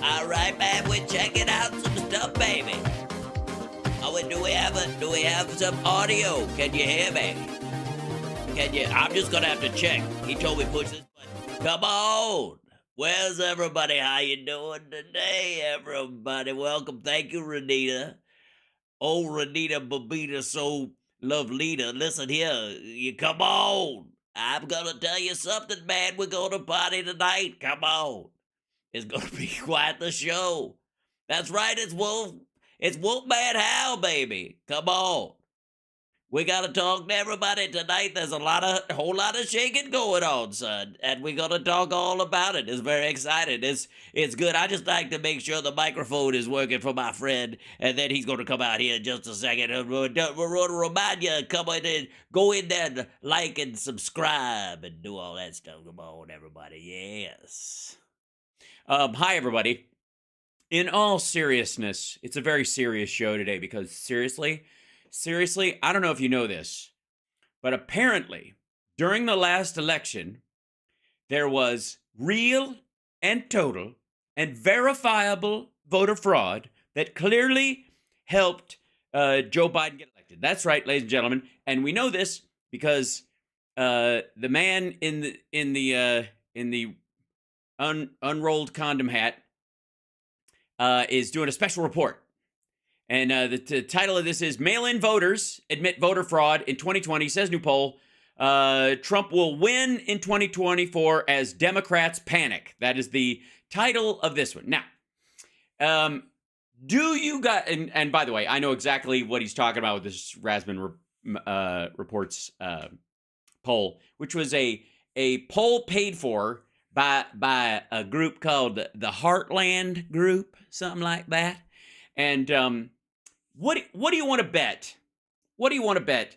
All right, man, we're checking out some stuff, baby. Oh, and do we have some audio? Can you hear me? Can you? I'm just gonna have to check. He told me push this button. Come on. Where's everybody? How you doing today, everybody? Welcome. Thank you, Renita. Oh, Renita Babita, so lovelita. Listen here. You come on. I'm gonna tell you something, man. We're gonna party tonight. Come on. It's gonna be quite the show. That's right, it's Wolfman Hal, baby. Come on. We gotta talk to everybody tonight. There's a whole lot of shaking going on, son. And we're gonna talk all about it. It's very exciting. It's good. I just like to make sure the microphone is working for my friend, and then he's gonna come out here in just a second. We're gonna remind you, come in and go in there and like and subscribe and do all that stuff. Come on, everybody. Yes. Hi, everybody. In all seriousness, it's a very serious show today because seriously, I don't know if you know this, but apparently during the last election, there was real and total and verifiable voter fraud that clearly helped Joe Biden get elected. That's right, ladies and gentlemen. And we know this because the man in the unrolled condom hat is doing a special report. And the title of this is Mail-in Voters Admit Voter Fraud in 2020, says new poll. Trump will win in 2024 as Democrats panic. That is the title of this one. Now, do you guys, and by the way, I know exactly what he's talking about with this Rasman Reports poll, which was a poll paid for by a group called the Heartland Group, something like that. And what do you want to bet? What do you want to bet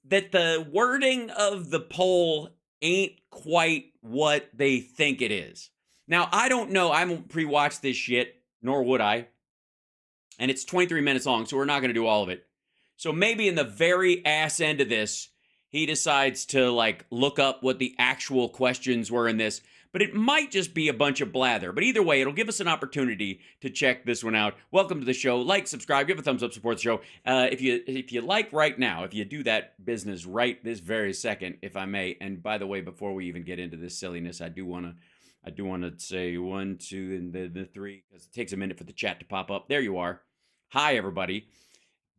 that the wording of the poll ain't quite what they think it is? Now, I don't know. I won't pre-watch this shit, nor would I. And it's 23 minutes long, so we're not going to do all of it. So maybe in the very ass end of this, he decides to like look up what the actual questions were in this. But it might just be a bunch of blather. But either way, it'll give us an opportunity to check this one out. Welcome to the show. Like, subscribe, give a thumbs up, support the show. If you like right now, if you do that business right this very second, if I may. And by the way, before we even get into this silliness, I do want to say 1, 2, and the 3, because it takes a minute for the chat to pop up. There you are. Hi, everybody.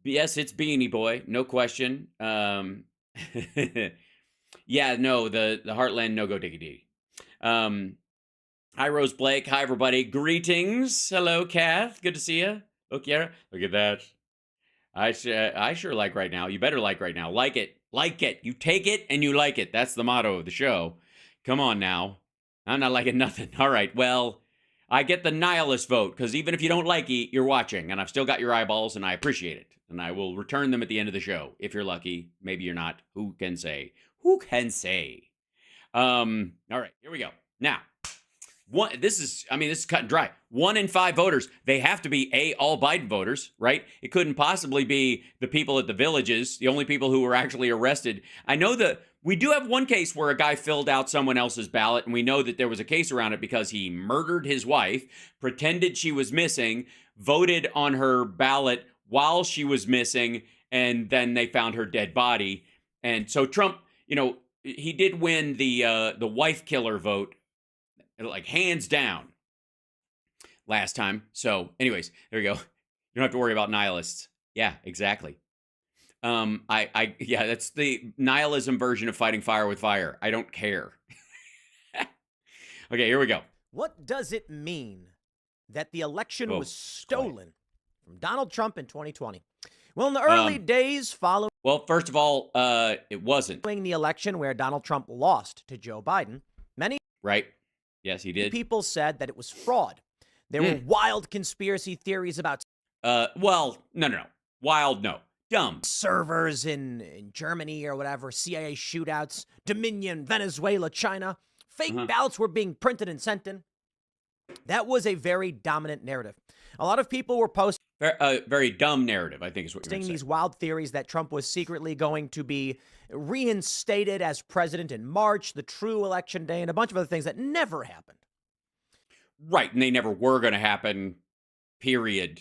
Yes, it's Beanie Boy, no question. Yeah, no, the Heartland no-go diggy-dee. Hi, Rose Blake. Hi, everybody. Greetings. Hello, Kath. Good to see you. Look, yeah. Look at that. I sure like right now. You better like right now. Like it. Like it. You take it and you like it. That's the motto of the show. Come on now. I'm not liking nothing. All right. Well, I get the nihilist vote because even if you don't like it, you're watching. And I've still got your eyeballs and I appreciate it. And I will return them at the end of the show. If you're lucky. Maybe you're not. Who can say? Who can say? All right, here we go. Now, this is cut and dry. 1 in 5 voters, they have to be all Biden voters, right? It couldn't possibly be the people at the villages, the only people who were actually arrested. I know that we do have one case where a guy filled out someone else's ballot, and we know that there was a case around it because he murdered his wife, pretended she was missing, voted on her ballot while she was missing, and then they found her dead body. And so Trump, he did win the wife killer vote, like hands down, last time. So, anyways, there you go. You don't have to worry about nihilists. Yeah, exactly. Yeah, that's the nihilism version of fighting fire with fire. I don't care. Okay, here we go. What does it mean that the election was stolen from Donald Trump in 2020? Well, in the early days following... Well, first of all, it wasn't. The election where Donald Trump lost to Joe Biden, many... Right. Yes, he did. People said that it was fraud. There were wild conspiracy theories about... Well, no. Wild, no. Dumb. Servers in Germany or whatever, CIA shootouts, Dominion, Venezuela, China. Fake ballots were being printed and sent in. That was a very dominant narrative. A lot of people were posting... very dumb narrative, I think is what you're saying. These wild theories that Trump was secretly going to be reinstated as president in March, the true election day, and a bunch of other things that never happened. Right, and they never were going to happen, period.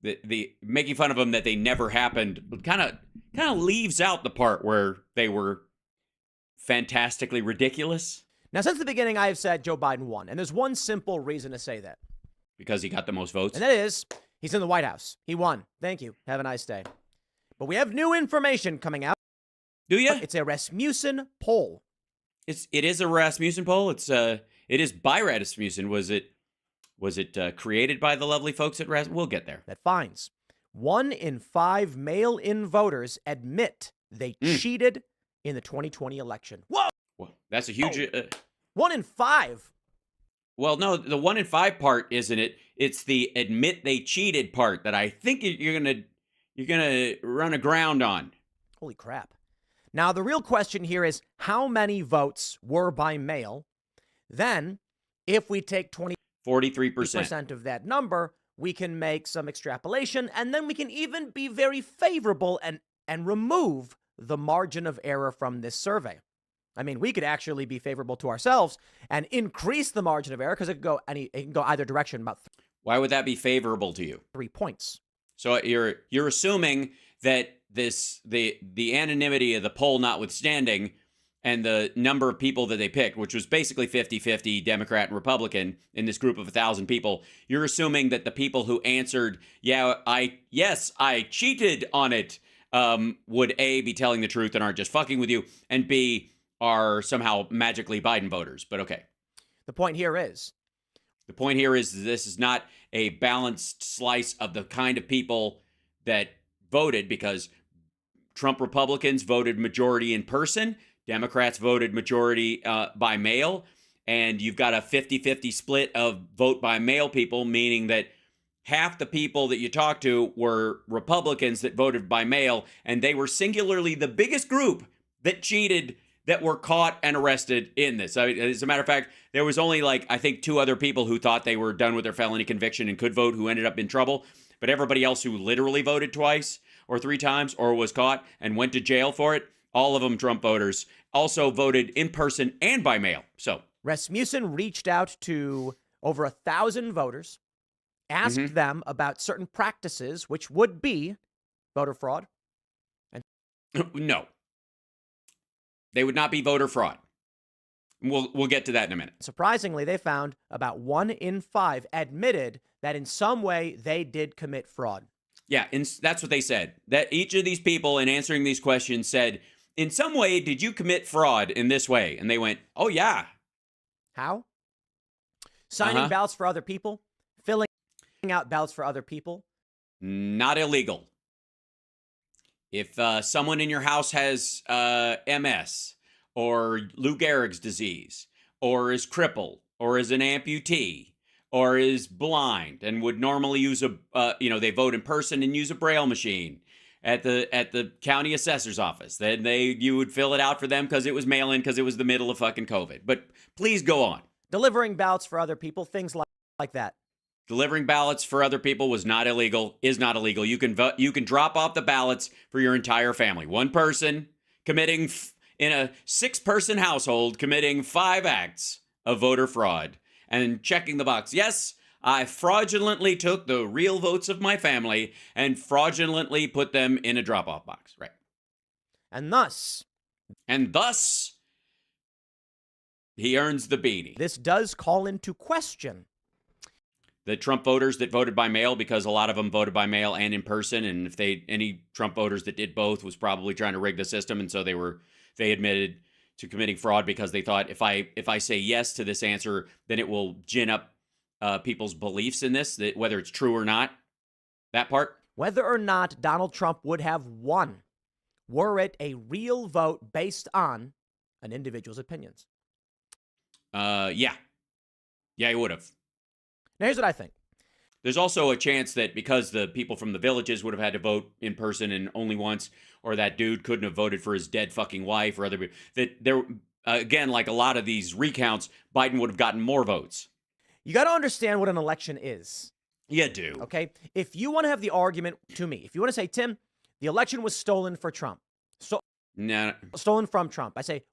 The making fun of them that they never happened kind of leaves out the part where they were fantastically ridiculous. Now, since the beginning, I have said Joe Biden won, and there's one simple reason to say that. Because he got the most votes. And that is, he's in the White House. He won. Thank you. Have a nice day. But we have new information coming out. Do you? It's a Rasmussen poll. It is a Rasmussen poll. It is by Rasmussen. Was it created by the lovely folks at Rasmussen? We'll get there. That finds 1 in 5 mail-in voters admit they cheated in the 2020 election. Whoa! Well, that's a huge. 1 in 5. Well, no, the 1 in 5 part isn't it? It's the admit they cheated part that I think you're gonna run aground on. Holy crap! Now the real question here is how many votes were by mail? Then, if we take 43% of that number, we can make some extrapolation, and then we can even be very favorable and remove the margin of error from this survey. I mean, we could actually be favorable to ourselves and increase the margin of error because it can go either direction, about Why would that be favorable to you? 3 points. So you're assuming that the anonymity of the poll notwithstanding, and the number of people that they picked, which was basically 50-50 Democrat and Republican in this group of 1,000 people, you're assuming that the people who answered, yes, I cheated on it, would A, be telling the truth and aren't just fucking with you, and B, are somehow magically Biden voters. But okay. The point here is this is not a balanced slice of the kind of people that voted, because Trump Republicans voted majority in person, Democrats voted majority by mail, and you've got a 50-50 split of vote by mail people, meaning that half the people that you talk to were Republicans that voted by mail, and they were singularly the biggest group that cheated that were caught and arrested in this. As a matter of fact, there was only I think 2 other people who thought they were done with their felony conviction and could vote who ended up in trouble. But everybody else who literally voted twice or 3 times or was caught and went to jail for it, all of them Trump voters, also voted in person and by mail. So Rasmussen reached out to over 1,000 voters, asked them about certain practices, which would be voter fraud. No. They would not be voter fraud. We'll get to that in a minute. Surprisingly, they found about 1 in 5 admitted that in some way they did commit fraud. Yeah, and that's what they said. That each of these people in answering these questions said, in some way, did you commit fraud in this way? And they went, oh, yeah. How? Signing ballots for other people? Filling out ballots for other people? Not illegal. If someone in your house has MS or Lou Gehrig's disease or is crippled or is an amputee or is blind and would normally use they vote in person and use a Braille machine at the county assessor's office, then you would fill it out for them because it was mail-in because it was the middle of fucking COVID. But please go on. Delivering ballots for other people, things like that. Delivering ballots for other people is not illegal. You can vote. You can drop off the ballots for your entire family. One person committing in a 6-person household committing 5 acts of voter fraud and checking the box. Yes, I fraudulently took the real votes of my family and fraudulently put them in a drop-off box. Right. And thus, he earns the beanie. This does call into question the Trump voters that voted by mail, because a lot of them voted by mail and in person. And if any Trump voters that did both was probably trying to rig the system. And so they admitted to committing fraud because they thought if I say yes to this answer, then it will gin up people's beliefs in this, that whether it's true or not, that part. Whether or not Donald Trump would have won, were it a real vote based on an individual's opinions. Yeah, he would have. Now, here's what I think. There's also a chance that because the people from the villages would have had to vote in person and only once, or that dude couldn't have voted for his dead fucking wife or other people, that there, again, like a lot of these recounts, Biden would have gotten more votes. You got to understand what an election is. You do. Okay? If you want to have the argument to me, if you want to say, Tim, the election was stolen for Trump. No. Stolen from Trump. I say,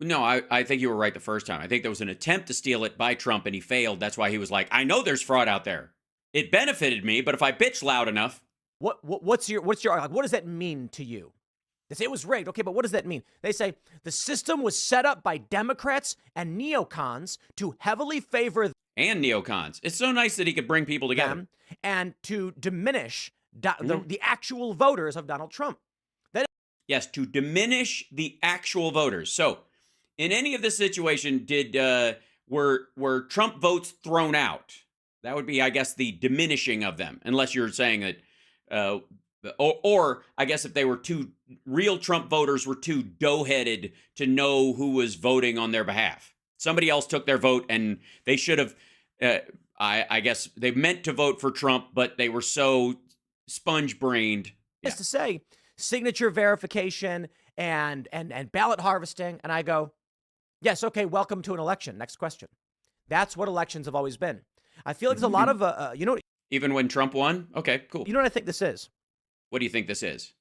No, I think you were right the first time. I think there was an attempt to steal it by Trump and he failed. That's why he was like, I know there's fraud out there. It benefited me, but if I bitch loud enough. What's your like, what does that mean to you? They say it was rigged. Okay, but what does that mean? They say the system was set up by Democrats and neocons to heavily favor And neocons. It's so nice that he could bring people together. them and to diminish the actual voters of Donald Trump. Yes, to diminish the actual voters. So, in any of this situation, were Trump votes thrown out? That would be, I guess, the diminishing of them, unless you're saying that, or I guess if they were real Trump voters were too dough-headed to know who was voting on their behalf. Somebody else took their vote, and they should have. I guess they meant to vote for Trump, but they were so sponge-brained. Is to say signature verification and ballot harvesting, and I go, yes, okay, welcome to an election. Next question. That's what elections have always been. I feel like there's a lot of Even when Trump won? Okay, cool. You know what I think this is? What do you think this is?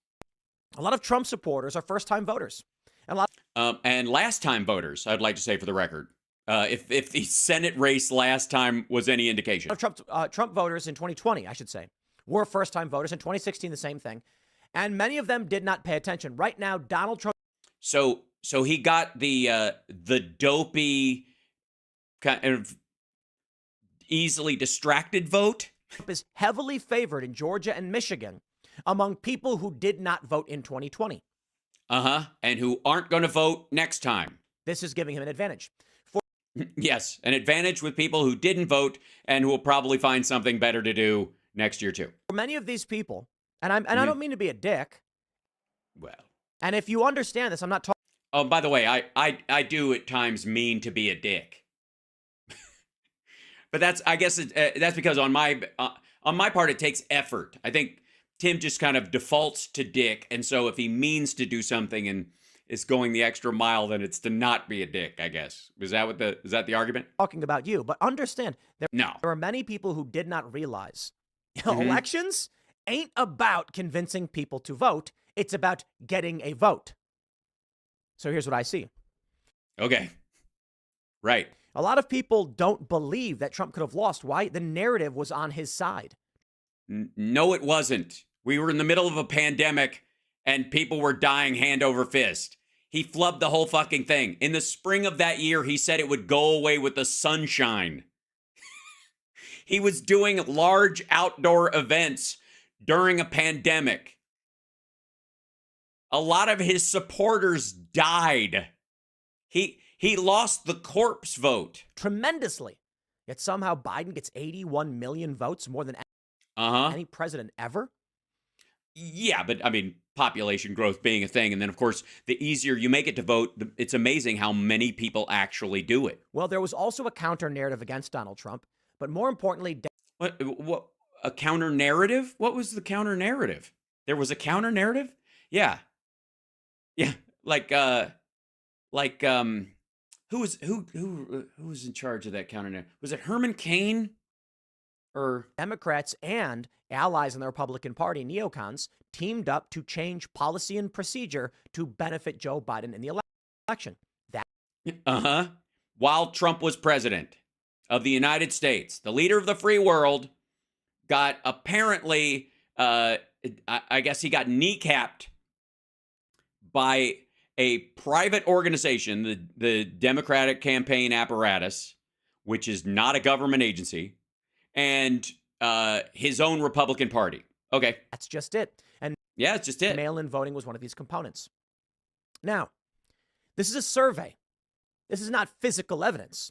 A lot of Trump supporters are first-time voters. And last-time voters, I'd like to say for the record, if the Senate race last time was any indication. Trump voters in 2020, I should say, were first-time voters. In 2016, the same thing. And many of them did not pay attention. Right now, Donald Trump. So he got the dopey, kind of easily distracted vote. Trump is heavily favored in Georgia and Michigan among people who did not vote in 2020. And who aren't going to vote next time. This is giving him an advantage. Yes, an advantage with people who didn't vote and who will probably find something better to do next year too. For many of these people, and I don't mean to be a dick. Well. And if you understand this, I'm not talking. Oh, by the way, I do at times mean to be a dick. But I guess that's because on my part it takes effort. I think Tim just kind of defaults to dick, and so if he means to do something and is going the extra mile, then it's to not be a dick, I guess. Is that the argument? Talking about you, but understand there No. are many people who did not realize elections ain't about convincing people to vote. It's about getting a vote. So here's what I see. Okay. Right. A lot of people don't believe that Trump could have lost. Why? The narrative was on his side. No, it wasn't. We were in the middle of a pandemic and people were dying hand over fist. He flubbed the whole fucking thing. In the spring of that year, he said it would go away with the sunshine. He was doing large outdoor events during a pandemic. A lot of his supporters died. He lost the corpse vote. Tremendously. Yet somehow Biden gets 81 million votes, more than any president ever. Yeah, but I mean, population growth being a thing. And then, of course, the easier you make it to vote, it's amazing how many people actually do it. Well, there was also a counter narrative against Donald Trump. But more importantly, What a counter narrative? What was the counter narrative? There was a counter narrative? Yeah. Like who was in charge of that counter narrative? Was it Herman Cain? Or Democrats and allies in the Republican Party, neocons, teamed up to change policy and procedure to benefit Joe Biden in the election. While Trump was president of the United States, the leader of the free world got apparently, I guess he got kneecapped by a private organization, the Democratic Campaign Apparatus, which is not a government agency, and his own Republican Party. Okay. That's just it. And yeah, that's just it. Mail-in voting was one of these components. Now, this is a survey. This is not physical evidence.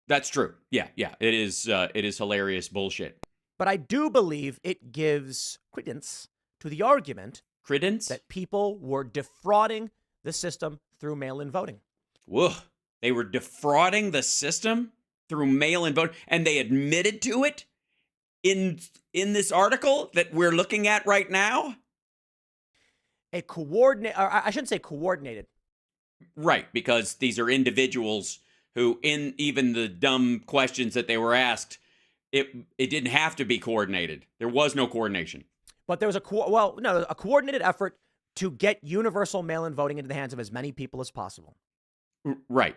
That's true. Yeah. It is hilarious bullshit. But I do believe it gives credence to the argument that people were defrauding the system through mail-in voting. Whoa. They were defrauding the system through mail-in voting, and they admitted to it in this article that we're looking at right now? I shouldn't say coordinated. Right, because these are individuals who, in even the dumb questions that they were asked, it didn't have to be coordinated. There was no coordination. But there was a coordinated effort to get universal mail-in voting into the hands of as many people as possible. Right.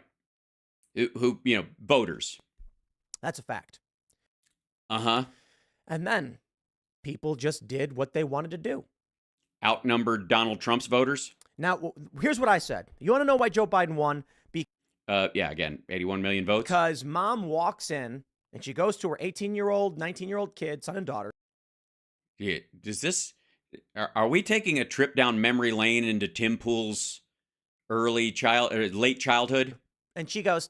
Who, voters. That's a fact. Uh-huh. And then people just did what they wanted to do. Outnumbered Donald Trump's voters. Now, here's what I said. You want to know why Joe Biden won? Yeah, again, 81 million votes. Because mom walks in and she goes to her 18-year-old, 19-year-old kid, son and daughter. Yeah, are we taking a trip down memory lane into Tim Pool's late childhood? And she goes,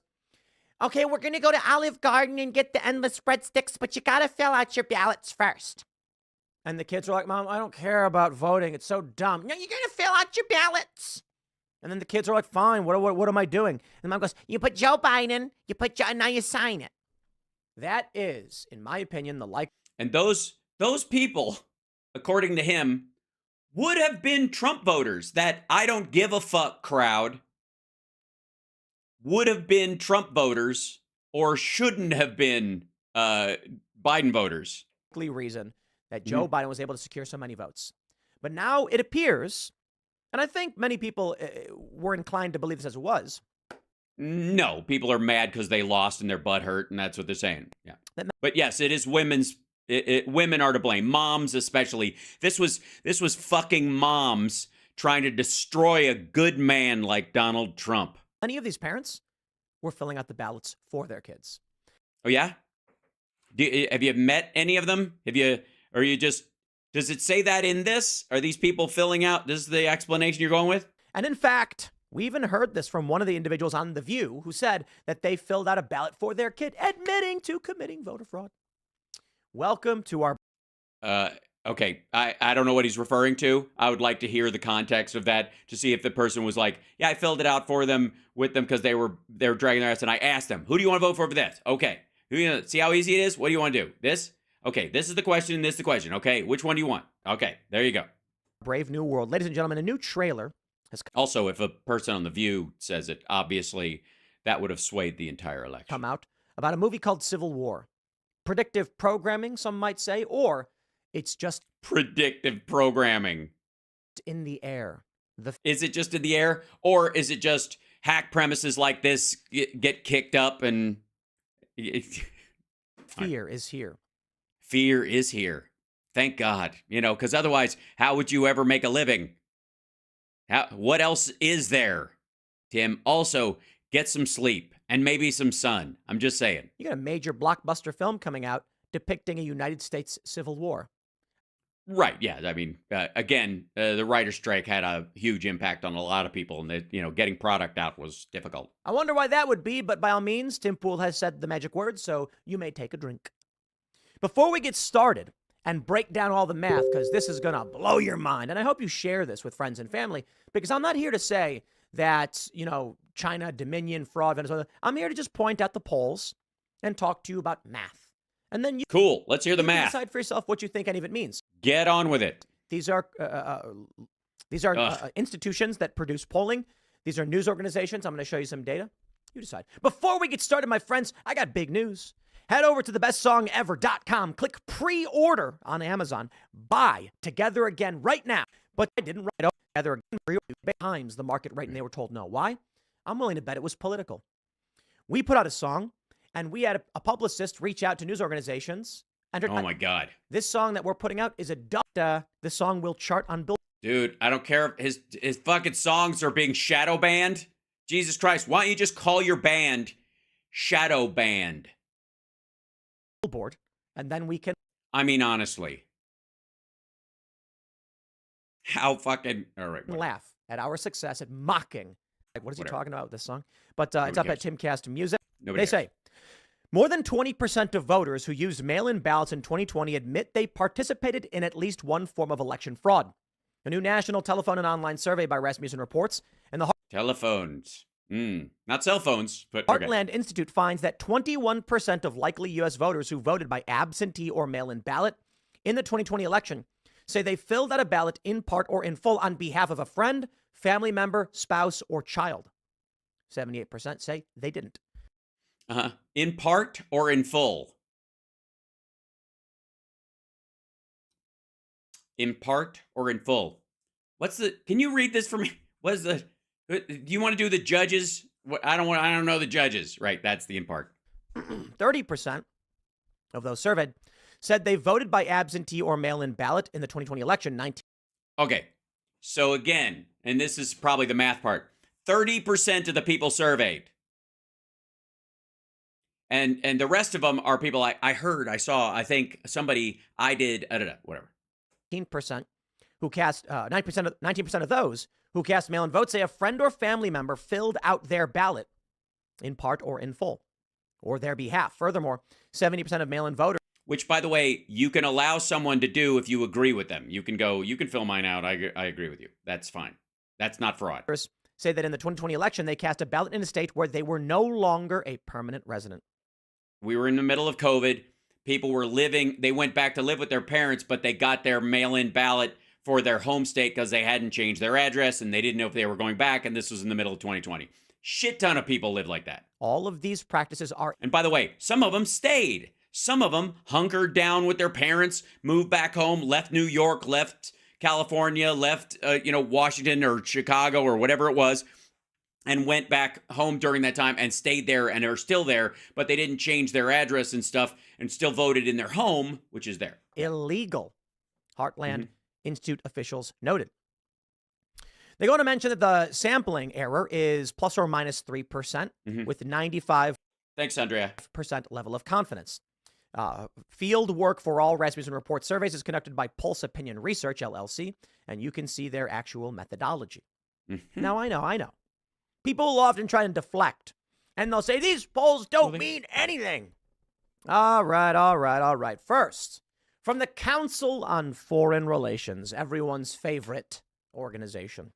okay, we're going to go to Olive Garden and get the endless breadsticks, but you got to fill out your ballots first. And the kids are like, Mom, I don't care about voting. It's so dumb. No, you're going to fill out your ballots. And then the kids are like, fine, what am I doing? And Mom goes, you put Joe Biden, now you sign it. That is, in my opinion, the like. And those people, according to him, would have been Trump voters. That I don't give a fuck crowd would have been Trump voters or shouldn't have been Biden voters. Reason that Joe Biden was able to secure so many votes. But now it appears, and I think many people were inclined to believe this as it was. No, people are mad because they lost and their butt hurt, and that's what they're saying. Yeah. But yes, it is women's. Women are to blame. Moms especially. This was fucking moms trying to destroy a good man like Donald Trump. Many of these parents were filling out the ballots for their kids. Oh, yeah? Have you met any of them? Does it say that in this? Are these people filling out? This is the explanation you're going with? And in fact, we even heard this from one of the individuals on The View who said that they filled out a ballot for their kid, admitting to committing voter fraud. Welcome to our... Okay, I don't know what he's referring to. I would like to hear the context of that to see if the person was like, yeah, I filled it out for them, with them, because they were dragging their ass, and I asked them, who do you want to vote for this? Okay. See how easy it is? What do you want to do? This? Okay, this is the question, this is the question. Okay, which one do you want? Okay, there you go. Brave New World. Ladies and gentlemen, a new trailer has also, if a person on The View says it, obviously that would have swayed the entire election. Come out about a movie called Civil War. Predictive programming, some might say, or it's just predictive programming. In the air. Is it just in the air? Or is it just hack premises like this get kicked up and... Fear is here. Fear is here. Thank God. Because otherwise, how would you ever make a living? What else is there, Tim? Also, get some sleep and maybe some sun. I'm just saying. You got a major blockbuster film coming out depicting a United States Civil War. Right. Yeah. I mean, again, the writer's strike had a huge impact on a lot of people, and getting product out was difficult. I wonder why that would be, but by all means, Tim Pool has said the magic words, so you may take a drink. Before we get started and break down all the math, because this is going to blow your mind, and I hope you share this with friends and family, because I'm not here to say that, China, Dominion, fraud, Venezuela. I'm here to just point out the polls and talk to you about math. And then cool. Let's hear the math. Decide for yourself what you think any of it means. Get on with it. These are institutions that produce polling. These are news organizations. I'm going to show you some data. You decide. Before we get started, my friends, I got big news. Head over to thebestsongever.com. Click pre-order on Amazon. Buy Together Again right now. But I didn't write out Together Again times the market rate, and they were told no. Why? I'm willing to bet it was political. We put out a song. And we had a publicist reach out to news organizations. And oh, my God. This song that we're putting out is the song will chart on Billboard. Dude, I don't care if his fucking songs are being shadow banned. Jesus Christ, why don't you just call your band Shadow Band? Billboard, and then we can... I mean, honestly. How fucking... All right. Laugh at our success at mocking. Like, what is he talking about with this song? But it's up at Timcast Music. They say... More than 20% of voters who used mail-in ballots in 2020 admit they participated in at least one form of election fraud. A new national telephone and online survey by Rasmussen reports, and the telephones, not cell phones, but Heartland Institute finds that 21% of likely U.S. voters who voted by absentee or mail-in ballot in the 2020 election say they filled out a ballot in part or in full on behalf of a friend, family member, spouse, or child. 78% say they didn't. In part or in full? In part or in full? Can you read this for me? Do you want to do the judges I don't know the judges. Right. That's the in part. 30% of those surveyed said they voted by absentee or mail-in ballot in the 2020 election. Okay. So again, and this is probably the math part, 30% of the people surveyed. And the rest of them are people I heard, I saw, I think somebody, I did, whatever. 19% who cast, 19% of those who cast mail-in votes say a friend or family member filled out their ballot in part or in full or their behalf. Furthermore, 70% of mail-in voters, which, by the way, you can allow someone to do if you agree with them. You can go, you can fill mine out. I agree with you. That's fine. That's not fraud. say that in the 2020 election, they cast a ballot in a state where they were no longer a permanent resident. We were in the middle of COVID. People were living, they went back to live with their parents, but they got their mail-in ballot for their home state because they hadn't changed their address and they didn't know if they were going back. And this was in the middle of 2020. Shit ton of people live like that. All of these practices are... And by the way, some of them stayed. Some of them hunkered down with their parents, moved back home, left New York, left California, left, Washington or Chicago or whatever it was, and went back home during that time and stayed there and are still there, but they didn't change their address and stuff and still voted in their home, which is there. Illegal, Heartland Institute officials noted. They go on to mention that the sampling error is plus or minus 3% with 95% Thanks, Andrea. level of confidence. Field work for all Rasmussen Report surveys is conducted by Pulse Opinion Research, LLC, and you can see their actual methodology. Now, I know. People will often try and deflect, and they'll say, these polls don't mean anything. All right. First, from the Council on Foreign Relations, everyone's favorite organization.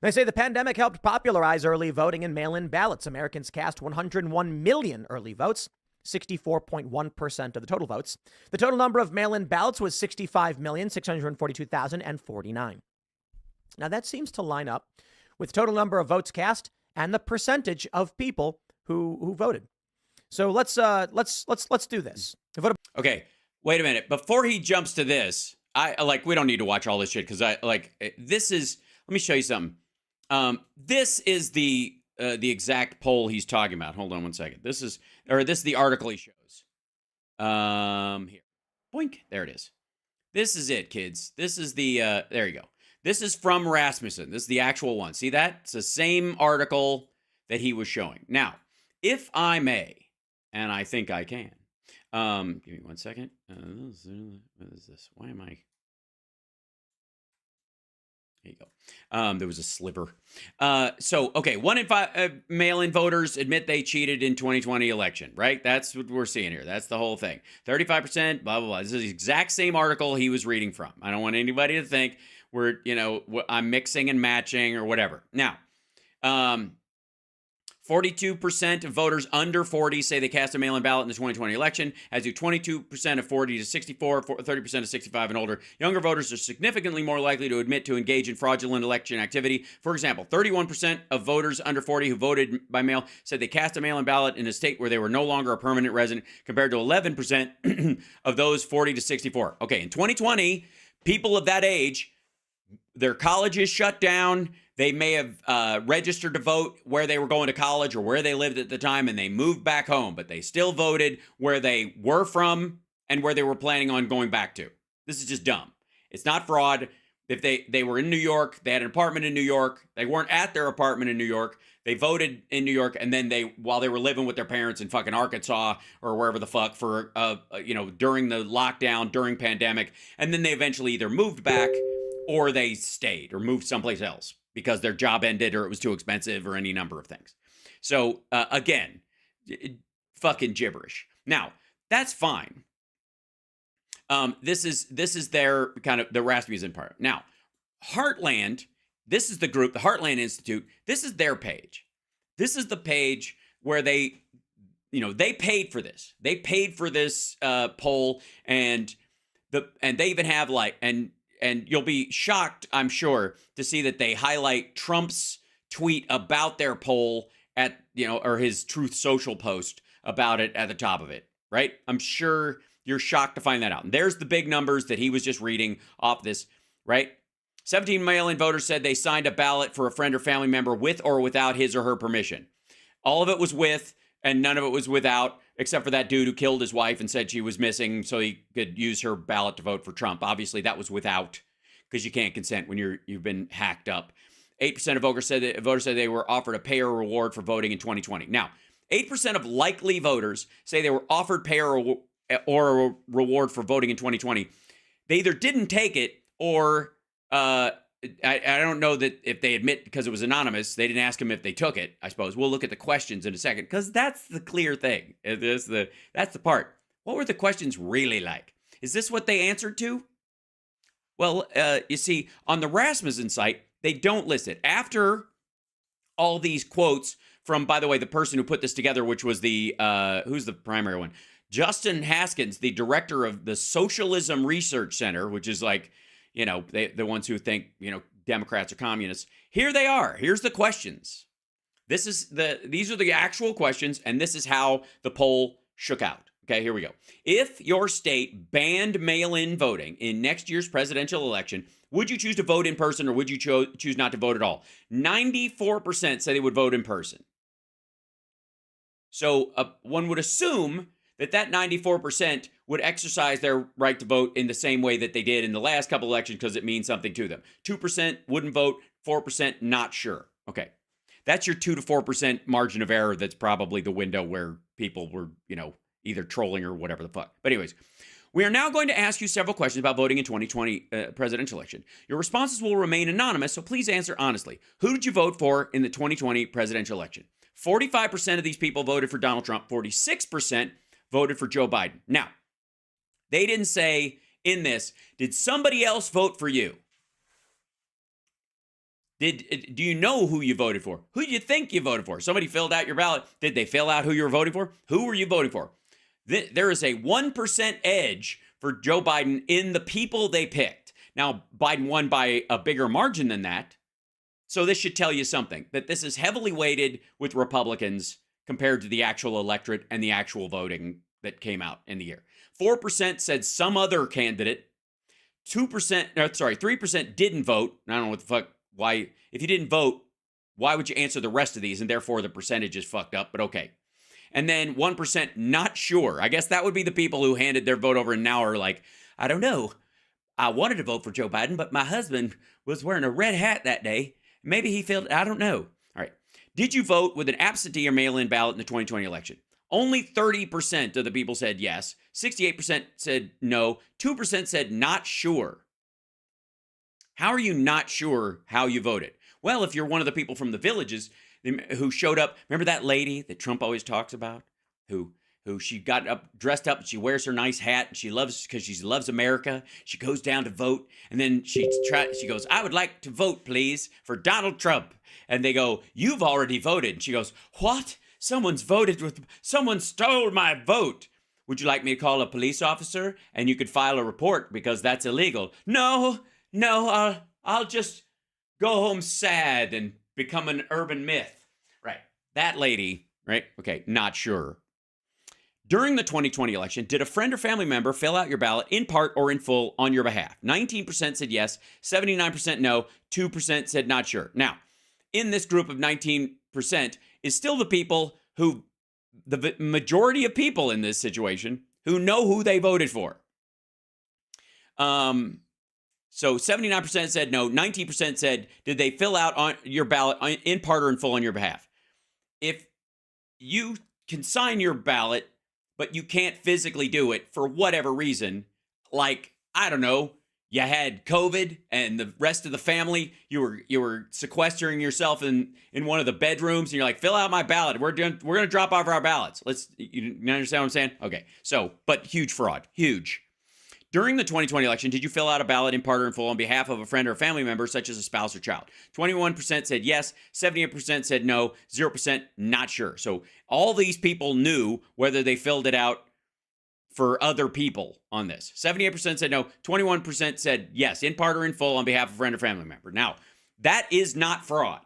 They say the pandemic helped popularize early voting and mail-in ballots. Americans cast 101 million early votes, 64.1% of the total votes. The total number of mail-in ballots was 65,642,049. Now that seems to line up with total number of votes cast and the percentage of people who voted. So let's do this. Okay, wait a minute. Before he jumps to this, we don't need to watch all this shit because this is. Let me show you something. This is the exact poll he's talking about. Hold on one second. This is the article he shows. Here, boink. There it is. This is it, kids. This is the. There you go. This is from Rasmussen. This is the actual one. See that? It's the same article that he was showing. Now, if I may, and I think I can. Give me 1 second. What is this? Why am I? There you go. There was a sliver. Okay, 1 in 5 mail-in voters admit they cheated in 2020 election, right? That's what we're seeing here. That's the whole thing. 35%, blah, blah, blah. This is the exact same article he was reading from. I don't want anybody to think I'm mixing and matching or whatever. Now, 42% of voters under 40 say they cast a mail-in ballot in the 2020 election, as do 22% of 40 to 64, 30% of 65 and older. Younger voters are significantly more likely to admit to engage in fraudulent election activity. For example, 31% of voters under 40 who voted by mail said they cast a mail-in ballot in a state where they were no longer a permanent resident, compared to 11% of those 40 to 64. Okay, in 2020, people of that age, their colleges shut down. They may have registered to vote where they were going to college or where they lived at the time, and they moved back home, but they still voted where they were from and where they were planning on going back to. This is just dumb. It's not fraud. If they were in New York, they had an apartment in New York, they weren't at their apartment in New York, they voted in New York, and then while they were living with their parents in fucking Arkansas or wherever the fuck for, during the lockdown, during pandemic, and then they eventually either moved back or they stayed or moved someplace else because their job ended or it was too expensive or any number of things. So, again, fucking gibberish. Now, that's fine. This is their kind of the Rasmussen part. Now, Heartland, this is the group, the Heartland Institute. This is their page. This is the page where they paid for this. They paid for this poll, and they even have and you'll be shocked, I'm sure, to see that they highlight Trump's tweet about their poll or his Truth Social post about it at the top of it, right? I'm sure you're shocked to find that out. And there's the big numbers that he was just reading off this, right? 17 mail-in voters said they signed a ballot for a friend or family member with or without his or her permission. All of it was with, and none of it was without, except for that dude who killed his wife and said she was missing so he could use her ballot to vote for Trump. Obviously, that was without, because you can't consent when you've been hacked up. 8% of voters said they were offered a pay or reward for voting in 2020. Now, 8% of likely voters say they were offered pay or a reward for voting in 2020. They either didn't take it or I don't know that if they admit because it was anonymous, they didn't ask them if they took it, I suppose. We'll look at the questions in a second because that's the clear thing. That's the part. What were the questions really like? Is this what they answered to? Well, you see, on the Rasmussen site, they don't list it. After all these quotes from, by the way, the person who put this together, which was the, who's the primary one? Justin Haskins, the director of the Socialism Research Center, which is like, you know, the ones who think, you know, Democrats are communists. Here they are. Here's the questions. These are the actual questions, and this is how the poll shook out. Okay, here we go. If your state banned mail-in voting in next year's presidential election, would you choose to vote in person or would you choose not to vote at all? 94% say they would vote in person. So one would assume that 94% would exercise their right to vote in the same way that they did in the last couple elections because it means something to them. 2% wouldn't vote, 4% not sure. Okay, that's your 2 to 4% margin of error. That's probably the window where people were, you know, either trolling or whatever the fuck. But anyways, we are now going to ask you several questions about voting in 2020 presidential election. Your responses will remain anonymous, so please answer honestly. Who did you vote for in the 2020 presidential election? 45% of these people voted for Donald Trump. 46% voted for Joe Biden. Now, they didn't say in this, did somebody else vote for you? Do you know who you voted for? Who do you think you voted for? Somebody filled out your ballot. Did they fill out who you were voting for? Who were you voting for? There is a 1% edge for Joe Biden in the people they picked. Now, Biden won by a bigger margin than that. So this should tell you something, that this is heavily weighted with Republicans compared to the actual electorate and the actual voting that came out in the year. 4% said some other candidate. 3% didn't vote. I don't know what the fuck, why. If you didn't vote, why would you answer the rest of these? And therefore the percentage is fucked up, but okay. And then 1% not sure. I guess that would be the people who handed their vote over and now are like, I don't know. I wanted to vote for Joe Biden, but my husband was wearing a red hat that day. Maybe he failed. I don't know. All right. Did you vote with an absentee or mail-in ballot in the 2020 election? Only 30% of the people said yes. 68% said no. 2% said not sure. How are you not sure how you voted? Well, if you're one of the people from the villages who showed up, remember that lady that Trump always talks about, who she got dressed up, and she wears her nice hat, and she loves America. She goes down to vote, and then she goes, I would like to vote, please, for Donald Trump. And they go, you've already voted. And she goes, what? Someone stole my vote. Would you like me to call a police officer and you could file a report because that's illegal? No, I'll just go home sad and become an urban myth. Right. That lady, right? Okay, not sure. During the 2020 election, did a friend or family member fill out your ballot in part or in full on your behalf? 19% said yes, 79% no, 2% said not sure. Now, in this group of 19% is still the people who, the majority of people in this situation, who know who they voted for. So 79% said no, 19% said, did they fill out on your ballot in part or in full on your behalf? If you can sign your ballot, but you can't physically do it for whatever reason, like, I don't know, you had COVID and the rest of the family, you were sequestering yourself in one of the bedrooms and you're like, fill out my ballot. We're going to drop off our ballots. You understand what I'm saying? Okay. So, but huge fraud, huge. During the 2020 election, did you fill out a ballot in part or in full on behalf of a friend or a family member, such as a spouse or child? 21% said yes, 78% said no, 0% not sure. So all these people knew whether they filled it out for other people on this. 78% said no, 21% said yes, in part or in full on behalf of a friend or family member. Now, that is not fraud.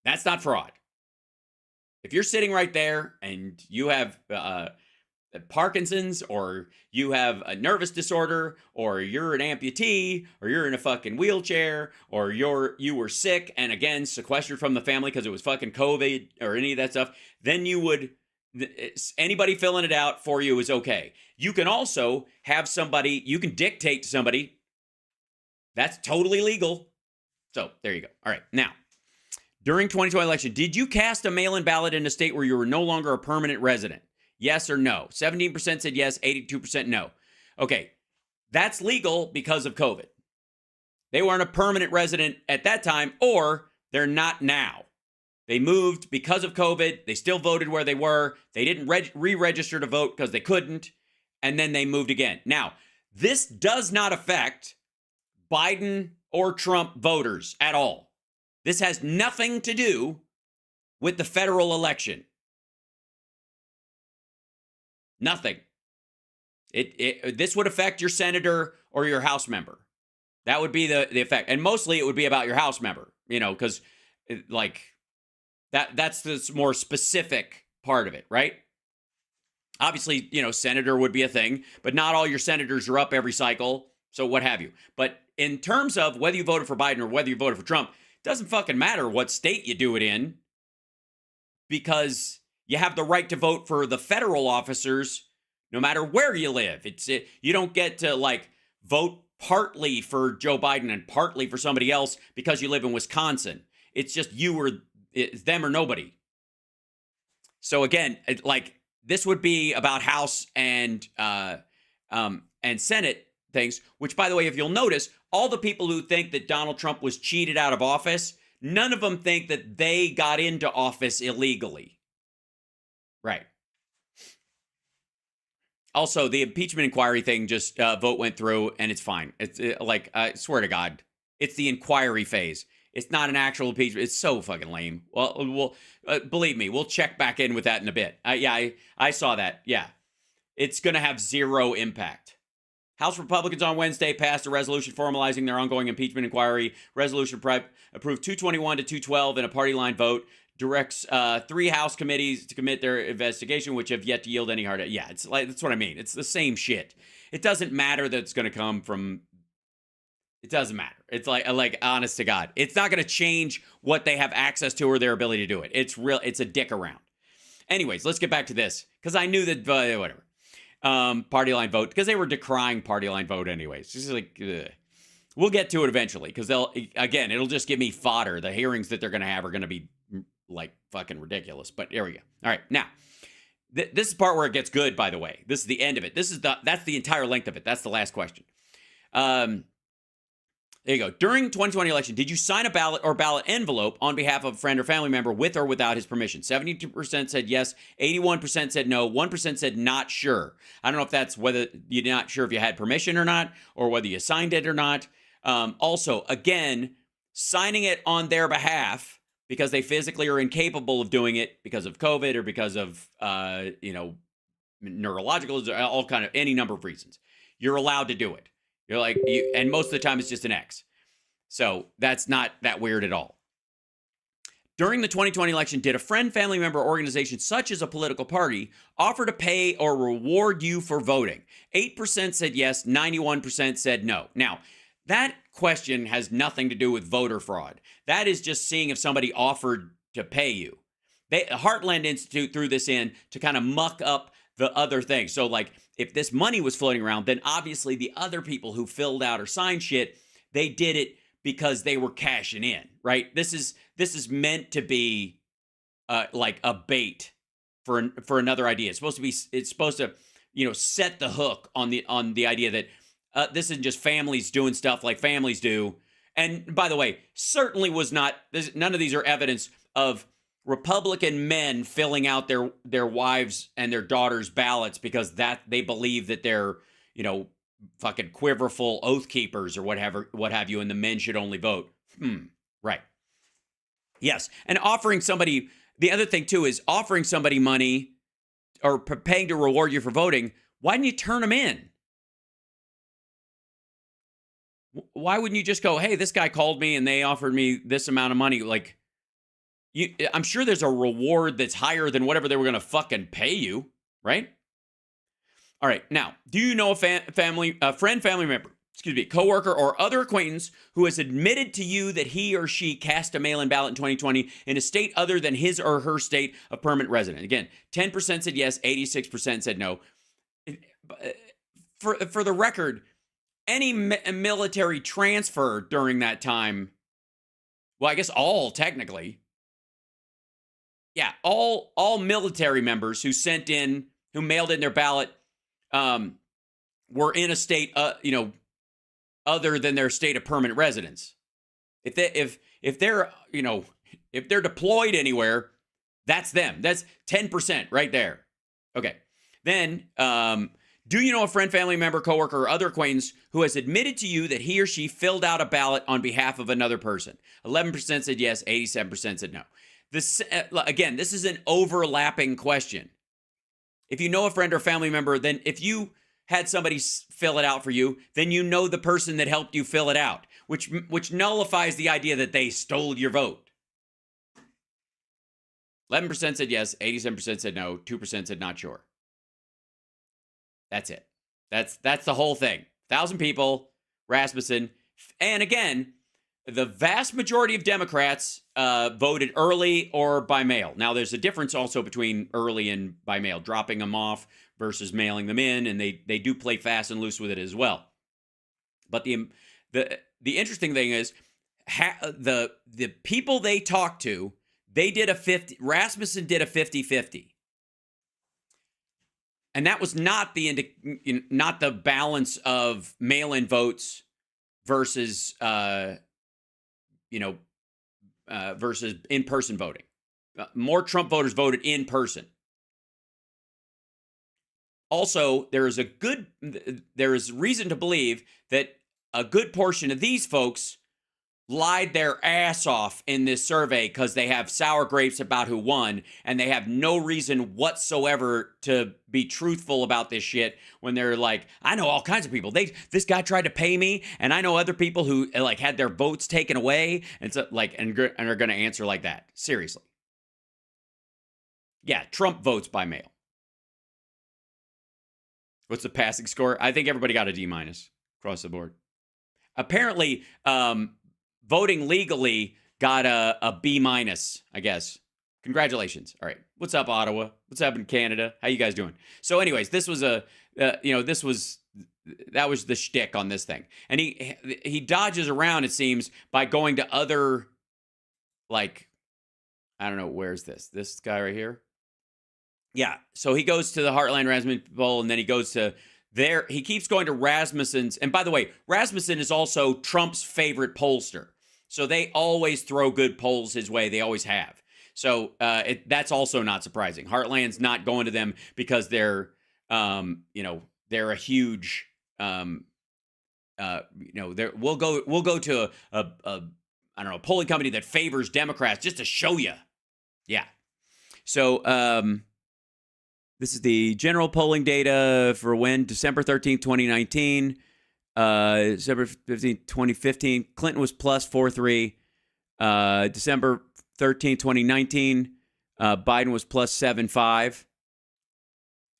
That's not fraud. If you're sitting right there and you have Parkinson's, or you have a nervous disorder, or you're an amputee, or you're in a fucking wheelchair, or you were sick and again sequestered from the family because it was fucking COVID or any of that stuff, then you would, anybody filling it out for you is okay. You can also have somebody, you can dictate to somebody. That's totally legal. So there you go. All right. Now, during 2020 election, did you cast a mail-in ballot in a state where you were no longer a permanent resident? Yes or no? 17% said yes, 82% no. Okay, that's legal because of COVID. They weren't a permanent resident at that time, or they're not now. They moved because of COVID. They still voted where they were. They didn't re-register to vote because they couldn't, and then they moved again. Now, this does not affect Biden or Trump voters at all. This has nothing to do with the federal election. Nothing. This would affect your senator or your House member. That would be the effect. And mostly it would be about your House member, because like that's the more specific part of it, right? Obviously, senator would be a thing, but not all your senators are up every cycle. So what have you. But in terms of whether you voted for Biden or whether you voted for Trump, it doesn't fucking matter what state you do it in, because you have the right to vote for the federal officers no matter where you live. You don't get to vote partly for Joe Biden and partly for somebody else because you live in Wisconsin. It's just it's them or nobody. So again, this would be about House and Senate things, which, by the way, if you'll notice, all the people who think that Donald Trump was cheated out of office, none of them think that they got into office illegally. Right. Also, the impeachment inquiry thing, just vote went through and it's fine. It's I swear to God, it's the inquiry phase. It's not an actual impeachment. It's so fucking lame. Well, believe me, we'll check back in with that in a bit. I saw that. Yeah. It's going to have zero impact. House Republicans on Wednesday passed a resolution formalizing their ongoing impeachment inquiry. Resolution approved 221 to 212 in a party line vote. Directs 3 House committees to commit their investigation, which have yet to yield any hard. Yeah, that's what I mean. It's the same shit. It doesn't matter that it's going to come from. It doesn't matter. It's like honest to God, it's not going to change what they have access to or their ability to do it. It's real. It's a dick around. Anyways, let's get back to this because I knew that whatever. Party line vote, because they were decrying party line vote anyways. Just ugh. We'll get to it eventually because it'll just give me fodder. The hearings that they're going to have are going to be fucking ridiculous. But here we go. All right, now this is the part where it gets good. By the way, this is the end of it. That's the entire length of it. That's the last question. There you go. During 2020 election, did you sign a ballot or ballot envelope on behalf of a friend or family member with or without his permission? 72% said yes. 81% said no. 1% said not sure. I don't know if that's whether you're not sure if you had permission or not, or whether you signed it or not. Also, again, signing it on their behalf because they physically are incapable of doing it because of COVID or because of, neurological, all kind of any number of reasons. You're allowed to do it. You're and most of the time it's just an X. So that's not that weird at all. During the 2020 election, did a friend, family member, or organization such as a political party offer to pay or reward you for voting? 8% said yes, 91% said no. Now, that question has nothing to do with voter fraud. That is just seeing if somebody offered to pay you. Heartland Institute threw this in to kind of muck up the other thing. So if this money was floating around, then obviously the other people who filled out or signed shit, they did it because they were cashing in, right? This is meant to be a bait for another idea. It's supposed to set the hook on the idea that this isn't just families doing stuff like families do. And by the way, certainly none of these are evidence of Republican men filling out their wives and their daughters' ballots because they believe that they're, fucking quiverful oath keepers or what have you, and the men should only vote. Right. Yes. And offering somebody, the other thing too is offering somebody money or paying to reward you for voting. Why didn't you turn them in? Why wouldn't you just go, hey, this guy called me and they offered me this amount of money? I'm sure there's a reward that's higher than whatever they were going to fucking pay you, right? All right. Now, do you know a friend, family member, coworker, or other acquaintance who has admitted to you that he or she cast a mail-in ballot in 2020 in a state other than his or her state of permanent resident? Again, 10% said yes, 86% said no. For the record, any military transfer during that time, well, I guess all technically, yeah, all military members who mailed in their ballot, were in a state, other than their state of permanent residence. If they're deployed anywhere, that's them. That's 10% right there. Okay. Then, do you know a friend, family member, coworker, or other acquaintance who has admitted to you that he or she filled out a ballot on behalf of another person? 11% said yes, 87% said no. This is an overlapping question. If you know a friend or family member, then if you had somebody fill it out for you, then you know the person that helped you fill it out, which nullifies the idea that they stole your vote. 11% said yes, 87% said no, 2% said not sure. That's it. That's the whole thing. 1,000 people, Rasmussen, and again, the vast majority of Democrats voted early or by mail. Now, there's a difference also between early and by mail, dropping them off versus mailing them in, and they do play fast and loose with it as well. But the interesting thing is, the people they talked to, they did Rasmussen did a 50-50. And that was not the balance of mail-in votes versus versus in-person voting. More Trump voters voted in person. Also, there is reason to believe that a good portion of these folks lied their ass off in this survey because they have sour grapes about who won, and they have no reason whatsoever to be truthful about this shit when they're like, I know all kinds of people. This guy tried to pay me, and I know other people who had their votes taken away, and so and are going to answer like that. Seriously. Yeah, Trump votes by mail. What's the passing score? I think everybody got a D- across the board. Apparently, voting legally got a B-, I guess. Congratulations. All right. What's up, Ottawa? What's up in Canada? How you guys doing? So anyways, this was that was the shtick on this thing. And he dodges around, it seems, by going to other, I don't know, where's this? This guy right here? Yeah. So he goes to the Heartland Rasmussen poll, and then he goes to there. He keeps going to Rasmussen's. And by the way, Rasmussen is also Trump's favorite pollster. So they always throw good polls his way. They always have. So that's also not surprising. Heartland's not going to them because they're a huge, we'll go to a polling company that favors Democrats just to show you. Yeah. So this is the general polling data for when December 13th, 2019. December 15th, 2015, Clinton was plus 4.3. December 13th, 2019, Biden was plus 7.5.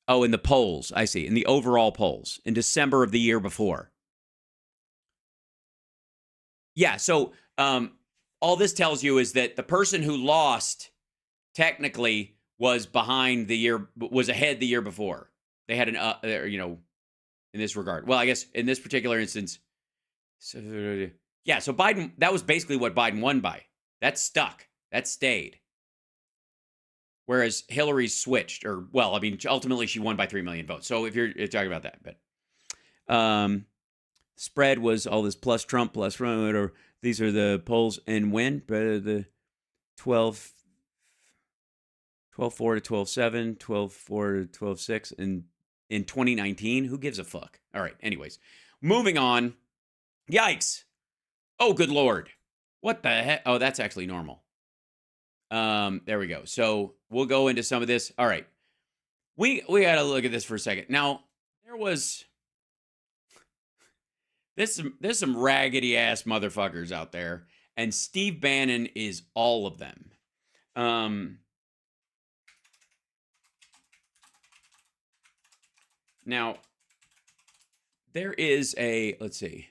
Oh, in the polls, I see. In the overall polls in December of the year before. Yeah, so all this tells you is that the person who lost technically was ahead the year before. They had in this regard. Well, I guess in this particular instance, so Biden, that was basically what Biden won by. That stuck. That stayed. Whereas Hillary switched, ultimately she won by 3 million votes. So if you're talking about that, but spread was all this plus Trump, plus whatever. These are the polls and win, but the 12-4 to 12-7, 12-4 to 12-6, and in 2019, who gives a fuck? All right, anyways. Moving on. Yikes. Oh, good Lord. What the heck? Oh, that's actually normal. There we go. So we'll go into some of this. All right. We got to look at this for a second. Now, there's some raggedy ass motherfuckers out there, and Steve Bannon is all of them. Now, there is a, let's see.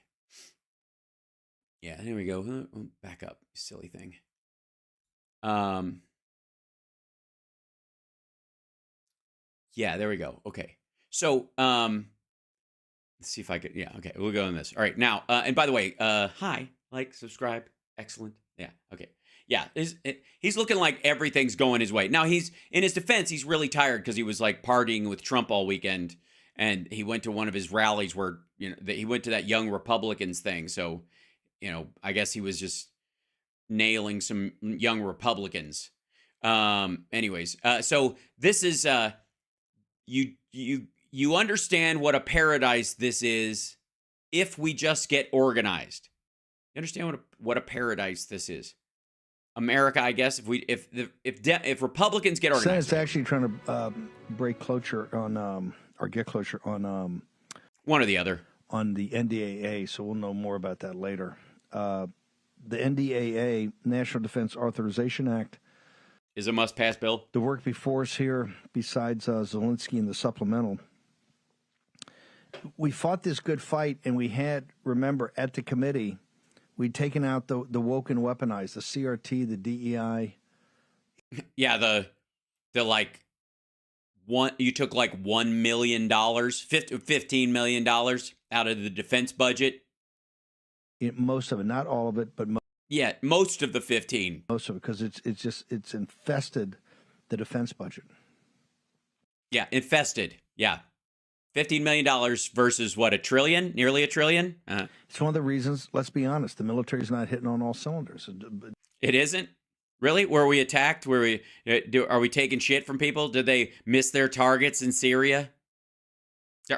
Yeah, there we go. Back up, silly thing. Yeah, there we go. Okay. So, let's see if I could, yeah, okay, we'll go on this. All right, now, and by the way, hi, like, subscribe, excellent. Yeah, okay. Yeah, he's looking like everything's going his way. Now, he's, in his defense, he's really tired because he was, like, partying with Trump all weekend, and he went to one of his rallies where, you know, he went to that Young Republicans thing, so, you know, I guess he was just nailing some young Republicans. Anyways, so this is, you understand what a paradise this is if we just get organized. You understand what a paradise this is? America, I guess, if Republicans get organized. Senate's actually trying to break cloture on or get cloture on one or the other on the NDAA. So we'll know more about that later. The NDAA, National Defense Authorization Act, is a must-pass bill. The work before us here, besides Zelensky and the supplemental, we fought this good fight, and we had, remember, at the committee, we'd taken out the woke and weaponized, the CRT, the DEI. Yeah, the like one. You took like $1 million, $15 million out of the defense budget. Most of it, not all of it, but yeah, most of the 15. Most of it, because it's infested the defense budget. Yeah, infested. Yeah. $15 million versus what, $1 trillion? Nearly $1 trillion? It's one of the reasons, let's be honest, the military's not hitting on all cylinders. It isn't? Really? Were we attacked? Are we taking shit from people? Did they miss their targets in Syria?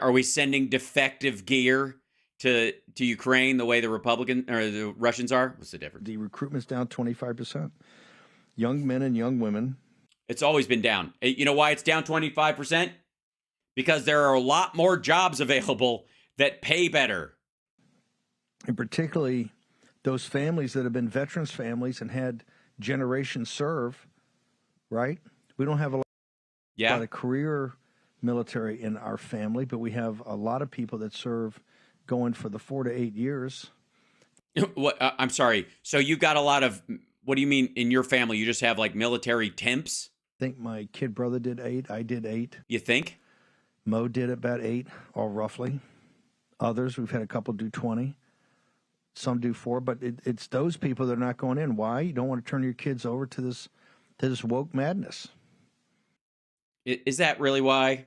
Are we sending defective gear to Ukraine the way the the Russians are? What's the difference? The recruitment's down 25%. Young men and young women. It's always been down. You know why it's down 25%? Because there are a lot more jobs available that pay better. And particularly those families that have been veterans families and had generations serve, right? We don't have a lot of career military in our family, but we have a lot of people that serve going for the 4 to 8 years. What? I'm sorry. So you've got a lot of, what do you mean in your family? You just have like military temps? I think my kid brother did 8. I did 8. You think? Mo did about 8, all roughly. Others, we've had a couple do 20. Some do 4, but it's those people that are not going in. Why? You don't want to turn your kids over to this woke madness. Is that really why?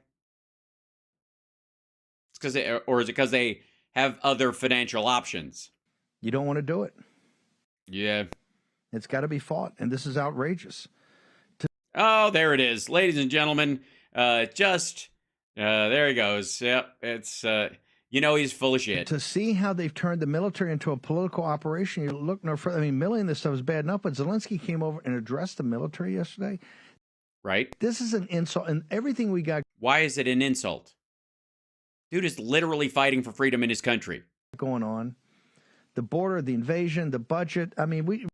It's because or is it because they have other financial options? You don't want to do it. Yeah. It's got to be fought, and this is outrageous. Oh, there it is. Ladies and gentlemen, there he goes. Yep, it's, he's full of shit. To see how they've turned the military into a political operation, you look no further. I mean, milling this stuff is bad enough, but Zelensky came over and addressed the military yesterday. Right. This is an insult, and everything we got. Why is it an insult? Dude is literally fighting for freedom in his country. Going on. The border, the invasion, the budget. I mean,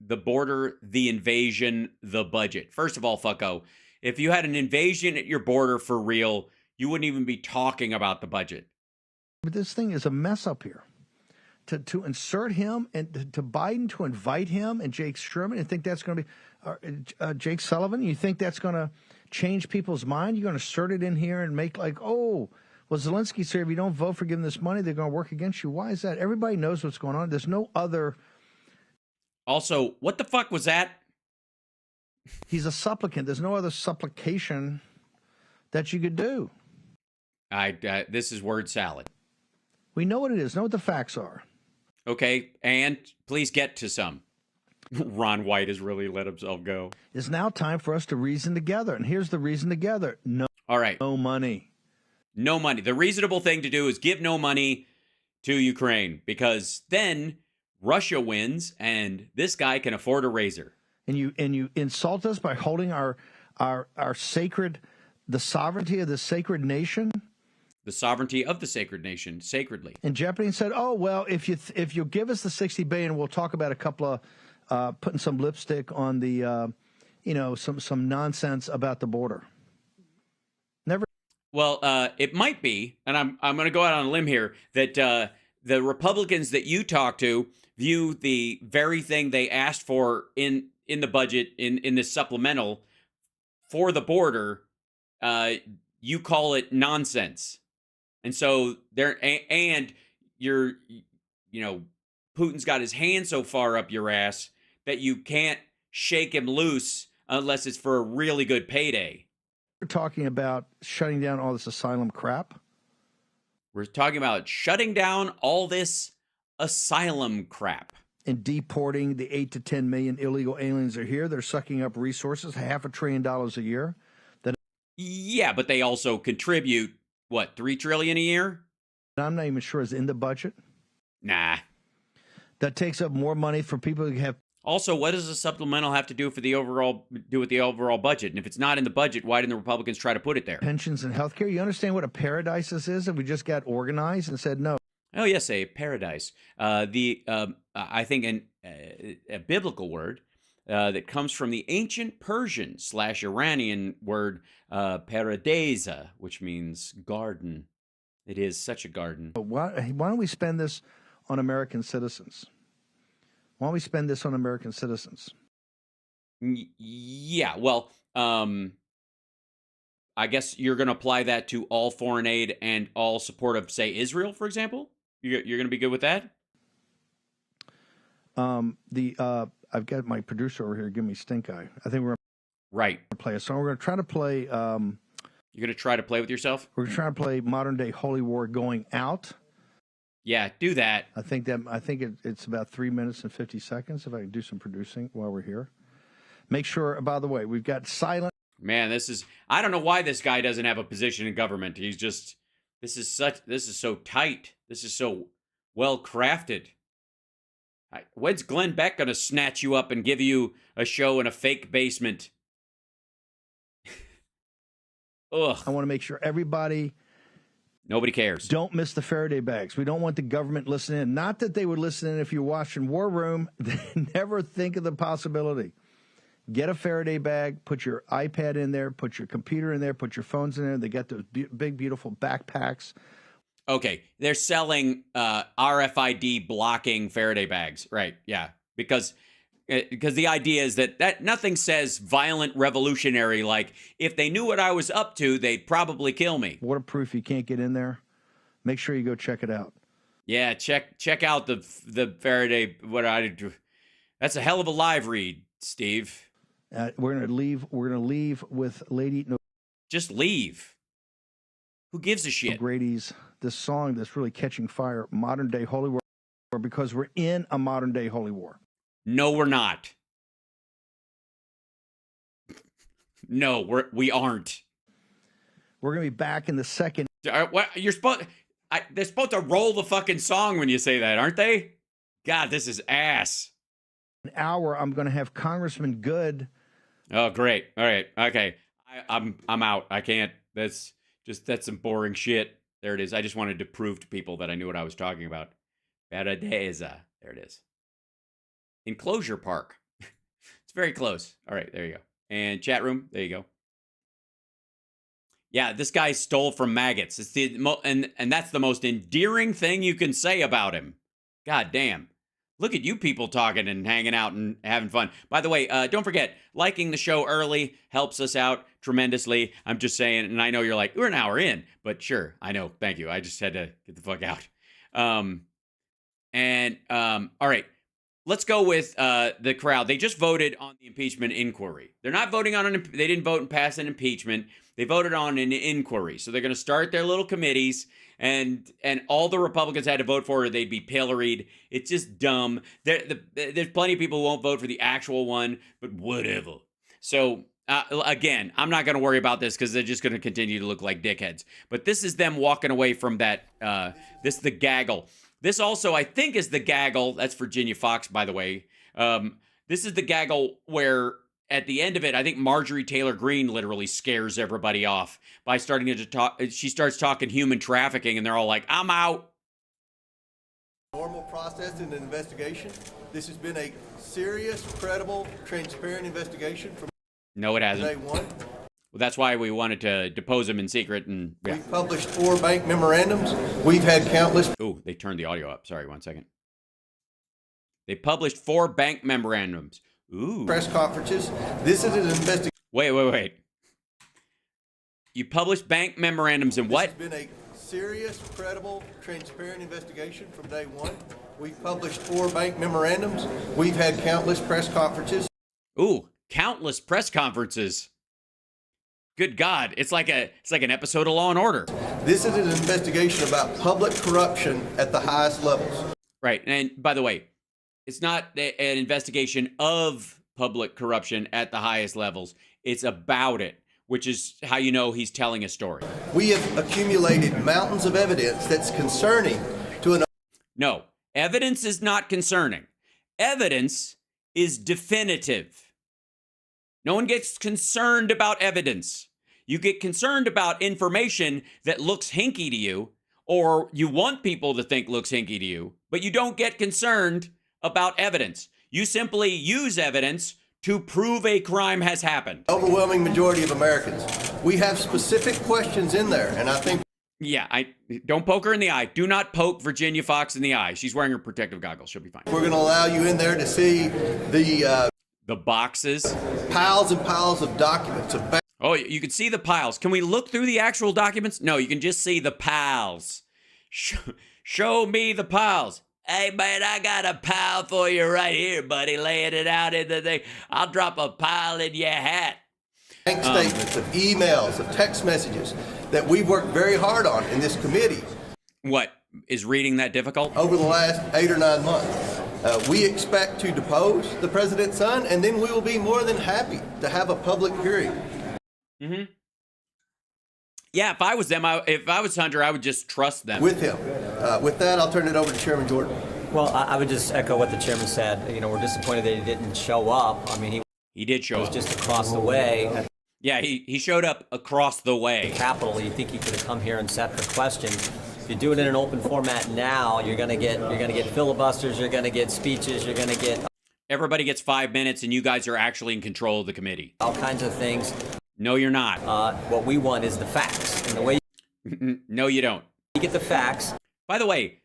the border, the invasion, the budget. First of all, fucko, if you had an invasion at your border for real, you wouldn't even be talking about the budget. But this thing is a mess up here. To insert him and to Biden to invite him and Jake Sherman and think that's going to be Jake Sullivan, you think that's going to change people's mind? You're going to insert it in here and make like, oh, well, Zelensky said if you don't vote for giving this money, they're going to work against you. Why is that? Everybody knows what's going on. There's no other. Also, what the fuck was that? He's a supplicant. There's no other supplication that you could do. This is word salad. We know what it is. Know what the facts are. Okay, and please get to some. Ron White has really let himself go. It's now time for us to reason together. And here's the reason together. All right. No money. No money. The reasonable thing to do is give no money to Ukraine because then Russia wins and this guy can afford a razor. And you insult us by holding our sacred, the sovereignty of the sacred nation. The sovereignty of the sacred nation, sacredly. And jeopardy and said, oh, well, if you give us the $60 billion, we'll talk about a couple of putting some lipstick on the, some nonsense about the border. Never. Well, it might be, and I'm going to go out on a limb here, that the Republicans that you talk to view the very thing they asked for in the budget in this supplemental for the border. You call it nonsense, and so Putin's got his hand so far up your ass that you can't shake him loose unless it's for a really good payday. We're talking about shutting down all this asylum crap. We're talking about shutting down all this asylum crap. And deporting the 8 to 10 million illegal aliens that are here. They're sucking up resources, $500 billion a year. Yeah, but they also contribute, what, $3 trillion a year? I'm not even sure is in the budget. Nah. That takes up more money for people who have. Also, what does a supplemental have to do with the overall budget? And if it's not in the budget, why didn't the Republicans try to put it there? Pensions and health care. You understand what a paradise this is? If we just got organized and said no. Oh, yes, a paradise. I think a biblical word that comes from the ancient Persian / Iranian word paradisa, which means garden. It is such a garden. But why don't we spend this on American citizens? Why don't we spend this on American citizens? Yeah, well, I guess you're going to apply that to all foreign aid and all support of, say, Israel, for example? You're going to be good with that? I've got my producer over here giving me stink eye. I think we're going to play a song. We're going to try to play. You're going to try to play with yourself? We're going to try to play Modern Day Holy War Going Out. Yeah, do that. I think it's about 3 minutes and 50 seconds. If I can do some producing while we're here. Make sure, by the way, we've got silent. Man, I don't know why this guy doesn't have a position in government. He's just, this is so tight. This is so well crafted. When's Glenn Beck going to snatch you up and give you a show in a fake basement? Ugh. I want to make sure everybody. Nobody cares. Don't miss the Faraday bags. We don't want the government listening in. Not that they would listen in if you're watching War Room. They never think of the possibility. Get a Faraday bag, put your iPad in there, put your computer in there, put your phones in there. They got those big, beautiful backpacks. Okay, they're selling RFID blocking Faraday bags, right? Yeah, because the idea is that nothing says violent revolutionary like if they knew what I was up to, they'd probably kill me. Waterproof, you can't get in there. Make sure you go check it out. Yeah, check out the Faraday. That's a hell of a live read, Steve. We're gonna leave with Lady. No, just leave. Who gives a shit? Grady's this song that's really catching fire. Modern Day Holy War, because we're in a modern day holy war. No, we're not. No, we aren't. We're gonna be back in the second. What you're supposed? They're supposed to roll the fucking song when you say that, aren't they? God, this is ass. An hour. I'm gonna have Congressman Good. Oh, great. All right. Okay. I'm out. I can't. That's some boring shit. There it is. I just wanted to prove to people that I knew what I was talking about. Paradisa. There it is. Enclosure Park. It's very close. All right, there you go. And chat room, there you go. Yeah, this guy stole from maggots. It's and that's the most endearing thing you can say about him. God damn. Look at you people talking and hanging out and having fun. By the way, don't forget, liking the show early helps us out tremendously. I'm just saying, and I know you're like, we're an hour in, but sure, I know. Thank you. I just had to get the fuck out. All right. Let's go with the crowd. They just voted on the impeachment inquiry. They're not voting on they didn't vote and pass an impeachment. They voted on an inquiry. So they're going to start their little committees, and all the Republicans had to vote for, or they'd be pilloried. It's just dumb. There's plenty of people who won't vote for the actual one, but whatever. So again, I'm not going to worry about this because they're just going to continue to look like dickheads. But this is them walking away from that. This is the gaggle. This also, I think, is the gaggle. That's Virginia Fox, by the way. This is the gaggle where, at the end of it, I think Marjorie Taylor Greene literally scares everybody off by starting to talk. She starts talking human trafficking, and they're all like, I'm out. Normal process in an investigation. This has been a serious, credible, transparent investigation from No, it hasn't. day one. Well, that's why we wanted to depose him in secret. And yeah. We've published 4 bank memorandums. We've had countless Ooh, they turned the audio up. Sorry, 1 second. They published 4 bank memorandums. Ooh. press conferences. This is an investigation. Wait. You published bank memorandums and what? This has been a serious, credible, transparent investigation from day one. We've published 4 bank memorandums. We've had countless press conferences. Ooh, countless press conferences. Good God, it's like an episode of Law and Order. This is an investigation about public corruption at the highest levels. Right, and by the way, it's not an investigation of public corruption at the highest levels. It's about it, which is how you know he's telling a story. We have accumulated mountains of evidence that's concerning to an... No, evidence is not concerning. Evidence is definitive. No one gets concerned about evidence. You get concerned about information that looks hinky to you, or you want people to think looks hinky to you, but you don't get concerned about evidence. You simply use evidence to prove a crime has happened. Overwhelming majority of Americans. We have specific questions in there, and I think... Yeah, don't poke her in the eye. Do not poke Virginia Fox in the eye. She's wearing her protective goggles. She'll be fine. We're going to allow you in there to see the boxes. piles and piles of documents. Oh, you can see the piles. Can we look through the actual documents? No, you can just see the piles. Show me the piles. Hey, man, I got a pile for you right here, buddy. Laying it out in the thing. I'll drop a pile in your hat. Bank statements, of emails, of text messages that we've worked very hard on in this committee. What? Is reading that difficult? Over the last 8 or 9 months. We expect to depose the president's son, and then we will be more than happy to have a public hearing. Mm-hmm. Yeah, if I was them, if I was Hunter, I would just trust them. With him. With that, I'll turn it over to Chairman Jordan. Well, I would just echo what the chairman said. You know, we're disappointed that he didn't show up. I mean, he did show up. It was just across the way. Yeah, he showed up across the way. Capitol. You think he could have come here and set the question? If you do it in an open format now, you're gonna get filibusters. You're gonna get speeches. You're gonna get. Everybody gets 5 minutes, and you guys are actually in control of the committee. All kinds of things. No, you're not. What we want is the facts, and the way. No, you don't. You get the facts. By the way,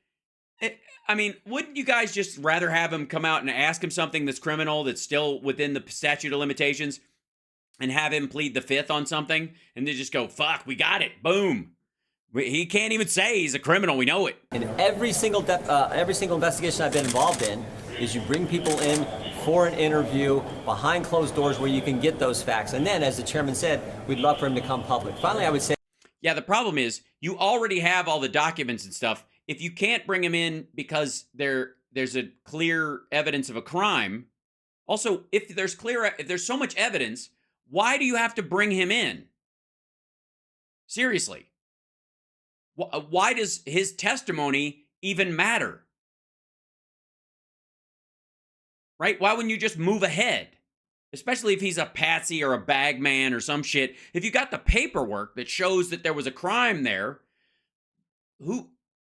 I mean, wouldn't you guys just rather have him come out and ask him something that's criminal, that's still within the statute of limitations, and have him plead the fifth on something, and then just go, fuck, we got it, boom. He can't even say he's a criminal, we know it. In every single investigation I've been involved in, is you bring people in for an interview behind closed doors where you can get those facts. And then, as the chairman said, we'd love for him to come public. Finally, I would say... Yeah, the problem is you already have all the documents and stuff. If you can't bring him in because there's a clear evidence of a crime, also, if there's so much evidence, why do you have to bring him in? Seriously. Why does his testimony even matter? Right? Why wouldn't you just move ahead? Especially if he's a patsy or a bag man or some shit. If you got the paperwork that shows that there was a crime there,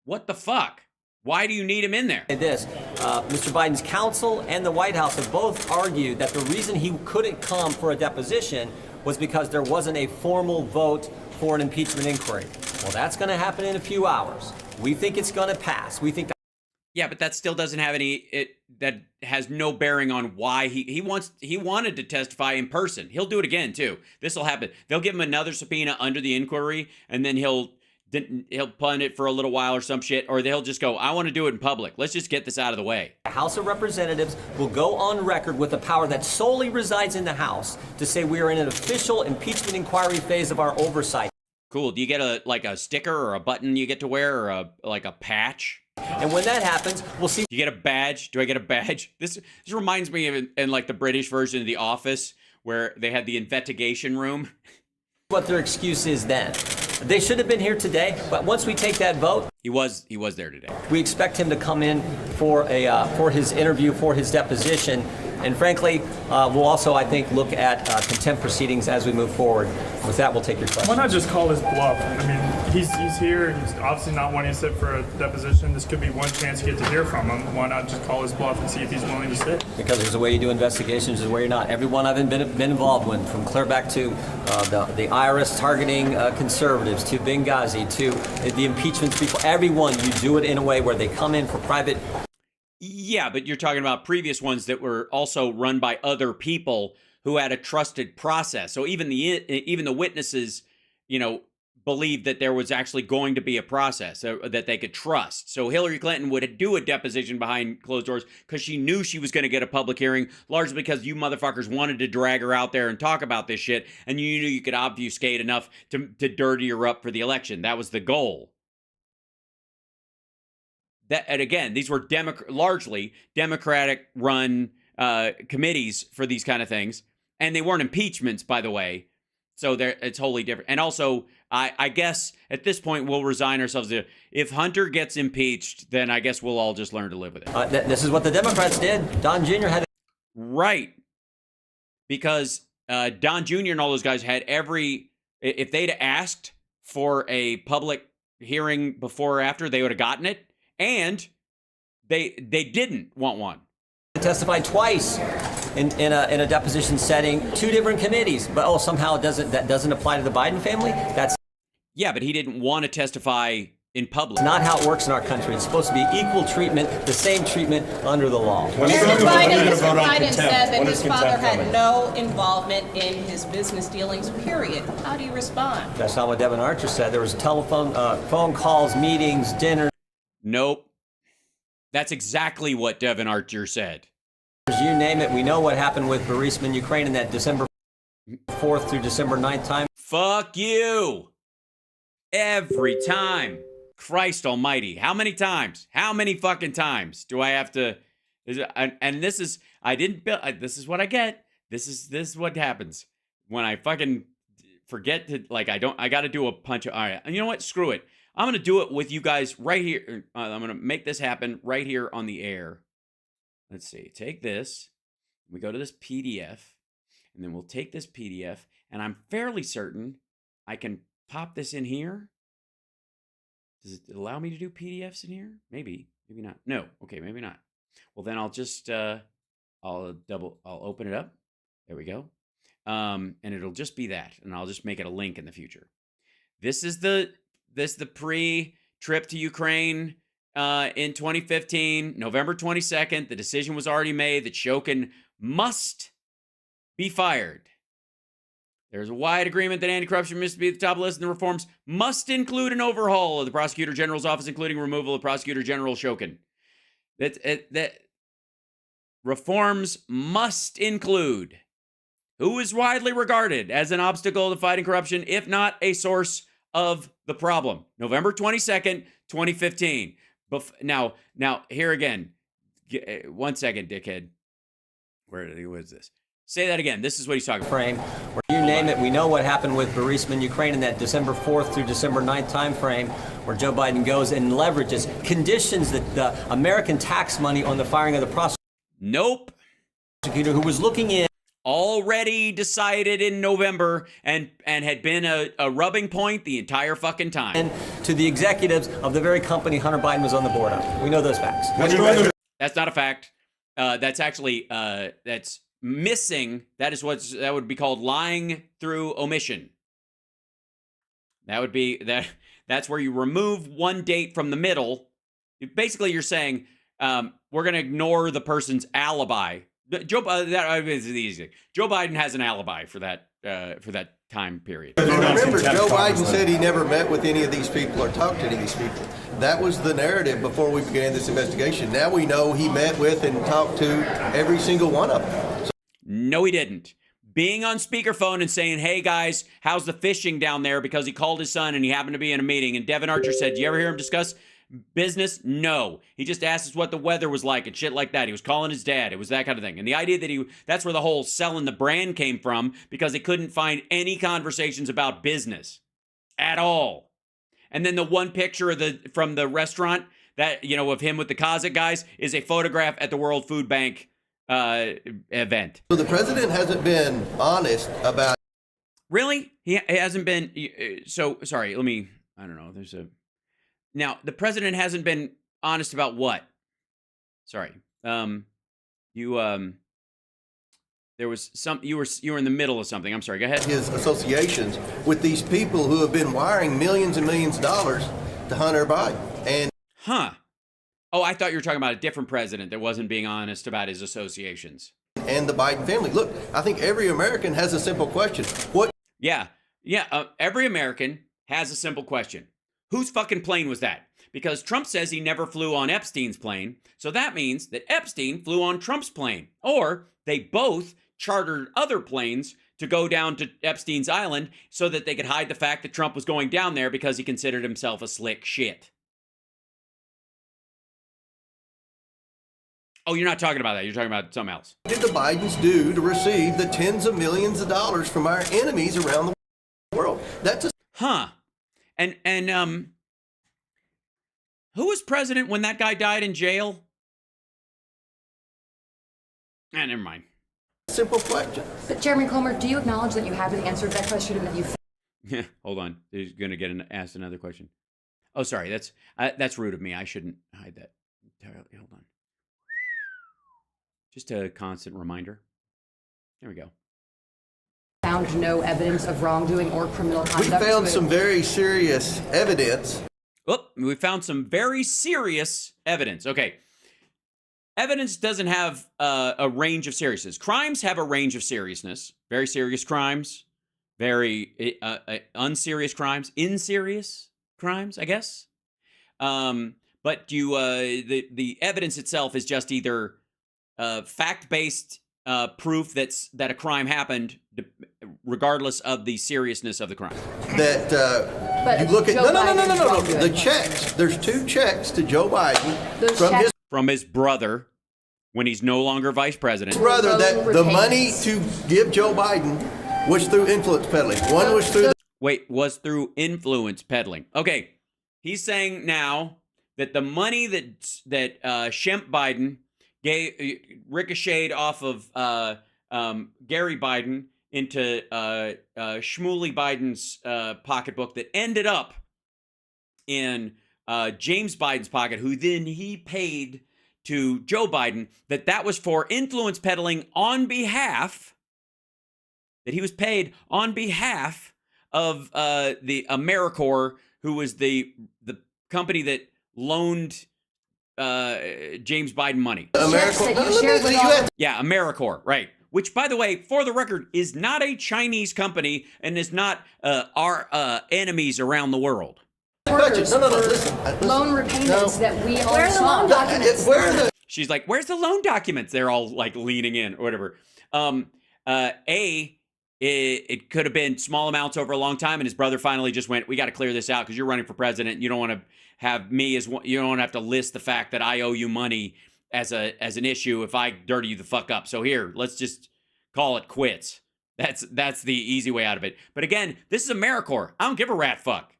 what the fuck? Why do you need him in there? Mr. Biden's counsel and the White House have both argued that the reason he couldn't come for a deposition was because there wasn't a formal vote for an impeachment inquiry. Well, that's going to happen in a few hours. We think it's going to pass. We think. Yeah, but that still doesn't have that has no bearing on why he wanted to testify in person. He'll do it again too. This will happen. They'll give him another subpoena under the inquiry, and then he'll punt it for a little while or some shit, or they'll just go, I want to do it in public. Let's just get this out of the way. The House of Representatives will go on record with the power that solely resides in the House to say we are in an official impeachment inquiry phase of our oversight. Cool. Do you get a sticker or a button you get to wear, or a patch? And when that happens, we'll see. Do you get a badge? Do I get a badge? This reminds me of in like the British version of The Office, where they had the investigation room. What their excuse is then. They should have been here today, but once we take that vote, he was there today. We expect him to come in for his interview, for his deposition. And frankly, we'll also, I think, look at contempt proceedings as we move forward. With that, we'll take your question. Why not just call his bluff? I mean, he's here. He's obviously not wanting to sit for a deposition. This could be one chance you get to hear from him. Why not just call his bluff and see if he's willing to sit? Because there's a way you do investigations, there's a way you're not. Everyone I've been involved with, from clear back to the IRS targeting conservatives, to Benghazi, to the impeachment people, everyone, you do it in a way where they come in for private. Yeah, but you're talking about previous ones that were also run by other people who had a trusted process. So even the witnesses, believed that there was actually going to be a process that they could trust. So Hillary Clinton would do a deposition behind closed doors because she knew she was going to get a public hearing, largely because you motherfuckers wanted to drag her out there and talk about this shit, and you knew you could obfuscate enough to dirty her up for the election. That was the goal. And again, these were largely Democratic-run committees for these kind of things, and they weren't impeachments, by the way. So it's wholly different. And also, I guess at this point we'll resign ourselves to, if Hunter gets impeached, then I guess we'll all just learn to live with it. This is what the Democrats did. Don Jr. had right, because Don Jr. and all those guys had if they'd asked for a public hearing before or after, they would have gotten it. And they didn't want one. Testified twice in a deposition setting, 2 different committees, but somehow that doesn't apply to the Biden family. That's but he didn't want to testify in public. Not how it works in our country. It's supposed to be equal treatment, the same treatment under the law. Mr. Biden said that his father had no involvement in his business dealings, period. How do you respond? That's not what Devin Archer said. There was telephone, phone calls, meetings, dinners. Nope. That's exactly what Devin Archer said. You name it. We know what happened with Burisma in Ukraine in that December 4th through December 9th time. Fuck you. Every time. Christ almighty. How many times? How many fucking times do I have to? And this is, this is what I get. This is what happens when I fucking forget to, I got to do a punch. All right. And you know what? Screw it. I'm going to do it with you guys right here. I'm going to make this happen right here on the air. Let's see. Take this. We go to this PDF. And then we'll take this PDF. And I'm fairly certain I can pop this in here. Does it allow me to do PDFs in here? Maybe. Maybe not. No. Okay, maybe not. Well, then I'll just, I'll open it up. There we go. And it'll just be that. And I'll just make it a link in the future. This is the pre-trip to Ukraine in 2015, November 22nd. The decision was already made that Shokin must be fired. There's a wide agreement that anti-corruption must be at the top of the list, and the reforms must include an overhaul of the Prosecutor General's office, including removal of Prosecutor General Shokin. That reforms must include who is widely regarded as an obstacle to fighting corruption, if not a source of the problem. November 22nd, 2015. Now, here again. 1 second, dickhead. Where is this? Say that again. This is what he's talking about. Frame, where you name it, we know what happened with Burisma in Ukraine in that December 4th through December 9th time frame, where Joe Biden goes and leverages conditions that the American tax money on the firing of the prosecutor. Nope. Who was looking in. Already decided in November and had been a rubbing point the entire fucking time. And to the executives of the very company Hunter Biden was on the board of. We know those facts. That's not a fact. That's actually, that's missing. That would be called lying through omission. That would be, that's where you remove one date from the middle. Basically, you're saying, we're going to ignore the person's alibi. That is the easy thing. Joe Biden has an alibi for that time period. Remember, Joe Biden said he never met with any of these people or talked to any of these people. That was the narrative before we began this investigation. Now we know he met with and talked to every single one of them. No, he didn't. Being on speakerphone and saying, hey guys, how's the fishing down there? Because he called his son and he happened to be in a meeting. And Devin Archer said, you ever hear him discuss business? No. He just asked us what the weather was like and shit like that. He was calling his dad. It was that kind of thing. And the idea that that's where the whole selling the brand came from, because they couldn't find any conversations about business at all. And then the one picture from the restaurant that, of him with the Kazakh guys is a photograph at the World Food Bank event. So the president hasn't been honest about. Really? He hasn't been. So sorry. I don't know. Now the president hasn't been honest about what? Sorry. There was you were in the middle of something. I'm sorry. Go ahead. His associations with these people who have been wiring millions and millions of dollars to Hunter Biden. And Oh, I thought you were talking about a different president that wasn't being honest about his associations. And the Biden family. Look, I think every American has a simple question. What? Yeah. Every American has a simple question. Whose fucking plane was that? Because Trump says he never flew on Epstein's plane. So that means that Epstein flew on Trump's plane. Or they both chartered other planes to go down to Epstein's island so that they could hide the fact that Trump was going down there because he considered himself a slick shit. Oh, you're not talking about that. You're talking about something else. What did the Bidens do to receive the tens of millions of dollars from our enemies around the world? That's And who was president when that guy died in jail? Never mind. Simple question. But Jeremy Comer, do you acknowledge that you haven't answered that question and that you? Yeah, hold on. He's gonna asked another question. Oh, sorry. That's rude of me. I shouldn't hide that entirely. Hold on. Just a constant reminder. There we go. Found no evidence of wrongdoing or criminal conduct. We found some very serious evidence. Oh, we found some very serious evidence. Okay. Evidence doesn't have a range of seriousness. Crimes have a range of seriousness. Very serious crimes. Very unserious crimes. Inserious crimes, I guess. But the evidence itself is just either fact-based proof that a crime happened, regardless of the seriousness of the crime. That you look at no. The checks. There's 2 checks to Joe Biden from his brother when he's no longer vice president. Brother, that the money to give Joe Biden was through influence peddling. One was through. Was through influence peddling. Okay, he's saying now that the money that Shemp Biden ricocheted off of Gary Biden into Shmuley Biden's pocketbook that ended up in James Biden's pocket, who then he paid to Joe Biden, that was for influence peddling on behalf, that he was paid on behalf of the AmeriCorps, who was the company that loaned James Biden money. Yeah, AmeriCorps, right. Which, by the way, for the record, is not a Chinese company and is not our enemies around the world. Listen. Loan repayments that we all Where are the loan documents? She's like, where's the loan documents? They're all like leaning in or whatever. It could have been small amounts over a long time, and his brother finally just went, we got to clear this out because you're running for president. You don't want to have me you don't want to have to list the fact that I owe you money as an issue if I dirty you the fuck up. So here, let's just call it quits. That's the easy way out of it. But again, this is AmeriCorps. I don't give a rat fuck.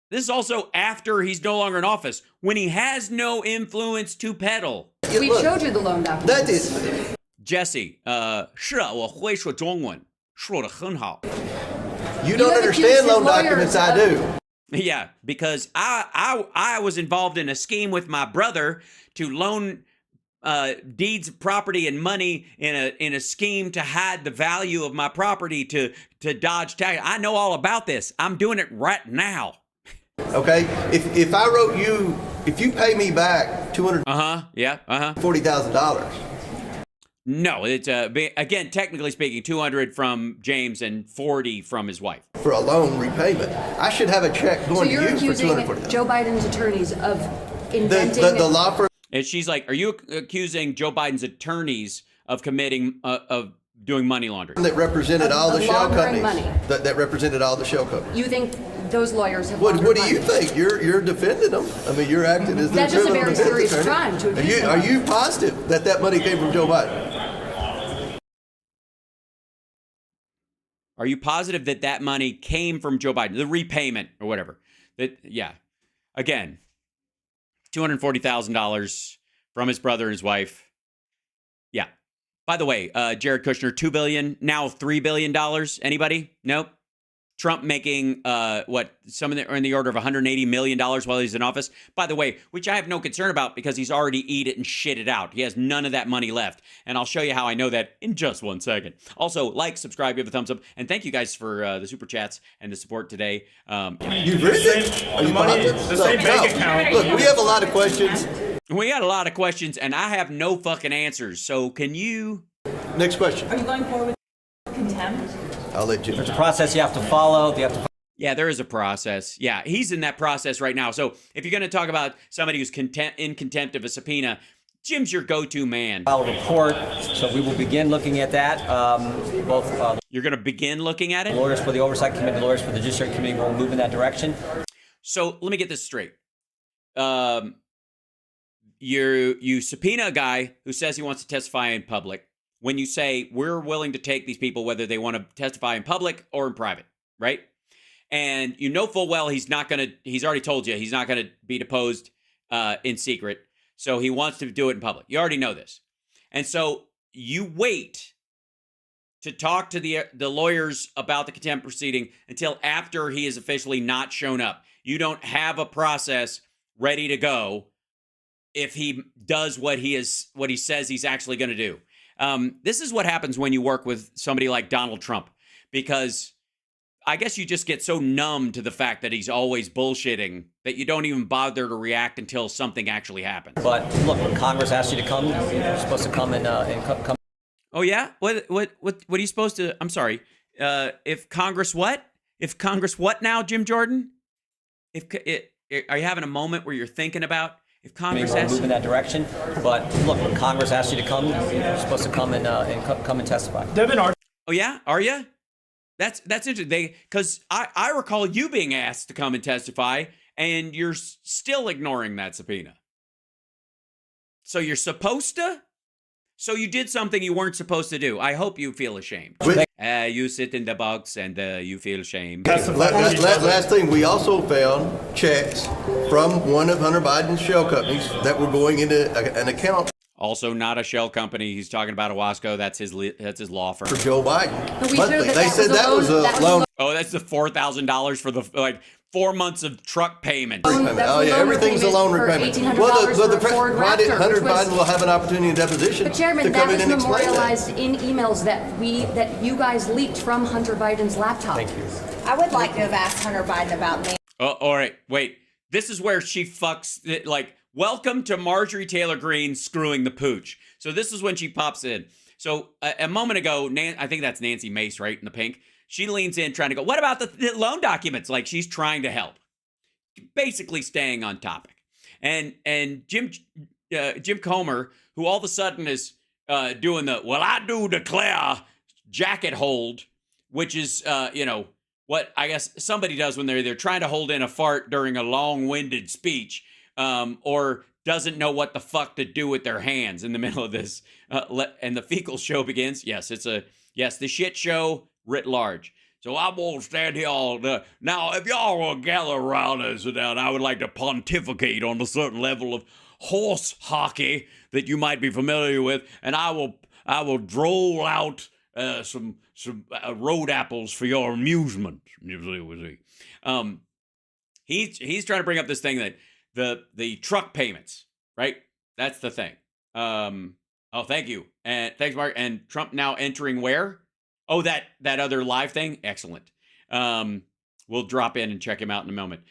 This is also after he's no longer in office, when he has no influence to peddle. We showed you the loan documents. That is. Jesse, 是啊，我会说中文，说得很好。 You don't understand loan documents, I do. Yeah, because I was involved in a scheme with my brother to loan deeds of property and money in a scheme to hide the value of my property to dodge tax. I know all about this. I'm doing it right now. Okay, if I wrote you, if you pay me back $40,000. No, it's again, technically speaking, 200 from James and 40 from his wife For a loan repayment, I should have a check going to you for So you're accusing Joe Biden's attorneys of inventing the law firm. And she's like, "Are you accusing Joe Biden's attorneys of committing of doing money laundering?" That represented all the shell companies. Money. That represented all the shell companies. You think those lawyers have? What do you think? You're defending them. I mean, you're acting as that's the just a very serious attorney. crime to accuse Are you positive that money came from Joe Biden? Are you positive that money came from Joe Biden, the repayment or whatever? Yeah. Again, $240,000 from his brother and his wife. Yeah, By the way, Jared Kushner, $2 billion, now $3 billion. Anybody? Nope. Trump making some of in the order of $180 million while he's in office. By the way, which I have no concern about because he's already eat it and shit it out. He has none of that money left. And I'll show you how I know that in just 1 second. Also, like, subscribe, give a thumbs up. And thank you guys for the super chats and the support today. You've written it? Are you positive? The same bank account. Look, we have a lot of questions. We got a lot of questions, and I have no fucking answers. So can you... Next question. Are you going forward with contempt? I'll let you. There's a process you have to follow. Yeah, there is a process. Yeah, he's in that process right now. So if you're going to talk about somebody who's in contempt of a subpoena, Jim's your go-to man. File a report, so we will begin looking at that. You're going to begin looking at it? Lawyers for the Oversight Committee, lawyers for the Judiciary Committee will move in that direction. So let me get this straight. You subpoena a guy who says he wants to testify in public. When you say, we're willing to take these people, whether they want to testify in public or in private, right? And you know full well he's already told you he's not going to be deposed in secret. So he wants to do it in public. You already know this. And so you wait to talk to the lawyers about the contempt proceeding until after he is officially not shown up. You don't have a process ready to go if he does what he says he's actually going to do. This is what happens when you work with somebody like Donald Trump, because I guess you just get so numb to the fact that he's always bullshitting that you don't even bother to react until something actually happens. But look, when Congress asks you to come, you're supposed to come and come. Oh yeah? What are you supposed to? I'm sorry. If Congress what? If Congress what now, Jim Jordan? Are you having a moment where you're thinking about? If Congress will move in that direction, but look, when Congress asks you to come, you're supposed to come and come and testify. Oh yeah, are you? That's interesting. Because I recall you being asked to come and testify, and you're still ignoring that subpoena. So you're supposed to? So you did something you weren't supposed to do. I hope you feel ashamed. You sit in the box and you feel ashamed. Last thing, we also found checks from one of Hunter Biden's shell companies that were going into an account. Also, not a shell company. He's talking about Owasco. That's his law firm. For Joe Biden. They said that was a loan. Oh, that's the $4,000 for the 4 months of truck payment. Oh yeah, everything's a loan repayment. Well, Hunter Biden will have an opportunity in deposition. But Chairman, to come that in was and explain memorialized in emails that you guys leaked from Hunter Biden's laptop. Thank you. I would like to have asked Hunter Biden about me. Oh, all right, wait. This is where she fucks it, like. Welcome to Marjorie Taylor Greene screwing the pooch. So this is when she pops in. So a moment ago, I think that's Nancy Mace, right, in the pink. She leans in trying to go, what about the loan documents? Like she's trying to help. Basically staying on topic. And Jim Comer, who all of a sudden is doing the, well, I do declare jacket hold, which is, what I guess somebody does when they're trying to hold in a fart during a long-winded speech. Or doesn't know what the fuck to do with their hands in the middle of this. And the fecal show begins. Yes, the shit show writ large. So I won't stand here all day. Now, if y'all will gather around and sit down, I would like to pontificate on a certain level of horse hockey that you might be familiar with, and I will droll out some road apples for your amusement. He's trying to bring up this thing that the truck payments, right? That's the thing. Oh, thank you. And thanks, Mark. And Trump now entering where? Oh, that other live thing? Excellent. We'll drop in and check him out in a moment.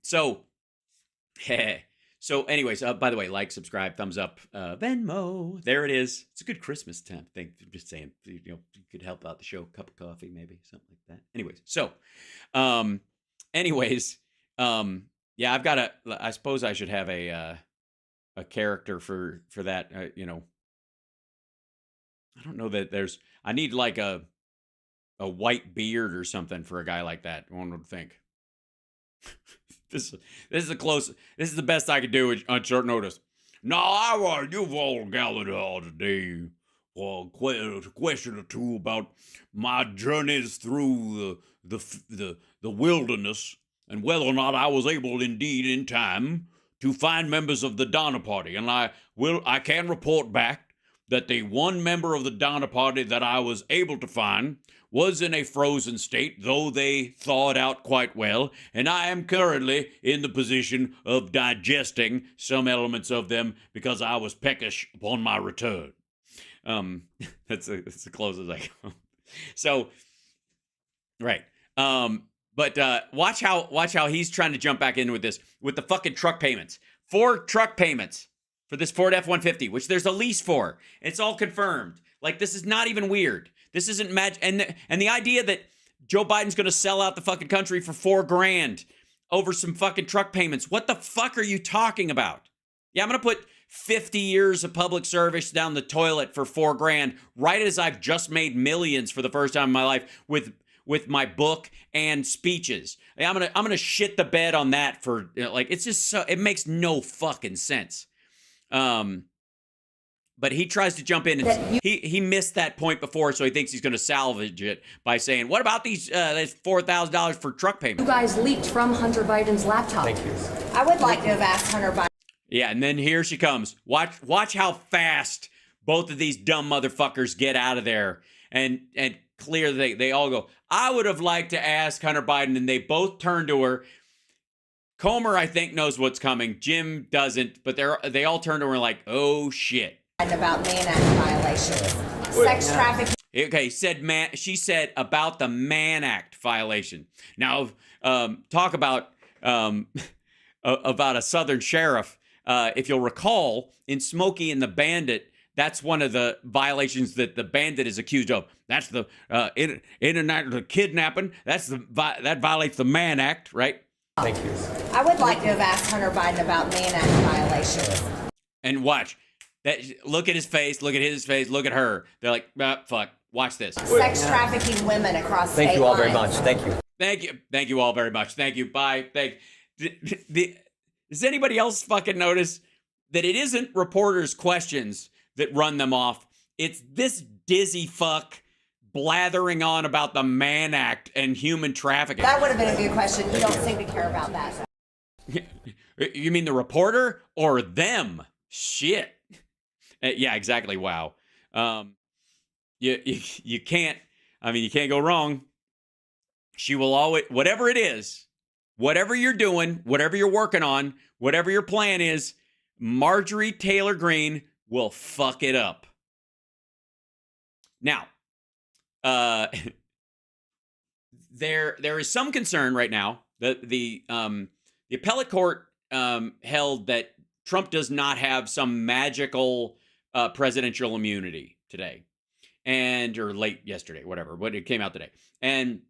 So anyways, by the way, like, subscribe, thumbs up, Venmo. There it is. It's a good Christmas time thing. I'm just saying, you could help out the show. Cup of coffee, maybe, something like that. Yeah, I suppose I should have a character for that. I don't know that I need like a white beard or something for a guy like that. One would think. This is the best I could do on short notice. Now, you've all gathered here today for a question or two about my journeys through the wilderness, and whether or not I was able indeed in time to find members of the Donner Party. And I can report back that the one member of the Donner Party that I was able to find was in a frozen state, though they thawed out quite well, and I am currently in the position of digesting some elements of them because I was peckish upon my return. That's the closest I go. So, right. But watch how he's trying to jump back in with this, with the fucking truck payments. 4 truck payments for this Ford F-150, which there's a lease for. It's all confirmed. Like, this is not even weird. This isn't magic. And the idea that Joe Biden's going to sell out the fucking country for $4,000 over some fucking truck payments. What the fuck are you talking about? Yeah, I'm going to put 50 years of public service down the toilet for $4,000, right as I've just made millions for the first time in my life with my book and speeches. I'm gonna shit the bed on that for, like, it's just so, it makes no fucking sense. But he tries to jump in and he missed that point before, so he thinks he's gonna salvage it by saying, what about these $4,000 for truck payments? You guys leaked from Hunter Biden's laptop. Thank you. I would like to have asked Hunter Biden. Yeah, and then here she comes. Watch how fast both of these dumb motherfuckers get out of there. And clearly they all go, I would have liked to ask Hunter Biden, and they both turn to her. Comer, I think, knows what's coming. Jim doesn't, but they all turn to her like, oh shit. About Mann Act violations, sex trafficking. Okay, she said about the Mann Act violation. Now, talk about a Southern sheriff. If you'll recall, in Smokey and the Bandit, that's one of the violations that the bandit is accused of. That's the international kidnapping. That violates the Mann Act, right? Thank you. I would like to have asked Hunter Biden about Mann Act violations. And watch that. Look at his face. Look at his face. Look at her. They're like, fuck. Watch this. Sex trafficking women across state lines. Thank you all very much. Thank you. Thank you. Thank you all very much. Thank you. Bye. Does anybody else fucking notice that it isn't reporters' questions that run them off? It's this dizzy fuck blathering on about the Mann Act and human trafficking. That would have been a good question. You don't seem to care about that. You mean the reporter or them? Shit. Yeah, exactly. Wow. You can't. I mean, you can't go wrong. She will always, whatever it is, whatever you're doing, whatever you're working on, whatever your plan is, Marjorie Taylor Greene will fuck it up. Now, there is some concern right now that the appellate court held that Trump does not have some magical presidential immunity today, or late yesterday, whatever, but it came out today. And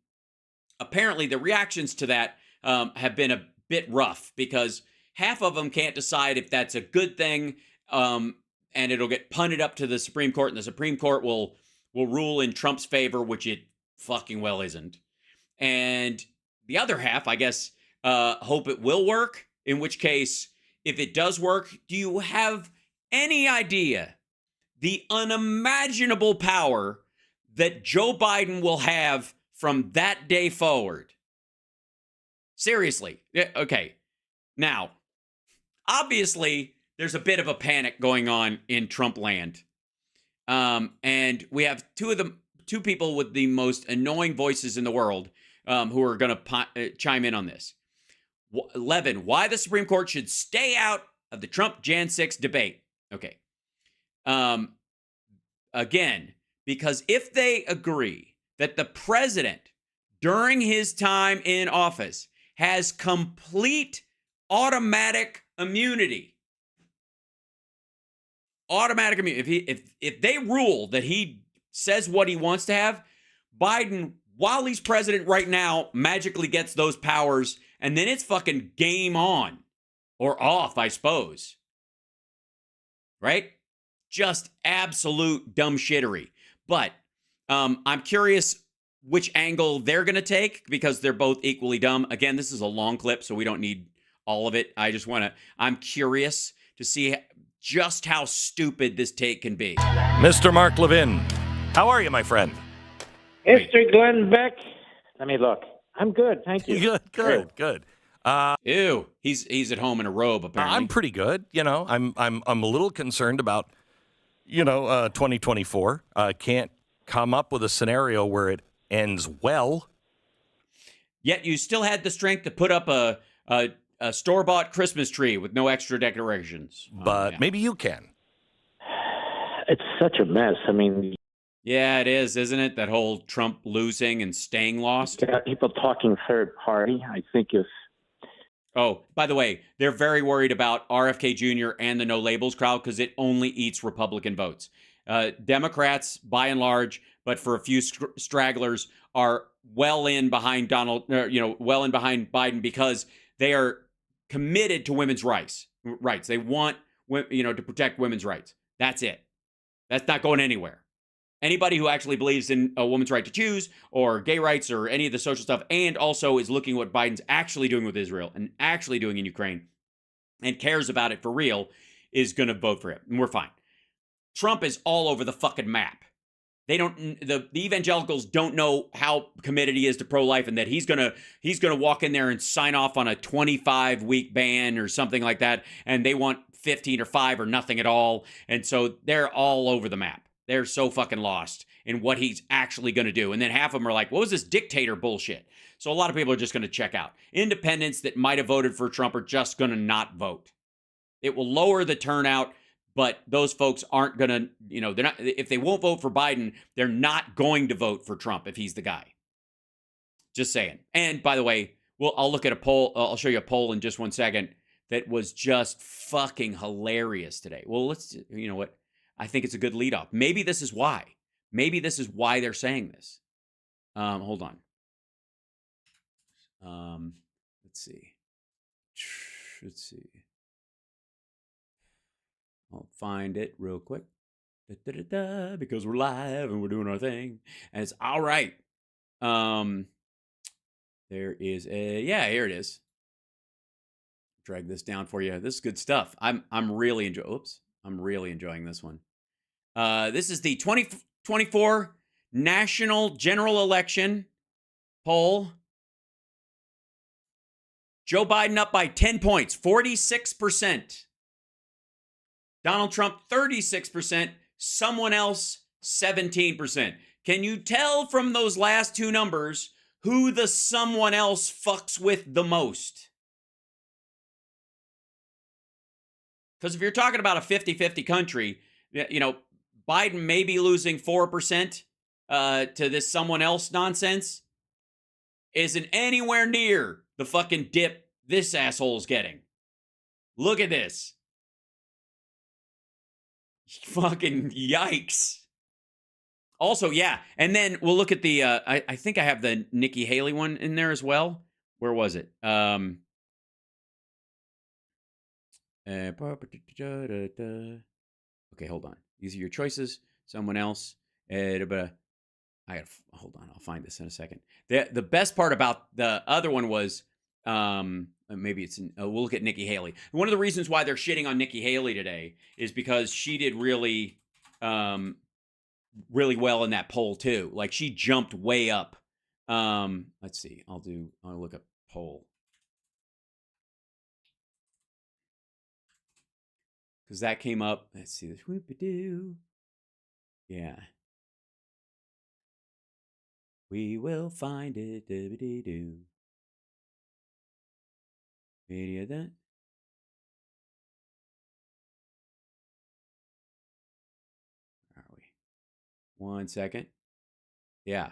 apparently the reactions to that have been a bit rough because half of them can't decide if that's a good thing, and it'll get punted up to the Supreme Court, and the Supreme Court will rule in Trump's favor, which it fucking well isn't. And the other half, I guess, hope it will work, in which case, if it does work, do you have any idea the unimaginable power that Joe Biden will have from that day forward? Seriously. Okay. Now, obviously, there's a bit of a panic going on in Trump land. And we have two people with the most annoying voices in the world who are going to chime in on this. Levin, why the Supreme Court should stay out of the Trump Jan 6 debate. Okay. Again, because if they agree that the president during his time in office has complete automatic immunity, if they rule that he says what he wants to have, Biden, while he's president right now, magically gets those powers, and then it's fucking game on. Or off, I suppose. Right? Just absolute dumb shittery. But I'm curious which angle they're going to take because they're both equally dumb. Again, this is a long clip, so we don't need all of it. I'm curious to see just how stupid this take can be. Mr. Mark Levin, how are you, my friend? Mr. Glenn Beck, let me look. I'm good, thank you. Good. Ew, he's at home in a robe apparently. I'm pretty good. You know, I'm a little concerned about 2024 can't come up with a scenario where it ends well. Yet you still had the strength to put up a store-bought Christmas tree with no extra decorations. But maybe you can. It's such a mess. I mean, yeah, it is, isn't it? That whole Trump losing and staying lost. you got people talking third party. I think if Oh, by the way, they're very worried about RFK Jr. and the No Labels crowd because it only eats Republican votes. Democrats, by and large, but for a few stragglers, are well in behind well in behind Biden because they are committed to women's rights. They want, to protect women's rights. That's it. That's not going anywhere. Anybody who actually believes in a woman's right to choose or gay rights or any of the social stuff and also is looking at what Biden's actually doing with Israel and actually doing in Ukraine and cares about it for real is going to vote for him. And we're fine. Trump is all over the fucking map. The evangelicals don't know how committed he is to pro-life and that he's going to walk in there and sign off on a 25-week ban or something like that. And they want 15 or 5 or nothing at all. And so they're all over the map. They're so fucking lost in what he's actually going to do. And then half of them are like, what was this dictator bullshit? So a lot of people are just going to check out. Independents that might have voted for Trump are just going to not vote. It will lower the turnout, but those folks aren't going to, they're not, if they won't vote for Biden, they're not going to vote for Trump if he's the guy. Just saying. And by the way, I'll look at a poll. I'll show you a poll in just one second that was just fucking hilarious today. Well, you know what? I think it's a good lead off. Maybe this is why. Maybe this is why they're saying this. Hold on. Let's see. I'll find it real quick. Because we're live and we're doing our thing. And it's all right. There is here it is. Drag this down for you. This is good stuff. I'm really enjoying this one. This is the 2024 National General Election poll. Joe Biden up by 10 points, 46%. Donald Trump, 36%. Someone else, 17%. Can you tell from those last two numbers who the someone else fucks with the most? Because if you're talking about a 50-50 country, Biden may be losing 4% to this someone else nonsense. Isn't anywhere near the fucking dip this asshole's getting. Look at this. Fucking yikes. Also, yeah, and then we'll look at the, I think I have the Nikki Haley one in there as well. Where was it? Okay, hold on. These are your choices. Someone else. Hold on. I'll find this in a second. The best part about the other one was, maybe it's, we'll look at Nikki Haley. One of the reasons why they're shitting on Nikki Haley today is because she did really well in that poll too. Like she jumped way up. Let's see. I'll look up poll. Because that came up. Let's see this. Whoop-a-doo. Yeah. We will find it. Doo-ba-dee-doo. Video that. Where are we? 1 second. Yeah.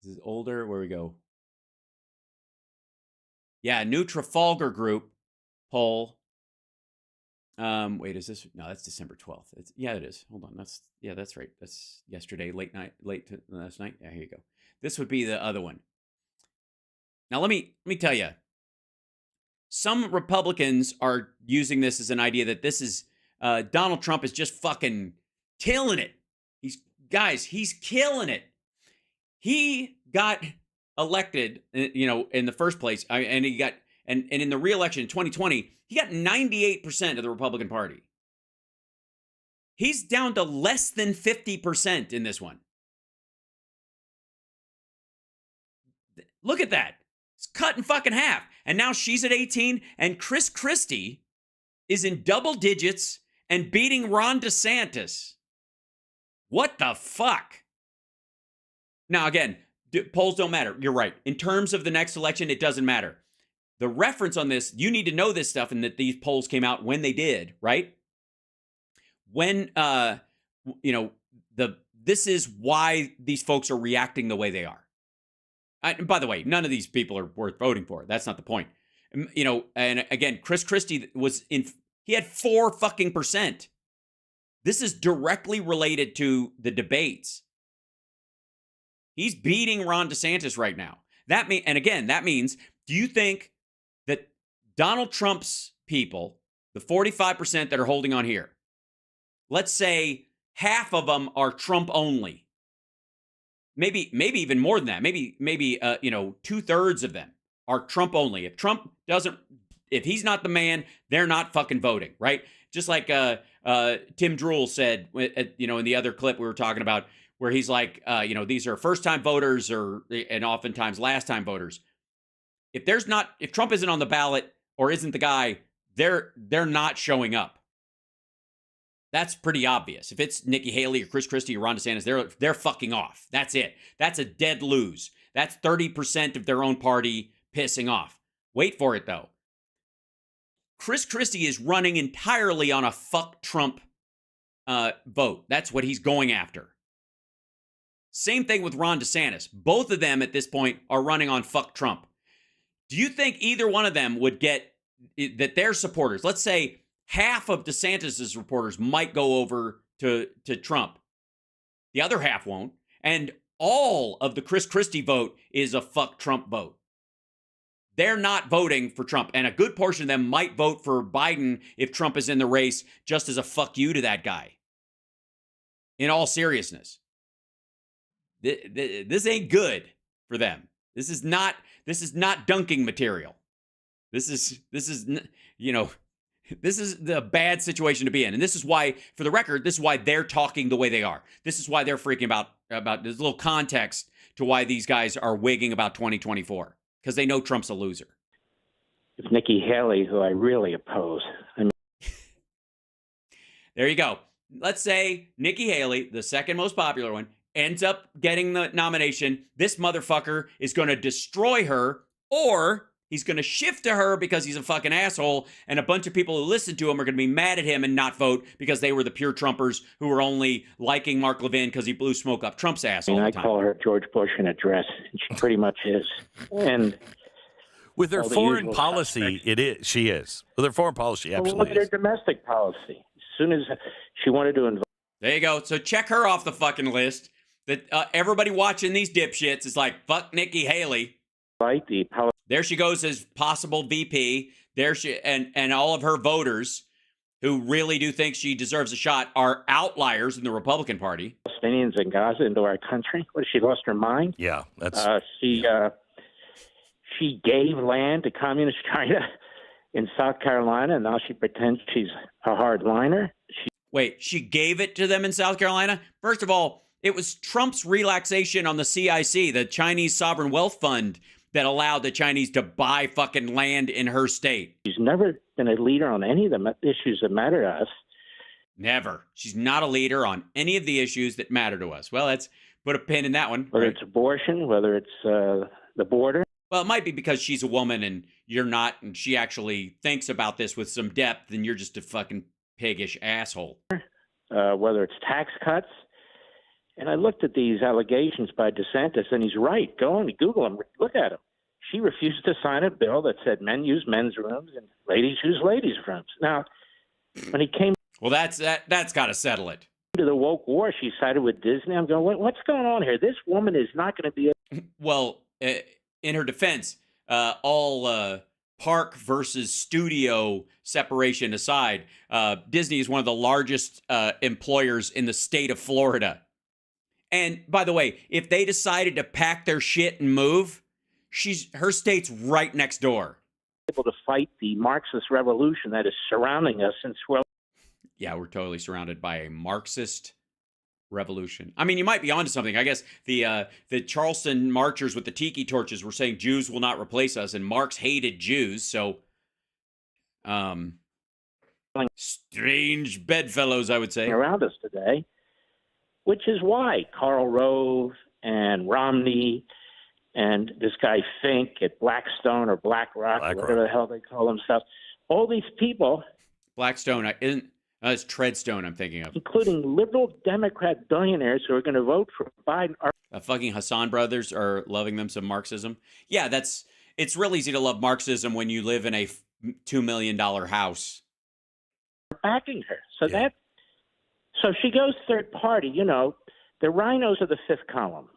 This is older. Where we go? Yeah, New Trafalgar Group poll. Wait, is this? No, that's December 12th. It is. Hold on. That's right. That's yesterday, late last night. Yeah, here you go. This would be the other one. Now, let me tell you. Some Republicans are using this as an idea that this is Donald Trump is just fucking killing it. He's killing it. He got elected, in the first place, and he got and in the re-election in 2020, he got 98% of the Republican Party. He's down to less than 50% in this one. Look at that. It's cut in fucking half. And now she's at 18, and Chris Christie is in double digits and beating Ron DeSantis. What the fuck? Now, again, polls don't matter. You're right. In terms of the next election, it doesn't matter. The reference on this, you need to know this stuff and that these polls came out when they did, right? When, this is why these folks are reacting the way they are. And by the way, none of these people are worth voting for. That's not the point. And again, Chris Christie he had 4%. This is directly related to the debates. He's beating Ron DeSantis right now. That means, do you think that Donald Trump's people, the 45% that are holding on here, let's say half of them are Trump only. Maybe even more than that. Maybe 2/3 of them are Trump only. If he's not the man, they're not fucking voting, right? Just like Tim Druhl said, in the other clip we were talking about, where he's like, these are first-time voters and oftentimes last-time voters. If Trump isn't on the ballot or isn't the guy, they're not showing up. That's pretty obvious. If it's Nikki Haley or Chris Christie or Ron DeSantis, they're fucking off. That's it. That's a dead lose. That's 30% of their own party pissing off. Wait for it, though. Chris Christie is running entirely on a fuck Trump vote. That's what he's going after. Same thing with Ron DeSantis. Both of them at this point are running on fuck Trump. Do you think either one of them would get that their supporters, let's say half of DeSantis' supporters might go over to Trump. The other half won't. And all of the Chris Christie vote is a fuck Trump vote. They're not voting for Trump. And a good portion of them might vote for Biden if Trump is in the race, just as a fuck you to that guy. In all seriousness. This ain't good for them. This is not dunking material. This is the bad situation to be in. And this is why, for the record, this is why they're talking the way they are. This is why they're freaking about this little context to why these guys are wigging about 2024. Because they know Trump's a loser. It's Nikki Haley who I really oppose. There you go. Let's say Nikki Haley, the second most popular one, ends up getting the nomination. This motherfucker is going to destroy her, or he's going to shift to her because he's a fucking asshole, and a bunch of people who listen to him are going to be mad at him and not vote because they were the pure Trumpers who were only liking Mark Levin because he blew smoke up Trump's ass all the time. I call her George Bush in a dress, and she pretty much is. And with her foreign policy, she is. With her foreign policy, absolutely. Look at her domestic policy. As soon as she wanted to invite. There you go. So check her off the fucking list. That everybody watching these dipshits is like, fuck Nikki Haley. There she goes as possible VP. There she and all of her voters who really do think she deserves a shot are outliers in the Republican Party. Palestinians in Gaza into our country. What, she lost her mind? Yeah, that's she gave land to communist China in South Carolina, and now she pretends she's a hardliner. Wait, she gave it to them in South Carolina? First of all, it was Trump's relaxation on the CIC, the Chinese Sovereign Wealth Fund, that allowed the Chinese to buy fucking land in her state. She's never been a leader on any of the issues that matter to us. Never. She's not a leader on any of the issues that matter to us. Well, let's put a pin in that one. Whether it's abortion, whether it's the border. Well, it might be because she's a woman and you're not, and she actually thinks about this with some depth, and you're just a fucking piggish asshole. Whether it's tax cuts. And I looked at these allegations by DeSantis, and he's right. Go on, Google him, look at him. She refused to sign a bill that said men use men's rooms and ladies use ladies' rooms. Now, when he came... Well, that's got to settle it. ...to the woke war, she sided with Disney. I'm going, what's going on here? This woman is not going to be... Well, in her defense, all park versus studio separation aside, Disney is one of the largest employers in the state of Florida. And by the way, if they decided to pack their shit and move, her state's right next door. Able to fight the Marxist revolution that is surrounding us since we're... Yeah, we're totally surrounded by a Marxist revolution. I mean, you might be onto something. I guess the Charleston marchers with the tiki torches were saying Jews will not replace us, and Marx hated Jews, so Strange bedfellows, I would say. around us today, which is why Karl Rove and Romney and this guy Fink at Blackstone or BlackRock, or whatever the hell they call themselves, all these people, Blackstone isn't. It's Treadstone I'm thinking of. including liberal Democrat billionaires who are going to vote for Biden, are Fucking Hassan brothers are loving them some Marxism. Yeah, it's real easy to love Marxism when you live in a $2 million house. backing her. So she goes third party. You know, the rhinos are the fifth column.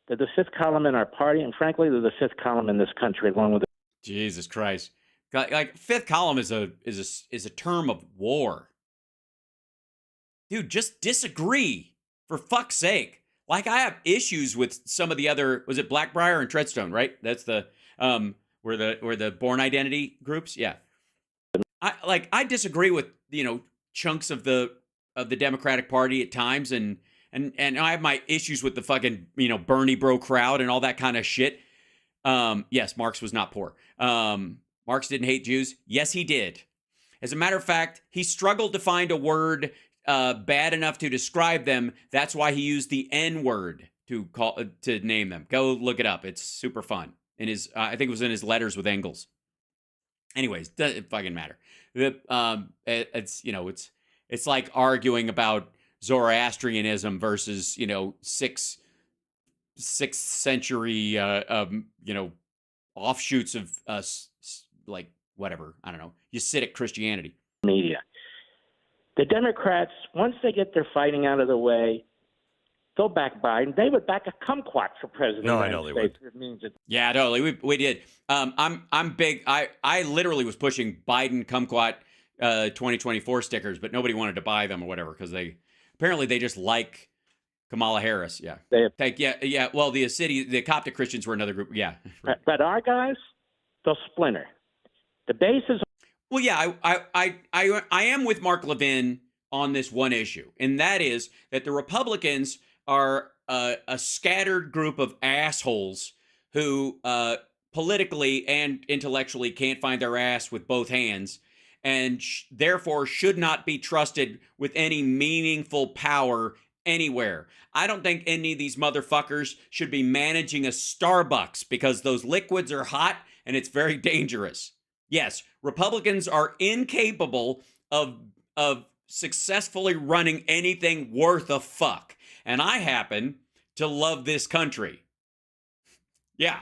They're the fifth column in our party, and frankly, they're the fifth column in this country, along with Jesus Christ. Like fifth column is a term of war. Dude, just disagree, for fuck's sake. Like, I have issues with some of the other, was it Blackbriar and Treadstone, right? That's the where the Born Identity groups, yeah. I disagree with, chunks of the Democratic Party at times, and I have my issues with the fucking, Bernie bro crowd and all that kind of shit. Yes, Marx was not poor. Marx didn't hate Jews. Yes, he did. As a matter of fact, he struggled to find a word bad enough to describe them. That's why he used the N-word to name them. Go look it up. It's super fun. In his, I think it was in his letters with Engels. Anyways, doesn't fucking matter. It's like arguing about Zoroastrianism versus sixth century offshoots of like whatever, I don't know, Hasidic Christianity. media. The Democrats, once they get their fighting out of the way, they'll back Biden. They would back a kumquat for president. No, I know they would. It means it. Yeah, totally. We did. I'm big. I literally was pushing Biden kumquat 2024 stickers, but nobody wanted to buy them or whatever because they just like Kamala Harris. Yeah. Yeah. Well, the Coptic Christians were another group. Yeah. But our guys, they'll splinter. The base is. Well, yeah, I am with Mark Levin on this one issue, and that is that the Republicans are a scattered group of assholes who politically and intellectually can't find their ass with both hands, and therefore should not be trusted with any meaningful power anywhere. I don't think any of these motherfuckers should be managing a Starbucks because those liquids are hot and it's very dangerous. Yes, Republicans are incapable of successfully running anything worth a fuck. And I happen to love this country. Yeah.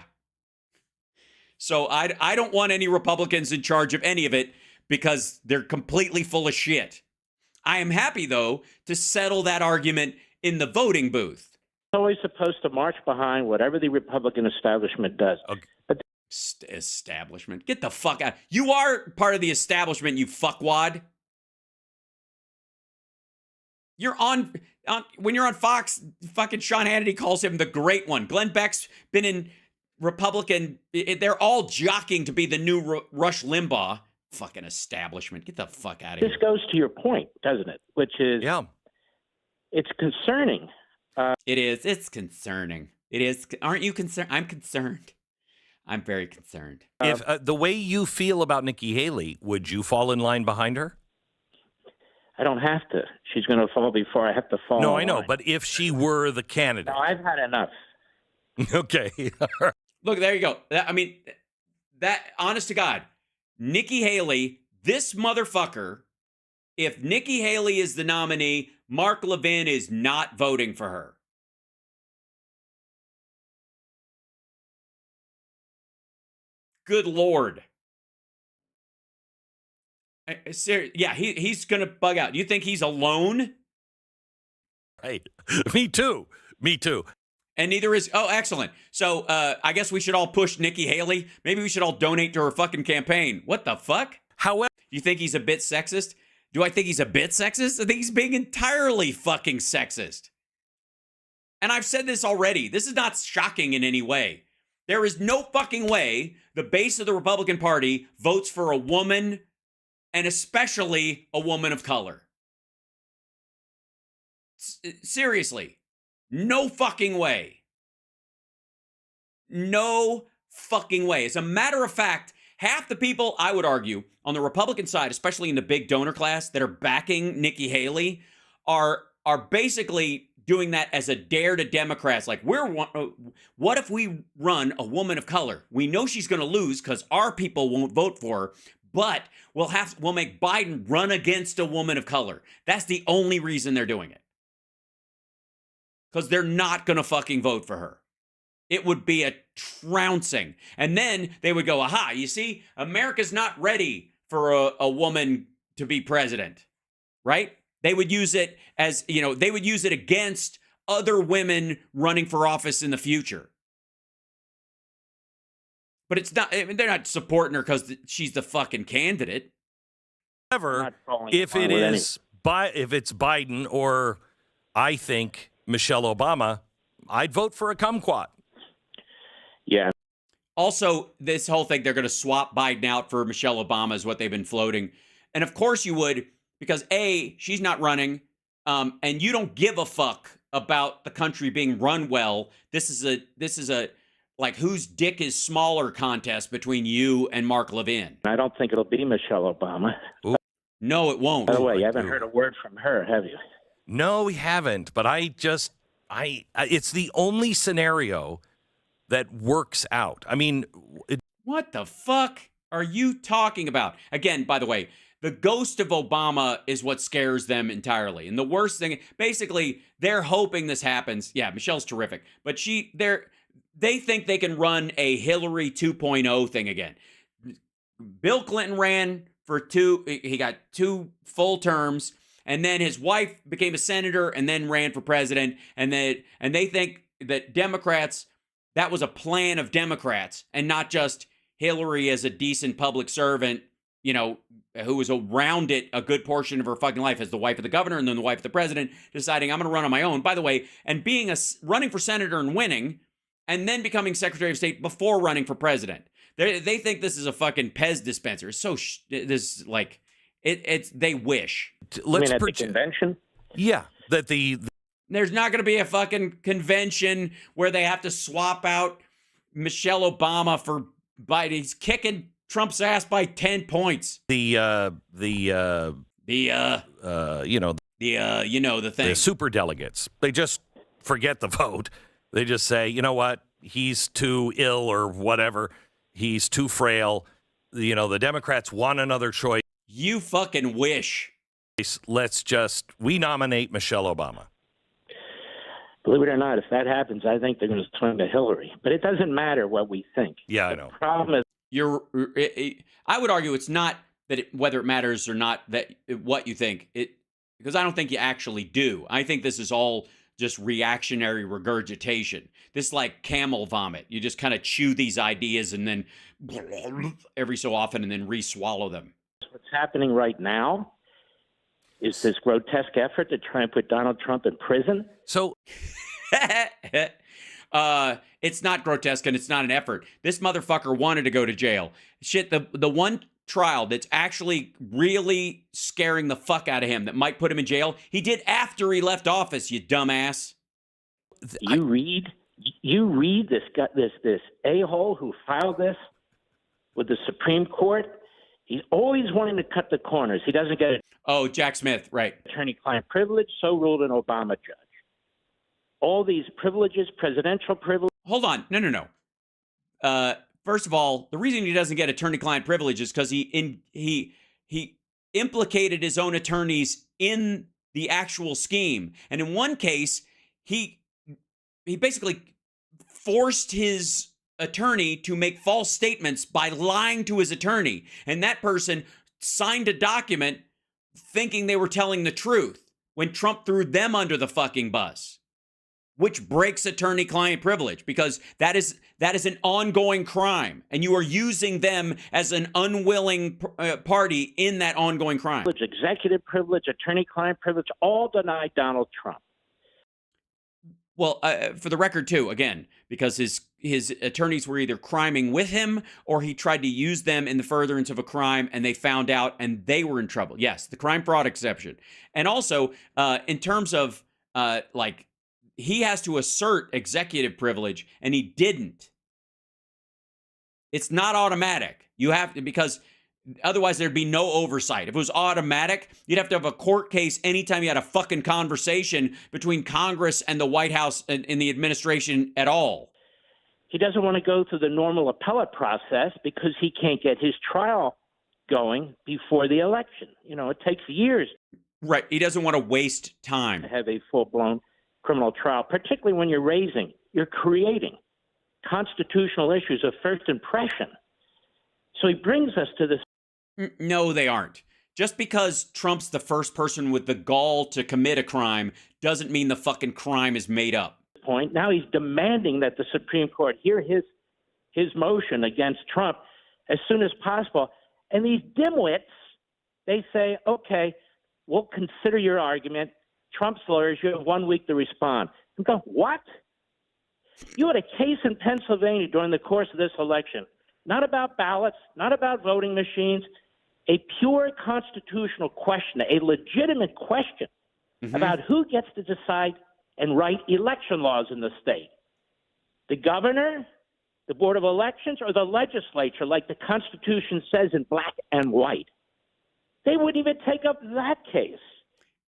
So I don't want any Republicans in charge of any of it because they're completely full of shit. I am happy, though, to settle that argument in the voting booth. Always supposed to march behind whatever the Republican establishment does. Okay. But establishment. Get the fuck out. You are part of the establishment, you fuckwad. You're on when you're on Fox, fucking Sean Hannity calls him the great one. Glenn Beck's been in Republican. They're all jockeying to be the new Rush Limbaugh. Fucking establishment. Get the fuck out of here. This goes to your point, doesn't it? Which is, it's concerning. It is. It's concerning. It is. Aren't you concerned? I'm concerned. I'm very concerned. If the way you feel about Nikki Haley, would you fall in line behind her? I don't have to. She's going to fall before I have to fall. No, I know. But if she were the candidate. No, I've had enough. Okay. Look, there you go. I mean, that, honest to God, Nikki Haley, this motherfucker, if Nikki Haley is the nominee, Mark Levin is not voting for her. Good Lord. Yeah, he's going to bug out. You think he's alone? Right. Me too. Me too. And neither is... Oh, excellent. So I guess we should all push Nikki Haley. Maybe we should all donate to her fucking campaign. What the fuck? However... You think he's a bit sexist? Do I think he's a bit sexist? I think he's being entirely fucking sexist. And I've said this already. This is not shocking in any way. There is no fucking way the base of the Republican Party votes for a woman, and especially a woman of color. Seriously. No fucking way. No fucking way. As a matter of fact, half the people, I would argue, on the Republican side, especially in the big donor class that are backing Nikki Haley, are basically doing that as a dare to Democrats. Like, what if we run a woman of color? We know she's going to lose because our people won't vote for her, but we'll make Biden run against a woman of color. That's the only reason they're doing it. Because they're not going to fucking vote for her. It would be a trouncing. And then they would go, aha, you see, America's not ready for a woman to be president, right? They would use it as, they would use it against other women running for office in the future. But it's not, they're not supporting her because she's the fucking candidate. However, if it's Biden or I think Michelle Obama, I'd vote for a kumquat. Yeah. Also, this whole thing, they're going to swap Biden out for Michelle Obama is what they've been floating. And of course you would, because A, she's not running, and you don't give a fuck about the country being run well. This is a like whose dick is smaller contest between you and Mark Levin. I don't think it'll be Michelle Obama. Ooh. No, it won't. By the way, you haven't heard a word from her, have you? No, we haven't. But it's the only scenario that works out. I mean, what the fuck are you talking about? Again, by the way, the ghost of Obama is what scares them entirely. And the worst thing, basically, they're hoping this happens. Yeah, Michelle's terrific. But they think they can run a Hillary 2.0 thing again. Bill Clinton ran for he got 2 full terms, and then his wife became a senator and then ran for president. And they think that Democrats, that was a plan of Democrats and not just Hillary as a decent public servant, who was around it a good portion of her fucking life as the wife of the governor and then the wife of the president, deciding I'm going to run on my own. By the way, and running for senator and winning, and then becoming Secretary of State before running for president. They think this is a fucking Pez dispenser. It's so this like it's they wish. Let's at the convention. Yeah, that there's not going to be a fucking convention where they have to swap out Michelle Obama for Biden. He's kicking Trump's ass by 10 points. The thing. The super delegates. They just forget the vote. They just say, you know what? He's too ill or whatever. He's too frail. The Democrats want another choice. You fucking wish. We nominate Michelle Obama. Believe it or not, if that happens, I think they're going to turn to Hillary. But it doesn't matter what we think. Yeah, I know. The problem is, I would argue it's not that whether it matters or not that what you think because I don't think you actually do. I think this is all just reactionary regurgitation. This like camel vomit. You just kind of chew these ideas and then every so often and then re-swallow them. What's happening right now is this grotesque effort to try and put Donald Trump in prison. So it's not grotesque and it's not an effort. This motherfucker wanted to go to jail. Shit, the one trial that's actually really scaring the fuck out of him that might put him in jail, he did after he left office, you dumbass. You read this a-hole who filed this with the Supreme Court. He's always wanting to cut the corners. He doesn't get it. Oh, Jack Smith, right. Attorney-client privilege, so ruled an Obama judge. All these privileges, presidential privilege. Hold on. No. First of all, the reason he doesn't get attorney-client privilege is because he implicated his own attorneys in the actual scheme. And in one case, he basically forced his attorney to make false statements by lying to his attorney. And that person signed a document thinking they were telling the truth when Trump threw them under the fucking bus, which breaks attorney-client privilege because that is an ongoing crime, and you are using them as an unwilling party in that ongoing crime. Executive privilege, attorney-client privilege, all denied Donald Trump. Well, for the record, too, again, because his attorneys were either criming with him or he tried to use them in the furtherance of a crime and they found out and they were in trouble. Yes, the crime fraud exception. And also, in terms of he has to assert executive privilege and he didn't. It's not automatic. You have to, because otherwise there'd be no oversight. If it was automatic, you'd have to have a court case anytime you had a fucking conversation between Congress and the White House and the administration at all. He doesn't want to go through the normal appellate process because he can't get his trial going before the election. You know, it takes years. Right. He doesn't want to waste time. To have a full-blown criminal trial, particularly when you're creating constitutional issues of first impression. So he brings us to this. No, they aren't. Just because Trump's the first person with the gall to commit a crime doesn't mean the fucking crime is made up. Point. Now he's demanding that the Supreme Court hear his motion against Trump as soon as possible. And these dimwits, they say, okay, we'll consider your argument. Trump's lawyers, you have 1 week to respond. And go, what? You had a case in Pennsylvania during the course of this election, not about ballots, not about voting machines, a pure constitutional question, a legitimate question about who gets to decide and write election laws in the state. The governor, the Board of Elections, or the legislature, like the Constitution says in black and white. They wouldn't even take up that case.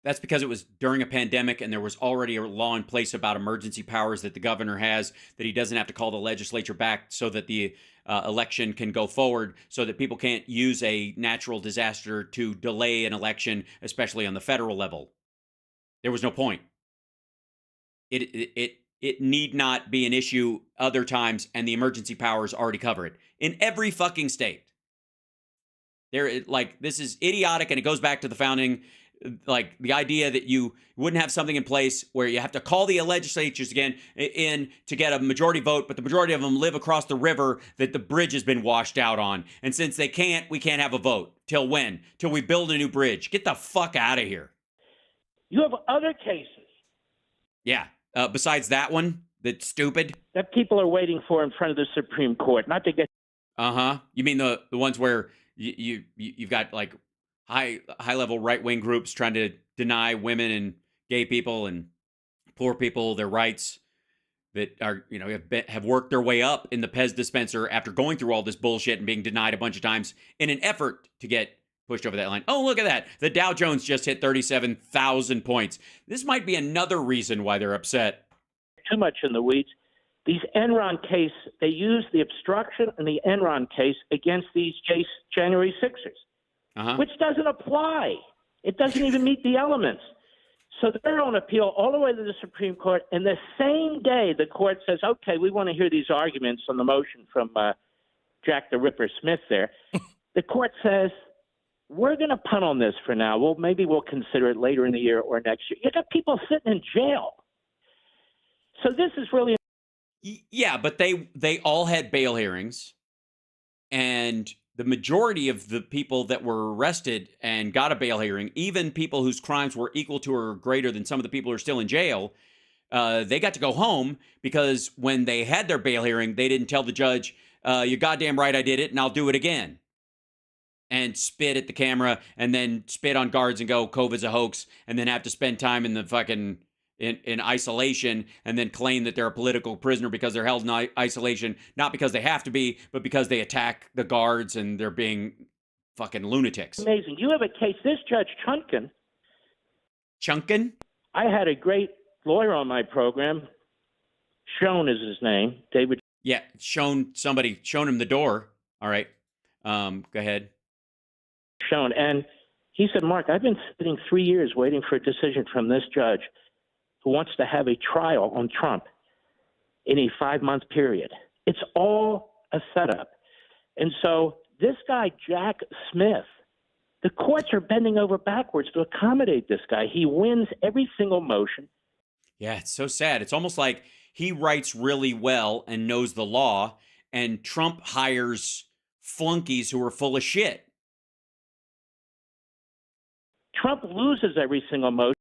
That's because it was during a pandemic and there was already a law in place about emergency powers that the governor has, that he doesn't have to call the legislature back so that the election can go forward, so that people can't use a natural disaster to delay an election, especially on the federal level. There was no point. It need not be an issue other times, and the emergency powers already cover it in every fucking state. This is idiotic, and it goes back to the founding, like the idea that you wouldn't have something in place where you have to call the legislatures again in to get a majority vote, but the majority of them live across the river that the bridge has been washed out on. And since they can't, we can't have a vote. Till when? Till we build a new bridge. Get the fuck out of here. You have other cases. Yeah. Besides that one, that's stupid. That people are waiting for in front of the Supreme Court, not to get. You mean the ones where you've got like high level right wing groups trying to deny women and gay people and poor people their rights that are have worked their way up in the Pez dispenser after going through all this bullshit and being denied a bunch of times in an effort to get pushed over that line. Oh, look at that. The Dow Jones just hit 37,000 points. This might be another reason why they're upset. Too much in the weeds. These Enron case, they use the obstruction and the Enron case against these January 6ers, which doesn't apply. It doesn't even meet the elements. So they're on appeal all the way to the Supreme Court, and the same day the court says, okay, we want to hear these arguments on the motion from Jack the Ripper Smith there. The court says, we're going to punt on this for now. Well, maybe we'll consider it later in the year or next year. You got people sitting in jail. So this is really... Yeah, but they all had bail hearings, and the majority of the people that were arrested and got a bail hearing, even people whose crimes were equal to or greater than some of the people who are still in jail, they got to go home because when they had their bail hearing, they didn't tell the judge, you're goddamn right, I did it, and I'll do it again. And spit at the camera, and then spit on guards and go, COVID's a hoax, and then have to spend time in the fucking in isolation, and then claim that they're a political prisoner because they're held in isolation, not because they have to be, but because they attack the guards and they're being fucking lunatics. Amazing. You have a case, this Judge Chunkin? I had a great lawyer on my program. Schoen is his name, David. Yeah, shown him the door. All right. Go ahead. Schoen. And he said, Mark, I've been sitting 3 years waiting for a decision from this judge who wants to have a trial on Trump in a 5-month period. It's all a setup. And so this guy, Jack Smith, the courts are bending over backwards to accommodate this guy. He wins every single motion. Yeah, it's so sad. It's almost like he writes really well and knows the law, and Trump hires flunkies who are full of shit. Trump loses every single motion.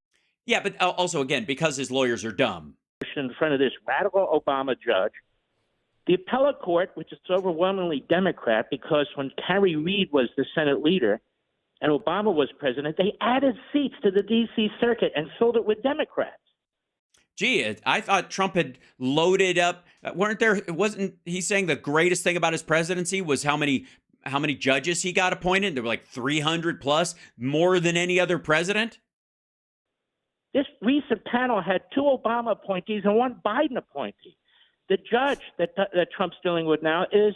Yeah, but also, again, because his lawyers are dumb. In front of this radical Obama judge, the appellate court, which is overwhelmingly Democrat, because when Harry Reid was the Senate leader and Obama was president, they added seats to the D.C. circuit and filled it with Democrats. Gee, I thought Trump had loaded up. Wasn't he saying the greatest thing about his presidency was how many how many judges he got appointed? There were like 300 plus, more than any other president. This recent panel had 2 Obama appointees and 1 Biden appointee. The judge that Trump's dealing with now is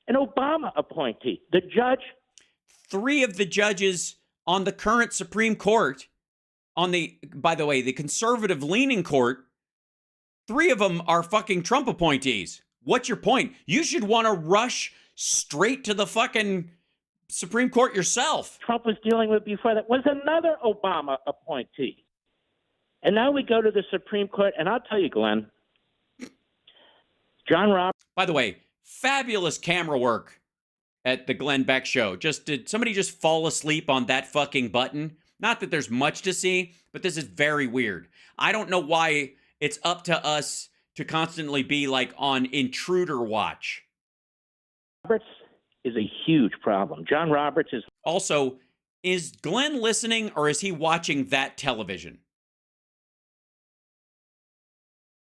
an Obama appointee. The judge. 3 of the judges on the current Supreme Court, by the way, the conservative-leaning court, 3 of them are fucking Trump appointees. What's your point? You should want to rush straight to the fucking Supreme Court yourself. Trump was dealing with before that was another Obama appointee. And now we go to the Supreme Court, and I'll tell you, Glenn, John Roberts. By the way, fabulous camera work at the Glenn Beck show. Did somebody just fall asleep on that fucking button? Not that there's much to see, but this is very weird. I don't know why it's up to us to constantly be like on intruder watch. Roberts is a huge problem. John Roberts is. Also, is Glenn listening or is he watching that television?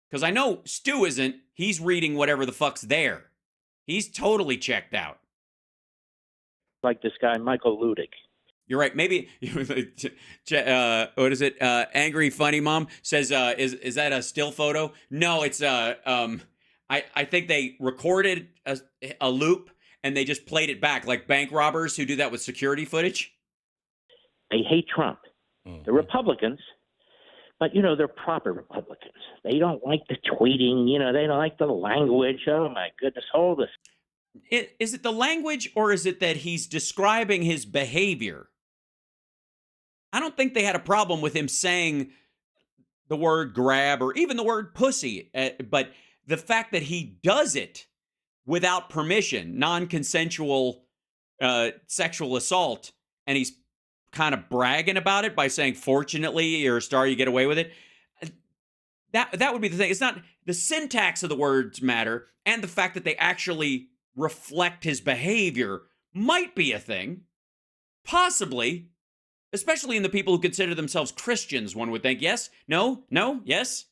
Because I know Stu isn't. He's reading whatever the fuck's there. He's totally checked out. Like this guy, Michael Ludig. You're right. Maybe, what is it? Angry Funny Mom says, is that a still photo? No, it's, I think they recorded a loop and they just played it back like bank robbers who do that with security footage. They hate Trump. The Republicans, but, they're proper Republicans. They don't like the tweeting, they don't like the language. Oh, my goodness, hold this. Is it the language or is it that he's describing his behavior? I don't think they had a problem with him saying the word grab or even the word pussy, but the fact that he does it without permission, non-consensual sexual assault, and he's kind of bragging about it by saying, fortunately, you're a star, you get away with it. That would be the thing. It's not the syntax of the words matter, and the fact that they actually reflect his behavior might be a thing. Possibly. Especially in the people who consider themselves Christians, one would think. Yes? No? No? Yes?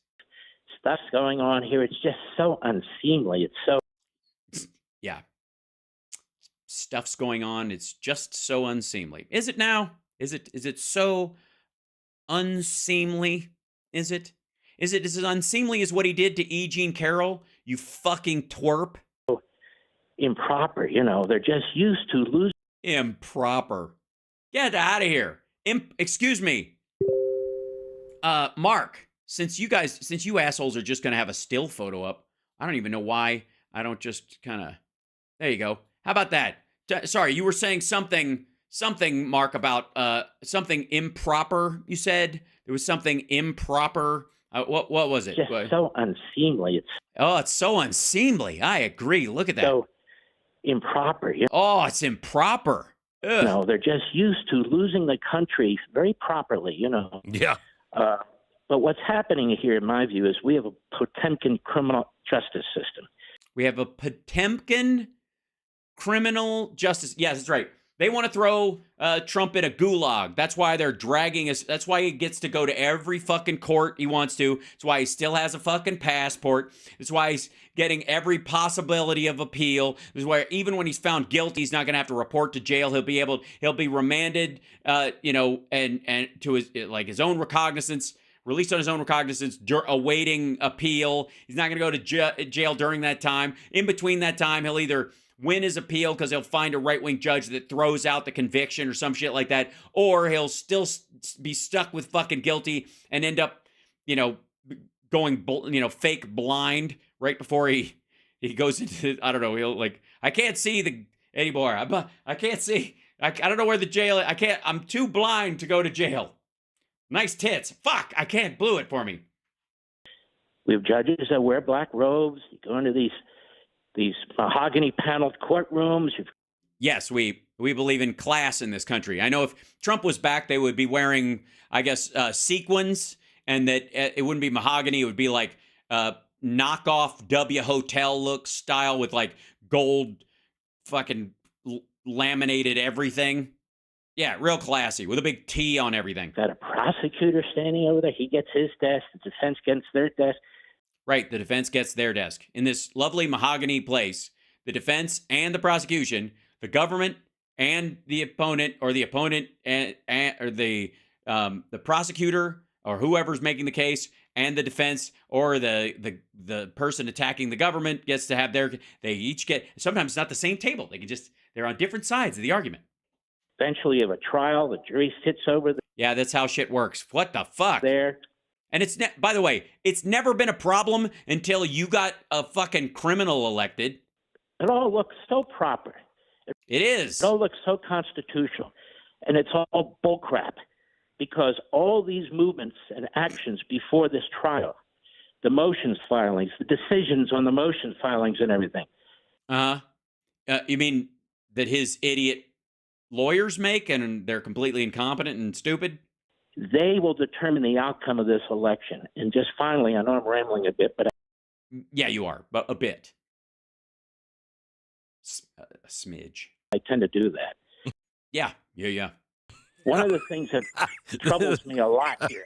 Stuff's going on here. It's just so unseemly. It's so... Yeah. Stuff's going on. It's just so unseemly. Is it now? Is it so unseemly? Is it as unseemly as what he did to E. Jean Carroll? You fucking twerp. Improper, they're just used to losing. Improper. Get out of here. Excuse me. Mark, since you assholes are just going to have a still photo up, I don't even know why I don't just kind of, there you go. How about that? Sorry, you were saying something, Mark, about something improper, you said? There was something improper. What was it? Just so unseemly. It's so unseemly. I agree. Look at that. So improper. Oh, it's improper. Ugh. No, they're just used to losing the country very properly, Yeah. But what's happening here, in my view, is we have a Potemkin criminal justice system. We have a Potemkin criminal justice. Yes, that's right. They want to throw Trump in a gulag. That's why they're dragging us. That's why he gets to go to every fucking court he wants to. That's why he still has a fucking passport. That's why he's getting every possibility of appeal. This is why even when he's found guilty, he's not going to have to report to jail. He'll be remanded, and to his own recognizance, released on his own recognizance, awaiting appeal. He's not going to go to jail during that time. In between that time, he'll either win his appeal because he'll find a right-wing judge that throws out the conviction or some shit like that, or he'll still be stuck with fucking guilty and end up, going, fake blind right before he goes into, I don't know, he'll I can't see anymore. I can't see. I don't know where the jail is. I'm too blind to go to jail. Nice tits. Fuck, I can't. Blew it for me. We have judges that wear black robes. You go into these mahogany paneled courtrooms. Yes, we believe in class in this country. I know if Trump was back, they would be wearing, I guess, sequins, and that it wouldn't be mahogany. It would be like knockoff W Hotel look style with gold fucking laminated everything. Yeah, real classy with a big T on everything. Got a prosecutor standing over there. He gets his desk. The defense gets their desk. Right, the defense gets their desk. In this lovely mahogany place, the defense and the prosecution, the government and the opponent, or the opponent and or the prosecutor or whoever's making the case and the defense, or the person attacking the government gets to have they each get, sometimes it's not the same table. They're on different sides of the argument. Eventually, you have a trial. The jury sits over Yeah, that's how shit works. What the fuck? there. And by the way, it's never been a problem until you got a fucking criminal elected. It all looks so proper. It is. It all looks so constitutional. And it's all bullcrap, because all these movements and actions before this trial, the motions filings, the decisions on the motion filings and everything. You mean that his idiot lawyers make, and they're completely incompetent and stupid? They will determine the outcome of this election. And just finally, I know I'm rambling a bit, but Yeah, you are, but a bit. A smidge. I tend to do that. Yeah. One of the things that troubles me a lot here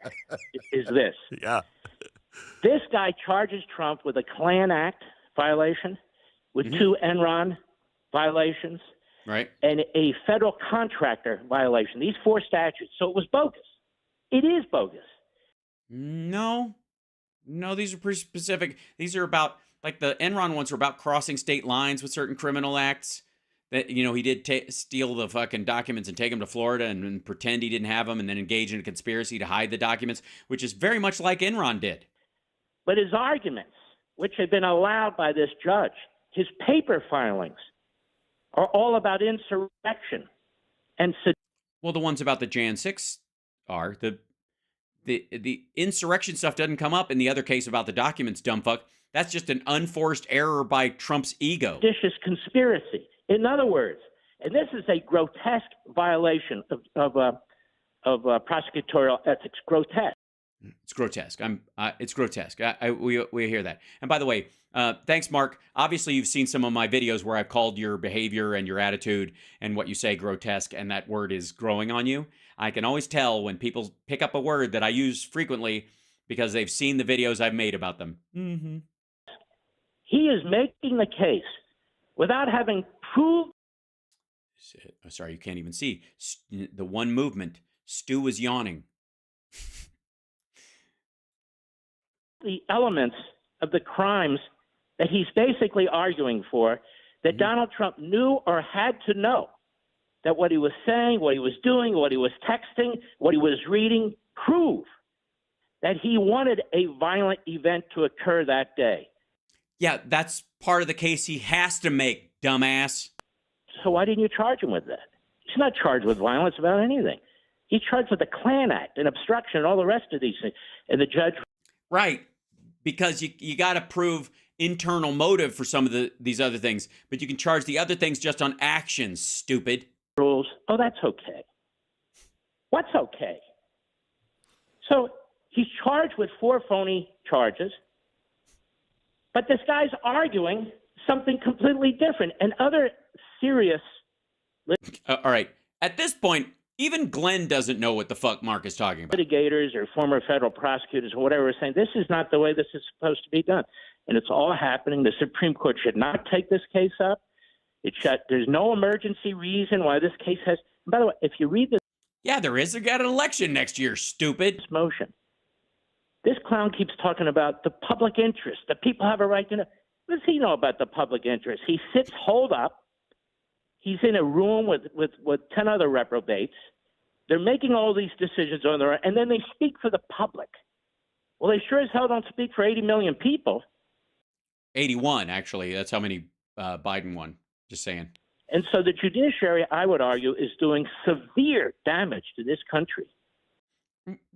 is this. Yeah. This guy charges Trump with a Klan Act violation, with 2 Enron violations, Right. and a federal contractor violation. These 4 statutes. So it was bogus. It is bogus. No, these are pretty specific. These are about, like, the Enron ones are about crossing state lines with certain criminal acts. That, he did steal the fucking documents and take them to Florida and pretend he didn't have them, and then engage in a conspiracy to hide the documents, which is very much like Enron did. But his arguments, which have been allowed by this judge, his paper filings, are all about insurrection and Well, the ones about the Jan 6 are. The insurrection stuff doesn't come up in the other case about the documents, dumb fuck. That's just an unforced error by Trump's ego. seditious conspiracy. In other words, and this is a grotesque violation of prosecutorial ethics. Grotesque. It's grotesque. It's grotesque. We hear that. And by the way, thanks, Mark. Obviously, you've seen some of my videos where I've called your behavior and your attitude and what you say grotesque, and that word is growing on you. I can always tell when people pick up a word that I use frequently because they've seen the videos I've made about them. Mm-hmm. He is making the case without having proved. Oh, sorry, you can't even see. The one movement. Stu was yawning. The elements of the crimes that he's basically arguing for, that Donald Trump knew or had to know, that what he was saying, what he was doing, what he was texting, what he was reading, prove that he wanted a violent event to occur that day. Yeah, that's part of the case he has to make, dumbass. So why didn't you charge him with that? He's not charged with violence about anything. He's charged with the Klan Act and obstruction and all the rest of these things. And the judge... Right, because you got to prove internal motive for some of these other things, but you can charge the other things just on actions, stupid. Rules. Oh, that's okay. What's okay? So he's charged with 4 phony charges, but this guy's arguing something completely different. And other serious... All right. At this point, even Glenn doesn't know what the fuck Mark is talking about. Litigators or former federal prosecutors or whatever are saying, this is not the way this is supposed to be done. And it's all happening. The Supreme Court should not take this case up. There's no emergency reason why this case has... By the way, if you read this... Yeah, there is. They got an election next year, stupid. Motion. This clown keeps talking about the public interest. The people have a right to know. What does he know about the public interest? He sits holed up. He's in a room with 10 other reprobates. They're making all these decisions on their own, and then they speak for the public. Well, they sure as hell don't speak for 80 million people. 81, actually. That's how many Biden won. Just saying. And so the judiciary, I would argue, is doing severe damage to this country.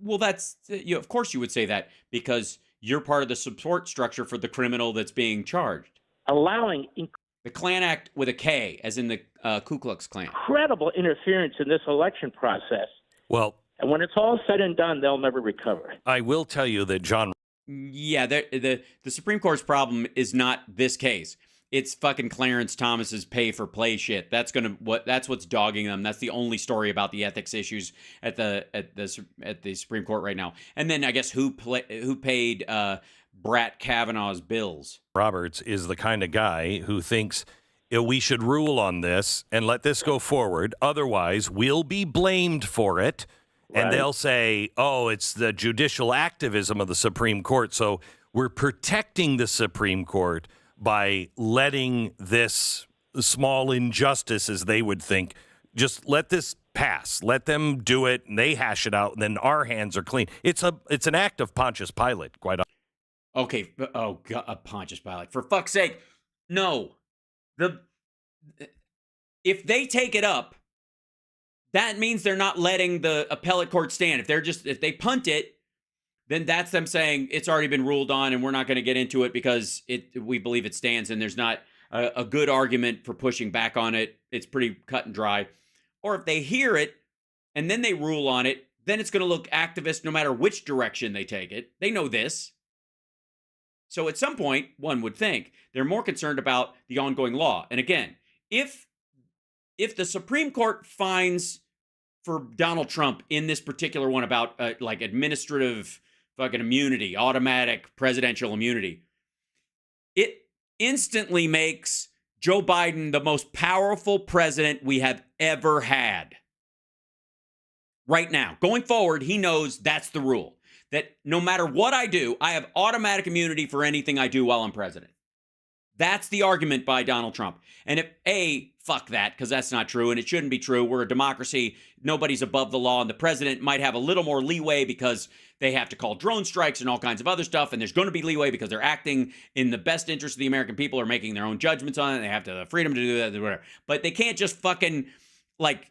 Well, that's, of course you would say that, because you're part of the support structure for the criminal that's being charged. Allowing the Klan Act with a K, as in the Ku Klux Klan. Incredible interference in this election process. Well, and when it's all said and done, they'll never recover. I will tell you that John... Yeah, the Supreme Court's problem is not this case. It's fucking Clarence Thomas's pay for play shit. That's what's dogging them. That's the only story about the ethics issues at the Supreme Court right now. And then I guess who paid Brett Kavanaugh's bills. Roberts is the kind of guy who thinks we should rule on this and let this go forward. Otherwise, we'll be blamed for it. And they'll say, oh, it's the judicial activism of the Supreme Court. So we're protecting the Supreme Court by letting this small injustice, as they would think, just let this pass. Let them do it, and they hash it out, and then our hands are clean. It's an act of Pontius Pilate, quite honestly. Okay. Oh, God, Pontius Pilate. For fuck's sake. No. If they take it up, that means they're not letting the appellate court stand. If they punt it, then that's them saying it's already been ruled on and we're not going to get into it because we believe it stands and there's not a good argument for pushing back on it. It's pretty cut and dry. Or if they hear it and then they rule on it, then it's going to look activist no matter which direction they take it. They know this. So at some point, one would think they're more concerned about the ongoing law. And again, if the Supreme Court finds for Donald Trump in this particular one about like administrative fucking immunity, automatic presidential immunity, it instantly makes Joe Biden the most powerful president we have ever had. Right now, going forward, he knows that's the rule. That no matter what I do, I have automatic immunity for anything I do while I'm president. That's the argument by Donald Trump. And if, fuck that, because that's not true, and it shouldn't be true. We're a democracy. Nobody's above the law, and the president might have a little more leeway because they have to call drone strikes and all kinds of other stuff, and there's going to be leeway because they're acting in the best interest of the American people or making their own judgments on it. They have the freedom to do that, whatever. But they can't just fucking, like,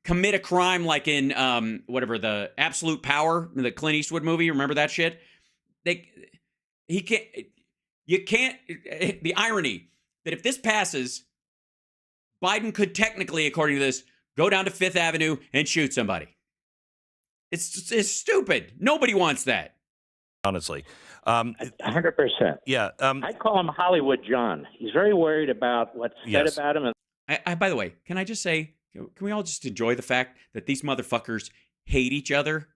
commit a crime like in, the Absolute Power, the Clint Eastwood movie. Remember that shit? You can't, the irony that if this passes, Biden could technically, according to this, go down to Fifth Avenue and shoot somebody. It's stupid. Nobody wants that. Honestly. 100%. Yeah. I call him Hollywood John. He's very worried about what's said about him. By the way, can I just say, can we all just enjoy the fact that these motherfuckers hate each other?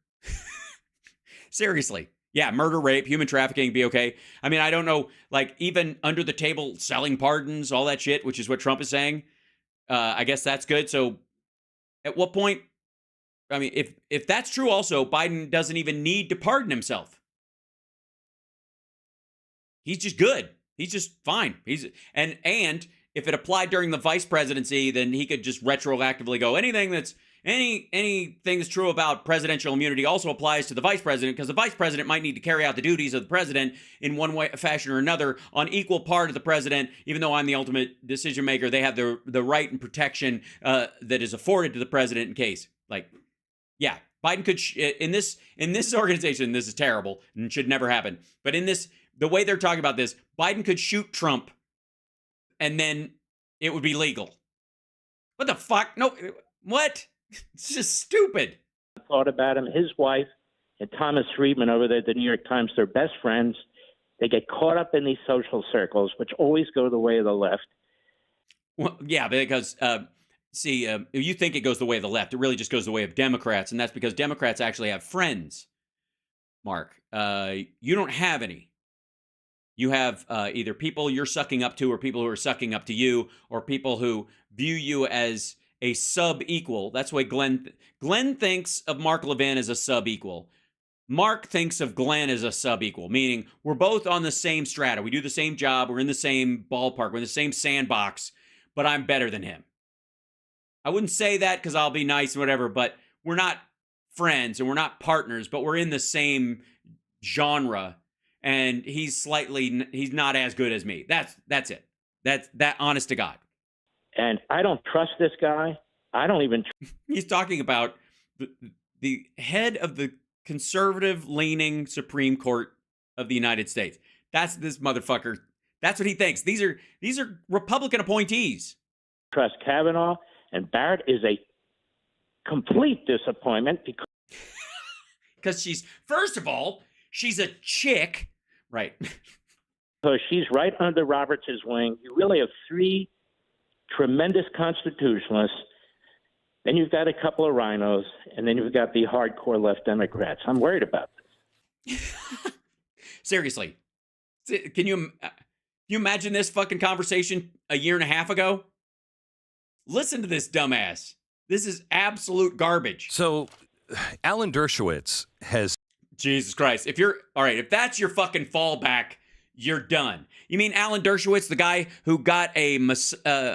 Seriously. Yeah, murder, rape, human trafficking, be okay. I mean, I don't know, like, even under the table selling pardons, all that shit, which is what Trump is saying. I guess that's good. So at what point, I mean, if that's true also, Biden doesn't even need to pardon himself. He's just good. He's just fine. And if it applied during the vice presidency, then he could just retroactively go, anything that's true about presidential immunity also applies to the vice president, because the vice president might need to carry out the duties of the president in one way, fashion or another on equal part of the president. Even though I'm the ultimate decision maker, they have the right and protection that is afforded to the president in case. Like, yeah, Biden could in this organization, this is terrible and should never happen. But in the way they're talking about this, Biden could shoot Trump, and then it would be legal. What the fuck? No, what? It's just stupid. I thought about him, his wife, and Thomas Friedman over there at the New York Times. They're best friends. They get caught up in these social circles, which always go the way of the left. Well, yeah, because, you think it goes the way of the left. It really just goes the way of Democrats, and that's because Democrats actually have friends, Mark. You don't have any. You have either people you're sucking up to or people who are sucking up to you or people who view you as a sub-equal. That's why Glenn thinks of Mark Levin as a sub-equal. Mark thinks of Glenn as a sub-equal, meaning we're both on the same strata. We do the same job. We're in the same ballpark. We're in the same sandbox, but I'm better than him. I wouldn't say that because I'll be nice and whatever, but we're not friends and we're not partners, but we're in the same genre, and he's not as good as me. That's it. That's honest to God. And I don't trust this guy. I don't even. He's talking about the head of the conservative-leaning Supreme Court of the United States. That's this motherfucker. That's what he thinks. These are Republican appointees. Trust Kavanaugh, and Barrett is a complete disappointment because first of all, she's a chick, right? So she's right under Roberts' wing. You really have three tremendous constitutionalists. Then you've got a couple of rhinos, and then you've got the hardcore left Democrats. I'm worried about this. Seriously, can you? You imagine this fucking conversation a year and a half ago? Listen to this dumbass. This is absolute garbage. So Alan Dershowitz has... Jesus Christ. If that's your fucking fallback, you're done. You mean Alan Dershowitz, the guy who got a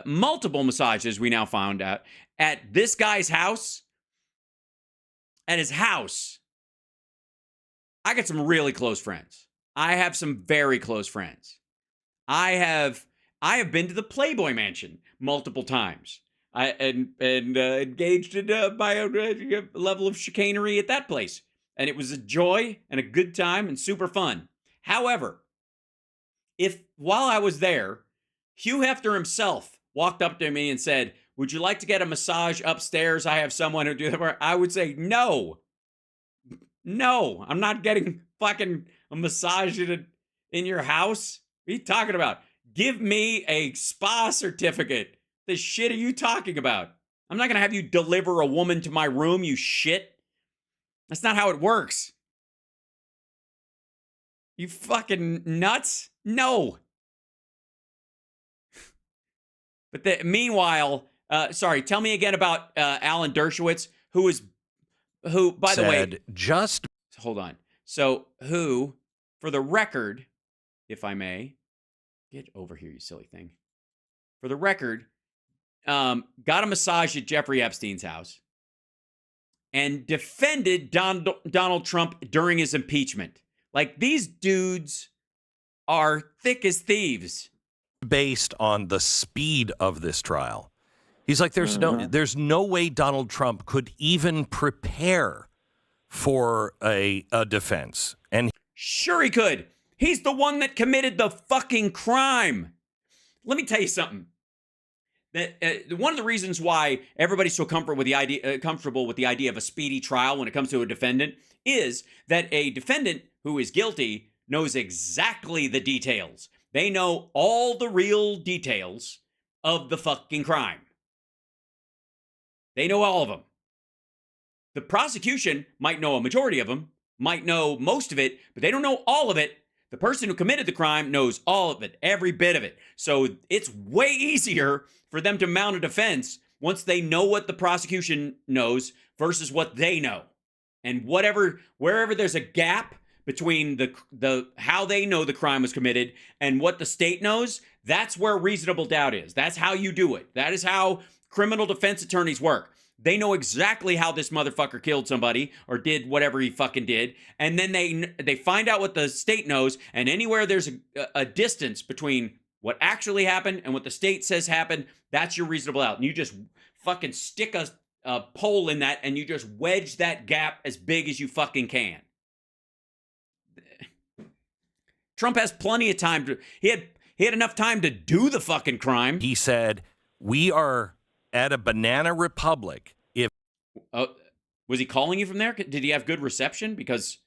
multiple massages, we now found out, at this guy's house? At his house. I got some really close friends. I have some very close friends. I have been to the Playboy Mansion multiple times. Engaged in by a level of chicanery at that place. And it was a joy and a good time and super fun. However, if while I was there, Hugh Hefner himself walked up to me and said, "Would you like to get a massage upstairs? I have someone who do that." I would say, no. No, I'm not getting fucking a massage in your house. What are you talking about? Give me a spa certificate. The shit are you talking about? I'm not going to have you deliver a woman to my room, you shit. That's not how it works. You fucking nuts? No. But meanwhile, tell me again about Alan Dershowitz, who, by the way, just hold on. So, who, for the record, if I may, get over here, you silly thing. For the record, got a massage at Jeffrey Epstein's house and defended Donald Trump during his impeachment. Like, these dudes are thick as thieves. Based on the speed of this trial. He's like, there's no way Donald Trump could even prepare for a defense. And sure he could. He's the one that committed the fucking crime. Let me tell you something. That one of the reasons why everybody's so comfortable with the idea of a speedy trial when it comes to a defendant is that a defendant who is guilty knows exactly the details. They know all the real details of the fucking crime. They know all of them. The prosecution might know a majority of them, might know most of it, but they don't know all of it. The person who committed the crime knows all of it, every bit of it. So it's way easier for them to mount a defense once they know what the prosecution knows versus what they know. And wherever there's a gap between the how they know the crime was committed and what the state knows, that's where reasonable doubt is. That's how you do it. That is how criminal defense attorneys work. They know exactly how this motherfucker killed somebody or did whatever he fucking did. And then they find out what the state knows. And anywhere there's a distance between what actually happened and what the state says happened, that's your reasonable doubt. And you just fucking stick a pole in that and you just wedge that gap as big as you fucking can. Trump has plenty of time he had enough time to do the fucking crime. He said, we are at a banana republic. Was he calling you from there? Did he have good reception? Because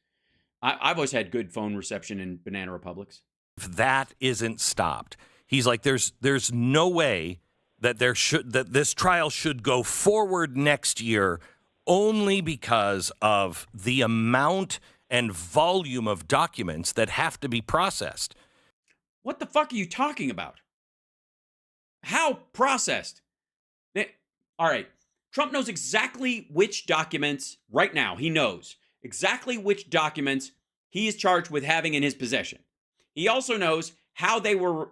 I've always had good phone reception in banana republics. If that isn't stopped, he's like, there's no way that this trial should go forward next year only because of the amount and volume of documents that have to be processed. What the fuck are you talking about? How processed? All right. Trump knows exactly which documents, right now, he knows exactly which documents he is charged with having in his possession. He also knows how they were,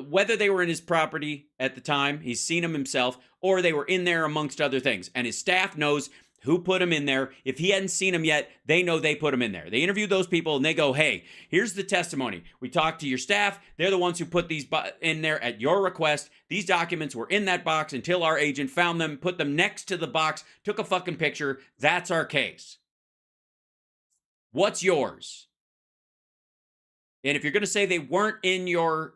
whether they were in his property at the time, he's seen them himself, or they were in there amongst other things. And his staff knows who put them in there. If he hadn't seen them yet, they know they put them in there. They interview those people and they go, hey, here's the testimony. We talked to your staff. They're the ones who put these in there at your request. These documents were in that box until our agent found them, put them next to the box, took a fucking picture. That's our case. What's yours? And if you're going to say they weren't in your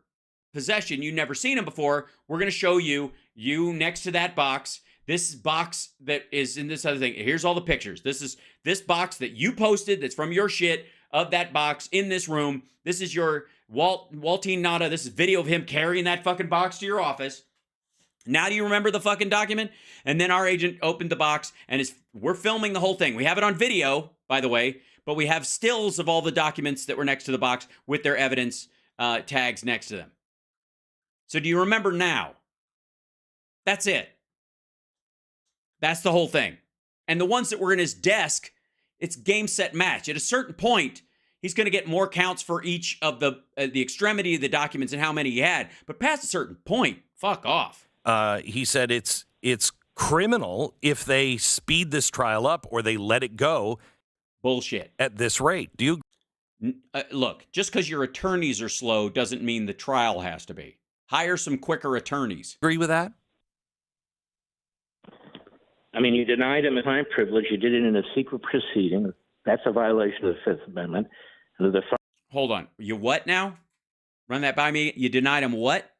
possession, you've never seen them before, we're going to show you next to that box. This box that is in this other thing. Here's all the pictures. This is this box that you posted that's from your shit of that box in this room. This is your Waltine Nada. This is video of him carrying that fucking box to your office. Now do you remember the fucking document? And then our agent opened the box and we're filming the whole thing. We have it on video, by the way, but we have stills of all the documents that were next to the box with their evidence tags next to them. So do you remember now? That's it. That's the whole thing. And the ones that were in his desk, it's game, set, match. At a certain point, he's going to get more counts for each of the extremity of the documents and how many he had. But past a certain point, fuck off. He said it's criminal if they speed this trial up or they let it go. Bullshit. At this rate. Do you look, just because your attorneys are slow doesn't mean the trial has to be. Hire some quicker attorneys. Agree with that? I mean, you denied him a client privilege. You did it in a secret proceeding. That's a violation of the Fifth Amendment. Hold on. You what now? Run that by me. You denied him what?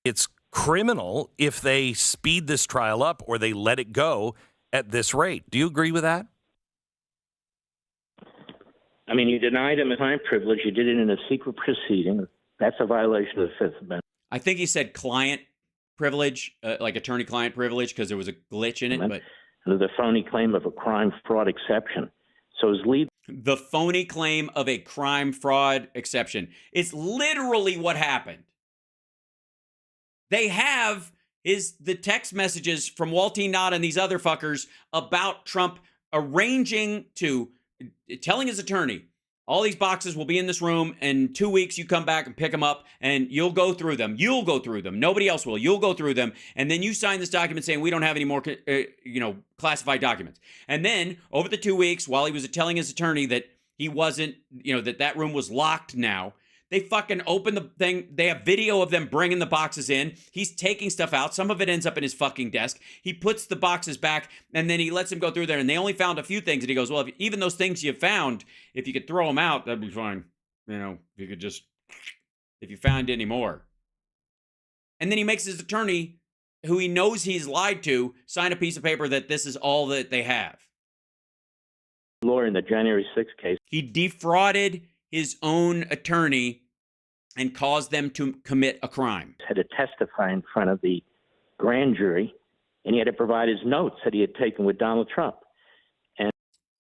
It's criminal if they speed this trial up or they let it go at this rate. Do you agree with that? I mean, you denied him a client privilege. You did it in a secret proceeding. That's a violation of the Fifth Amendment. I think he said client privilege, like attorney-client privilege, because there was a glitch in it. But the phony claim of a crime fraud exception. So his lead. The phony claim of a crime fraud exception. It's literally what happened. They have the text messages from Walty Knott and these other fuckers about Trump arranging to, telling his attorney, all these boxes will be in this room. In 2 weeks, you come back and pick them up, and you'll go through them. You'll go through them. Nobody else will. You'll go through them, and then you sign this document saying we don't have any more, classified documents. And then over the 2 weeks, while he was telling his attorney that he wasn't, that room was locked now, they fucking open the thing. They have video of them bringing the boxes in. He's taking stuff out. Some of it ends up in his fucking desk. He puts the boxes back, and then he lets him go through there, and they only found a few things. And he goes, well, even those things you found, if you could throw them out, that'd be fine. If you could just, if you found any more. And then he makes his attorney, who he knows he's lied to, sign a piece of paper that this is all that they have. Lawyer in the January 6th case. He defrauded his own attorney and caused them to commit a crime. Had to testify in front of the grand jury, and he had to provide his notes that he had taken with Donald Trump. And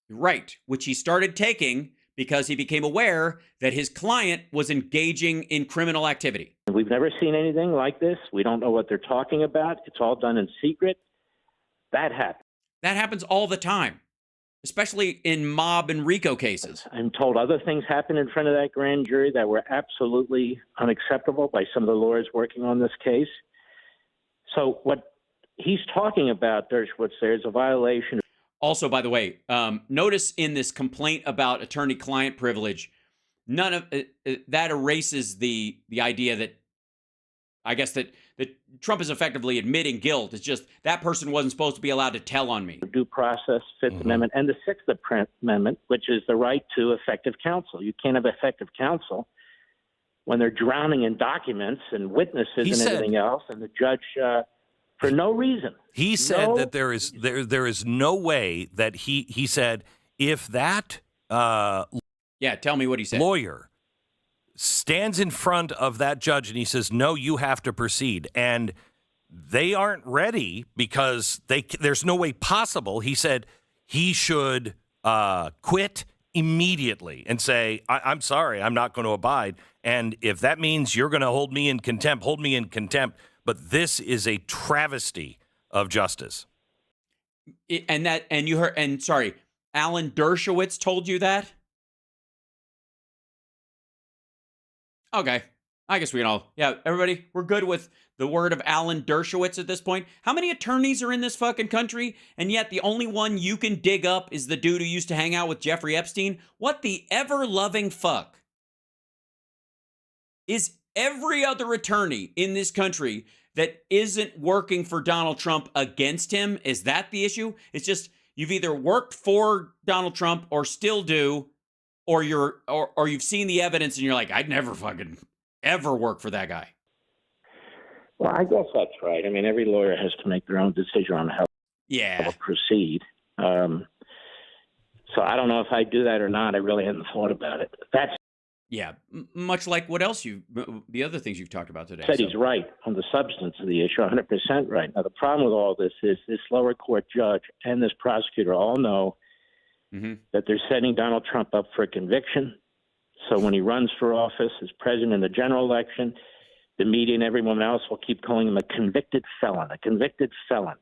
right, which he started taking because he became aware that his client was engaging in criminal activity. We've never seen anything like this. We don't know what they're talking about. It's all done in secret. That happens. That happens all the time, especially in mob and RICO cases. I'm told other things happened in front of that grand jury that were absolutely unacceptable by some of the lawyers working on this case. So what he's talking about, Dershowitz, there is a violation. Also, by the way, notice in this complaint about attorney-client privilege, none of that erases the idea that, I guess, that Trump is effectively admitting guilt. It's just that person wasn't supposed to be allowed to tell on me. Due process, Fifth Amendment, and the Sixth Amendment, which is the right to effective counsel. You can't have effective counsel when they're drowning in documents and witnesses and everything else, and the judge, for no reason. He said that there is no way that he said if that tell me what he said. Lawyer stands in front of that judge and he says, no, you have to proceed. And they aren't ready because there's no way possible. He said he should quit immediately and say, I'm sorry, I'm not going to abide. And if that means you're going to hold me in contempt, hold me in contempt. But this is a travesty of justice. And you heard, Alan Dershowitz told you that? Okay. I guess we can all, everybody, we're good with the word of Alan Dershowitz at this point. How many attorneys are in this fucking country? And yet the only one you can dig up is the dude who used to hang out with Jeffrey Epstein? What the ever-loving fuck? Is every other attorney in this country that isn't working for Donald Trump against him? Is that the issue? It's just you've either worked for Donald Trump or still do, or you've seen the evidence and you're like, I'd never fucking ever work for that guy. Well, I guess that's right. I mean, every lawyer has to make their own decision on how to proceed. So I don't know if I do that or not. I really hadn't thought about it. That's much like what else the other things you've talked about today. He's right on the substance of the issue, 100% right. Now, the problem with all this is this lower court judge and this prosecutor all know that they're setting Donald Trump up for a conviction. So when he runs for office as president in the general election, the media and everyone else will keep calling him a convicted felon, a convicted felon.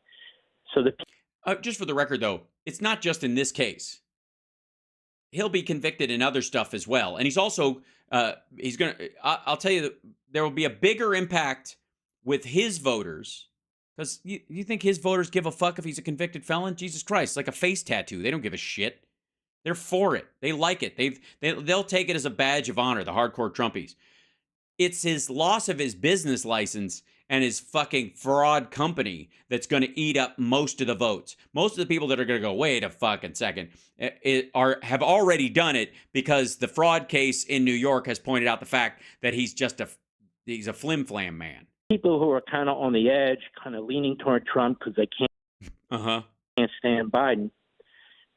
So just for the record, though, it's not just in this case. He'll be convicted in other stuff as well. And he's also, I'll tell you that there will be a bigger impact with his voters. Because you think his voters give a fuck if he's a convicted felon? Jesus Christ, like a face tattoo. They don't give a shit. They're for it. They like it. They'll take it as a badge of honor, the hardcore Trumpies. It's his loss of his business license and his fucking fraud company that's going to eat up most of the votes. Most of the people that are going to go, wait a fucking second, have already done it because the fraud case in New York has pointed out the fact that he's a flim-flam man. People who are kind of on the edge, kind of leaning toward Trump because they can't stand Biden.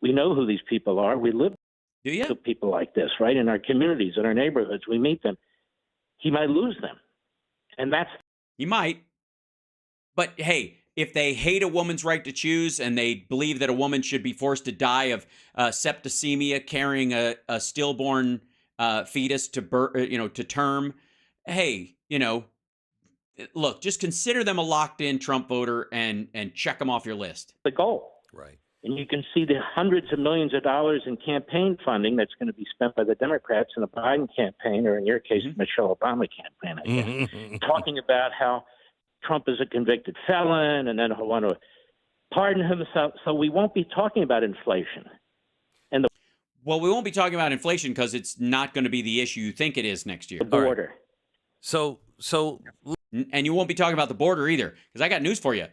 We know who these people are. We live with people like this, right? In our communities, in our neighborhoods, we meet them. He might lose them. And he might. But hey, if they hate a woman's right to choose and they believe that a woman should be forced to die of septicemia carrying a stillborn fetus to term, hey, look, just consider them a locked-in Trump voter and check them off your list. The goal. Right. And you can see the hundreds of millions of dollars in campaign funding that's going to be spent by the Democrats in the Biden campaign, or in your case, Michelle Obama campaign, I guess, talking about how Trump is a convicted felon and then he'll want to pardon himself. So we won't be talking about inflation. Well, we won't be talking about inflation because it's not going to be the issue you think it is next year. The border. Right. So, and you won't be talking about the border either, because I got news for you.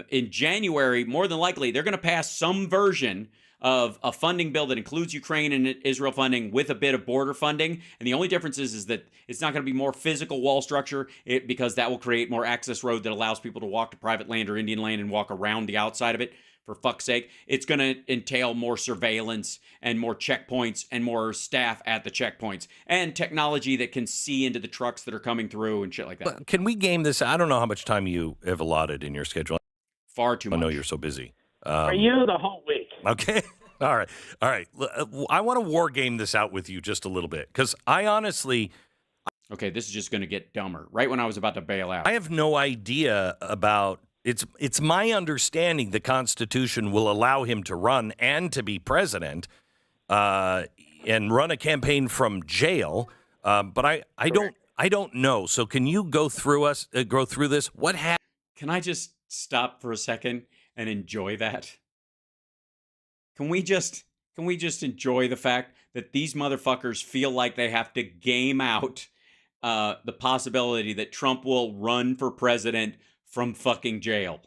In January, more than likely, they're going to pass some version of a funding bill that includes Ukraine and Israel funding with a bit of border funding. And the only difference is that it's not going to be more physical wall structure because that will create more access road that allows people to walk to private land or Indian land and walk around the outside of it. For fuck's sake, it's going to entail more surveillance and more checkpoints and more staff at the checkpoints and technology that can see into the trucks that are coming through and shit like that. Can we game this? I don't know how much time you have allotted in your schedule. Far too much. I know you're so busy. For you, the whole week. Okay. All right. I want to war game this out with you just a little bit because I honestly. Okay, this is just going to get dumber. Right when I was about to bail out. I have no idea about. It's my understanding the Constitution will allow him to run and to be president and run a campaign from jail. But I don't know. So can you go through this? What happened? Can I just stop for a second and enjoy that? Can we just enjoy the fact that these motherfuckers feel like they have to game out the possibility that Trump will run for president from fucking jail?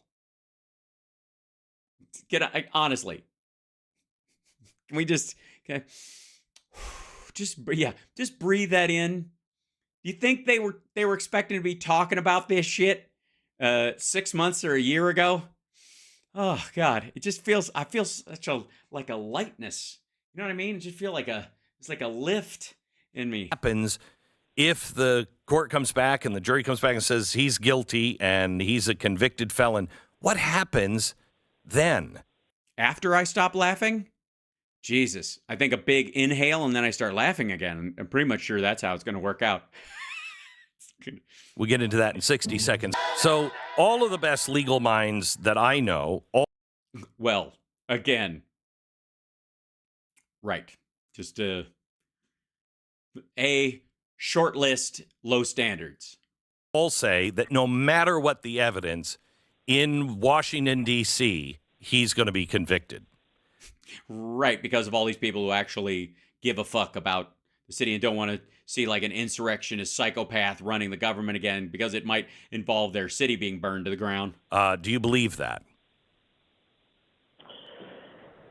Honestly, can we just breathe that in? Do you think they were expecting to be talking about this shit 6 months or a year ago? Oh God, I feel such like a lightness. You know what I mean? I just feel it's like a lift in me. Happens if the court comes back and the jury comes back and says he's guilty and he's a convicted felon. What happens then? After I stop laughing? Jesus, I think a big inhale and then I start laughing again. I'm pretty much sure that's how it's going to work out. We'll get into that in 60 seconds. So all of the best legal minds that I know. Well, again. Right. Just a short list, low standards. All say that no matter what the evidence in Washington, D.C., he's going to be convicted. Right, because of all these people who actually give a fuck about the city and don't want to see like an insurrectionist psychopath running the government again because it might involve their city being burned to the ground. Do you believe that?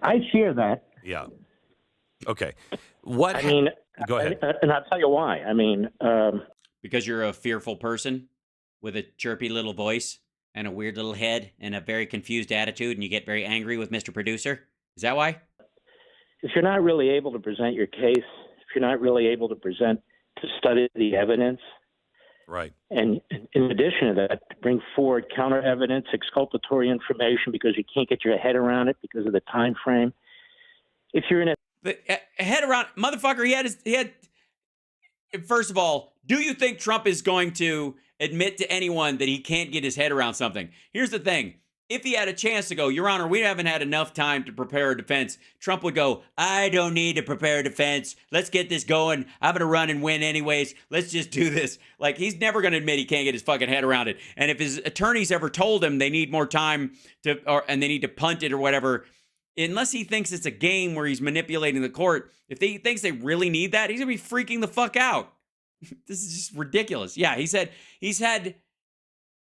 I fear that. Yeah. Okay. Go ahead. And I'll tell you why. Because you're a fearful person with a chirpy little voice and a weird little head and a very confused attitude and you get very angry with Mr. Producer? Is that why? If you're not really able to present your case, if you're not really able to study the evidence, right, and in addition to that, to bring forward counter evidence, exculpatory information because you can't get your head around it because of the time frame. If you're in the head around, motherfucker, he had First of all, do you think Trump is going to admit to anyone that he can't get his head around something? Here's the thing. If he had a chance to go, Your Honor, we haven't had enough time to prepare a defense, Trump would go, I don't need to prepare a defense. Let's get this going. I'm going to run and win anyways. Let's just do this. Like, he's never going to admit he can't get his fucking head around it. And if his attorneys ever told him they need more time and they need to punt it or whatever, unless he thinks it's a game where he's manipulating the court, if he thinks they really need that, he's going to be freaking the fuck out. This is just ridiculous. Yeah, he said he's had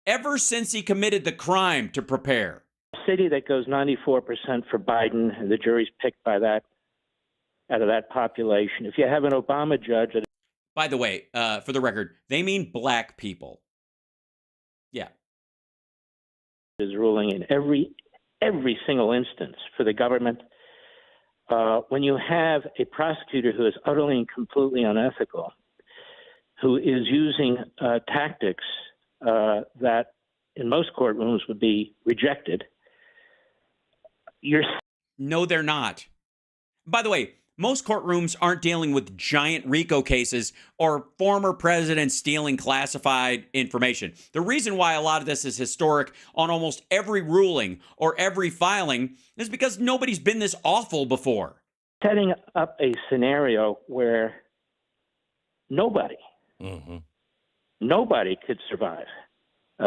ever since he committed the crime to prepare. A city that goes 94% for Biden, and the jury's picked by that, out of that population. If you have an Obama judge that... By the way, for the record, they mean black people. Yeah. ...is ruling in every single instance for the government. When you have a prosecutor who is utterly and completely unethical, who is using tactics that in most courtrooms would be rejected. No, they're not. By the way, most courtrooms aren't dealing with giant RICO cases or former presidents stealing classified information. The reason why a lot of this is historic on almost every ruling or every filing is because nobody's been this awful before. Setting up a scenario where nobody could survive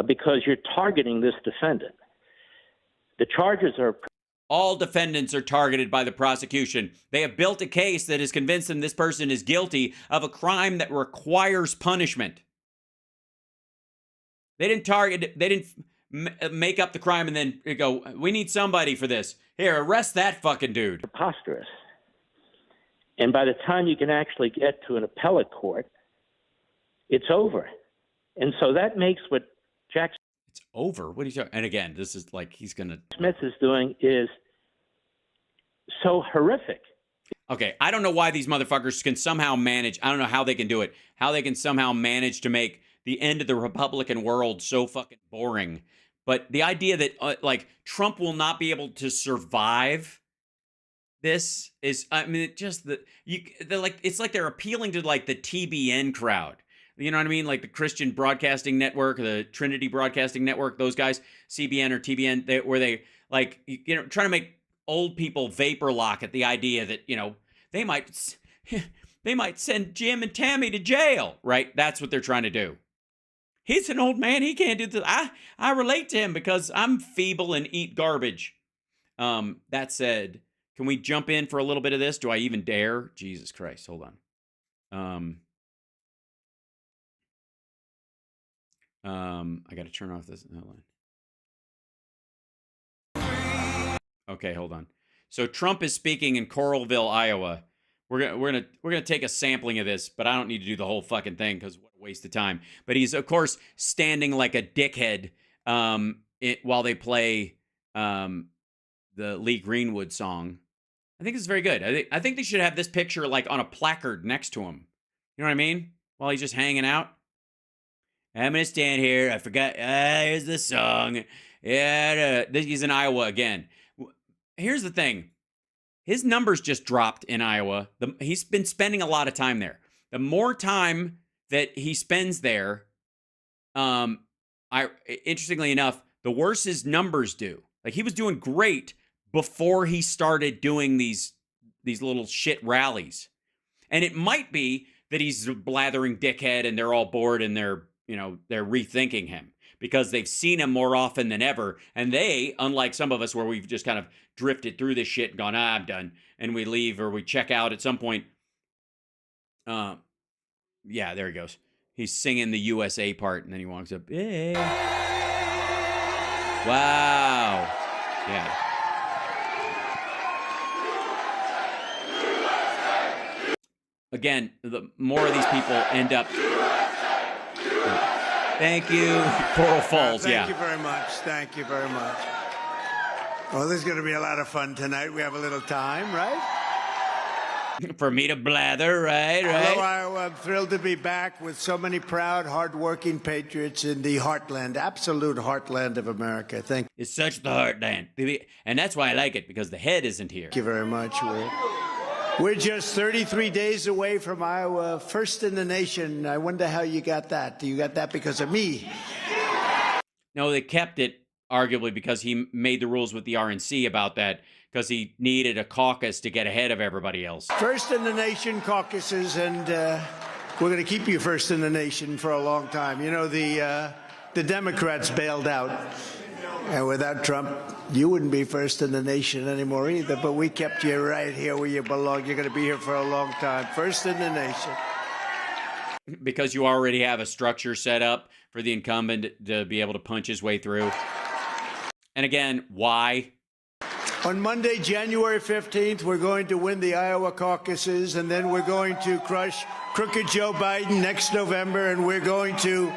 because you're targeting this defendant. The charges are... All defendants are targeted by the prosecution. They have built a case that has convinced them this person is guilty of a crime that requires punishment. They didn't make up the crime and then go, we need somebody for this. Here, arrest that fucking dude. Preposterous. And by the time you can actually get to an appellate court, it's over. And so that makes what Jackson... It's over? What are you talking... And again, this is like he's going to... Smith is doing is so horrific. Okay, I don't know why these motherfuckers can somehow manage... I don't know how they can do it. How they can somehow manage to make the end of the Republican world so fucking boring. But the idea that, like, Trump will not be able to survive... This is, I mean, it just they're like, it's like they're appealing to like the TBN crowd. You know what I mean? Like the Christian Broadcasting Network, the Trinity Broadcasting Network, those guys, CBN or TBN, where they like, you know, trying to make old people vapor lock at the idea that, you know, they might send Jim and Tammy to jail, right? That's what they're trying to do. He's an old man. He can't do this. I relate to him because I'm feeble and eat garbage. That said, can we jump in for a little bit of this? Do I even dare? Jesus Christ. Hold on. I got to turn off this. Hold on. Okay, hold on. So Trump is speaking in Coralville, Iowa. We're gonna take a sampling of this, but I don't need to do the whole fucking thing because what a waste of time. But he's of course standing like a dickhead while they play the Lee Greenwood song. I think it's very good. I think they should have this picture like on a placard next to him. You know what I mean? While he's just hanging out. I'm gonna stand here. I forgot. Here's the song. Yeah, he's in Iowa again. Here's the thing. His numbers just dropped in Iowa. He's been spending a lot of time there. The more time that he spends there, interestingly enough, the worse his numbers do. Like he was doing great before he started doing these little shit rallies. And it might be that he's a blathering dickhead and they're all bored and they're rethinking him because they've seen him more often than ever. And they, unlike some of us where we've just kind of drifted through this shit and gone, I'm done. And we leave or we check out at some point. Yeah, there he goes. He's singing the USA part and then he walks up. Hey. Wow. Yeah. Again, the more of these people end up... Thank you, Coral Falls. Thank you very much. Thank you very much. Well, this is going to be a lot of fun tonight. We have a little time, right? For me to blather, right? Although I'm thrilled to be back with so many proud, hardworking patriots in the heartland, absolute heartland of America. Thank you. It's such the heartland. And that's why I like it, because the head isn't here. Thank you very much, Will. We're just 33 days away from Iowa, first in the nation. I wonder how you got that. You got that because of me. No, they kept it arguably because he made the rules with the RNC about that, because he needed a caucus to get ahead of everybody else. First in the nation caucuses, and we're going to keep you first in the nation for a long time. You know, the Democrats bailed out. And without Trump, you wouldn't be first in the nation anymore either. But we kept you right here where you belong. You're going to be here for a long time. First in the nation. Because you already have a structure set up for the incumbent to be able to punch his way through. And again, why? On Monday, January 15th, we're going to win the Iowa caucuses, and then we're going to crush crooked Joe Biden next November, and we're going to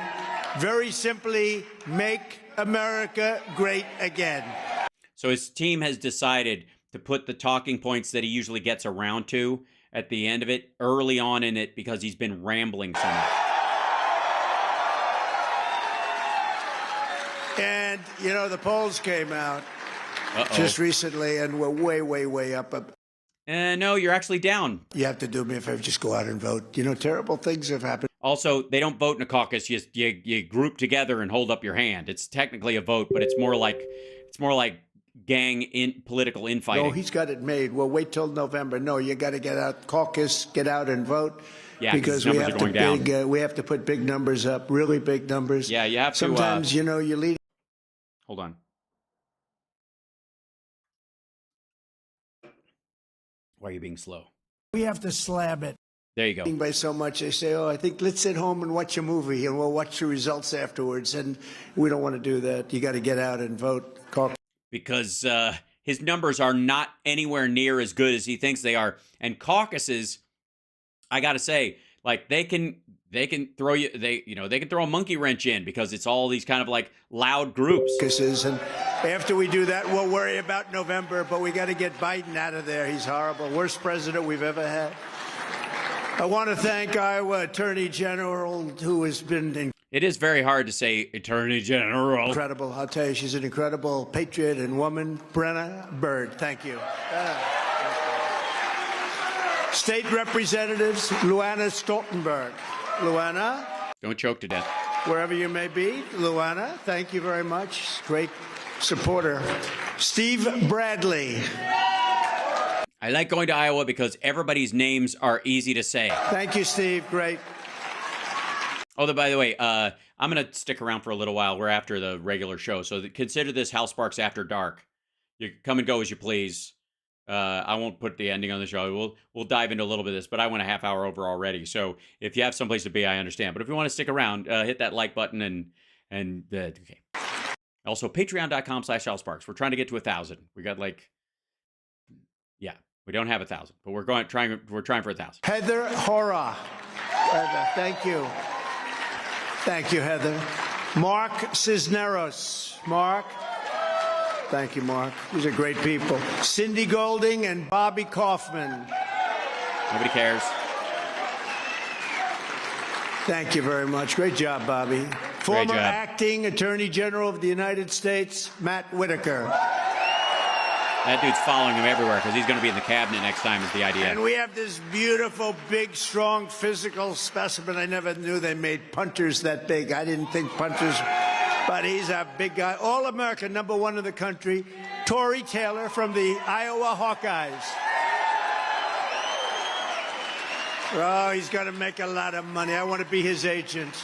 very simply make America great again. So his team has decided to put the talking points that he usually gets around to at the end of it early on in it, because he's been rambling so much. And, you know, the polls came out just recently, and we're way, way, way up. No, you're actually down. You have to do me a favor, just go out and vote. You know, terrible things have happened. Also, they don't vote in a caucus. You group together and hold up your hand. It's technically a vote, but it's more like political infighting. No, he's got it made. Well, wait till November. No, you got to get out, caucus, get out and vote. Yeah, because we have we have to put big numbers up, really big numbers. Yeah, you have to. Sometimes, you know, you lead. Hold on. Why are you being slow? We have to slab it. There you go. By so much, they say, oh, I think let's sit home and watch a movie, and we'll watch the results afterwards. And we don't want to do that. You got to get out and vote. Because his numbers are not anywhere near as good as he thinks they are. And caucuses, I got to say, like they can throw they can throw a monkey wrench in, because it's all these kind of like loud groups. And after we do that, we'll worry about November. But we got to get Biden out of there. He's horrible. Worst president we've ever had. I want to thank Iowa Attorney General, who has been It is very hard to say Attorney General. Incredible. I'll tell you, she's an incredible patriot and woman. Brenna Byrd, thank you. State Representatives, Luana Stoltenberg. Luana. Don't choke to death. Wherever you may be, Luana, thank you very much. Great supporter. Steve Bradley. I like going to Iowa because everybody's names are easy to say. Thank you, Steve. Great. Oh, by the way, I'm going to stick around for a little while. We're after the regular show, so consider this House Sparks After Dark. You can come and go as you please. I won't put the ending on the show. We'll dive into a little bit of this, but I went a half hour over already. So if you have someplace to be, I understand. But if you want to stick around, hit that like button and okay. Also, patreon.com/HouseSparks. We're trying to get to 1,000. We got we don't have 1,000, but we're trying for 1,000. Heather Hora. Thank you. Thank you, Heather. Mark Cisneros. Mark. Thank you, Mark. These are great people. Cindy Golding and Bobby Kaufman. Nobody cares. Thank you very much. Great job, Bobby. Former acting Attorney General of the United States, Matt Whitaker. That dude's following him everywhere because he's going to be in the cabinet next time is the idea. And we have this beautiful, big, strong, physical specimen. I never knew they made punters that big. I didn't think punters, but he's a big guy. All-American, #1 in the country. Tory Taylor from the Iowa Hawkeyes. Oh, he's going to make a lot of money. I want to be his agent.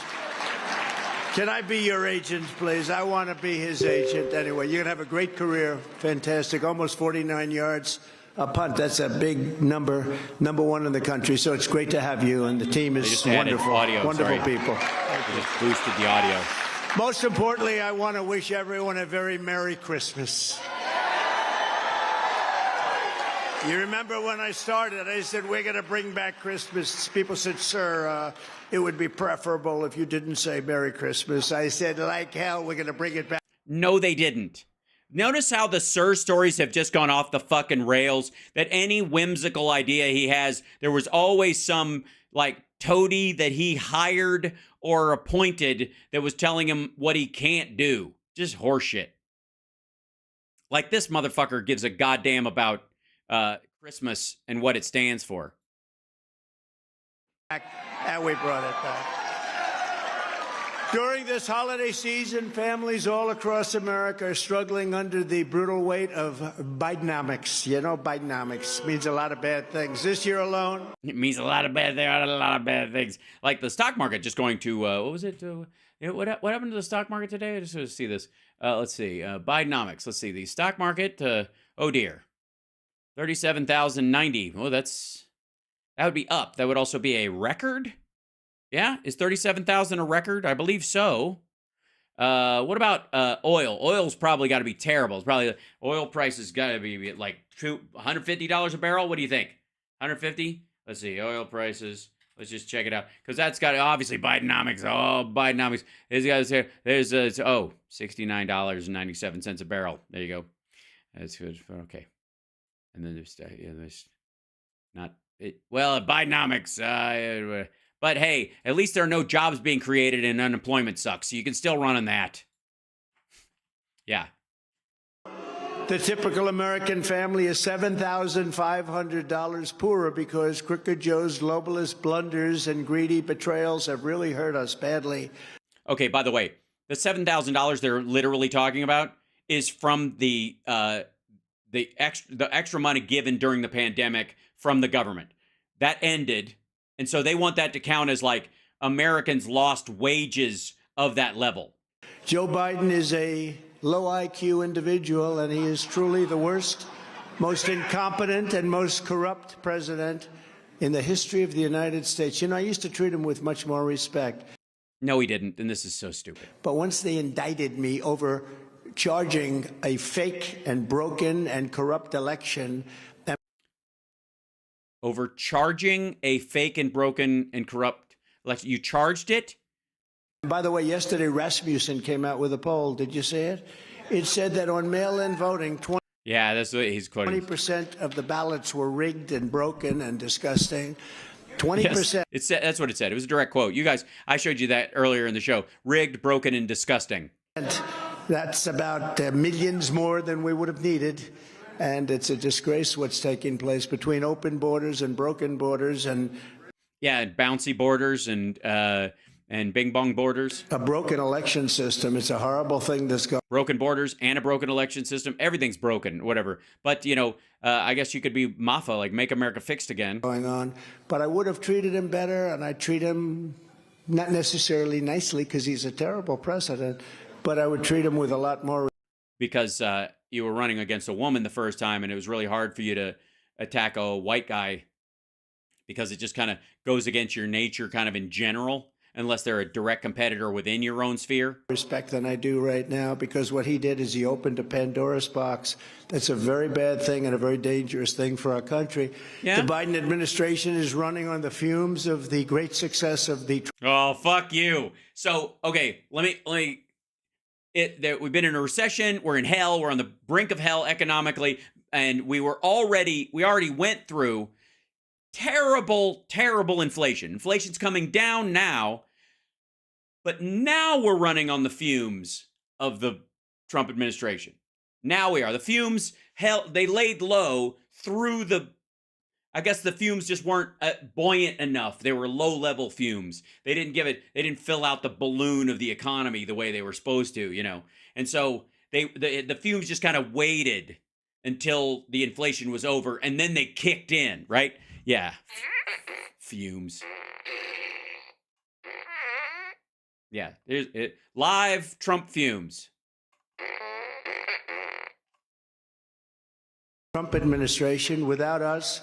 Can I be your agent, please? I want to be his agent. Anyway, you're going to have a great career. Fantastic. Almost 49 yards a punt. That's a big number. #1 in the country. So it's great to have you. And the team is wonderful. Wonderful people. They just boosted the audio. Most importantly, I want to wish everyone a very Merry Christmas. You remember when I started, I said, we're going to bring back Christmas. People said, sir, it would be preferable if you didn't say Merry Christmas. I said, like hell, we're going to bring it back. No, they didn't. Notice how the Sir stories have just gone off the fucking rails, that any whimsical idea he has, there was always some, like, toady that he hired or appointed that was telling him what he can't do. Just horseshit. Like, this motherfucker gives a goddamn about Christmas and what it stands for. And we brought it back. During this holiday season, families all across America are struggling under the brutal weight of Bidenomics. You know, Bidenomics means a lot of bad things. This year alone, It means a lot of bad things. Like the stock market just going to, what was it? What happened to the stock market today? I just want to see this. Let's see. Bidenomics. Let's see. The stock market, oh dear. 37,090. Oh, that would be up. That would also be a record? Yeah? Is 37,000 a record? I believe so. What about oil? Oil's probably got to be terrible. It's probably oil prices got to be like $150 a barrel. What do you think? 150? Let's see. Oil prices. Let's just check it out because that's got obviously Bidenomics. Oh, Bidenomics. There's $69.97 a barrel. There you go. That's good. Okay. And then there's not it. Well, Bidenomics. But hey, at least there are no jobs being created and unemployment sucks. So you can still run on that. Yeah. the typical American family is $7,500 poorer because Crooked Joe's globalist blunders and greedy betrayals have really hurt us badly. Okay, by the way, the $7,000 they're literally talking about is from the extra money given during the pandemic from the government. That ended, and so they want that to count as like Americans lost wages of that level. Joe Biden is a low IQ individual, and he is truly the worst, most incompetent, and most corrupt president in the history of the United States. You know, I used to treat him with much more respect. No, he didn't, and this is so stupid. But once they indicted me over charging a fake and broken and corrupt election. Over charging a fake and broken and corrupt election? You charged it? By the way, yesterday Rasmussen came out with a poll. Did you see it? It said that on mail-in voting, yeah, that's what he's quoting. 20% of the ballots were rigged and broken and disgusting. 20%. Yes, that's what it said. It was a direct quote. You guys, I showed you that earlier in the show. Rigged, broken, and disgusting. That's about millions more than we would have needed. And it's a disgrace what's taking place between open borders and broken borders and... Yeah, and bouncy borders and bing bong borders. A broken election system. It's a horrible thing that's going. Broken borders and a broken election system. Everything's broken, whatever. But, you know, I guess you could be MAFA, like Make America Fixed Again. Going on. But I would have treated him better, and I treat him not necessarily nicely because he's a terrible president, but I would treat him with a lot more. Because you were running against a woman the first time, and it was really hard for you to attack a white guy because it just kind of goes against your nature kind of in general. Unless they're a direct competitor within your own sphere? Respect than I do right now, because what he did is he opened a Pandora's box. That's a very bad thing and a very dangerous thing for our country. Yeah? The Biden administration is running on the fumes of the great success of the... Oh, fuck you. So, okay, we've been in a recession. We're in hell. We're on the brink of hell economically. And we already went through terrible, terrible inflation. Inflation's coming down now, but now we're running on the fumes of the Trump administration. Now we are. The fumes, hell, they laid low through I guess the fumes just weren't buoyant enough. They were low-level fumes. They didn't fill out the balloon of the economy the way they were supposed to, you know. And so the fumes just kind of waited until the inflation was over, and then they kicked in, right? Yeah. Fumes. Yeah. There's it. Live Trump fumes. Trump administration, without us,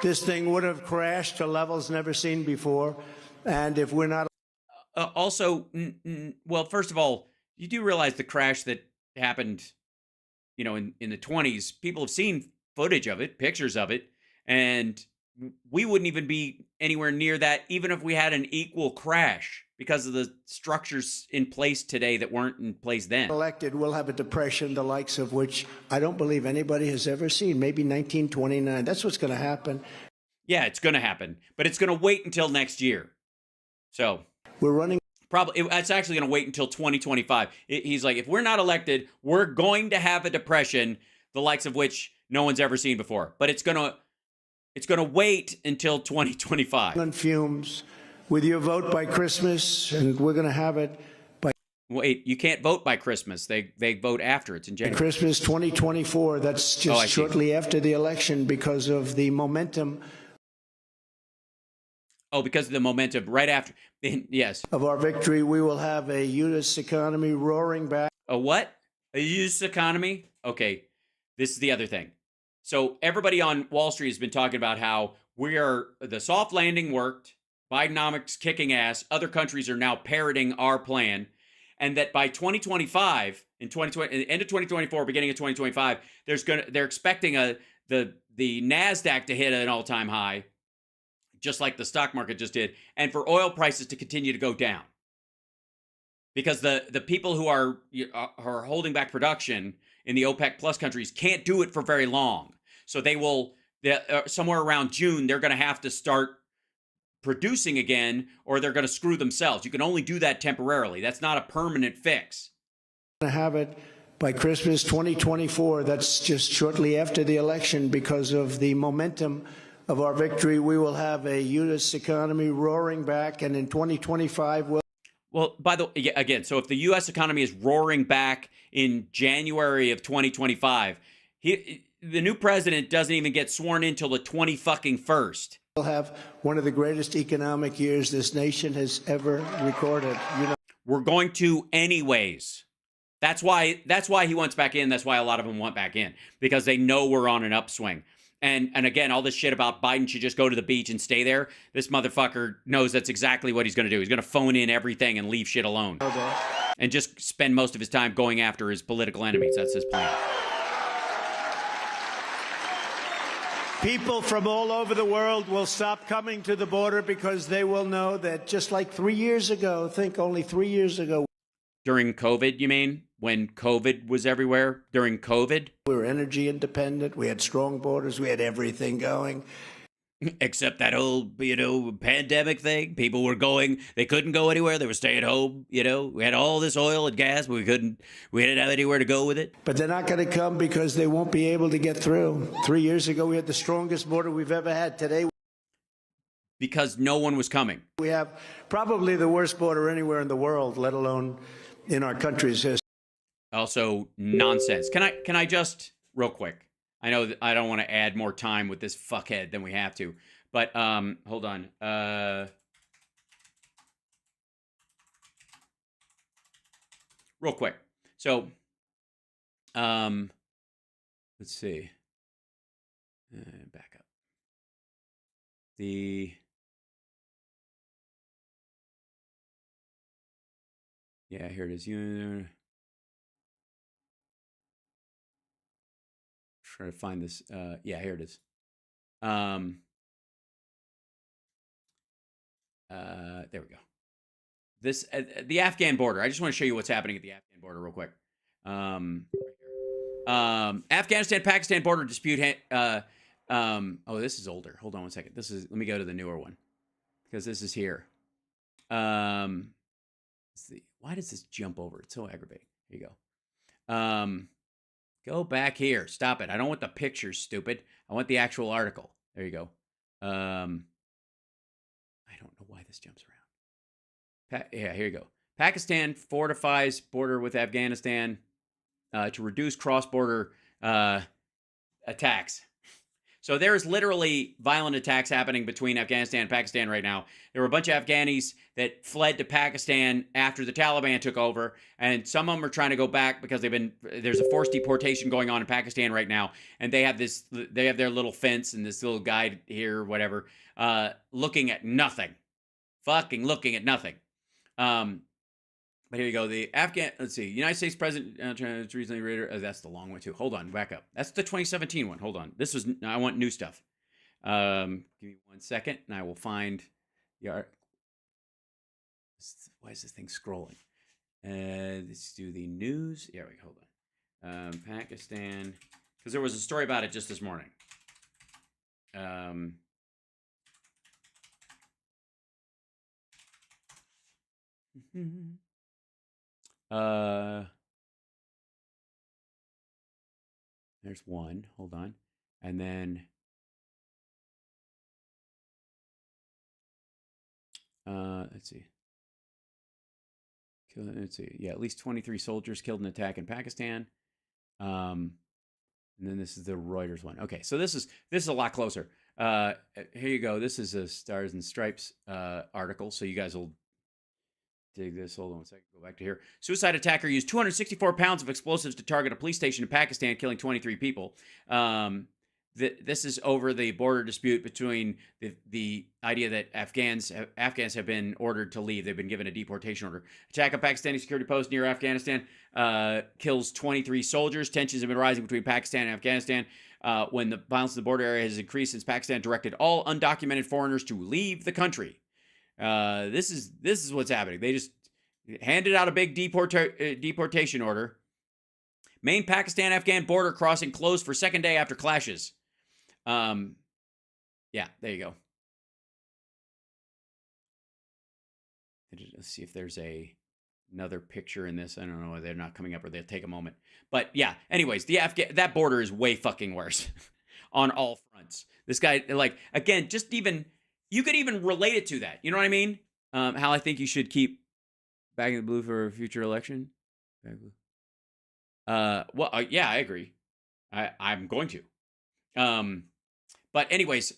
this thing would have crashed to levels never seen before. And if we're not... Also, well, first of all, you do realize the crash that happened, you know, in the 20s. People have seen footage of it, pictures of it, and we wouldn't even be anywhere near that, even if we had an equal crash, because of the structures in place today that weren't in place then. Elected, we'll have a depression the likes of which I don't believe anybody has ever seen. Maybe 1929. That's what's going to happen. Yeah, it's going to happen, but it's going to wait until next year. So we're running. Probably, it's actually going to wait until 2025. He's like, if we're not elected, we're going to have a depression the likes of which no one's ever seen before. But it's going to It's going to wait until 2025. On fumes with your vote by Christmas, and we're going to have it by Wait, you can't vote by Christmas. They vote after. It's in January. Christmas 2024. That's just shortly after the election because of the momentum. Oh, because of the momentum right after. Yes. Of our victory, we will have a U.S. economy roaring back. A what? A U.S. economy? Okay. This is the other thing. So everybody on Wall Street has been talking about how the soft landing worked, Bidenomics kicking ass, other countries are now parroting our plan, and that by 2025, end of 2024, beginning of 2025, they're expecting the NASDAQ to hit an all-time high, just like the stock market just did, and for oil prices to continue to go down. Because the people who are holding back production in the OPEC plus countries can't do it for very long. So they will, somewhere around June, they're going to have to start producing again, or they're going to screw themselves. You can only do that temporarily. That's not a permanent fix. To have it by Christmas 2024. That's just shortly after the election because of the momentum of our victory. We will have a U.S. economy roaring back, and in 2025 Well, by the way, again, so if the U.S. economy is roaring back in January of 2025, the new president doesn't even get sworn in till the 21st. We'll have one of the greatest economic years this nation has ever recorded. We're going to anyways. That's why he wants back in. That's why a lot of them want back in, because they know we're on an upswing. And again, all this shit about Biden should just go to the beach and stay there. This motherfucker knows that's exactly what he's going to do. He's going to phone in everything and leave shit alone. Okay. And just spend most of his time going after his political enemies. That's his plan. People from all over the world will stop coming to the border because they will know that just like 3 years ago, only 3 years ago. During COVID, you mean? When COVID was everywhere? During COVID? We were energy independent. We had strong borders. We had everything going. Except that whole, pandemic thing. People were they couldn't go anywhere. They were staying home. We had all this oil and gas, but we didn't have anywhere to go with it. But they're not going to come because they won't be able to get through. 3 years ago, we had the strongest border we've ever had. Today, because no one was coming. We have probably the worst border anywhere in the world, let alone in our country's history. Also, nonsense. Can I just, real quick, I know that I don't want to add more time with this fuckhead than we have to, but hold on. Real quick. So, let's see. Back up. Yeah, here it is. Try to find this. Yeah, here it is. There we go. This the Afghan border. I just want to show you what's happening at the Afghan border real quick. Afghanistan-Pakistan border dispute. Oh, this is older. Hold on one second. Let me go to the newer one because this is here. Let's see. Why does this jump over? It's so aggravating. Here you go. Go back here. Stop it. I don't want the pictures, stupid. I want the actual article. There you go. I don't know why this jumps around. Yeah, here you go. Pakistan fortifies border with Afghanistan to reduce cross-border attacks. So there's literally violent attacks happening between Afghanistan and Pakistan right now. There were a bunch of Afghanis that fled to Pakistan after the Taliban took over, and some of them are trying to go back because there's a forced deportation going on in Pakistan right now, and they have their little fence and this little guy here, whatever, looking at nothing, fucking looking at nothing. But here you go. Let's see. United States President recently reiterated. That's the long one too. Hold on, back up. That's the 2017 one. Hold on. I want new stuff. Give me 1 second, and I will find the art. Why is this thing scrolling? Let's do the news. Here we go. Hold on. Pakistan, because there was a story about it just this morning. There's one. Hold on. And then Let's see. Let's see. Yeah, at least 23 soldiers killed in an attack in Pakistan. And then this is the Reuters one. Okay, so this is a lot closer. Here you go. This is a Stars and Stripes article, so you guys will dig this. Hold on a second. Go back to here. Suicide attacker used 264 pounds of explosives to target a police station in Pakistan, killing 23 people. This is over the border dispute between the idea that Afghans have been ordered to leave. They've been given a deportation order. Attack on Pakistani security post near Afghanistan kills 23 soldiers. Tensions have been rising between Pakistan and Afghanistan when the violence in the border area has increased since Pakistan directed all undocumented foreigners to leave the country. This is what's happening. They just handed out a big deportation order. Main Pakistan-Afghan border crossing closed for second day after clashes. Yeah, there you go. Let's see if there's another picture in this. I don't know. They're not coming up, or they'll take a moment. But yeah, anyways, that border is way fucking worse on all fronts. This guy, like, again, just even, you could even relate it to that. You know what I mean? How I think you should keep back in the blue for a future election. Back blue. Yeah, I agree. I'm going to. But anyways,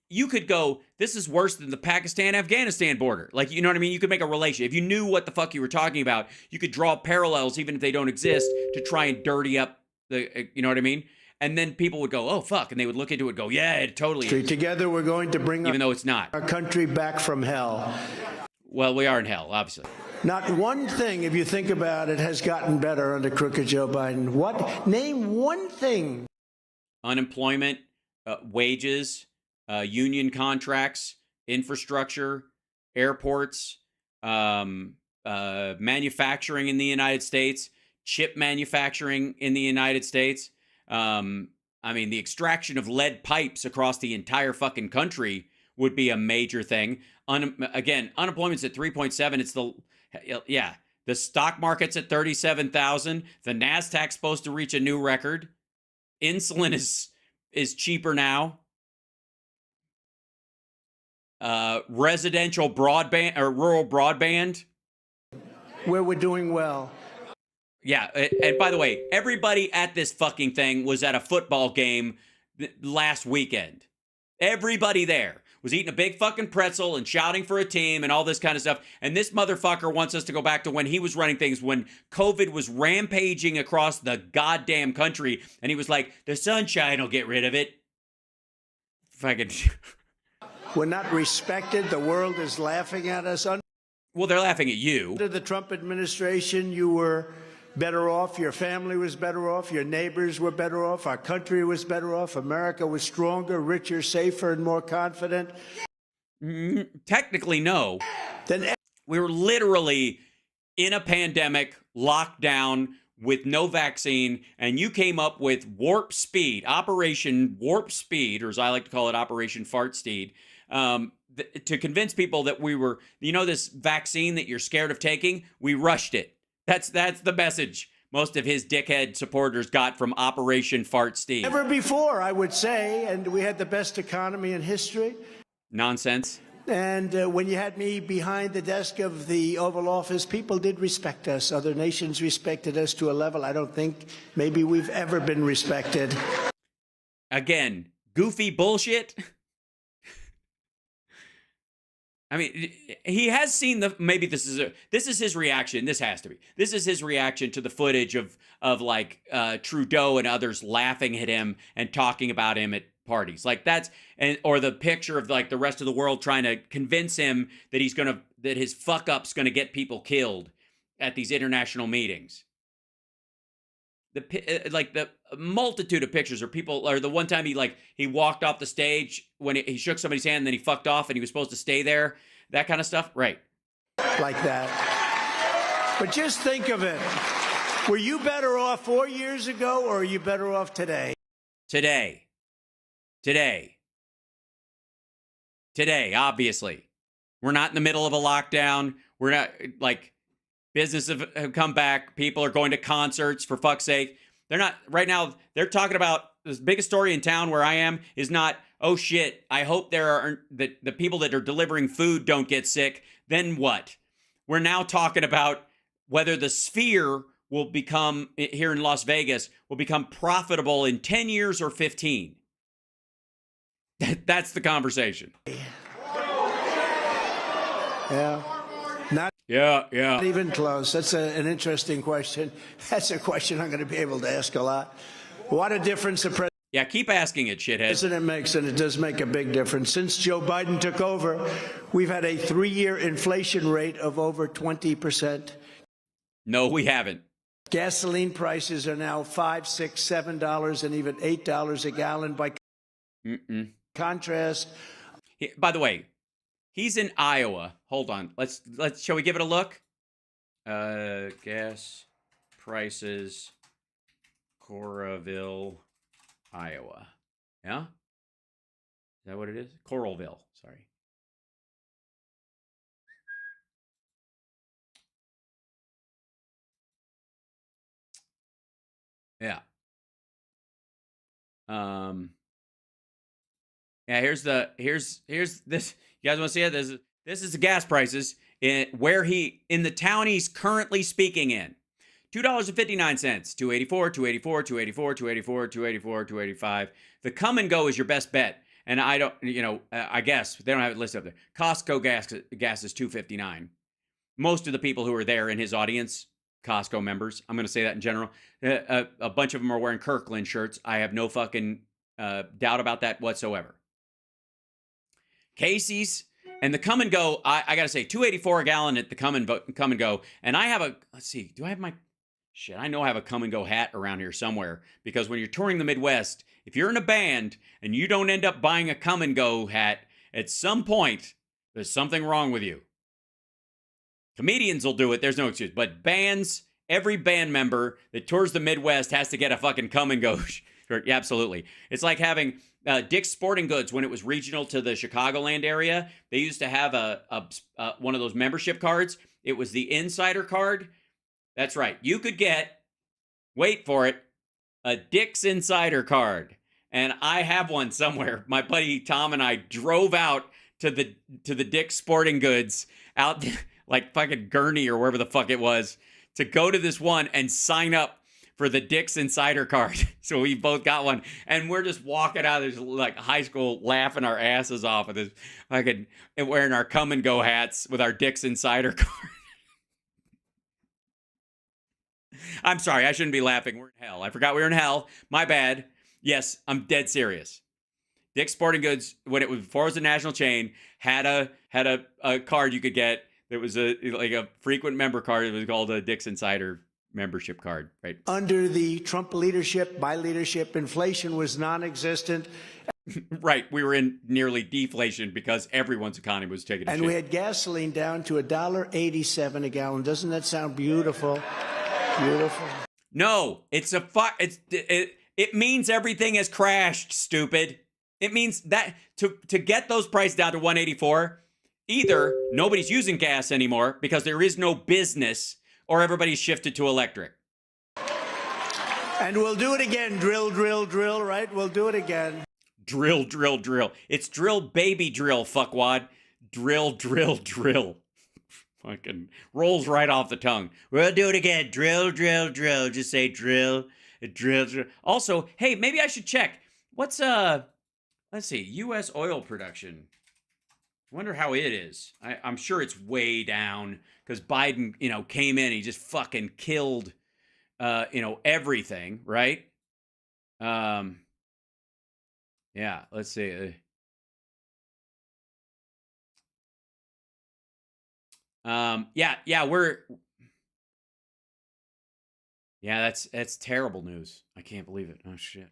you could go, this is worse than the Pakistan-Afghanistan border. Like, you know what I mean? You could make a relation. If you knew what the fuck you were talking about, you could draw parallels, even if they don't exist, to try and dirty up the, you know what I mean? And then people would go, oh, fuck. And they would look into it and go, yeah, it totally is. Together we're going to bring even though it's not. Our country back from hell. Well, we are in hell, obviously. Not one thing, if you think about it, has gotten better under crooked Joe Biden. What? Name one thing. Unemployment, wages, union contracts, infrastructure, airports, manufacturing in the United States, chip manufacturing in the United States. I mean, the extraction of lead pipes across the entire fucking country would be a major thing. Again, unemployment's at 3.7. It's the stock market's at 37,000. The NASDAQ's supposed to reach a new record. Insulin is cheaper now. Residential broadband or rural broadband, where we're doing well. Yeah, and by the way, everybody at this fucking thing was at a football game last weekend. Everybody there was eating a big fucking pretzel and shouting for a team and all this kind of stuff. And this motherfucker wants us to go back to when he was running things, when COVID was rampaging across the goddamn country. And he was like, the sunshine will get rid of it. Fucking. We're not respected. The world is laughing at us. Well, they're laughing at you. Under the Trump administration, you were better off. Your family was better off. Your neighbors were better off. Our country was better off. America was stronger, richer, safer, and more confident. Technically, no. We were literally in a pandemic, locked down, with no vaccine, and you came up with Warp Speed, Operation Warp Speed, or as I like to call it, Operation Fart Steed, to convince people that we were, you know, this vaccine that you're scared of taking, we rushed it. That's the message most of his dickhead supporters got from Operation Fart Steed. Never before, I would say, and we had the best economy in history. Nonsense. And when you had me behind the desk of the Oval Office, people did respect us. Other nations respected us to a level I don't think maybe we've ever been respected. Again, goofy bullshit. I mean, he has seen maybe this is his reaction. This has to be. This is his reaction to the footage of like Trudeau and others laughing at him and talking about him at parties. Like or the picture of like the rest of the world trying to convince him that that his fuck up's gonna get people killed at these international meetings. The multitude of pictures or people, or the one time he walked off the stage when he shook somebody's hand and then he fucked off and he was supposed to stay there, that kind of stuff, right? Like that. But just think of it. Were you better off 4 years ago, or are you better off today? Today, obviously. We're not in the middle of a lockdown. We're not, like, business have come back. People are going to concerts, for fuck's sake. They're not, right now, they're talking about the biggest story in town where I am is not, oh shit, I hope the people that are delivering food don't get sick. Then what? We're now talking about whether the Sphere will become, here in Las Vegas, will become profitable in 10 years or 15. That's the conversation. Yeah. Not even close. That's an interesting question. That's a question I'm going to be able to ask a lot. What a difference the president. Yeah, keep asking it, shithead. President makes, and it does make a big difference. Since Joe Biden took over, we've had a 3-year inflation rate of over 20%. No, we haven't. Gasoline prices are now $5, $6, $7, and even $8 a gallon. By contrast, by the way, he's in Iowa. Hold on. Let's. Shall we give it a look? Gas prices, Coralville, Iowa. Yeah? Is that what it is? Coralville. Sorry. Yeah. Yeah, here's this. You guys want to see it? This is the gas prices in the town he's currently speaking in. $2.59, $2.84, $2.84, $2.84, $2.84, $2.84, $2.85. The come and go is your best bet. And I don't, I guess they don't have it listed up there. Costco gas is $2.59. Most of the people who are there in his audience, Costco members, I'm going to say that in general. A bunch of them are wearing Kirkland shirts. I have no fucking doubt about that whatsoever. Casey's and the come and go, I got to say, $2.84 a gallon at the come and go. And I have let's see, do I have my, shit, I know I have a come and go hat around here somewhere. Because when you're touring the Midwest, if you're in a band and you don't end up buying a come and go hat, at some point, there's something wrong with you. Comedians will do it, there's no excuse. But bands, every band member that tours the Midwest has to get a fucking come and go shirt. Yeah, absolutely. It's like having Dick's Sporting Goods when it was regional to the Chicagoland area. They used to have one of those membership cards. It was the Insider card. That's right. You could get, wait for it, a Dick's Insider card. And I have one somewhere. My buddy Tom and I drove out to the Dick's Sporting Goods out like fucking Gurney or wherever the fuck it was to go to this one and sign up for the Dick's Insider card. So we both got one. And we're just walking out of this like high school laughing our asses off with this fucking, and wearing our come and go hats with our Dick's Insider card. I'm sorry, I shouldn't be laughing. We're in hell. I forgot we were in hell. My bad. Yes, I'm dead serious. Dick's Sporting Goods, before it was a national chain, had a card you could get that was a frequent member card. It was called a Dick's Insider membership card, right? Under the Trump leadership, my leadership, inflation was non-existent. Right, we were in nearly deflation because everyone's economy was taking a shit. And we had gasoline down to $1.87 a gallon. Doesn't that sound beautiful? Beautiful. No, it means everything has crashed, stupid. It means that to get those prices down to $1.84, either nobody's using gas anymore because there is no business, or everybody's shifted to electric. And we'll do it again. Drill, drill, drill, right? We'll do it again. Drill, drill, drill. It's drill, baby, drill, fuckwad. Drill, drill, drill. Fucking rolls right off the tongue. We'll do it again. Drill, drill, drill. Just say drill, drill, drill. Also, hey, maybe I should check. What's, let's see, U.S. oil production. Wonder how it is. I'm sure it's way down because Biden, came in. He just fucking killed, everything, right? Yeah, let's see. That's terrible news. I can't believe it. Oh shit.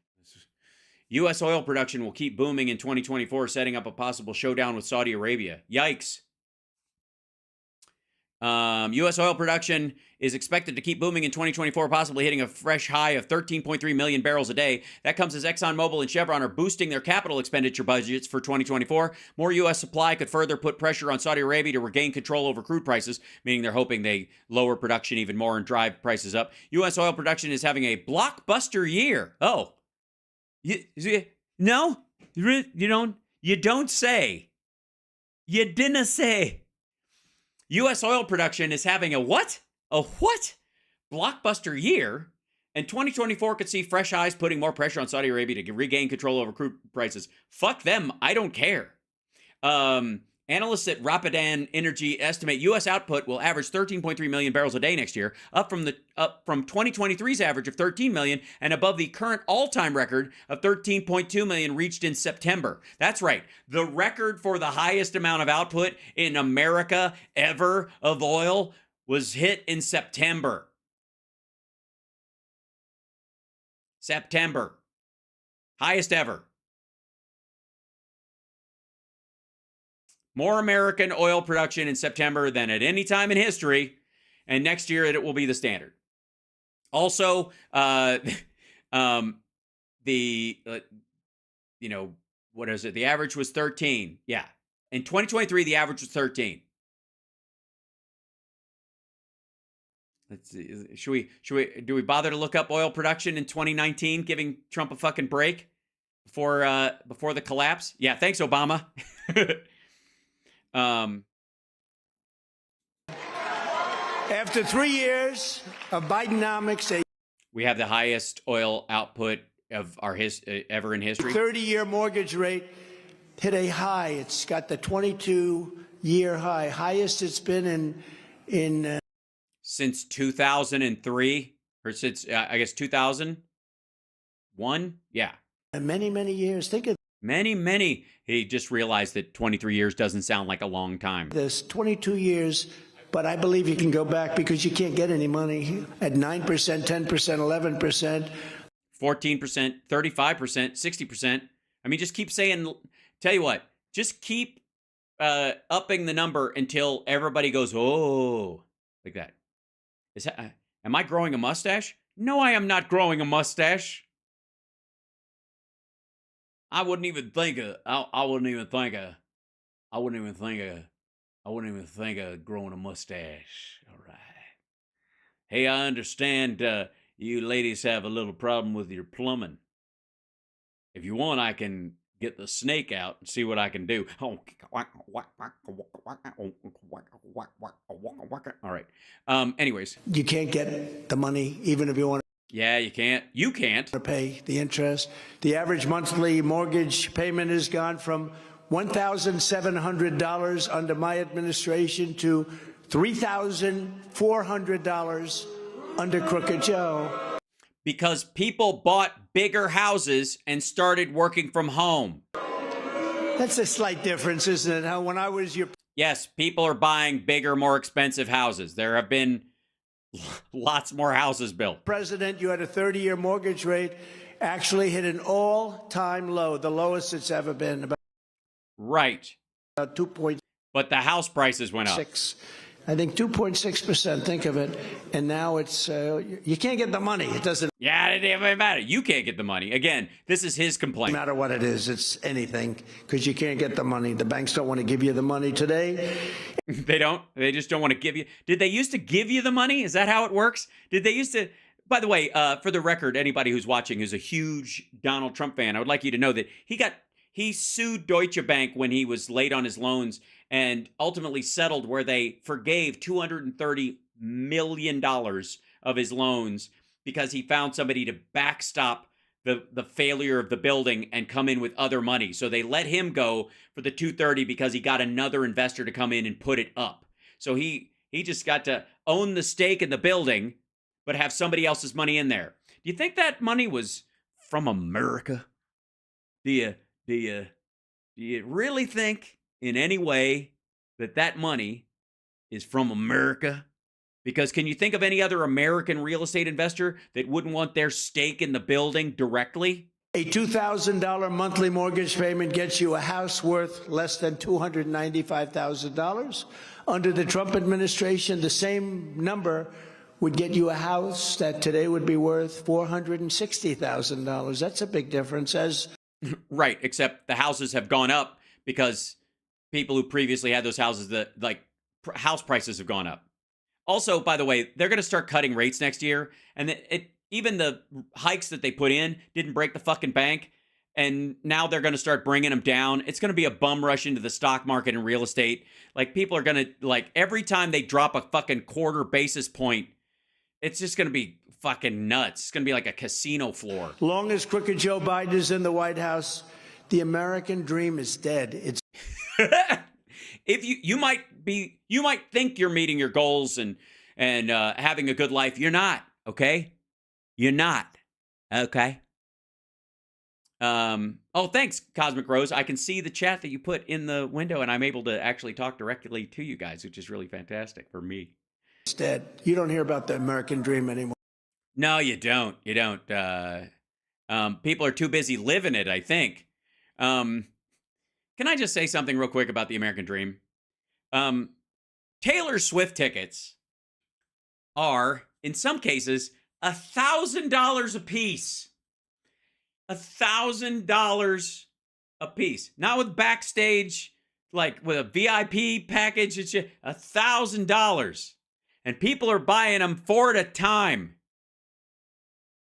U.S. oil production will keep booming in 2024, setting up a possible showdown with Saudi Arabia. Yikes. U.S. oil production is expected to keep booming in 2024, possibly hitting a fresh high of 13.3 million barrels a day. That comes as ExxonMobil and Chevron are boosting their capital expenditure budgets for 2024. More U.S. supply could further put pressure on Saudi Arabia to regain control over crude prices, meaning they're hoping they lower production even more and drive prices up. U.S. oil production is having a blockbuster year. Oh, No, you don't say. You didn't say. U.S. oil production is having a what? A what? Blockbuster year. And 2024 could see fresh eyes putting more pressure on Saudi Arabia to regain control over crude prices. Fuck them. I don't care. Analysts at Rapidan Energy estimate U.S. output will average 13.3 million barrels a day next year, up from 2023's average of 13 million and above the current all-time record of 13.2 million reached in September. That's right. The record for the highest amount of output in America ever of oil was hit in September. September. Highest ever. More American oil production in September than at any time in history, and next year it will be the standard. Also, what is it? The average was 13. Yeah. In 2023, the average was 13. Let's see. Do we bother to look up oil production in 2019, giving Trump a fucking break before the collapse? Yeah, thanks, Obama. After 3 years of Bidenomics, we have the highest oil output of our ever in history. 30-year mortgage rate hit a high. It's got the 22-year high, highest it's been in since 2003, or since I guess 2001. Yeah, many years. Think of many. He just realized that 23 years doesn't sound like a long time. this 22 years. But I believe you can go back because you can't get any money at 9%, 10%, 11%. 14%, 35%, 60%. I mean, just keep saying, tell you what, just keep upping the number until everybody goes, oh, like that. Am I growing a mustache? No, I am not growing a mustache. I wouldn't even think of growing a mustache. All right. Hey, I understand you ladies have a little problem with your plumbing. If you want, I can get the snake out and see what I can do. All right. Anyways. You can't get the money even if you want to. Yeah, you can't. You can't. To pay the interest. The average monthly mortgage payment has gone from $1,700 under my administration to $3,400 under Crooked Joe. Because people bought bigger houses and started working from home. That's a slight difference, isn't it? How when I was your... Yes, people are buying bigger, more expensive houses. There have been lots more houses built. President, you had a 30-year mortgage rate actually hit an all-time low, the lowest it's ever been. Right. 2.6. But the house prices went up. I think 2.6%. Think of it. And now it's you can't get the money. It doesn't. Yeah, it doesn't matter. You can't get the money. Again, this is his complaint. No matter what it is, it's anything because you can't get the money. The banks don't want to give you the money today. They don't. They just don't want to give you. Did they used to give you the money? Is that how it works? Did they used to? By the way, for the record, anybody who's watching who's a huge Donald Trump fan, I would like you to know that he sued Deutsche Bank when he was late on his loans and ultimately settled where they forgave $230 million of his loans because he found somebody to backstop the failure of the building and come in with other money. So they let him go for the $230 because he got another investor to come in and put it up. So he just got to own the stake in the building, but have somebody else's money in there. Do you think that money was from America? Do you really think in any way that money is from America? Because can you think of any other American real estate investor that wouldn't want their stake in the building directly? A $2,000 monthly mortgage payment gets you a house worth less than $295,000. Under the Trump administration, the same number would get you a house that today would be worth $460,000. That's a big difference. Right, except the houses have gone up because people who previously had those houses, house prices have gone up. Also, by the way, they're going to start cutting rates next year, and even the hikes that they put in didn't break the fucking bank. And now they're going to start bringing them down. It's going to be a bum rush into the stock market and real estate. Like, people are going to, like, every time they drop a fucking quarter basis point, it's just going to be fucking nuts. It's going to be like a casino floor. Long as crooked Joe Biden is in the White House, the American dream is dead. It's If you might think you're meeting your goals and having a good life. You're not, okay? You're not, okay? Oh, thanks, Cosmic Rose. I can see the chat that you put in the window, and I'm able to actually talk directly to you guys, which is really fantastic for me. dead. You don't hear about the American dream anymore. No, you don't. You don't. People are too busy living it, I think. Can I just say something real quick about the American dream? Taylor Swift tickets are, in some cases, $1,000 a piece. $1,000 a piece. Not with backstage, like with a VIP package. It's just $1,000. And people are buying them 4 at a time.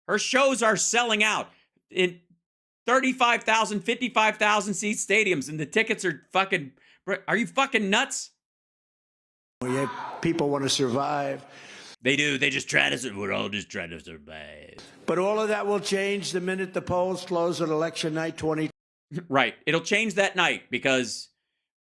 Her shows are selling out in 35,000, 55,000 seat stadiums, and the tickets are fucking... Are you fucking nuts? People want to survive. They do. They just try to... We're all just trying to survive. But all of that will change the minute the polls close on election night 20. Right. It'll change that night because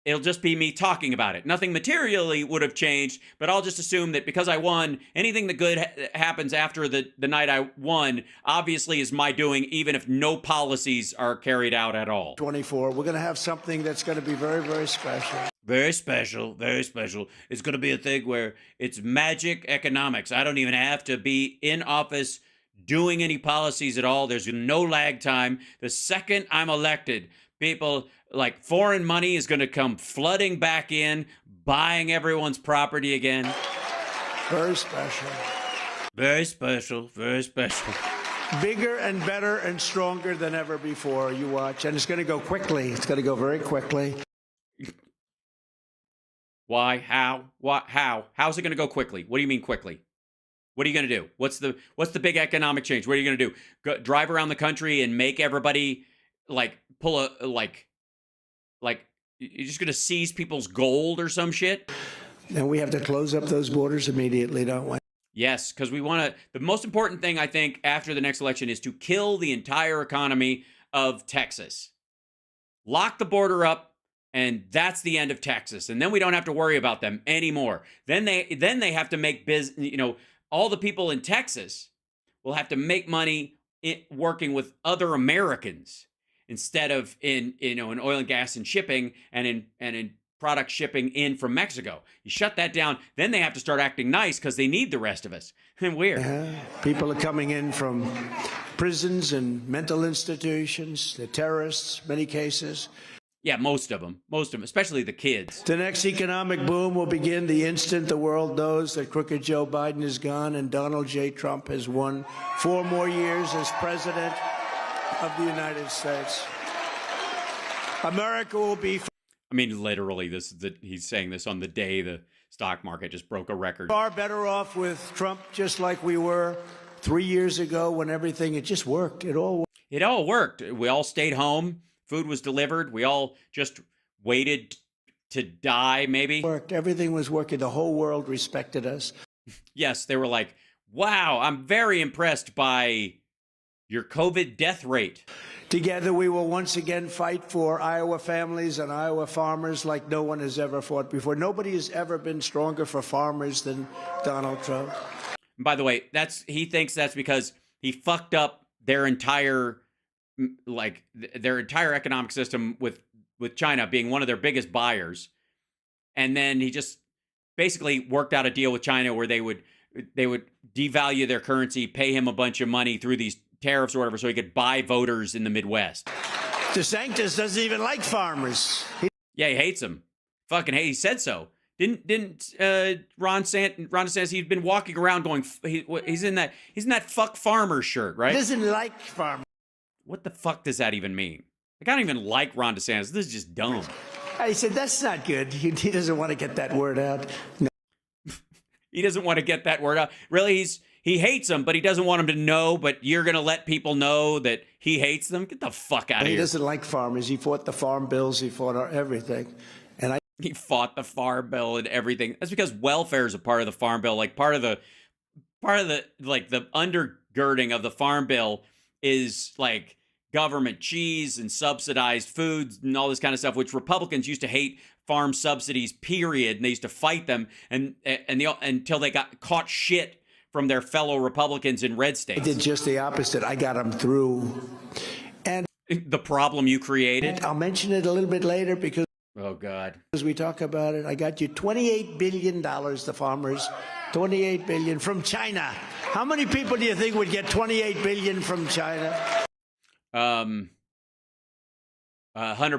it'll just be me talking about it. Nothing materially would have changed, but I'll just assume that because I won, anything that good happens after the night I won obviously is my doing, even if no policies are carried out at all. 24. We're going to have something that's going to be very, very special. Very special, very special. It's going to be a thing where it's magic economics. I don't even have to be in office doing any policies at all. There's no lag time. The second I'm elected, people, like, foreign money is going to come flooding back in, buying everyone's property again. Very special. Very special, very special. Bigger and better and stronger than ever before. You watch. And it's going to go quickly. It's going to go very quickly. Why? How? What? How? How's it going to go quickly? What do you mean quickly? What are you going to do? What's the big economic change? What are you going to do? Drive around the country and make everybody pull a like you're just going to seize people's gold or some shit? And we have to close up those borders immediately, don't we? Yes, because we want to. The most important thing I think after the next election is to kill the entire economy of Texas. Lock the border up. And that's the end of Texas. And then we don't have to worry about them anymore. Then they have to make business, all the people in Texas will have to make money working with other Americans instead of in oil and gas and shipping and in product shipping in from Mexico. You shut that down, then they have to start acting nice because they need the rest of us. And weird. People are coming in from prisons and mental institutions, the terrorists, many cases. Yeah, most of them, especially the kids. The next economic boom will begin the instant the world knows that crooked Joe Biden is gone and Donald J. Trump has won 4 more years as president of the United States. America will be... I mean, literally, he's saying this on the day the stock market just broke a record. Far better off with Trump, just like we were 3 years ago when it just worked. It all worked. We all stayed home. Food was delivered. We all just waited to die, maybe. Worked. Everything was working. The whole world respected us. Yes, they were like, wow, I'm very impressed by your COVID death rate. Together, we will once again fight for Iowa families and Iowa farmers like no one has ever fought before. Nobody has ever been stronger for farmers than Donald Trump. And by the way, he thinks that's because he fucked up their entire economic system with China being one of their biggest buyers. And then he just basically worked out a deal with China where they would devalue their currency, pay him a bunch of money through these tariffs or whatever so he could buy voters in the Midwest. DeSantis doesn't even like farmers. Yeah, he hates them. Fucking hate. He said so. Didn't Ron DeSantis, he'd been walking around going, he's in that fuck farmer shirt, right? He doesn't like farmers. What the fuck does that even mean? I don't even like Ron DeSantis. This is just dumb. I said, that's not good. He doesn't want to get that word out. No. He doesn't want to get that word out. Really, he hates them, but he doesn't want them to know, but you're going to let people know that he hates them? Get the fuck out of here. He doesn't like farmers. He fought the farm bills. He fought everything. And he fought the farm bill and everything. That's because welfare is a part of the farm bill. Like part of the like the undergirding of the farm bill is like government cheese and subsidized foods and all this kind of stuff, which Republicans used to hate farm subsidies, period. And they used to fight them until they got caught shit from their fellow Republicans in red states. I did just the opposite. I got them through. And the problem you created. I'll mention it a little bit later because oh God, as we talk about it, I got you $28 billion, the farmers, $28 billion from China. How many people do you think would get $28 billion from China? Hunter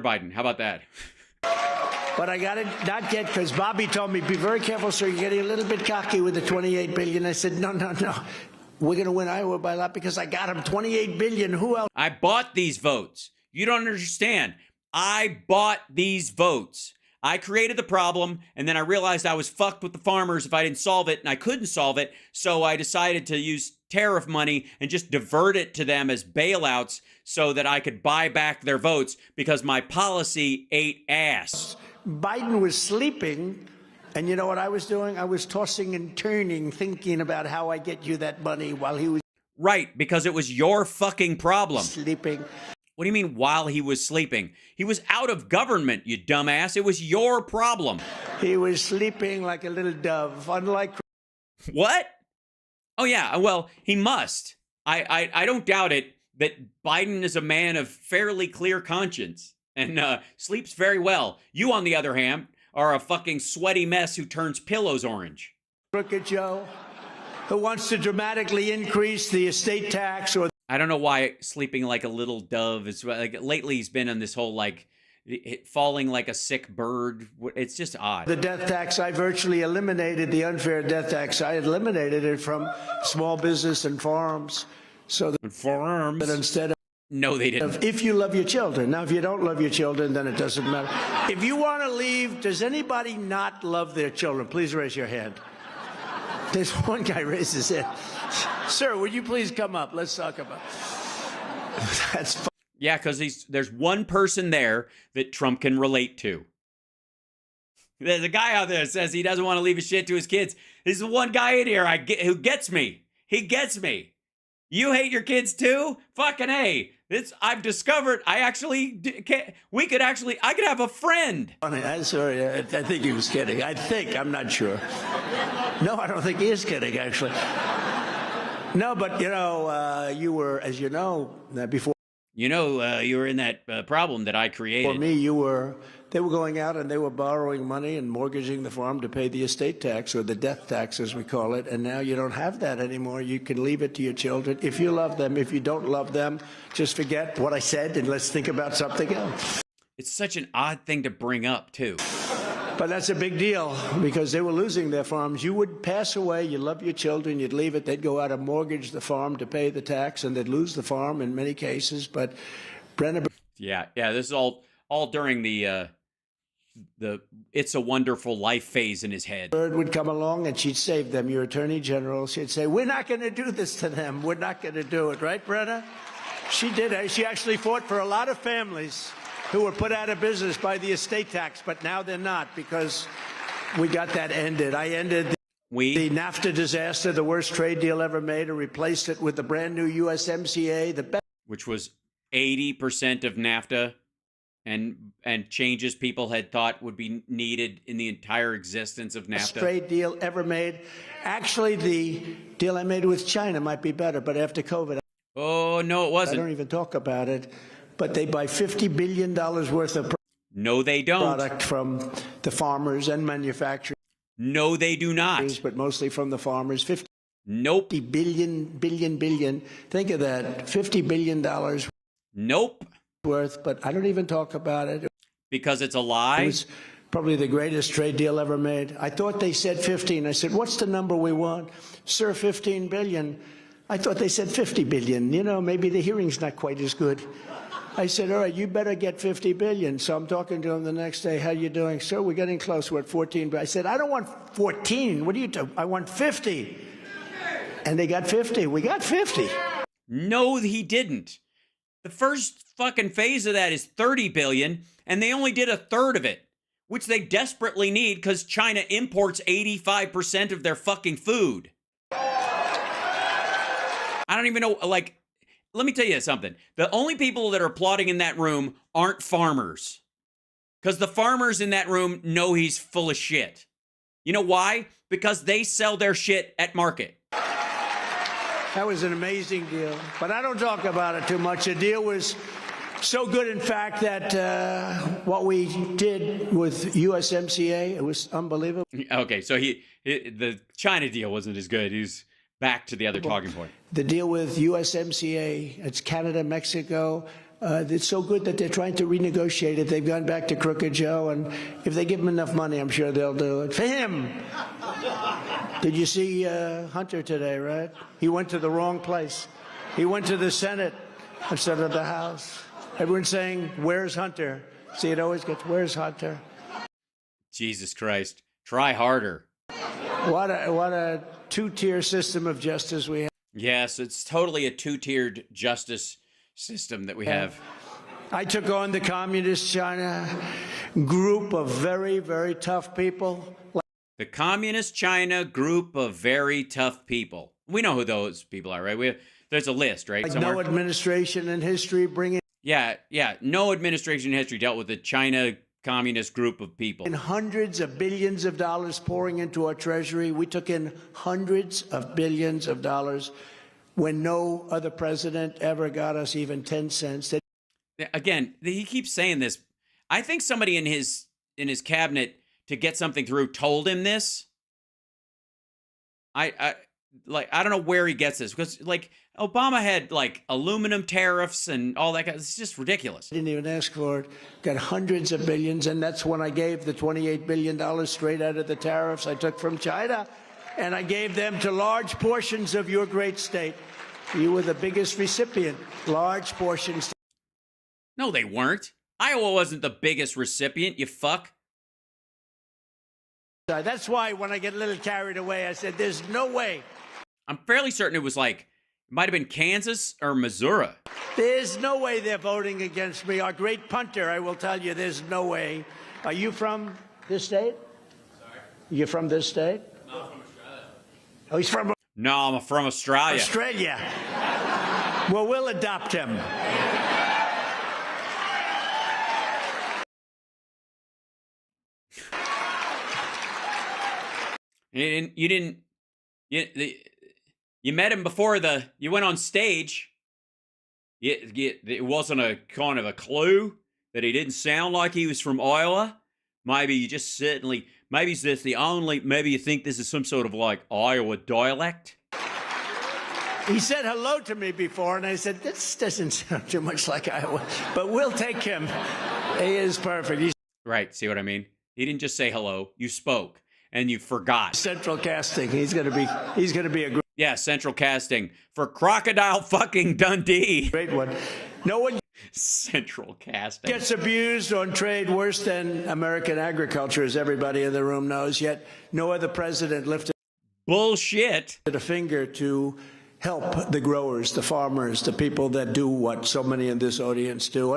Biden. How about that? But I got it not yet because Bobby told me, be very careful, sir. You're getting a little bit cocky with the $28 billion. I said, no. We're going to win Iowa by a lot because I got him $28 billion. Who else? I bought these votes. You don't understand. I bought these votes. I created the problem, and then I realized I was fucked with the farmers if I didn't solve it, and I couldn't solve it, so I decided to use tariff money and just divert it to them as bailouts so that I could buy back their votes because my policy ate ass. Biden was sleeping, and you know what I was doing? I was tossing and turning, thinking about how I get you that money while he was... Right, because it was your fucking problem. Sleeping. What do you mean while he was sleeping? He was out of government, you dumbass. It was your problem. He was sleeping like a little dove, unlike... What? Oh, yeah, well, he must. I don't doubt it that Biden is a man of fairly clear conscience and sleeps very well. You, on the other hand, are a fucking sweaty mess who turns pillows orange. Crooked Joe, who wants to dramatically increase the estate tax or... I don't know why sleeping like a little dove is like lately he's been on this whole like falling like a sick bird. It's just odd. The death tax, I virtually eliminated the unfair death tax. I eliminated it from small business and farms. So that instead of... No, they didn't. If you love your children. Now, if you don't love your children, then it doesn't matter. If you want to leave, does anybody not love their children? Please raise your hand. There's one guy raised his hand. Sir, would you please come up? Let's talk about it. That's fun. Yeah, because there's one person there that Trump can relate to. There's a guy out there that says he doesn't want to leave his shit to his kids. There's the one guy in here who gets me. He gets me. You hate your kids too? Fucking A. I've discovered I could have a friend. I'm sorry, I think he was kidding. I'm not sure. No, I don't think he is kidding, actually. No, but, you were, as you know, before. You were in that problem that I created. For me, they were going out and they were borrowing money and mortgaging the farm to pay the estate tax or the death tax, as we call it. And now you don't have that anymore. You can leave it to your children if you love them. If you don't love them, just forget what I said and let's think about something else. It's such an odd thing to bring up, too. But that's a big deal because they were losing their farms. You would pass away, you love your children, you'd leave it, they'd go out and mortgage the farm to pay the tax, and they'd lose the farm in many cases. But Brenna... Yeah, this is all during the It's a Wonderful Life phase in his head. Bird would come along and she'd save them, your attorney general. She'd say, we're not going to do this to them. We're not going to do it. Right, Brenna? She did. She actually fought for a lot of families who were put out of business by the estate tax, but now they're not because we got that ended. I ended the NAFTA disaster, the worst trade deal ever made, and replaced it with the brand new USMCA, which was 80% of NAFTA and changes people had thought would be needed in the entire existence of NAFTA. Best trade deal ever made. Actually, the deal I made with China might be better, but after COVID... Oh, no, it wasn't. I don't even talk about it. But they buy $50 billion worth of no, they don't. Product from the farmers and manufacturers. No, they do not. But mostly from the farmers. Nope. billion. Think of that. $50 billion. Nope. Worth, but I don't even talk about it. Because it's a lie? It was probably the greatest trade deal ever made. I thought they said 15. I said, what's the number we want? Sir, 15 billion. I thought they said 50 billion. Maybe the hearing's not quite as good. I said, all right, you better get 50 billion. So I'm talking to him the next day. How you doing? Sir, we're getting close. We're at 14. But I said, I don't want 14. What do you do? I want 50. And they got 50. We got 50. No, he didn't. The first fucking phase of that is 30 billion, and they only did a third of it, which they desperately need because China imports 85% of their fucking food. I don't even know, like, let me tell you something. The only people that are applauding in that room aren't farmers. Because the farmers in that room know he's full of shit. You know why? Because they sell their shit at market. That was an amazing deal. But I don't talk about it too much. The deal was so good, in fact, that what we did with USMCA, it was unbelievable. Okay, so the China deal wasn't as good. He's back to the other talking point. The deal with USMCA, it's Canada, Mexico. It's so good that they're trying to renegotiate it. They've gone back to Crooked Joe, and if they give him enough money, I'm sure they'll do it. For him! Did you see Hunter today, right? He went to the wrong place. He went to the Senate instead of the House. Everyone's saying, where's Hunter? See, it always gets, where's Hunter? Jesus Christ. Try harder. What a two-tier system of justice we have. Yes, it's totally a two-tiered justice system that we have. I took on the Communist China group of very, very tough people. The Communist China group of very tough people. We know who those people are, right? There's a list, right? Like no administration in history bringing... Yeah. No administration in history dealt with the China communist group of people. And hundreds of billions of dollars pouring into our treasury. We took in hundreds of billions of dollars when no other president ever got us even 10 cents. Again, he keeps saying this. I think somebody in his cabinet to get something through told him this. I don't know where he gets this, because like Obama had like aluminum tariffs and all that. It's just ridiculous. Didn't even ask for it. Got hundreds of billions, and that's when I gave the $28 billion straight out of the tariffs I took from China, and I gave them to large portions of your great state. You were the biggest recipient. Large portions. No, they weren't. Iowa wasn't the biggest recipient, you fuck. That's why when I get a little carried away, I said, there's no way. I'm fairly certain it was like, it might have been Kansas or Missouri. There's no way they're voting against me. Our great punter, I will tell you, there's no way. Are you from this state? Sorry? You're from this state? No, I'm from Australia. Oh, he's from... No, I'm from Australia. Australia. Well, we'll adopt him. You met him before you went on stage. It wasn't a kind of a clue that he didn't sound like he was from Iowa. Maybe you just certainly, maybe it's just maybe you think this is some sort of like Iowa dialect. He said hello to me before, and I said, this doesn't sound too much like Iowa, but we'll take him. He is perfect. Right, see what I mean? He didn't just say hello, you spoke, and you forgot. Central casting, he's gonna be a great... Yeah, central casting for Crocodile fucking Dundee. Great one. No one... Central casting. Gets abused on trade worse than American agriculture, as everybody in the room knows, yet no other president lifted... Bullshit. ...a finger to... help the growers, the farmers, the people that do what so many in this audience do.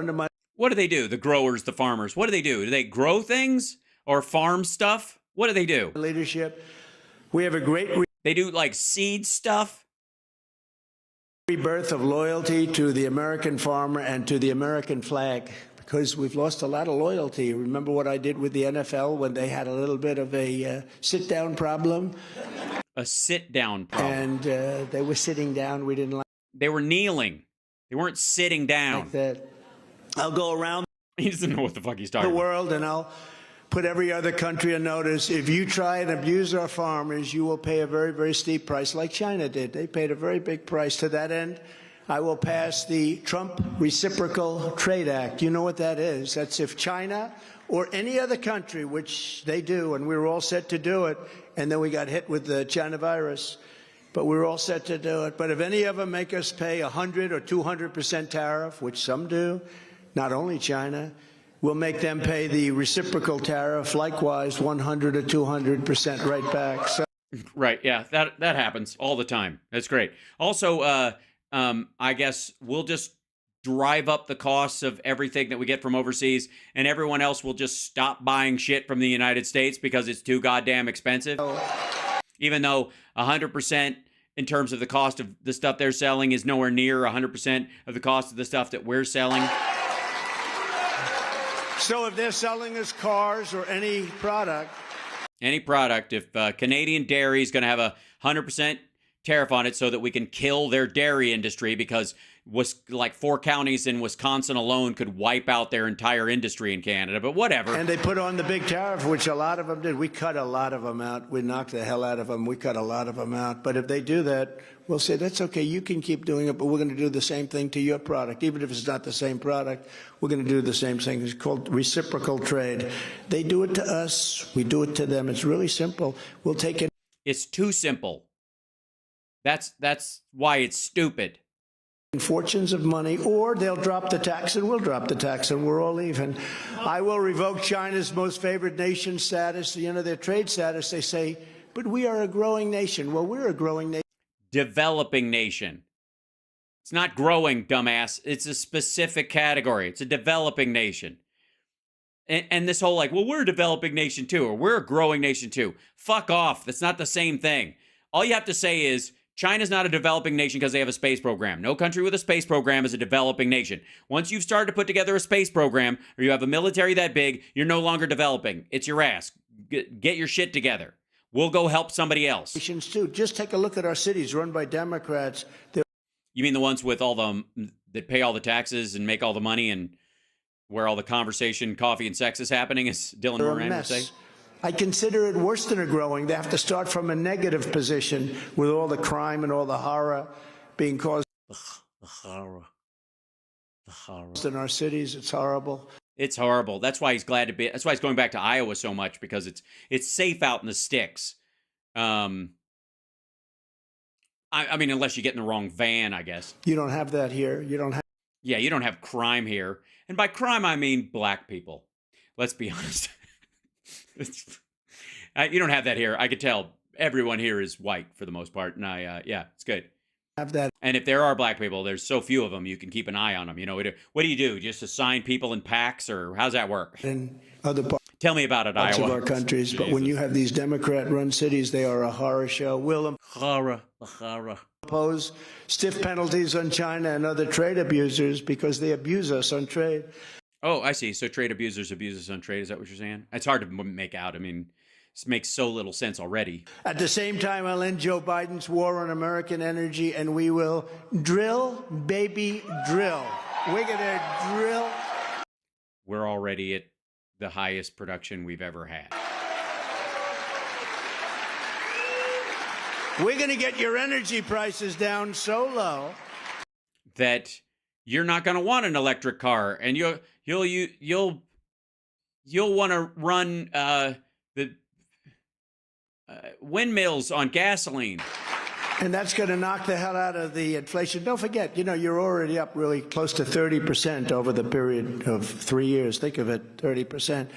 What do they do, the growers, the farmers? What do? Do they grow things or farm stuff? What do they do? Leadership. We have a great... They do like seed stuff? Rebirth of loyalty to the American farmer and to the American flag, because we've lost a lot of loyalty. Remember what I did with the NFL when they had a little bit of a sit-down problem? A sit-down problem. And they were sitting down. We didn't like... They were kneeling. They weren't sitting down. Like that. I'll go around... He doesn't know what the fuck he's talking about. ...the about. world, and I'll put every other country on notice. If you try and abuse our farmers, you will pay a very, very steep price, like China did. They paid a very big price. To that end, I will pass the Trump Reciprocal Trade Act. You know what that is? That's if China or any other country, which they do, and we were all set to do it, and then we got hit with the China virus. but we're all set to do it. But if any of them make us pay 100 or 200% tariff, which some do, not only China, we'll make them pay the reciprocal tariff, likewise 100 or 200% right back. So Right. Yeah. That happens all the time. That's great. Also, I guess we'll just drive up the costs of everything that we get from overseas, and everyone else will just stop buying shit from the United States because it's too goddamn expensive. Even though 100% in terms of the cost of the stuff they're selling is nowhere near 100% of the cost of the stuff that we're selling. So if they're selling us cars or any product, if Canadian dairy is going to have a 100% tariff on it so that we can kill their dairy industry, because was like 4 counties in Wisconsin alone could wipe out their entire industry in Canada, but whatever. and they put on the big tariff, which a lot of them did. We cut a lot of them out. We knocked the hell out of them. We cut a lot of them out. But if they do that, we'll say, that's okay. You can keep doing it, but we're going to do the same thing to your product. Even if it's not the same product, we're going to do the same thing. It's called reciprocal trade. They do it to us. We do it to them. It's really simple. We'll take it. It's too simple. That's why it's stupid. Fortunes of money, or they'll drop the tax and we'll drop the tax and we're all even. I will revoke China's most favored nation status, their trade status. They say, but we are a growing nation. Well, we're a growing nation. Developing nation. It's not growing, dumbass. It's a specific category. It's a developing nation. And this whole well, we're a developing nation too, or we're a growing nation too. Fuck off. That's not the same thing. All you have to say is, China's not a developing nation because they have a space program. No country with a space program is a developing nation. Once you've started to put together a space program, or you have a military that big, you're no longer developing. It's your ass. Get your shit together. We'll go help somebody else. Nations too. Just take a look at our cities run by Democrats. You mean the ones with all that pay all the taxes and make all the money, and where all the conversation, coffee, and sex is happening, as Dylan Moran would say? I consider it worse than a growing. They have to start from a negative position with all the crime and all the horror being caused in our cities. It's horrible. It's horrible. That's why he's glad to be. That's why he's going back to Iowa so much, because it's safe out in the sticks. I mean, unless you get in the wrong van, I guess. You don't have that here. You don't have crime here, and by crime I mean black people. Let's be honest. You don't have that here. I could tell everyone here is white for the most part, and it's good. Have that. And if there are black people, there's so few of them, you can keep an eye on them. What do you do? Just assign people in packs, or how's that work? In other parts. Tell me about it, Iowa. Iowa. Of our countries, Jesus. But when you have these Democrat-run cities, they are a horror show. Will impose stiff penalties on China and other trade abusers because they abuse us on trade. Oh, I see. So trade abusers abuse us on trade. Is that what you're saying? It's hard to make out. I mean, this makes so little sense already. At the same time, I'll end Joe Biden's war on American energy, and we will drill, baby, drill. We're going to drill. We're already at the highest production we've ever had. We're going to get your energy prices down so low that you're not going to want an electric car, and you'll want to run the windmills on gasoline. And that's going to knock the hell out of the inflation. Don't forget, you're already up really close to 30% over the period of 3 years. Think of it, 30%.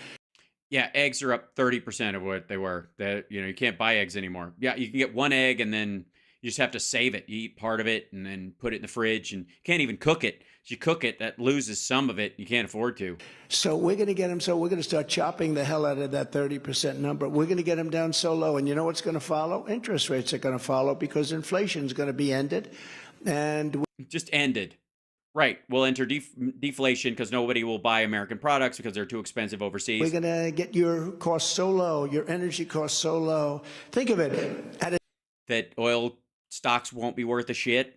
Yeah, eggs are up 30% of what they were. You can't buy eggs anymore. Yeah, you can get one egg, and then you just have to save it. You eat part of it and then put it in the fridge, and you can't even cook it. If you cook it, that loses some of it. You can't afford to. So we're going to get them. So we're going to start chopping the hell out of that 30% number. We're going to get them down so low. And you know what's going to follow? Interest rates are going to follow, because inflation is going to be ended. And just ended. Right. We'll enter deflation because nobody will buy American products because they're too expensive overseas. We're going to get your costs so low, your energy costs so low. Think of it. That oil stocks won't be worth a shit.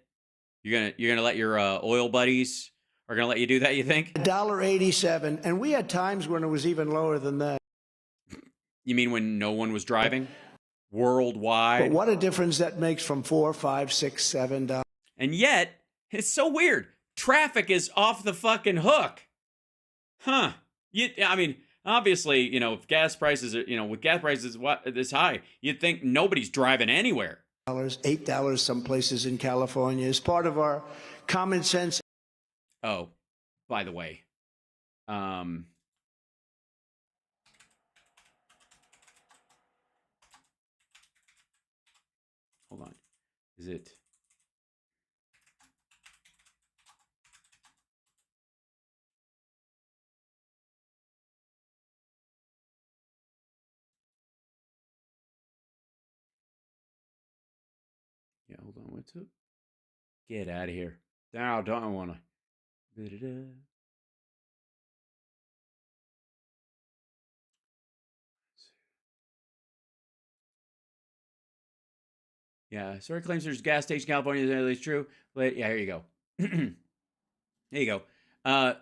You're gonna let your oil buddies are gonna let you do that, you think? $1.87, and we had times when it was even lower than that. You mean when no one was driving? Worldwide. But what a difference that makes from $4, $5, $6, $7. And yet, it's so weird. Traffic is off the fucking hook. Huh. I mean, obviously, if gas prices are, with gas prices this high, you'd think nobody's driving anywhere. $8 some places in California is part of our common sense. Oh, by the way, hold on. Is it? Yeah, hold on. What's up? Get out of here. Now, don't want to. Yeah, story claims there's a gas station in California. That is true. But yeah, here you go. There you go. A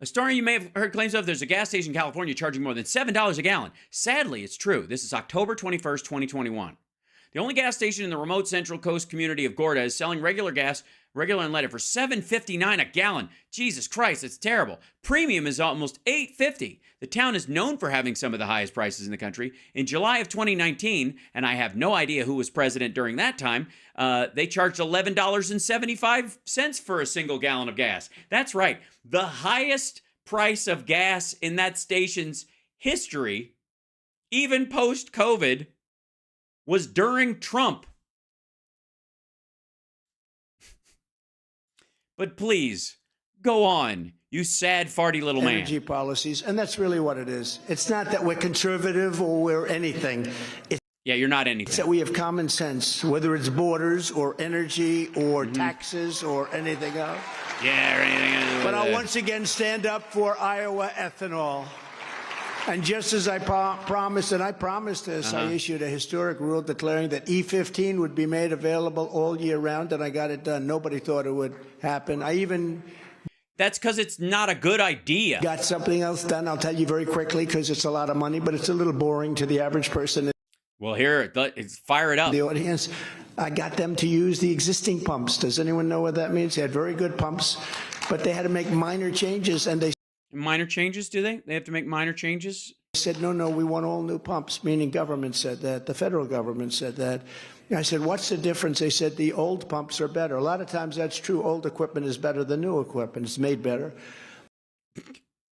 story you may have heard claims of, there's a gas station in California charging more than $7 a gallon. Sadly, it's true. This is October 21st, 2021. The only gas station in the remote Central Coast community of Gorda is selling regular gas, regular unleaded, for $7.59 a gallon. Jesus Christ, it's terrible. Premium is almost $8.50. The town is known for having some of the highest prices in the country. In July of 2019, and I have no idea who was president during that time, they charged $11.75 for a single gallon of gas. That's right. The highest price of gas in that station's history, even post-COVID, was during Trump. But please, go on, you sad, farty little man. Energy policies, and that's really what it is. It's not that we're conservative or we're anything. Yeah, you're not anything. It's that we have common sense, whether it's borders or energy or taxes or anything else. Yeah, or anything. But I'll once again stand up for Iowa ethanol. And just as I promised, and I promised this, I issued a historic rule declaring that E15 would be made available all year round, and I got it done. Nobody thought it would happen. I even... That's because it's not a good idea. Got something else done. I'll tell you very quickly because it's a lot of money, but it's a little boring to the average person. Well, here, fire it up. The audience, I got them to use the existing pumps. Does anyone know what that means? They had very good pumps, but they had to make minor changes, and they... Minor changes, do they? They have to make minor changes? Said, no, we want all new pumps, meaning government said that. The federal government said that. I said, what's the difference? They said the old pumps are better. A lot of times that's true. Old equipment is better than new equipment. It's made better.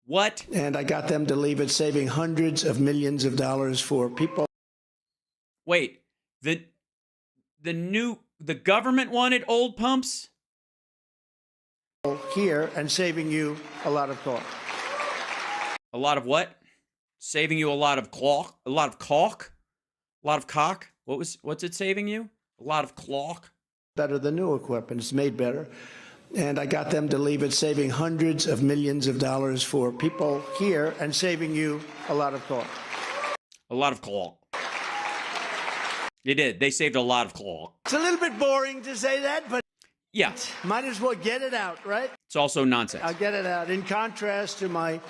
What? And I got them to leave it, saving hundreds of millions of dollars for people. Wait, the government wanted old pumps? Here, and saving you a lot of cost. A lot of what? Saving you a lot of clock? A lot of caulk? A lot of cock? What's it saving you? A lot of clock? Better than new equipment. It's made better. And I got them to leave it, saving hundreds of millions of dollars for people here and saving you a lot of cost. A lot of clock. They did. They saved a lot of clock. It's a little bit boring to say that, but yeah, might as well get it out, right? It's also nonsense. I'll get it out. In contrast to my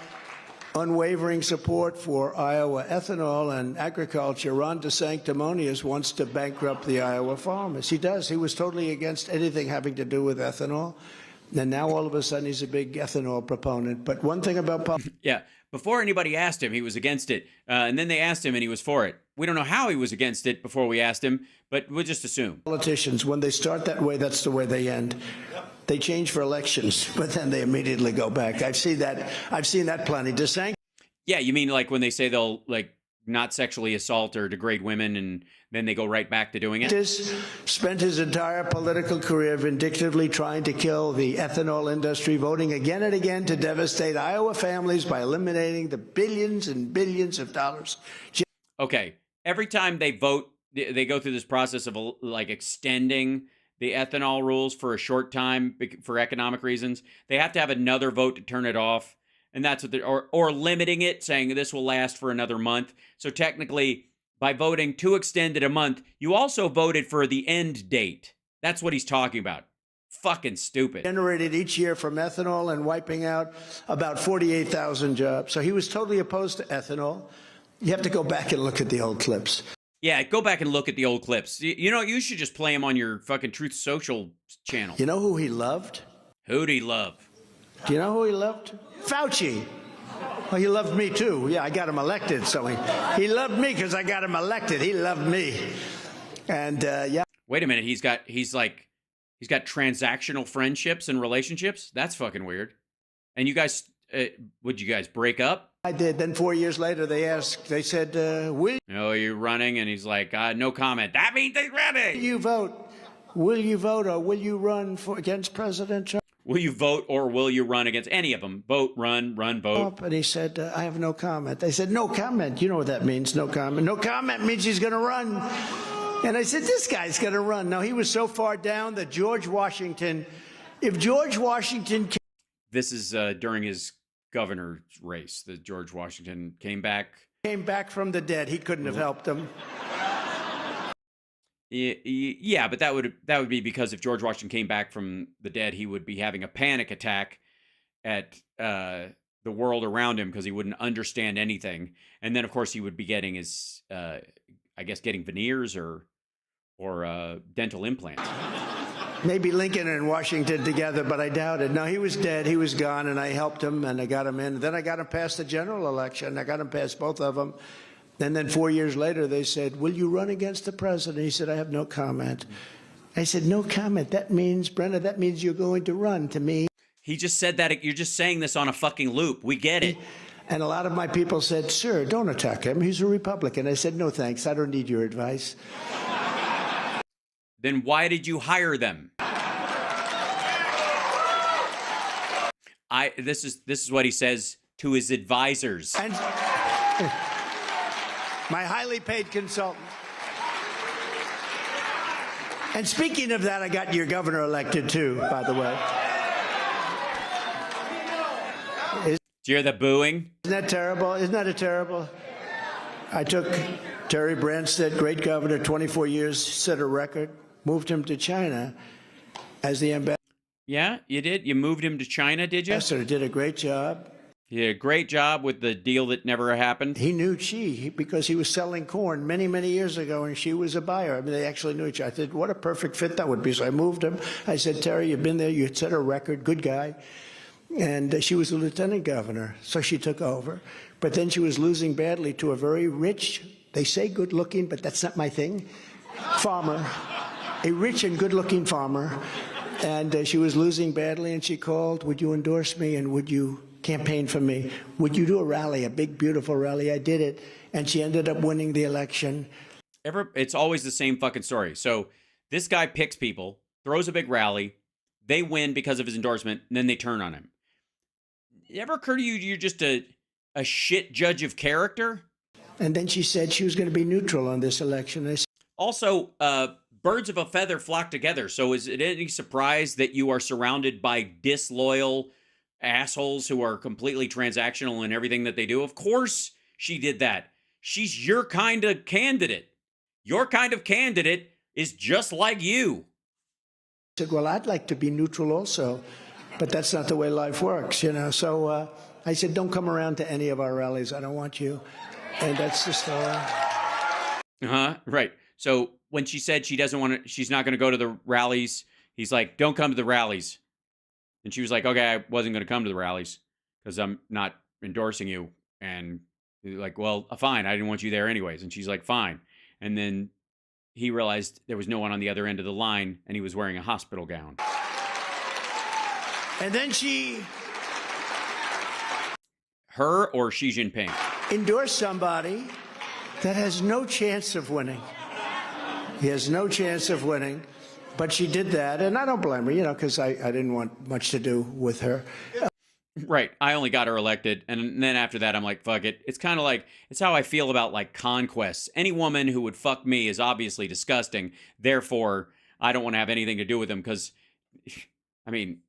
unwavering support for Iowa ethanol and agriculture, Ron DeSanctimonious wants to bankrupt the Iowa farmers. He does. He was totally against anything having to do with ethanol. And now all of a sudden he's a big ethanol proponent. But one thing about... Yeah. Before anybody asked him, he was against it. And then they asked him and he was for it. We don't know how he was against it before we asked him, but we'll just assume. Politicians, when they start that way, that's the way they end. They change for elections, but then they immediately go back. I've seen that plenty. Yeah, you mean like when they say they'll not sexually assault or degrade women and then they go right back to doing it? Spent his entire political career vindictively trying to kill the ethanol industry, voting again and again to devastate Iowa families by eliminating the billions and billions of dollars. Okay, every time they vote, they go through this process of extending the ethanol rules for a short time for economic reasons. They have to have another vote to turn it off. And that's what or limiting it, saying this will last for another month. So technically, by voting to extend it a month, you also voted for the end date. That's what he's talking about. Fucking stupid. Generated each year from ethanol and wiping out about 48,000 jobs. So he was totally opposed to ethanol. You have to go back and look at the old clips. Yeah, go back and look at the old clips. You know, you should just play them on your fucking Truth Social channel. You know who he loved? Who'd he love? Do you know who he loved? Fauci. Well, he loved me too. Yeah, I got him elected, so he loved me because I got him elected. He loved me. And yeah. Wait a minute. He's got transactional friendships and relationships. That's fucking weird. And you guys, would you guys break up? I did. Then 4 years later, they said, will you're running? And he's like, no comment. That means he's ready. you vote? Will you vote or will you run against President Trump? Will you vote or will you run against any of them? Vote, run, vote. And he said, I have no comment. They said, no comment. You know what that means, no comment. No comment means he's going to run. And I said, this guy's going to run. Now, he was so far down that George Washington, if George Washington... This is during his governor's race that George Washington came back from the dead. He couldn't have helped him. Yeah, but that would be because if George Washington came back from the dead, he would be having a panic attack at the world around him because he wouldn't understand anything. And then, of course, he would be getting his, getting veneers or dental implants. Maybe Lincoln and Washington together, but I doubt it. No, he was dead. He was gone, and I helped him, and I got him in. Then I got him past the general election. I got him past both of them. And then 4 years later, they said, will you run against the president? He said, I have no comment. I said, no comment. That means, Brenna, that means you're going to run to me. He just said that. You're just saying this on a fucking loop. We get it. And a lot of my people said, sir, don't attack him. He's a Republican. I said, no, thanks. I don't need your advice. Then why did you hire them? This is what he says to his advisors. And my highly paid consultant. And speaking of that, I got your governor elected too, by the way. Did you hear the booing? Isn't that terrible? Isn't that terrible? I took Terry Branstad, great governor, 24 years, set a record, moved him to China as the ambassador. Yeah, you did? You moved him to China, did you? Ambassador did a great job. He did a great job with the deal that never happened. He knew because he was selling corn many, many years ago, and she was a buyer. I mean, they actually knew each other. I said, what a perfect fit that would be. So I moved him. I said, Terry, you've been there. You set a record. Good guy. And she was a lieutenant governor, so she took over. But then she was losing badly to a very rich, they say good-looking, but that's not my thing, farmer, a rich and good-looking farmer. And she was losing badly, and she called, would you endorse me, and would you campaign for me? Would you do a rally, a big, beautiful rally? I did it, and she ended up winning the election. It's always the same fucking story. So this guy picks people, throws a big rally, they win because of his endorsement, and then they turn on him. It ever occur to you you're just a shit judge of character? And then she said she was going to be neutral on this election. Also, birds of a feather flock together. So is it any surprise that you are surrounded by disloyal assholes who are completely transactional in everything that they do? Of course she did that. She's your kind of candidate. Your kind of candidate is just like you. I said, well, I'd like to be neutral also, but that's not the way life works, you know. So I said, don't come around to any of our rallies. I don't want you. And that's the story. Right. So when she said she's not going to go to the rallies, he's like, don't come to the rallies. And she was like, okay, I wasn't going to come to the rallies because I'm not endorsing you. And he's like, well, fine. I didn't want you there anyways. And she's like, fine. And then he realized there was no one on the other end of the line, and he was wearing a hospital gown. And then she... Her or Xi Jinping? Endorsed somebody that has no chance of winning. He has no chance of winning. But she did that, and I don't blame her, you know, because I didn't want much to do with her. Right. I only got her elected, and then after that, I'm like, fuck it. It's kind of like, it's how I feel about, like, conquests. Any woman who would fuck me is obviously disgusting. Therefore, I don't want to have anything to do with them, because, I mean,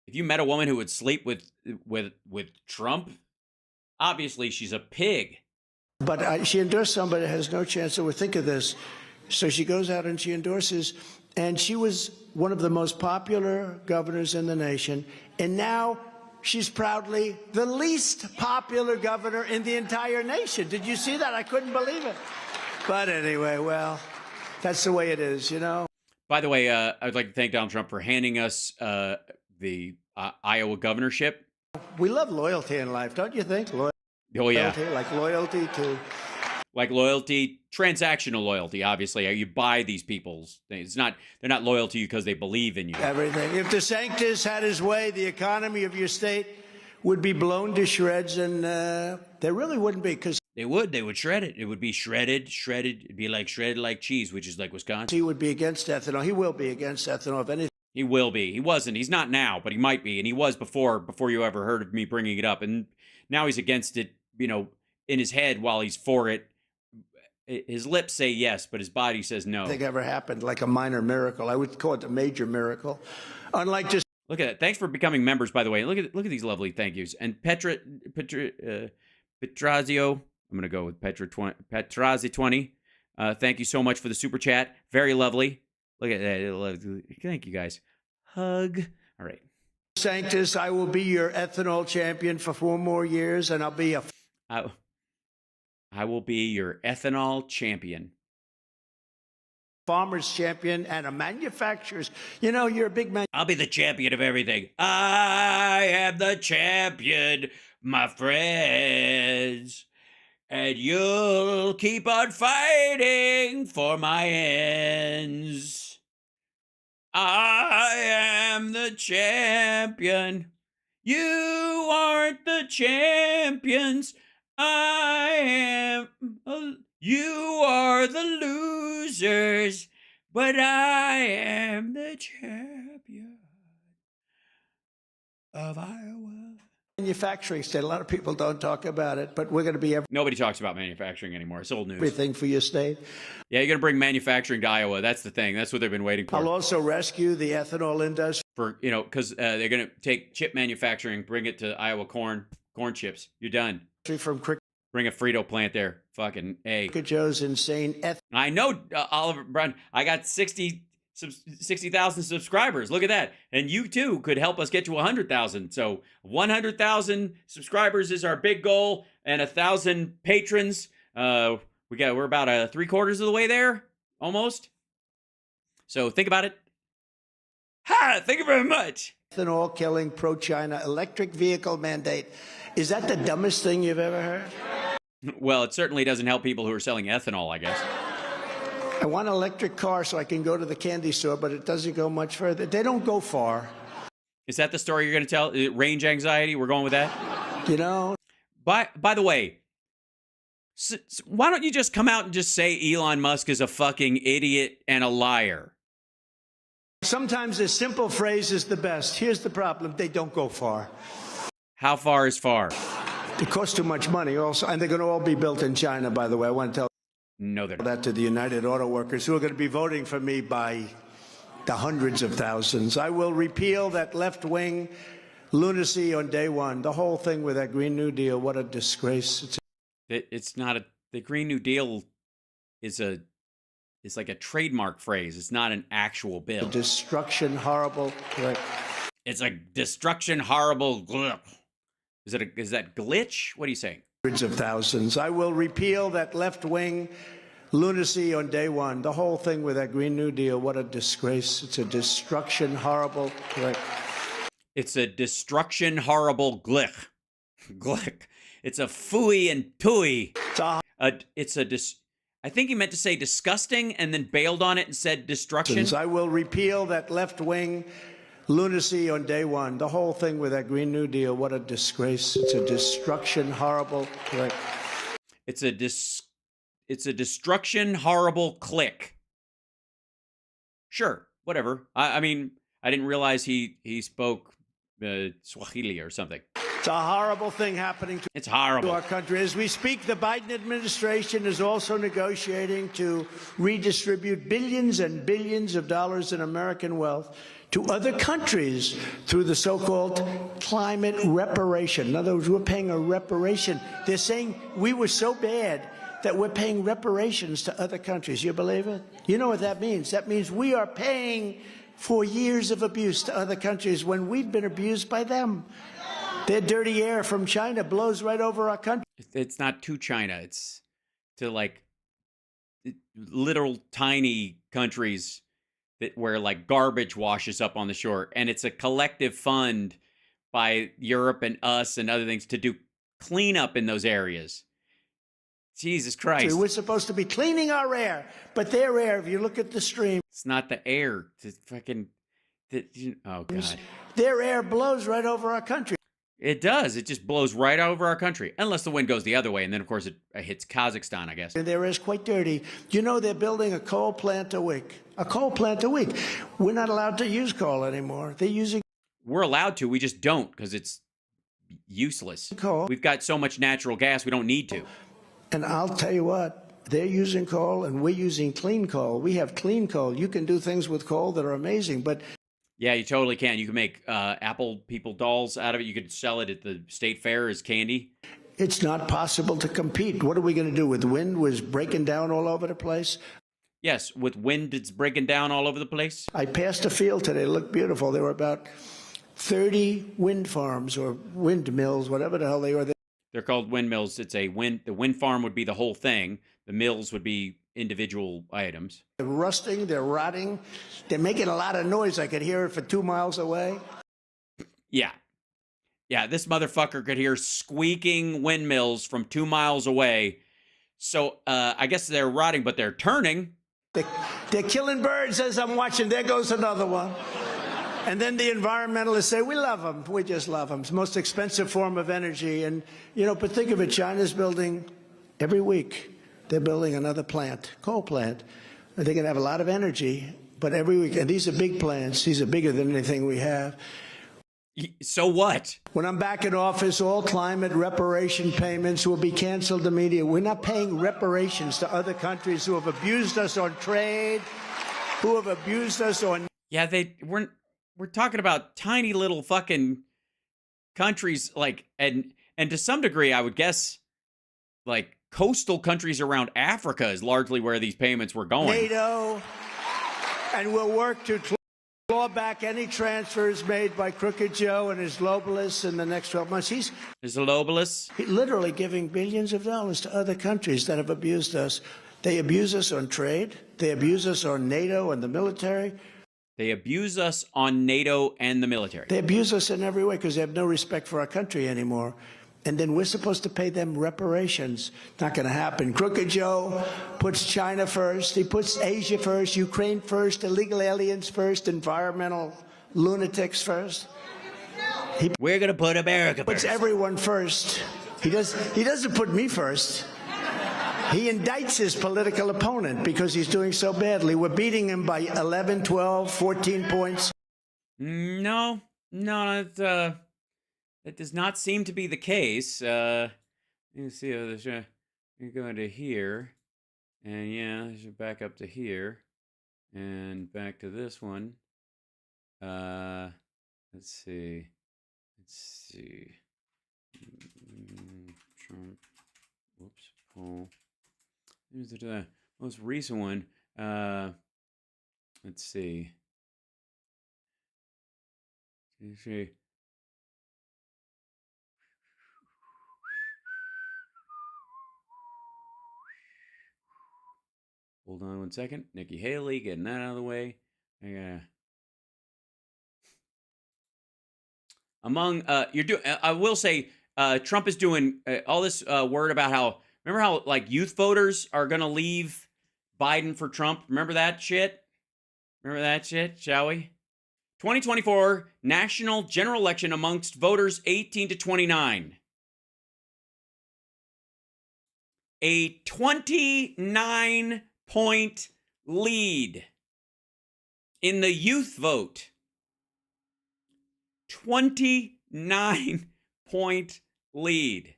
if you met a woman who would sleep with Trump, obviously she's a pig. But she endorsed somebody that has no chance. So think of this. So she goes out and she endorses, and she was one of the most popular governors in the nation. And now she's proudly the least popular governor in the entire nation. Did you see that? I couldn't believe it. But anyway, well, that's the way it is, you know. By the way, I'd like to thank Donald Trump for handing us the Iowa governorship. We love loyalty in life, don't you think? Oh, yeah. Like loyalty to... like loyalty, transactional loyalty, obviously. You buy these people's things. They're not loyal to you because they believe in you. Everything. If DeSantis had his way, the economy of your state would be blown to shreds, and there really wouldn't be, because They would shred it. It would be shredded. It'd be like shredded like cheese, which is like Wisconsin. he would be against ethanol. He will be against ethanol, if anything. He will be. He wasn't. He's not now, but he might be. And he was before you ever heard of me bringing it up. And now he's against it, in his head while he's for it. His lips say yes, but his body says no. I think ever happened, like a minor miracle. I would call it a major miracle. Unlike just Look at that. Thanks for becoming members, by the way. Look at these lovely thank yous. And Petrazio, I'm going to go with Petrazzi20. Thank you so much for the super chat. Very lovely. Look at that. Thank you, guys. Hug. All right. DeSantis, I will be your ethanol champion for 4 more years, and I'll be a I will be your ethanol champion. farmer's champion and a manufacturer's. You're a big man. I'll be the champion of everything. I am the champion, my friends. And you'll keep on fighting for my ends. I am the champion. You aren't the champions. I am. You are the losers, but I am the champion of Iowa. Manufacturing state. A lot of people don't talk about it, but we're going to be Nobody talks about manufacturing anymore. It's old news. everything for your state. Yeah, you're going to bring manufacturing to Iowa. That's the thing. That's what they've been waiting for. I'll also rescue the ethanol industry. Because they're going to take chip manufacturing, bring it to Iowa corn chips. You're done. From Bring a Frito plant there. Fucking A. Joe's insane I know, Oliver Brown. I got 60,000 subscribers. Look at that. And you too could help us get to 100,000. So 100,000 subscribers is our big goal, and 1,000 patrons. We're about 3/4 of the way there, almost. So think about it. Thank you very much. Ethanol killing pro-China electric vehicle mandate. Is that the dumbest thing you've ever heard? Well, it certainly doesn't help people who are selling ethanol, I guess. I want an electric car so I can go to the candy store, but it doesn't go much further. They don't go far. Is that the story you're going to tell? Range anxiety? We're going with that? By the way, why don't you just come out and just say Elon Musk is a fucking idiot and a liar? Sometimes a simple phrase is the best. Here's the problem. They don't go far. How far is far? It costs too much money also. And they're going to all be built in China, by the way. I want to tell that to the United Auto Workers who are going to be voting for me by the hundreds of thousands. I will repeal that left-wing lunacy on day one. The whole thing with that Green New Deal, what a disgrace. It's not the Green New Deal is it's like a trademark phrase. It's not an actual bill. Destruction, horrible. Correct. It's a destruction, horrible. Is that glitch? What are you saying? Hundreds of thousands. I will repeal that left-wing lunacy on day one. The whole thing with that Green New Deal, what a disgrace. It's a destruction, horrible. Correct. It's a destruction, horrible glick. Glick. It's a phooey and tooey. I think he meant to say disgusting and then bailed on it and said destruction. I will repeal that left-wing lunacy on day one. The whole thing with that Green New Deal, what a disgrace. It's a destruction, horrible. Correct. It's a destruction, horrible click. Sure, whatever. I mean, I didn't realize he spoke Swahili or something. It's a horrible thing happening to our country. As we speak, the Biden administration is also negotiating to redistribute billions and billions of dollars in American wealth to other countries through the so-called climate reparation. In other words, we're paying a reparation. They're saying we were so bad that we're paying reparations to other countries. You believe it? You know what that means? That means we are paying for years of abuse to other countries when we've been abused by them. Their dirty air from China blows right over our country. It's not to China. It's to like little tiny countries where like garbage washes up on the shore. And it's a collective fund by Europe and us and other things to do cleanup in those areas. Jesus Christ. We're supposed to be cleaning our air, but their air, if you look at the stream, It's not the air. It's fucking. Oh, God. their air blows right over our country. It does. It just blows right over our country. Unless the wind goes the other way. And then, of course, it hits Kazakhstan, I guess. And their air is quite dirty. You know, they're building a coal plant a week. A coal plant a week. We're not allowed to use coal anymore. They're using. We're allowed to. We just don't because it's useless. Coal. We've got so much natural gas, we don't need to. And I'll tell you what, they're using coal and we're using clean coal. We have clean coal. You can do things with coal that are amazing, but Yeah, you totally can. You can make Apple people dolls out of it. You could sell it at the state fair as candy. it's not possible to compete. What are we going to do with wind was breaking down all over the place? Yes, with wind, it's breaking down all over the place. I passed a field today. It looked beautiful. There were about 30 wind farms or windmills, whatever the hell they were. They're called windmills. It's a wind. The wind farm would be the whole thing. The mills would be individual items. They're rusting. They're rotting. They're making a lot of noise. I could hear it for 2 miles away. Yeah. Yeah, this motherfucker could hear squeaking windmills from 2 miles away. So I guess they're rotting, but they're turning. They're killing birds as I'm watching. There goes another one. And then the environmentalists say, we love them. We just love them. It's the most expensive form of energy. And, you know, but think of it. China's building every week. They're building another plant, coal plant. And they're going to have a lot of energy. But every week, and these are big plants. These are bigger than anything we have. So what? When I'm back in office, all climate reparation payments will be canceled immediately. We're not paying reparations to other countries who have abused us on trade, who have abused us on... Yeah, we're talking about tiny little fucking countries, like, and to some degree, I would guess, like, coastal countries around Africa is largely where these payments were going. NATO, and we'll work to claw back any transfers made by Crooked Joe and his globalists in the next 12 months. He's globalists? Literally giving billions of dollars to other countries that have abused us. They abuse us on trade. They abuse us on NATO and the military. They abuse us on NATO and the military. They abuse us in every way because they have no respect for our country anymore. And then we're supposed to pay them reparations. Not going to happen. Crooked Joe puts China first. He puts Asia first, Ukraine first, illegal aliens first, environmental lunatics first. We're going to put America Puts first. everyone first. He doesn't put me first. He indicts his political opponent because he's doing so badly. We're beating him by 11, 12, 14 points. No, that does not seem to be the case. Let me see how this. You go into here, and yeah, I should back up to here, and back to this one. Let's see. Trump. Whoops. Poll. Here's the most recent one. Let's see. Hold on one second. Nikki Haley, getting that out of the way. I will say, Trump is doing all this word about how. Remember how like youth voters are gonna leave Biden for Trump? Remember that shit? Shall we? 2024 national general election amongst voters 18 to 29. A 29-point lead in the youth vote. 29-point lead.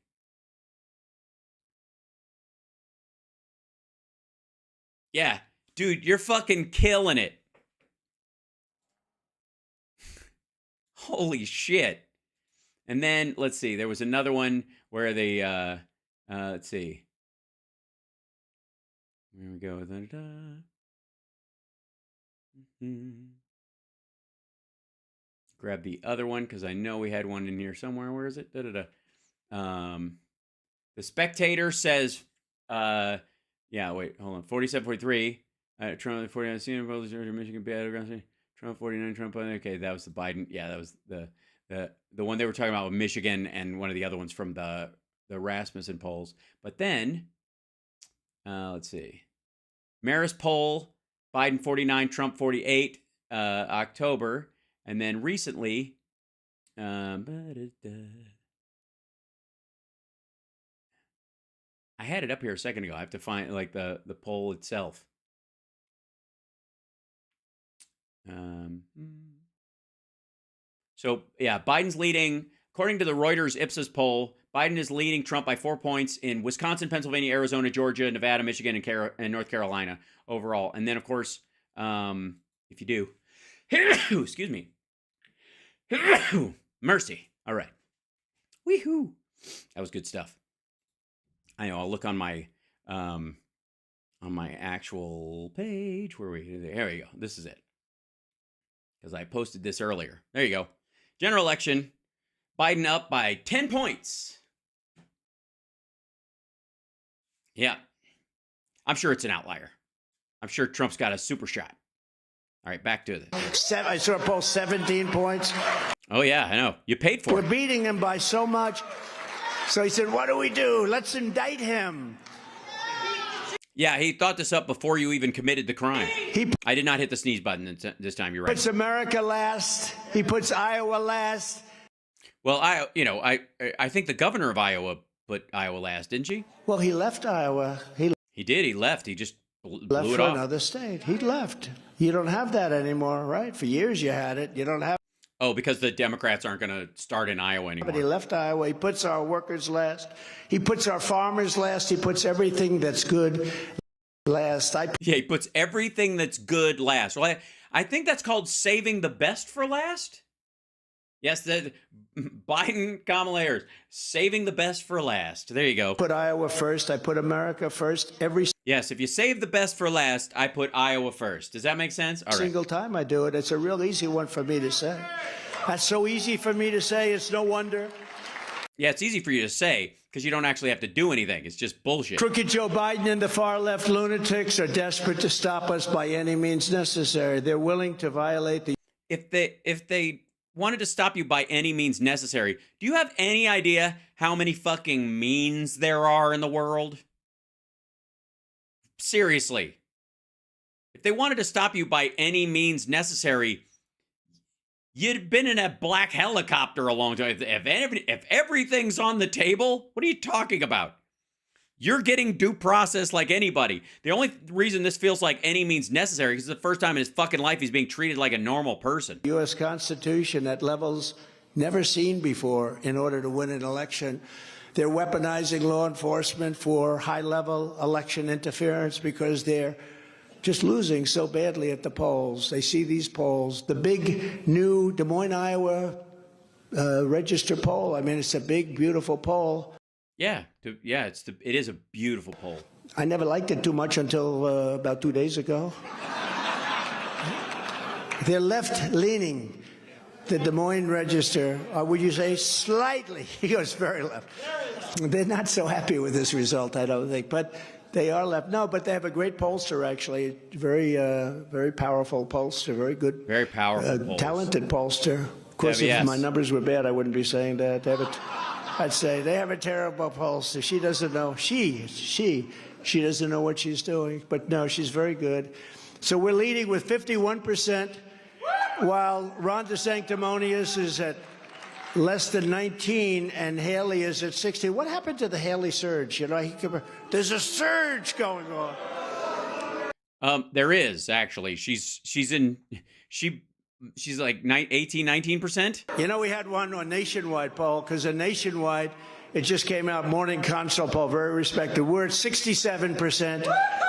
Yeah, dude, you're fucking killing it. Holy shit. And then, let's see, there was another one where they, let's see. Here we go. Grab the other one because I know we had one in here somewhere. Where is it? The Spectator says, yeah, wait, hold on. 47-43. Trump 49. Senior voters Michigan battleground. Trump 49. Trump. Okay, that was the Biden. Yeah, that was the one they were talking about with Michigan and one of the other ones from the Rasmussen polls. But then Let's see. Marist poll, Biden 49, Trump 48, October. And then recently, I had it up here a second ago. I have to find like the poll itself. So yeah, Biden's leading, according to the Reuters Ipsos poll. Biden is leading Trump by 4 points in Wisconsin, Pennsylvania, Arizona, Georgia, Nevada, Michigan, and North Carolina overall. And then, of course, if you do, excuse me, mercy. All right, weehoo, that was good stuff. I know. I'll look on my actual page. Where there we go. This is it, because I posted this earlier. There you go. General election, Biden up by 10 points. Yeah. I'm sure it's an outlier. I'm sure Trump's got a super shot. All right, back to it. I saw a poll 17 points. Oh, yeah, I know. You paid for it. We're beating him by so much. So he said, what do we do? Let's indict him. Yeah, he thought this up before you even committed the crime. I did not hit the sneeze button this time. You're right. Puts America last. He puts Iowa last. Well, I think the governor of Iowa put Iowa last, didn't she? Well, he left Iowa. He did. He left. He just left blew it for off. another state. He left. You don't have that anymore, right? For years you had it. You don't have. Oh, because the Democrats aren't going to start in Iowa anymore. But he left Iowa. He puts our workers last. He puts our farmers last. He puts everything that's good last. Yeah, he puts everything that's good last. Well, I think that's called saving the best for last. Yes, the Biden, Kamala Harris, saving the best for last. There you go. Put Iowa first. I put America first. Yes, if you save the best for last, I put Iowa first. Does that make sense? All right. Single time I do it. It's a real easy one for me to say. That's so easy for me to say. It's no wonder. Yeah, it's easy for you to say because you don't actually have to do anything. It's just bullshit. Crooked Joe Biden and the far-left lunatics are desperate to stop us by any means necessary. They're willing to violate the... If they wanted to stop you by any means necessary, do you have any idea how many fucking means there are in the world? Seriously. If they wanted to stop you by any means necessary, you'd been in a black helicopter a long time. If everything's on the table, what are you talking about? You're getting due process like anybody. The only reason this feels like any means necessary is the first time in his fucking life he's being treated like a normal person. U.S. Constitution at levels never seen before in order to win an election. They're weaponizing law enforcement for high-level election interference because they're just losing so badly at the polls. They see these polls. The big new Des Moines, Iowa register poll, I mean, it's a big, beautiful poll. Yeah, it is a beautiful poll. I never liked it too much until about 2 days ago. They're left-leaning. The Des Moines Register, would you say slightly? He goes very left. They're not so happy with this result, I don't think, but they are left. No, but they have a great pollster, actually. Very powerful pollster, very good. Very powerful talented pollster. Of course, if my numbers were bad, I wouldn't be saying that. I'd say they have a terrible pollster. She doesn't know. She doesn't know what she's doing. But no, she's very good. So we're leading with 51%, while Ron DeSanctimonious is at less than 19, and Haley is at 60. What happened to the Haley surge? You know, there's a surge going on. There is actually. She's like 19%. You know, we had one on Nationwide poll because a Nationwide, it just came out, morning consult poll, very respected. We're at 67%.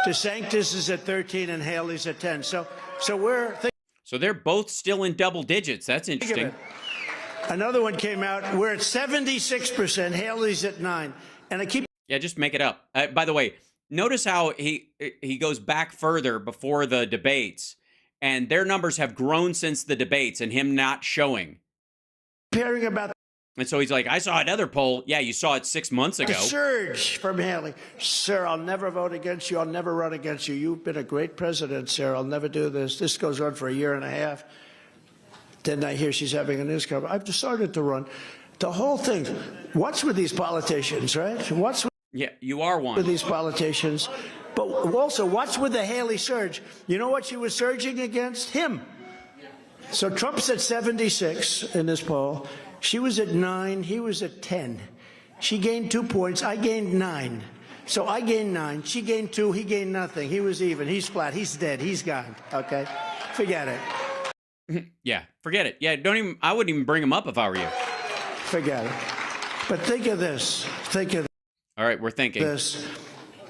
DeSantis is at 13 and Haley's at 10. So they're both still in double digits. That's interesting. Another one came out. We're at 76%. Haley's at 9. And I keep... Yeah, just make it up. By the way, notice how he goes back further before the debates, and their numbers have grown since the debates and him not showing. Hearing about... And so he's like, I saw another poll. Yeah, you saw it 6 months ago. A surge from Haley. Sir, I'll never vote against you. I'll never run against you. You've been a great president, sir. I'll never do this. This goes on for a year and a half. Then I hear she's having a news cover. I've decided to run. The whole thing. What's with these politicians, right? Yeah, you are one. With these politicians. But also, what's with the Haley surge? You know what she was surging against? Him. So Trump's at 76 in this poll. She was at 9. He was at 10. She gained 2 points. I gained 9. So I gained 9. She gained 2. He gained nothing. He was even. He's flat. He's dead. He's gone. Okay? Forget it. Yeah, forget it. Yeah, I wouldn't even bring him up if I were you. Forget it. But think of this. All right, we're thinking. This.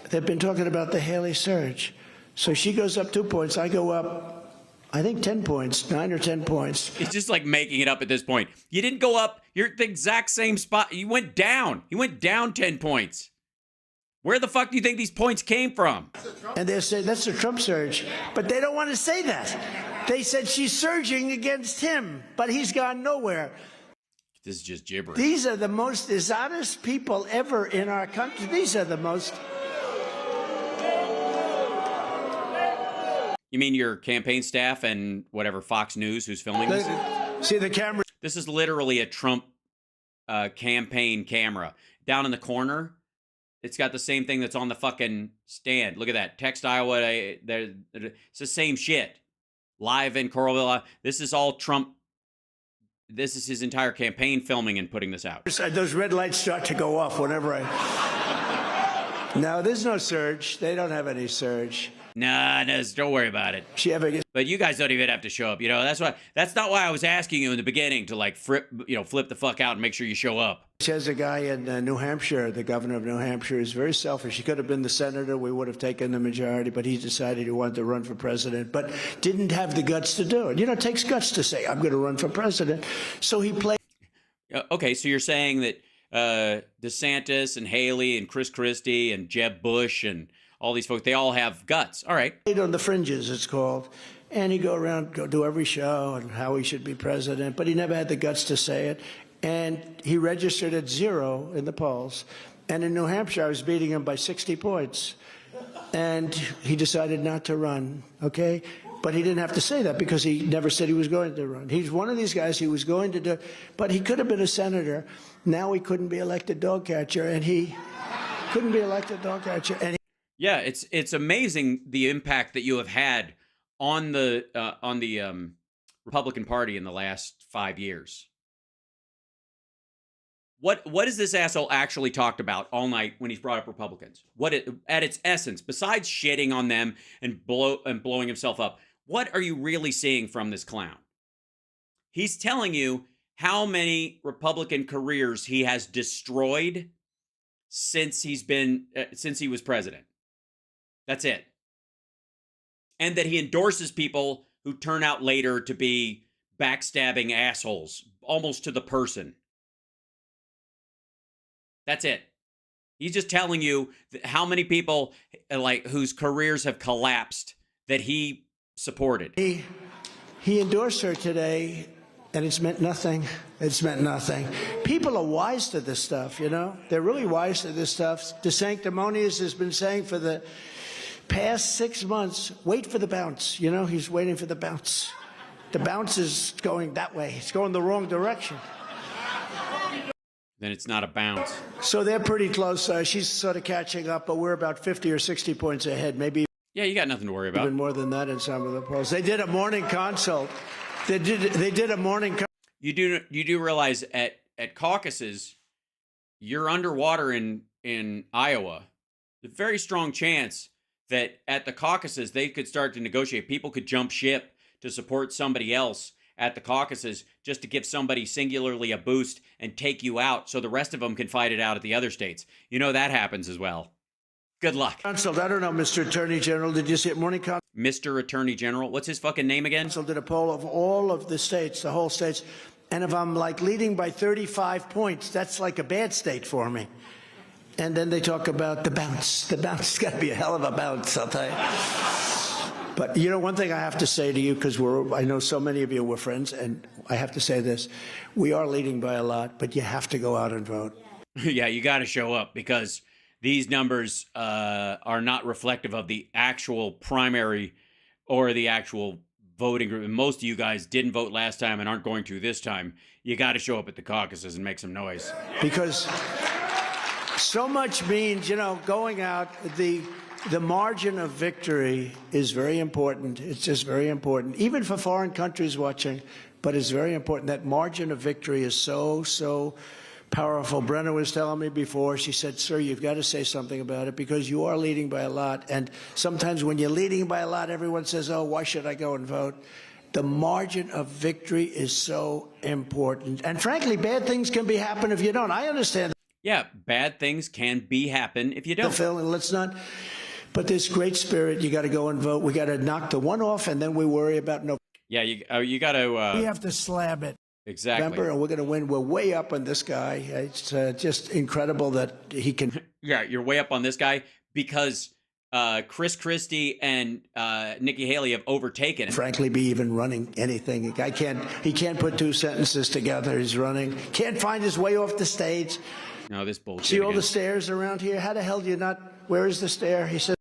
They've been talking about the Haley surge. So she goes up 2 points. I go up, I think 10 points, 9 or 10 points. It's just like making it up at this point. You didn't go up. You're at the exact same spot. You went down. You went down 10 points. Where the fuck do you think these points came from? And they say that's the Trump surge. But they don't want to say that. They said she's surging against him, but he's gone nowhere. This is just gibberish. These are the most dishonest people ever in our country. These are the most. You mean your campaign staff and whatever Fox News who's filming this? See the camera? This is literally a Trump campaign camera. Down in the corner, it's got the same thing that's on the fucking stand. Look at that. Text Iowa. It's the same shit. Live in Coralville. This is all Trump. This is his entire campaign filming and putting this out. Those red lights start to go off whenever I... No, there's no surge. They don't have any surge. Nah, don't worry about it. But you guys don't even have to show up. You know, that's not why I was asking you in the beginning to like flip the fuck out and make sure you show up. She has a guy in New Hampshire, the governor of New Hampshire, is very selfish. He could have been the senator. We would have taken the majority, but he decided he wanted to run for president, but didn't have the guts to do it. You know, it takes guts to say, I'm going to run for president. So he played. Okay, so you're saying that DeSantis and Haley and Chris Christie and Jeb Bush and all these folks, they all have guts. All right. On the fringes, it's called. And he'd go around, go do every show and how he should be president, but he never had the guts to say it. And he registered at 0 in the polls. And in New Hampshire, I was beating him by 60 points. And he decided not to run, okay? But he didn't have to say that because he never said he was going to run. He's one of these guys he was going to do, but he could have been a senator. Now he couldn't be elected dog catcher, and he couldn't be elected dog catcher. And yeah, it's amazing the impact that you have had on the Republican Party in the last 5 years. What has this asshole actually talked about all night when he's brought up Republicans? At its essence, besides shitting on them and blowing himself up, what are you really seeing from this clown? He's telling you how many Republican careers he has destroyed since he was president. That's it. And that he endorses people who turn out later to be backstabbing assholes, almost to the person. That's it. He's just telling you how many people whose careers have collapsed that he supported. He endorsed her today, and it's meant nothing. It's meant nothing. People are wise to this stuff, you know? They're really wise to this stuff. DeSanctimonious has been saying for the past 6 months, wait for the bounce. You know, he's waiting for the bounce. The bounce is going that way. It's going the wrong direction. Then it's not a bounce. So they're pretty close. She's sort of catching up, but we're about 50 or 60 points ahead, maybe. Yeah, you got nothing to worry about. Even more than that in some of the polls. They did a morning consult. They did a morning. You do realize at caucuses, you're underwater in Iowa. There's a very strong chance that at the caucuses they could start to negotiate. People could jump ship to support somebody else at the caucuses just to give somebody singularly a boost and take you out so the rest of them can fight it out at the other states. You know that happens as well. Good luck. Consult, I don't know, Mr. Attorney General. Did you see it? Morning consult? Mr. Attorney General? What's his fucking name again? Did a poll of all of the states, the whole states. And if I'm leading by 35 points, that's like a bad state for me. And then they talk about the bounce. The bounce has got to be a hell of a bounce, I'll tell you. But, you know, one thing I have to say to you, because I know so many of you were friends, and I have to say this. We are leading by a lot, but you have to go out and vote. Yeah, you got to show up because these numbers are not reflective of the actual primary or the actual voting group. And most of you guys didn't vote last time and aren't going to this time. You got to show up at the caucuses and make some noise. Because so much means, you know, going out, the The margin of victory is very important. It's just very important, even for foreign countries watching, but it's very important. That margin of victory is so powerful. Brenna was telling me before, she said, sir, you've got to say something about it because you are leading by a lot. And sometimes when you're leading by a lot, everyone says, oh, why should I go and vote? The margin of victory is so important. And frankly, bad things can be happen if you don't. I understand. Yeah, bad things can happen if you don't. Phil, and let's not. But this great spirit, you got to go and vote. We got to knock the one off, and then we worry about no. Yeah, you got to. We have to slab it. Exactly. Remember, and we're going to win. We're way up on this guy. It's just incredible that he can. Yeah, you're way up on this guy because Chris Christie and Nikki Haley have overtaken him. Frankly, be even running anything. The guy he can't put two sentences together. He's running. Can't find his way off the stage. No, this bullshit. See all again. the stairs around here? How the hell do you not? Where is the stair? He said.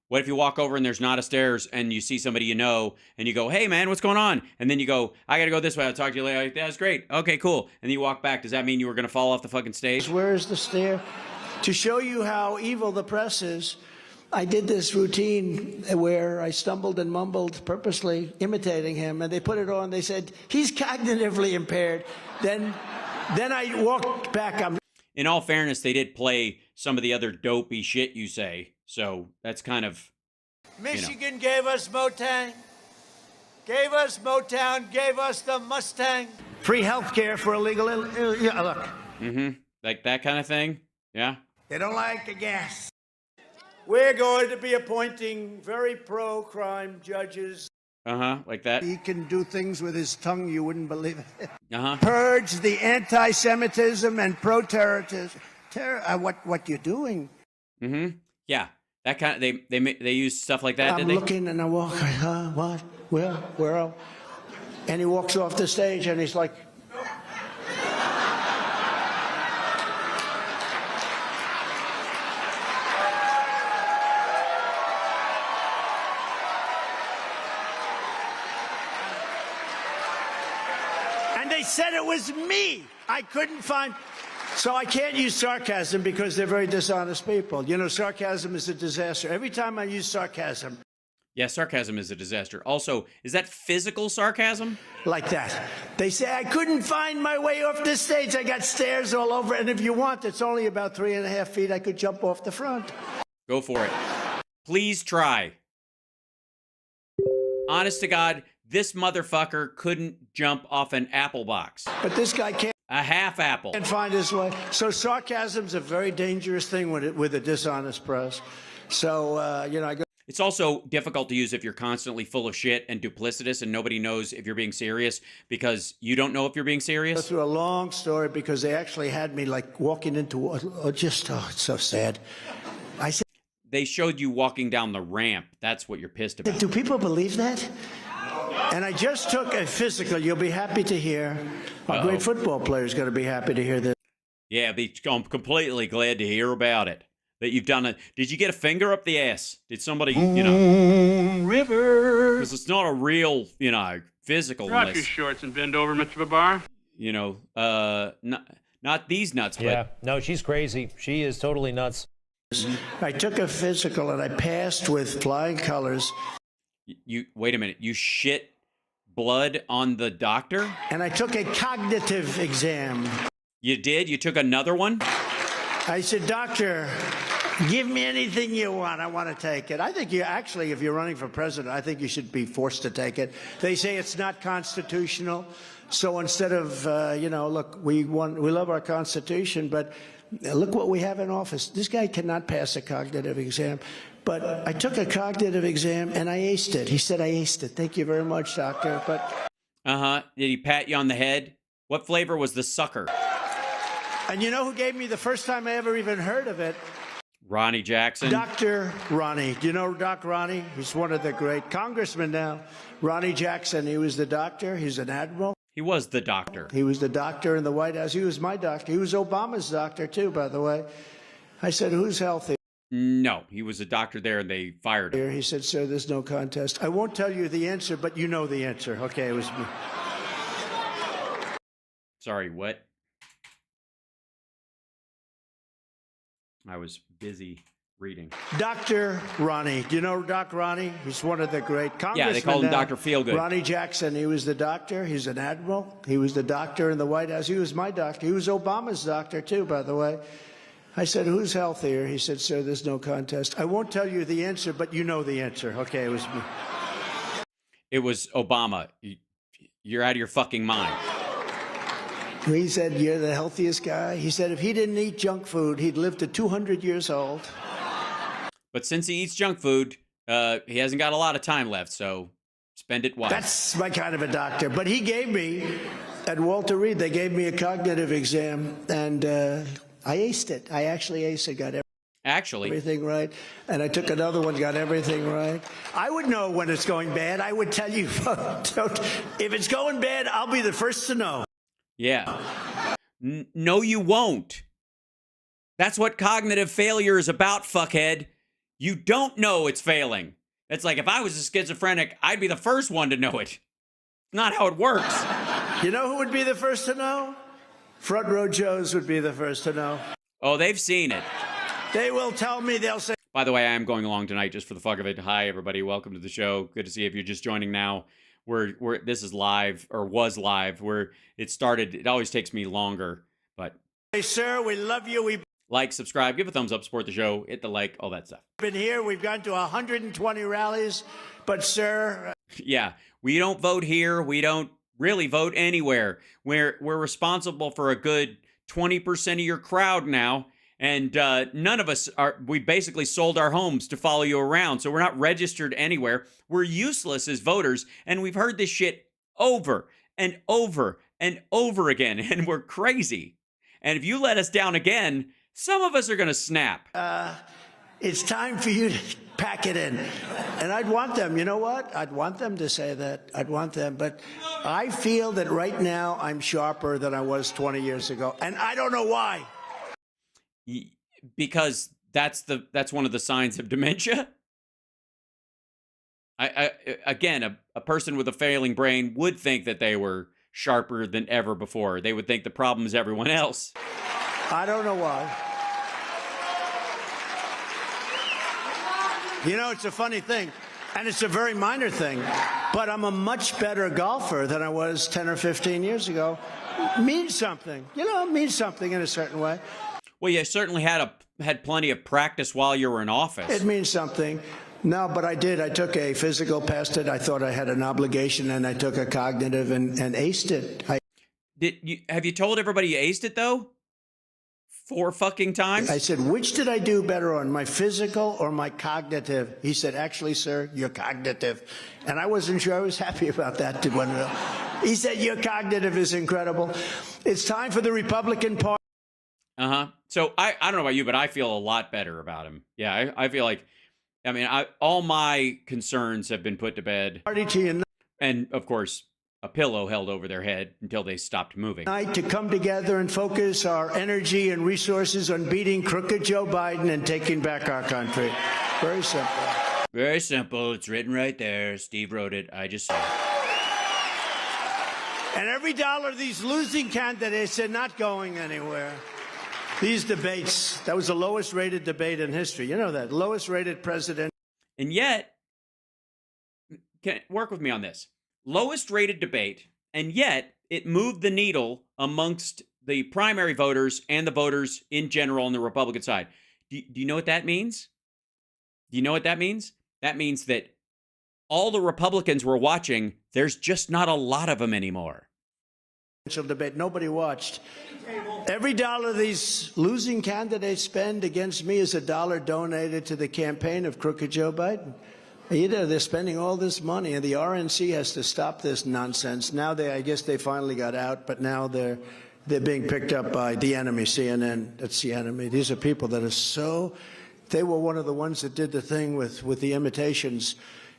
What if you walk over and there's not a stairs and you see somebody you know and you go, hey, man, what's going on? And then you go, I got to go this way. I'll talk to you later. Like, that's great. Okay, cool. And then you walk back. Does that mean you were going to fall off the fucking stage? Where is the stair? To show you how evil the press is, I did this routine where I stumbled and mumbled purposely imitating him. And they put it on. They said, he's cognitively impaired. Then I walked back. In all fairness, they did play some of the other dopey shit you say. So that's kind of, Michigan gave us Motown, gave us Motown, gave us the Mustang. Free health care for illegal, look. Mm-hmm. Like that kind of thing? Yeah. They don't like the gas. We're going to be appointing very pro-crime judges. Uh-huh, like that. He can do things with his tongue you wouldn't believe it. Uh-huh. Purge the anti-Semitism and pro-terrorism. What you're doing? Mm-hmm. Yeah. That kind of, they use stuff like that, did they? I'm looking and I walk, what? Where? And he walks off the stage and he's like, and they said it was me. I couldn't find. So I can't use sarcasm because they're very dishonest people. You know, sarcasm is a disaster. Every time I use sarcasm. Yeah, sarcasm is a disaster. Also, is that physical sarcasm? Like that. They say, I couldn't find my way off the stage. I got stairs all over. And if you want, it's only about 3.5 feet. I could jump off the front. Go for it. Please try. Honest to God, this motherfucker couldn't jump off an apple box. But this guy can't. A half apple. Can't find his way. So sarcasm's a very dangerous thing with a dishonest press. So, I go. It's also difficult to use if you're constantly full of shit and duplicitous and nobody knows if you're being serious because you don't know if you're being serious. Go through a long story because they actually had me like walking into it's so sad. I said. They showed you walking down the ramp. That's what you're pissed about. Do people believe that? And I just took a physical. You'll be happy to hear. A great football player is going to be happy to hear this. Yeah, I'm completely glad to hear about it. That you've done it. Did you get a finger up the ass? Did somebody, River. Because it's not a real, physical. Drop your shorts and bend over, Mr. Babar. Not these nuts. Yeah, no, she's crazy. She is totally nuts. I took a physical and I passed with flying colors. You wait a minute. You shit blood on the doctor? And I took a cognitive exam. You did? You took another one? I said, doctor, give me anything you want. I want to take it. I think if you're running for president, I think you should be forced to take it. They say it's not constitutional. So instead of, look, we love our Constitution, but look what we have in office. This guy cannot pass a cognitive exam. But I took a cognitive exam and I aced it. He said, I aced it. Thank you very much, doctor. But Did he pat you on the head? What flavor was the sucker? And you know who gave me the first time I ever even heard of it? Ronnie Jackson. Dr. Ronnie. Do you know Doc Ronnie? He's one of the great congressmen now. Ronnie Jackson. He was the doctor. He's an admiral. He was the doctor. He was the doctor in the White House. He was my doctor. He was Obama's doctor, too, by the way. I said, who's healthy? No, he was a doctor there and they fired him. He said, sir, there's no contest. I won't tell you the answer, but you know the answer. Okay, it was me. Sorry, what? I was busy reading. Dr. Ronnie. Do you know Doc Ronnie? He's one of the great congressmen. Yeah, they call him now. Dr. Feelgood. Ronnie Jackson. He was the doctor. He's an admiral. He was the doctor in the White House. He was my doctor. He was Obama's doctor, too, by the way. I said, who's healthier? He said, sir, there's no contest. I won't tell you the answer, but you know the answer. Okay, it was me. It was Obama. You're out of your fucking mind. He said, you're the healthiest guy. He said, if he didn't eat junk food, he'd live to 200 years old. But since he eats junk food, he hasn't got a lot of time left, so spend it wisely. That's my kind of a doctor. But he gave me, at Walter Reed, they gave me a cognitive exam, and I aced it. I actually aced it, got everything right. And I took another one, got everything right. I would know when it's going bad. I would tell you, if it's going bad, I'll be the first to know. Yeah. No, you won't. That's what cognitive failure is about, fuckhead. You don't know it's failing. It's like if I was a schizophrenic, I'd be the first one to know it. Not how it works. You know who would be the first to know? Front Row Joes would be the first to know. Oh, they've seen it. They will tell me, they'll say. By the way, I am going along tonight just for the fuck of it. Hi, everybody. Welcome to the show. Good to see you if you're just joining now. This is live, or was live, where it started. It always takes me longer, but. Hey, sir, we love you. We've like, subscribe, give a thumbs up, support the show, hit the like, all that stuff. been here. We've gone to 120 rallies, but, sir. Yeah, we don't vote here. We don't really vote anywhere. We're responsible for a good 20% of your crowd now. And none of us are, we basically sold our homes to follow you around. So we're not registered anywhere. We're useless as voters. And we've heard this shit over and over and over again. And we're crazy. And if you let us down again, some of us are going to snap. It's time for you to pack it in. And I'd want them, you know what? I'd want them to say that. I'd want them. But I feel that right now I'm sharper than I was 20 years ago. And I don't know why. Because that's one of the signs of dementia. Again, a person with a failing brain would think that they were sharper than ever before. They would think the problem is everyone else. I don't know why. You know, it's a funny thing, and it's a very minor thing, but I'm a much better golfer than I was 10 or 15 years ago. It means something. You know, it means something in a certain way. Well, you certainly had plenty of practice while you were in office. It means something. No, but I did. I took a physical, passed it. I thought I had an obligation, and I took a cognitive and aced it. Have you told everybody you aced it, though? 4 fucking times? I said, which did I do better on, my physical or my cognitive? He said, actually, sir, your cognitive. And I wasn't sure I was happy about that. He said, your cognitive is incredible. It's time for the Republican Party. Uh-huh. So I don't know about you, but I feel a lot better about him. Yeah, I feel like, I mean, all my concerns have been put to bed. And, of course, a pillow held over their head until they stopped moving. To come together and focus our energy and resources on beating crooked Joe Biden and taking back our country. Very simple. Very simple. It's written right there. Steve wrote it. I just saw it. And every dollar of these losing candidates are not going anywhere. These debates, that was the lowest rated debate in history. You know that. Lowest rated president. And yet, work with me on this. Lowest rated debate, and yet it moved the needle amongst the primary voters and the voters in general on the Republican side. Do you know what that means? Do you know what that means? That means that all the Republicans were watching, there's just not a lot of them anymore. Debate. Nobody watched. Every dollar these losing candidates spend against me is a dollar donated to the campaign of crooked Joe Biden. They're spending all this money, and the RNC has to stop this nonsense. Now I guess they finally got out, but now they're being picked up by the enemy, CNN. That's the enemy. These are people that are they were one of the ones that did the thing with the imitations.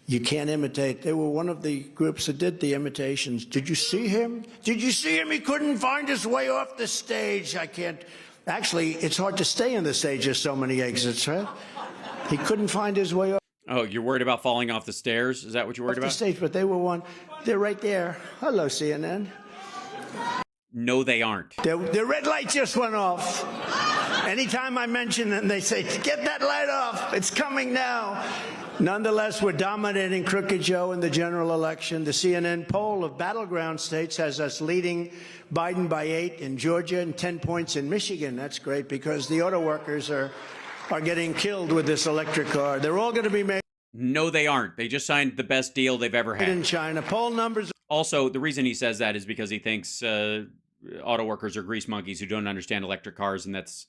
You can't imitate. They were one of the groups that did the imitations. Did you see him? Did you see him? He couldn't find his way off the stage. I can't. Actually, it's hard to stay on the stage. There's so many exits, right? He couldn't find his way off. Oh, you're worried about falling off the stairs? Is that what you're worried about? The stage, but they were one. They're right there. Hello, CNN. No, they aren't. The red light just went off. Anytime I mention them, they say, get that light off. It's coming now. Nonetheless, we're dominating Crooked Joe in the general election. The CNN poll of battleground states has us leading Biden by 8 in Georgia and 10 points in Michigan. That's great because the auto workers are getting killed with this electric car. They're all going to be made. No, they aren't. They just signed the best deal they've ever had. In China. Poll numbers. Also, the reason he says that is because he thinks auto workers are grease monkeys who don't understand electric cars, and that's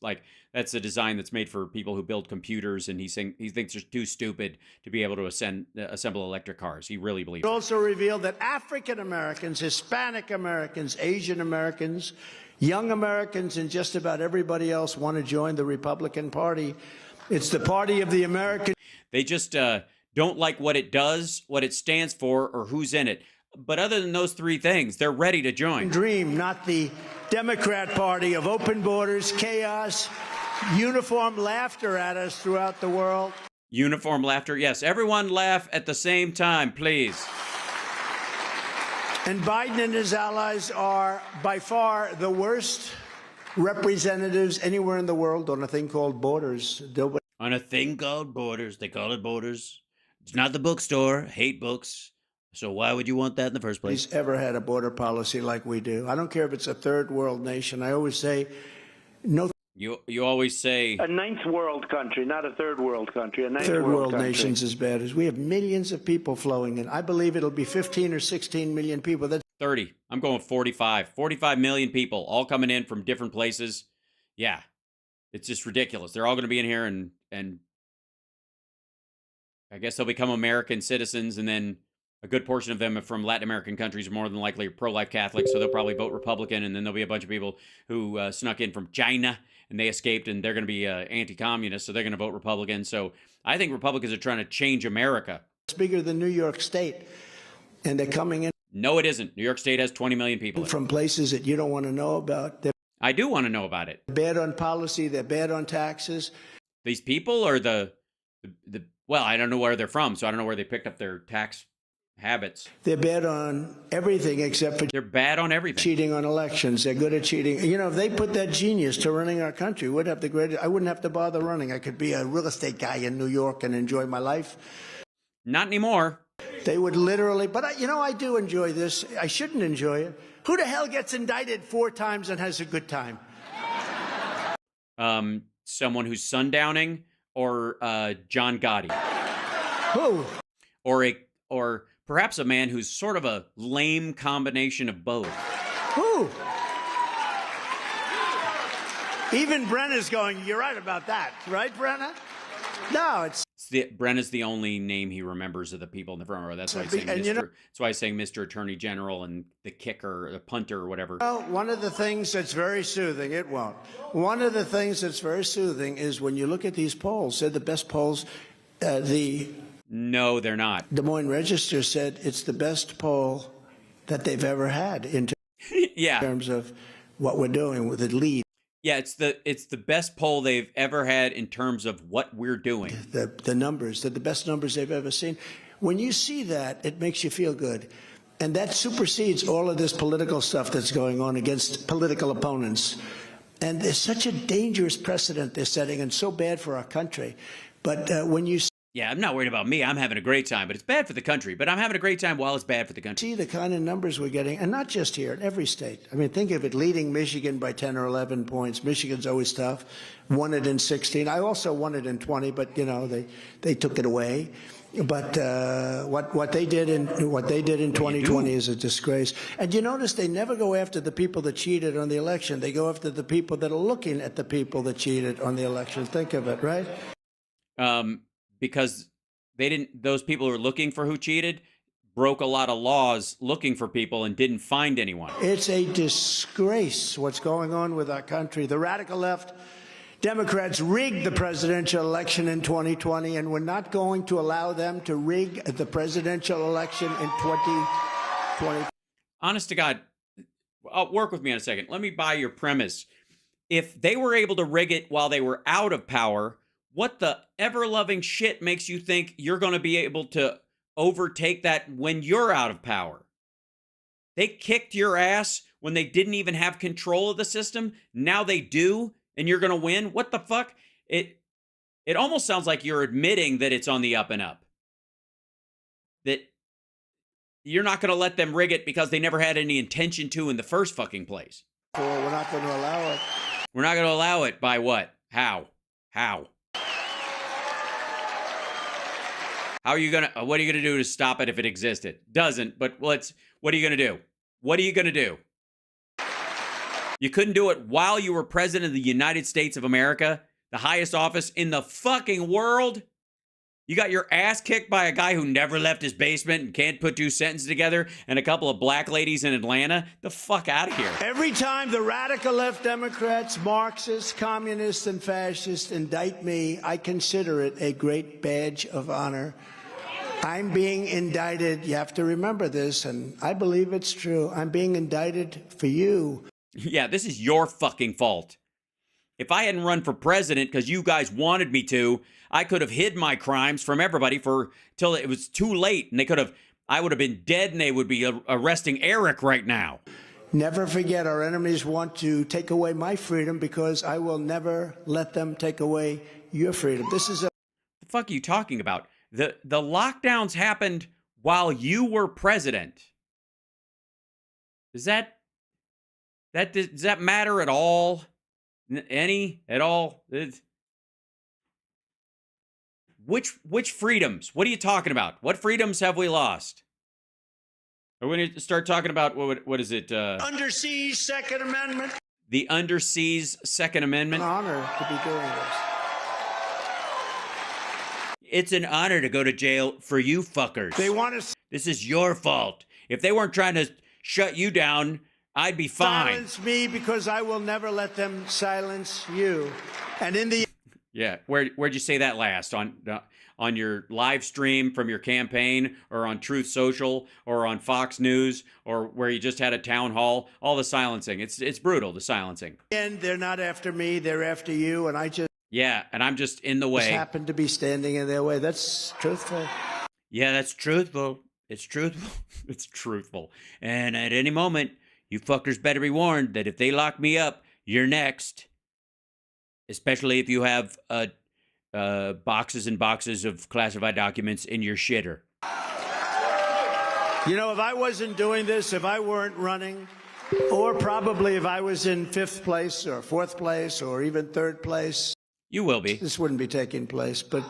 a design that's made for people who build computers, and he thinks they're too stupid to be able to assemble electric cars. He really believes. It also revealed that African Americans, Hispanic Americans, Asian Americans, young Americans, and just about everybody else want to join the Republican Party. It's the party of the American. They just don't like what it does, what it stands for, or who's in it. But other than those three things, they're ready to join. Dream, not the Democrat Party of open borders, chaos, uniform laughter at us throughout the world. Uniform laughter. Yes, everyone laugh at the same time, please. And Biden and his allies are by far the worst representatives anywhere in the world on a thing called borders. On a thing called borders. They call it borders. It's not the bookstore. Hate books. So why would you want that in the first place? He's ever had a border policy like we do. I don't care if it's a third world nation. I always say no. You always say a ninth world country, not a third world country. A ninth third world country. nation's as bad as we have millions of people flowing in. I believe it'll be 15 or 16 million people. That's 30. I'm going 45. 45 million people all coming in from different places. Yeah. It's just ridiculous. They're all going to be in here and I guess they'll become American citizens, and then a good portion of them are from Latin American countries, more than likely pro-life Catholics, so they'll probably vote Republican, and then there'll be a bunch of people who snuck in from China, and they escaped, and they're going to be anti-communist, so they're going to vote Republican. So I think Republicans are trying to change America. It's bigger than New York State, and they're coming in. No, it isn't. New York State has 20 million people. From places that you don't want to know about. I do want to know about it. They're bad on policy. They're bad on taxes. These people are the well, I don't know where they're from, so I don't know where they picked up their tax habits. They're bad on everything except for they're bad on everything. Cheating on elections. They're good at cheating. You know, if they put that genius to running our country, I wouldn't have to bother running. I could be a real estate guy in New York and enjoy my life. Not anymore. They would literally, but I do enjoy this. I shouldn't enjoy it. Who the hell gets indicted 4 times and has a good time? Someone who's sundowning, or John Gotti. Who? Or perhaps a man who's sort of a lame combination of both. Who? Even Brenna's going, you're right about that. Right, Brenna? No, Brenna's the only name he remembers of the people in the front row. That's why he's saying that's why he's saying Mr. Attorney General and the kicker, the punter, or whatever. Well, one of the things that's very soothing, it won't. One of the things that's very soothing is when you look at these polls, they're the best polls. No, they're not. Des Moines Register said it's the best poll that they've ever had in terms of what we're doing with the lead. Yeah, it's the best poll they've ever had in terms of what we're doing. The numbers, they're the best numbers they've ever seen. When you see that, it makes you feel good. And that supersedes all of this political stuff that's going on against political opponents. And there's such a dangerous precedent they're setting and so bad for our country. But when you Yeah, I'm not worried about me. I'm having a great time, but it's bad for the country. But I'm having a great time while it's bad for the country. See the kind of numbers we're getting, and not just here, in every state. I mean, think of it, leading Michigan by 10 or 11 points. Michigan's always tough. Won it in 16. I also won it in 20, but, they took it away. But what they did in 2020 is a disgrace. And you notice they never go after the people that cheated on the election. They go after the people that are looking at the people that cheated on the election. Think of it, right? Because those people who are looking for who cheated broke a lot of laws looking for people and didn't find anyone. It's a disgrace what's going on with our country. The radical left, Democrats rigged the presidential election in 2020, and we're not going to allow them to rig the presidential election in 2020. Honest to God, work with me on a second. Let me buy your premise. If they were able to rig it while they were out of power, what the ever-loving shit makes you think you're going to be able to overtake that when you're out of power? They kicked your ass when they didn't even have control of the system. Now they do, and you're going to win? What the fuck? It almost sounds like you're admitting that it's on the up and up. That you're not going to let them rig it because they never had any intention to in the first fucking place. Well, we're not going to allow it. We're not going to allow it by what? How? How are you going to, what are you going to do to stop it if it existed? Doesn't, but what are you going to do? What are you going to do? You couldn't do it while you were president of the United States of America, the highest office in the fucking world. You got your ass kicked by a guy who never left his basement and can't put two sentences together, and a couple of black ladies in Atlanta. The fuck out of here. Every time the radical left Democrats, Marxists, communists, and fascists indict me, I consider it a great badge of honor. I'm being indicted. You have to remember this, and I believe it's true. I'm being indicted for you. Yeah, this is your fucking fault. If I hadn't run for president because you guys wanted me to, I could have hid my crimes from everybody till it was too late, and I would have been dead, and they would be arresting Eric right now. Never forget, our enemies want to take away my freedom because I will never let them take away your freedom. The fuck are you talking about? The lockdowns happened while you were president. Does that matter at all? At all? Which freedoms? What are you talking about? What freedoms have we lost? Are we going to start talking about, what is it? Underseas Second Amendment. The Underseas Second Amendment? It's an honor to be doing this. It's an honor to go to jail for you fuckers. They want to... This is your fault. If they weren't trying to shut you down, I'd be fine. Silence me because I will never let them silence you. And in the... Yeah, where'd you say that last? On your live stream from your campaign, or on Truth Social, or on Fox News, or where you just had a town hall? All the silencing. It's brutal, the silencing. And they're not after me, they're after you, and I just... Yeah, and I'm just in the way. Just happen to be standing in their way. That's truthful. Yeah, that's truthful. It's truthful. It's truthful. And at any moment, you fuckers better be warned that if they lock me up, you're next. Especially if you have boxes and boxes of classified documents in your shitter. You know, if I wasn't doing this, if I weren't running, or probably if I was in 5th place or 4th place or even 3rd place. You will be. This wouldn't be taking place, but...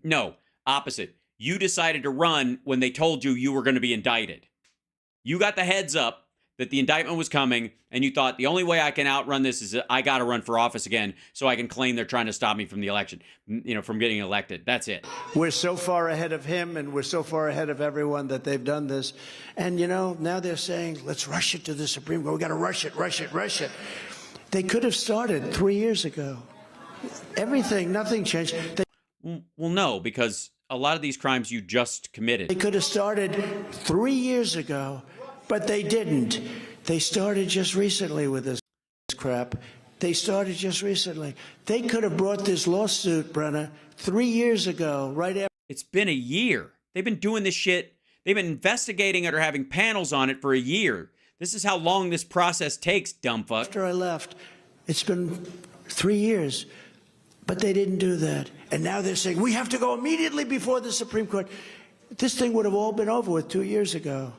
No, opposite. You decided to run when they told you were going to be indicted. You got the heads up that the indictment was coming, and you thought, the only way I can outrun this is that I got to run for office again so I can claim they're trying to stop me from the election, from getting elected. That's it. We're so far ahead of him, and we're so far ahead of everyone that they've done this. And, now they're saying, let's rush it to the Supreme Court. We got to rush it, rush it, rush it. They could have started 3 years ago. Nothing changed. Well, no, because a lot of these crimes you just committed. They could have started 3 years ago, but they didn't. They started just recently with this crap. They started just recently. They could have brought this lawsuit, Brenna, 3 years ago, right after. It's been a year. They've been doing this shit. They've been investigating it or having panels on it for a year. This is how long this process takes, dumb fuck. After I left, it's been 3 years. But they didn't do that. And now they're saying, we have to go immediately before the Supreme Court. This thing would have all been over with 2 years ago.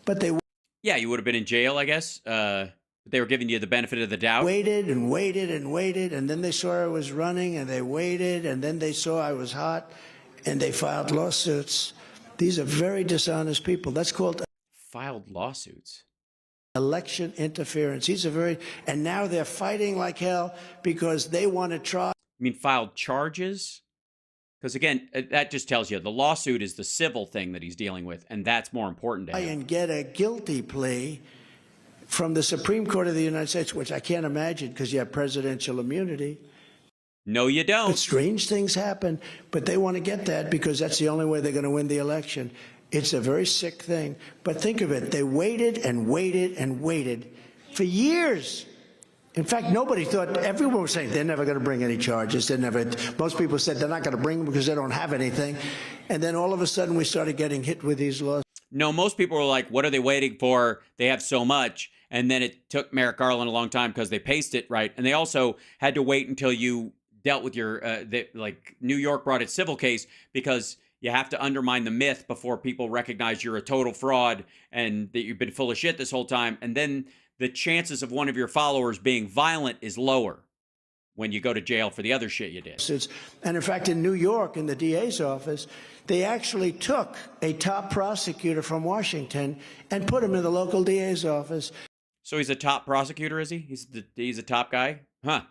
But they... Yeah, you would have been in jail, I guess. They were giving you the benefit of the doubt. Waited and waited and waited. And then they saw I was running, and they waited. And then they saw I was hot, and they filed lawsuits. These are very dishonest people. That's called... Filed lawsuits? Election interference. And now they're fighting like hell because they want to try... I mean, filed charges? Because, again, that just tells you the lawsuit is the civil thing that he's dealing with, and that's more important to him. And get a guilty plea from the Supreme Court of the United States, which I can't imagine because you have presidential immunity. No, you don't. But strange things happen, but they want to get that because that's the only way they're going to win the election. It's a very sick thing. But think of it. They waited and waited and waited for years. In fact, nobody thought, everyone was saying they're never going to bring any charges. Most people said they're not going to bring them because they don't have anything. And then all of a sudden we started getting hit with these laws. No, most people were like, what are they waiting for? They have so much. And then it took Merrick Garland a long time because they paced it right. And they also had to wait until you dealt with your, like New York brought its civil case because you have to undermine the myth before people recognize you're a total fraud and that you've been full of shit this whole time. And then the chances of one of your followers being violent is lower when you go to jail for the other shit you did. And in fact, in New York, in the DA's office, they actually took a top prosecutor from Washington and put him in the local DA's office. So he's a top prosecutor, is he? He's a top guy? Huh.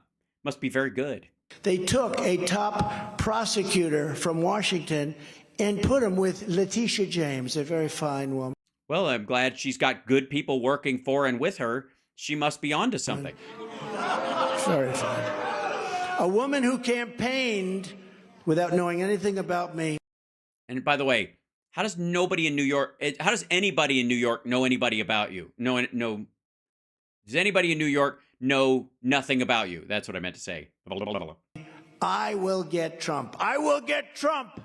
Must be very good. They took a top prosecutor from Washington and put him with Letitia James, a very fine woman. Well, I'm glad she's got good people working for and with her. She must be onto something. Very fine. A woman who campaigned without knowing anything about me. And by the way, how does anybody in New York know anybody about you? Does anybody in New York know nothing about you? That's what I meant to say. I will get Trump. I will get Trump.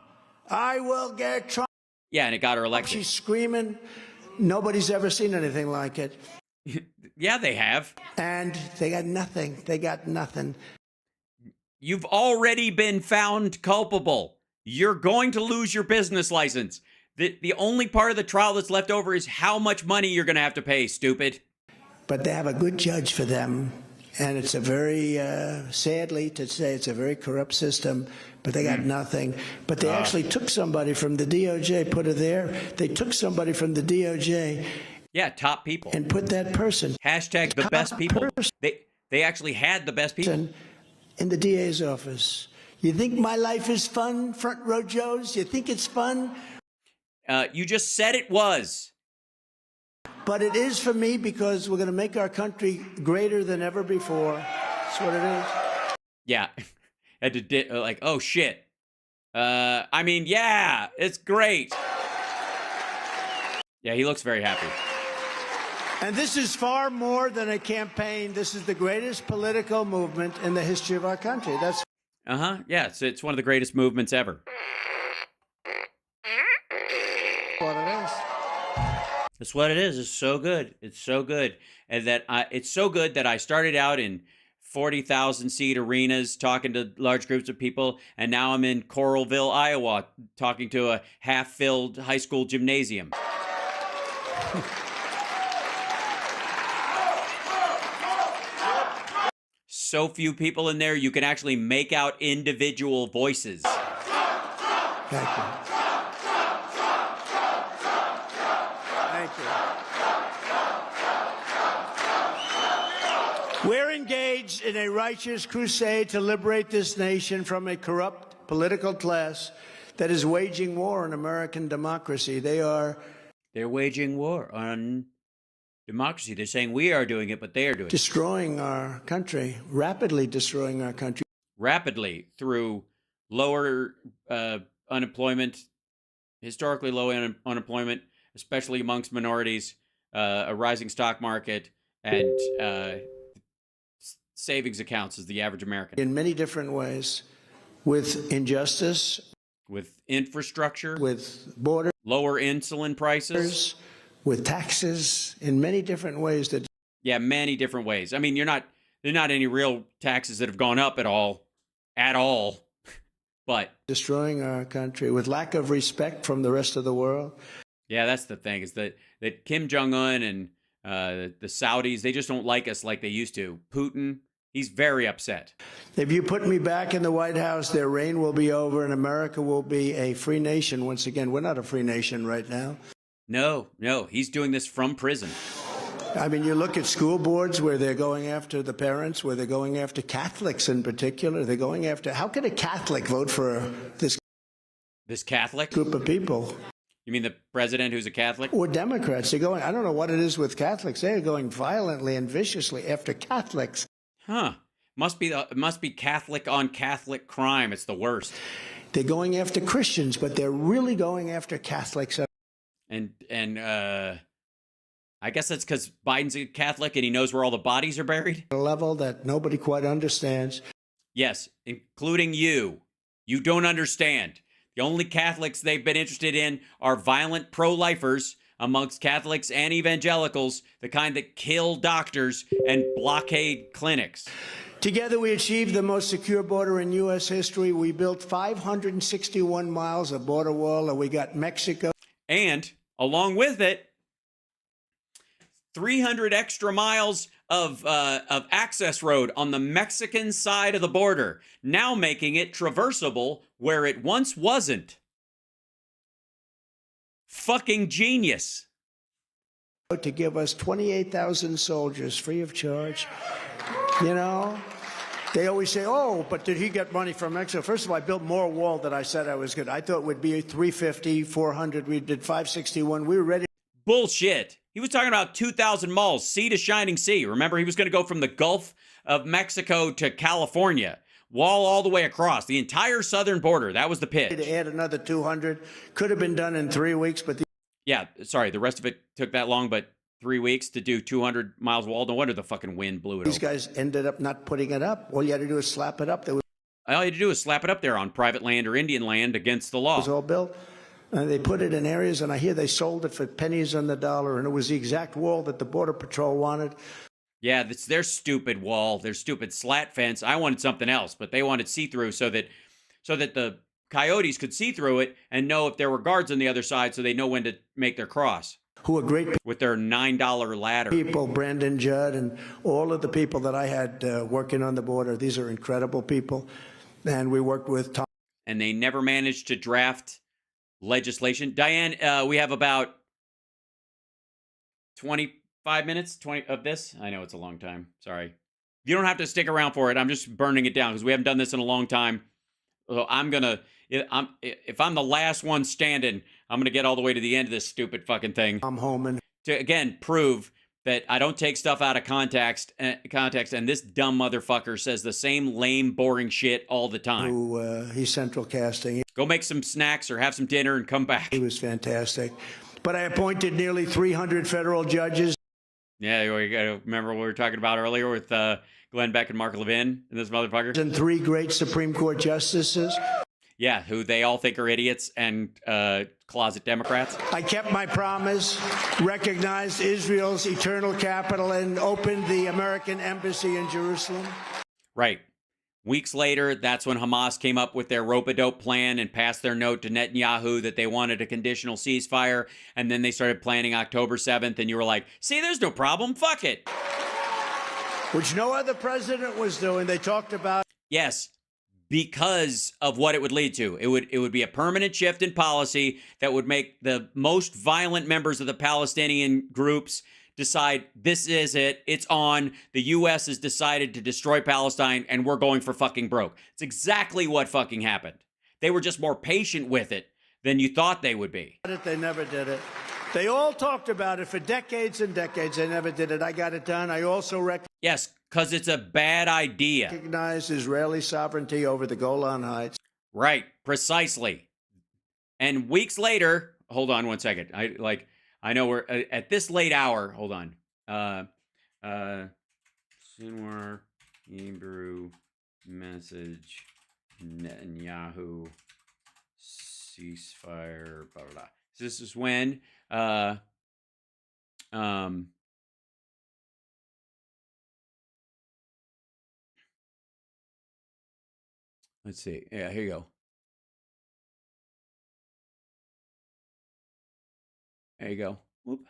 I will get Trump. Yeah, and it got her elected. She's screaming. Nobody's ever seen anything like it. Yeah, they have. And they got nothing. They got nothing. You've already been found culpable. You're going to lose your business license. The only part of the trial that's left over is how much money you're going to have to pay, stupid. But they have a good judge for them. And it's a very, sadly to say, it's a very corrupt system, but they got nothing. But they actually took somebody from the DOJ, put her there. They took somebody from the DOJ. Yeah, top people. And put that person. Hashtag the best people. They actually had the best people. In the DA's office. You think my life is fun, Front Row Joes? You think it's fun? You just said it was. But it is for me because we're going to make our country greater than ever before. That's what it is. Yeah. Had to like, oh shit. I mean, yeah, it's great. Yeah, he looks very happy. And this is far more than a campaign. This is the greatest political movement in the history of our country. That's Yeah, it's one of the greatest movements ever. what it is. That's what it is. It's so good. It's so good. And that it's so good that I started out in 40,000 seat arenas talking to large groups of people, and now I'm in Coralville, Iowa, talking to a half-filled high school gymnasium. So few people in there, you can actually make out individual voices. Thank you. Thank you. We're engaged in a righteous crusade to liberate this nation from a corrupt political class that is waging war on American democracy. They're waging war on democracy. They're saying we are doing it, but they are doing it. Destroying our country, rapidly destroying our country. Rapidly through lower unemployment, historically low unemployment, especially amongst minorities, a rising stock market, and savings accounts as the average American. In many different ways, with injustice, with infrastructure, with border, lower insulin prices, with taxes, in many different ways. Yeah, many different ways. I mean, there are not any real taxes that have gone up at all, but destroying our country with lack of respect from the rest of the world. Yeah, that's the thing, is that Kim Jong-un and the Saudis, they just don't like us like they used to. Putin, he's very upset. If you put me back in the White House, their reign will be over and America will be a free nation once again. We're not a free nation right now. No, he's doing this from prison. I mean, you look at school boards where they're going after the parents, where they're going after Catholics in particular. They're going after, how can a Catholic vote for this Catholic group of people? You mean the president who's a Catholic? Or Democrats. They're going, I don't know what it is with Catholics. They're going violently and viciously after Catholics. Huh. Must be Catholic on Catholic crime. It's the worst. They're going after Christians, but they're really going after Catholics. And I guess that's because Biden's a Catholic and he knows where all the bodies are buried. A level that nobody quite understands. Yes, including you. You don't understand. The only Catholics they've been interested in are violent pro-lifers amongst Catholics and evangelicals, the kind that kill doctors and blockade clinics. Together, we achieved the most secure border in U.S. history. We built 561 miles of border wall, and we got Mexico. And along with it, 300 extra miles of access road on the Mexican side of the border, now making it traversable where it once wasn't. Fucking genius. To give us 28,000 soldiers free of charge. You know, they always say, oh, but did he get money from Mexico? First of all, I built more wall than I said I was good. I thought it would be 350, 400. We did 561. We were ready. Bullshit. He was talking about 2,000 miles, sea to shining sea. Remember, he was going to go from the Gulf of Mexico to California, wall all the way across, the entire southern border. That was the pitch. To add another 200. Could have been done in 3 weeks, but... Yeah, sorry, the rest of it took that long, but 3 weeks to do 200 miles wall. No wonder the fucking wind blew it These over. guys ended up not putting it up. All you had to do is slap it up. All you had to do is slap it up there on private land or Indian land against the law. It was all built. And they put it in areas, and I hear they sold it for pennies on the dollar, and it was the exact wall that the Border Patrol wanted. Yeah, it's their stupid wall, their stupid slat fence. I wanted something else, but they wanted see-through so that the coyotes could see through it and know if there were guards on the other side so they know when to make their cross. Who are great people. With their $9 ladder. People, Brandon Judd, and all of the people that I had working on the border. These are incredible people. And we worked with Tom. And they never managed to draft legislation. Diane, we have about 25 minutes of this. I know it's a long time. Sorry. You don't have to stick around for it. I'm just burning it down because we haven't done this in a long time. So if I'm the last one standing, I'm going to get all the way to the end of this stupid fucking thing. I'm home and to again prove that I don't take stuff out of context, and this dumb motherfucker says the same lame, boring shit all the time. He's central casting. Go make some snacks or have some dinner and come back. He was fantastic. But I appointed nearly 300 federal judges. Yeah, we got to remember what we were talking about earlier with Glenn Beck and Mark Levin and this motherfucker. And 3 great Supreme Court justices. Yeah, who they all think are idiots and closet Democrats. I kept my promise, recognized Israel's eternal capital, and opened the American embassy in Jerusalem. Right. Weeks later, that's when Hamas came up with their rope-a-dope plan and passed their note to Netanyahu that they wanted a conditional ceasefire, and then they started planning October 7th, and you were like, see, there's no problem, fuck it. Which no other president was doing. They talked about... Yes, because of what it would lead to. It would be a permanent shift in policy that would make the most violent members of the Palestinian groups decide this is it, it's on, the U.S. has decided to destroy Palestine, and we're going for fucking broke. It's exactly what fucking happened. They were just more patient with it than you thought they would be. They never did it. They all talked about it for decades and decades. They never did it. I got it done. I also Yes, because it's a bad idea. Recognized Israeli sovereignty over the Golan Heights. Right, precisely. And weeks later, hold on one second. I know we're at this late hour. Hold on. Sinwar Hebrew message Netanyahu ceasefire. Blah blah blah. This is when let's see. Yeah, here you go. There you go. Whoop.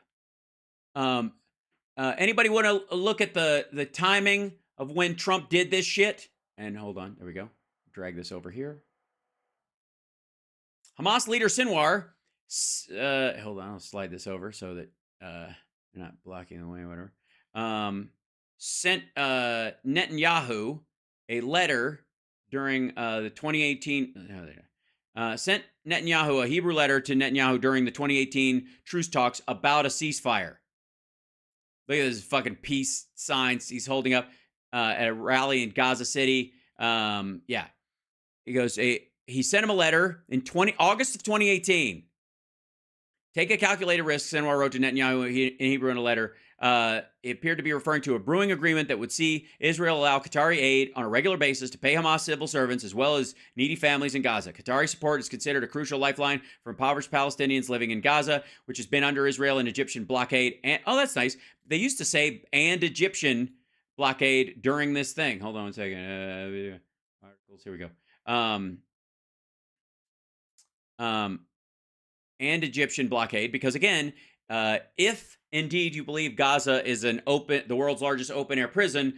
Anybody want to look at the timing of when Trump did this shit? And hold on, there we go. Drag this over here. Hamas leader Sinwar, hold on, I'll slide this over so that you're not blocking the way, whatever. Sent Netanyahu a letter during the 2018. Sent Netanyahu a Hebrew letter to Netanyahu during the 2018 truce talks about a ceasefire. Look at this fucking peace signs he's holding up at a rally in Gaza City. Yeah. He goes, he sent him a letter in August of 2018. Take a calculated risk, Sinwar wrote to Netanyahu in Hebrew in a letter. it appeared to be referring to a brewing agreement that would see Israel allow Qatari aid on a regular basis to pay Hamas civil servants as well as needy families in Gaza. Qatari support is considered a crucial lifeline for impoverished Palestinians living in Gaza, which has been under Israel and Egyptian blockade. And oh, that's nice. They used to say "and Egyptian blockade" during this thing. Hold on one second. Articles. Here we go. And Egyptian blockade, because again, if indeed you believe Gaza is the world's largest open air prison,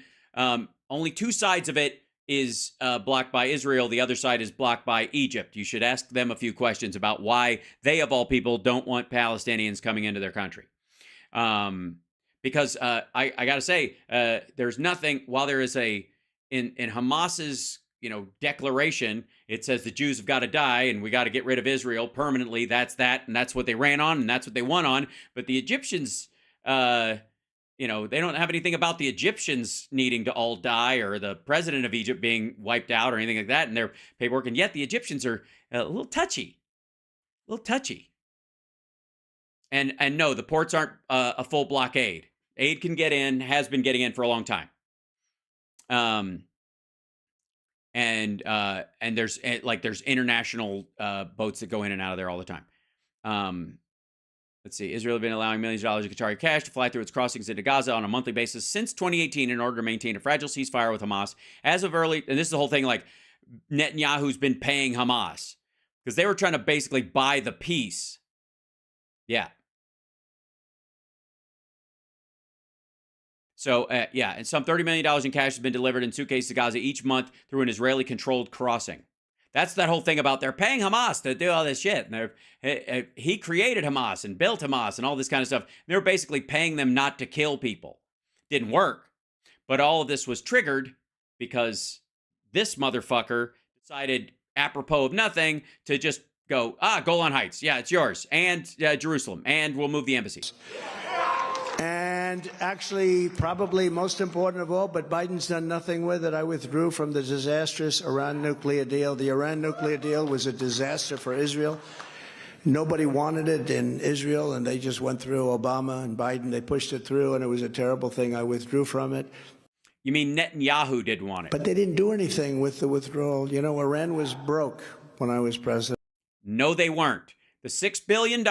only two sides of it is blocked by Israel. The other side is blocked by Egypt. You should ask them a few questions about why they, of all people, don't want Palestinians coming into their country. Because I got to say, there's nothing, while there is in Hamas's declaration, it says the Jews have got to die and we got to get rid of Israel permanently. That's that, and that's what they ran on, and that's what they won on. But the Egyptians, they don't have anything about the Egyptians needing to all die or the president of Egypt being wiped out or anything like that in their paperwork. And yet the Egyptians are a little touchy. And no, the ports aren't a full blockade. Aid can get in, has been getting in for a long time. And there's international boats that go in and out of there all the time. Let's see. Israel has been allowing millions of dollars of Qatari cash to fly through its crossings into Gaza on a monthly basis since 2018 in order to maintain a fragile ceasefire with Hamas. As of early, and this is the whole thing, like Netanyahu's been paying Hamas because they were trying to basically buy the peace. Yeah. So, and some $30 million in cash has been delivered in suitcases to Gaza each month through an Israeli-controlled crossing. That's that whole thing about they're paying Hamas to do all this shit. And he created Hamas and built Hamas and all this kind of stuff. They're basically paying them not to kill people. Didn't work. But all of this was triggered because this motherfucker decided, apropos of nothing, to just go, Golan Heights. Yeah, it's yours. And Jerusalem. And we'll move the embassies. And actually, probably most important of all, but Biden's done nothing with it. I withdrew from the disastrous Iran nuclear deal. The Iran nuclear deal was a disaster for Israel. Nobody wanted it in Israel, and they just went through Obama and Biden. They pushed it through, and it was a terrible thing. I withdrew from it. You mean Netanyahu didn't want it? But they didn't do anything with the withdrawal. Iran was broke when I was president. No, they weren't. The $6 billion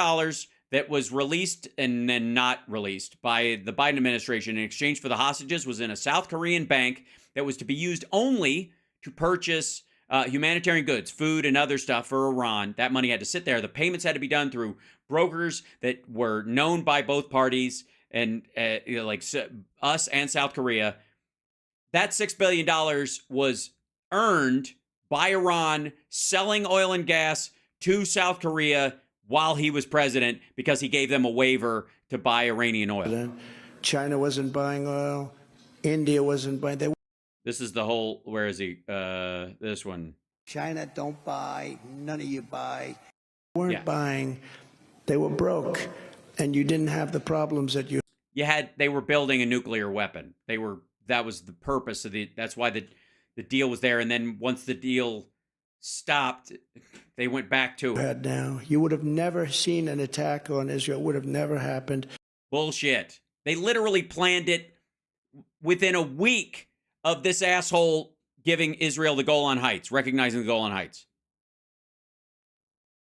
that was released and then not released by the Biden administration in exchange for the hostages was in a South Korean bank that was to be used only to purchase humanitarian goods, food, and other stuff for Iran. That money had to sit there. The payments had to be done through brokers that were known by both parties and us and South Korea. That $6 billion was earned by Iran selling oil and gas to South Korea while he was president because he gave them a waiver to buy Iranian oil. China wasn't buying oil. India wasn't buying. This is the whole, where is he? This one. China don't buy. None of you buy. They weren't buying. They were broke. And you didn't have the problems that you had. They were building a nuclear weapon. That was the purpose of that's why the deal was there. And then once the deal stopped, they went back to it. Now, you would have never seen an attack on Israel. It would have never happened. Bullshit. They literally planned it within a week of this asshole giving Israel the Golan Heights, recognizing the Golan Heights.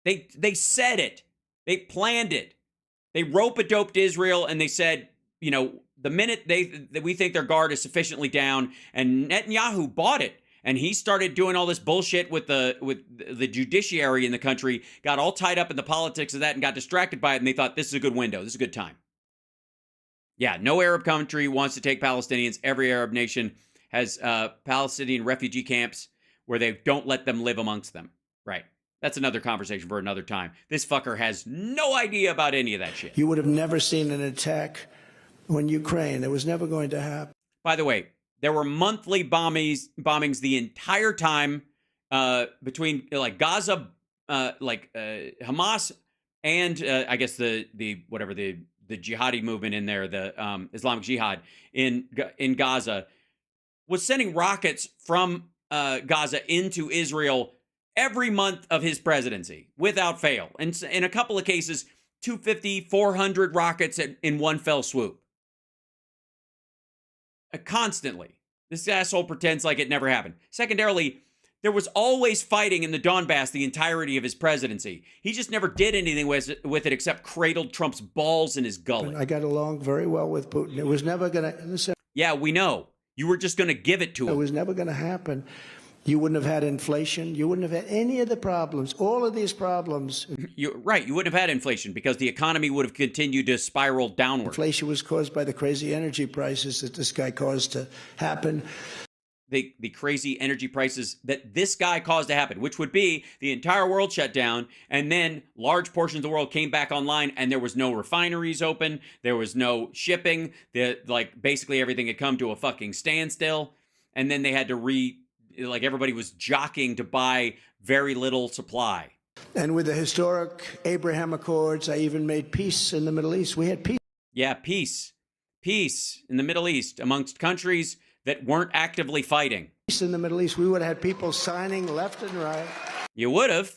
They said it. They planned it. They rope-a-doped Israel, and they said, the minute we think their guard is sufficiently down, and Netanyahu bought it. And he started doing all this bullshit with the judiciary in the country, got all tied up in the politics of that and got distracted by it. And they thought, this is a good window. This is a good time. Yeah, no Arab country wants to take Palestinians. Every Arab nation has Palestinian refugee camps where they don't let them live amongst them. Right. That's another conversation for another time. This fucker has no idea about any of that shit. You would have never seen an attack on Ukraine. It was never going to happen. By the way, there were monthly bombings the entire time between Gaza, Hamas, and I guess the jihadi movement in there, the Islamic Jihad in Gaza, was sending rockets from Gaza into Israel every month of his presidency without fail. And in a couple of cases, 250, 400 rockets in one fell swoop. constantly. This asshole pretends like it never happened. Secondarily, there was always fighting in the Donbass the entirety of his presidency. He just never did anything with it except cradled Trump's balls in his gullet. I got along very well with Putin. It was never going to... Yeah, we know. You were just going to give it to him. It was never going to happen. You wouldn't have had inflation. You wouldn't have had any of the problems. All of these problems. You're right. You wouldn't have had inflation because the economy would have continued to spiral downward. Inflation was caused by the crazy energy prices that this guy caused to happen. The crazy energy prices that this guy caused to happen, which would be the entire world shut down, and then large portions of the world came back online, and there was no refineries open, there was no shipping, basically everything had come to a fucking standstill, and then they had to everybody was jockeying to buy very little supply. And with the historic Abraham Accords, I even made peace in the Middle East. We had peace. Yeah, peace. Peace in the Middle East amongst countries that weren't actively fighting. Peace in the Middle East. We would have had people signing left and right. You would have,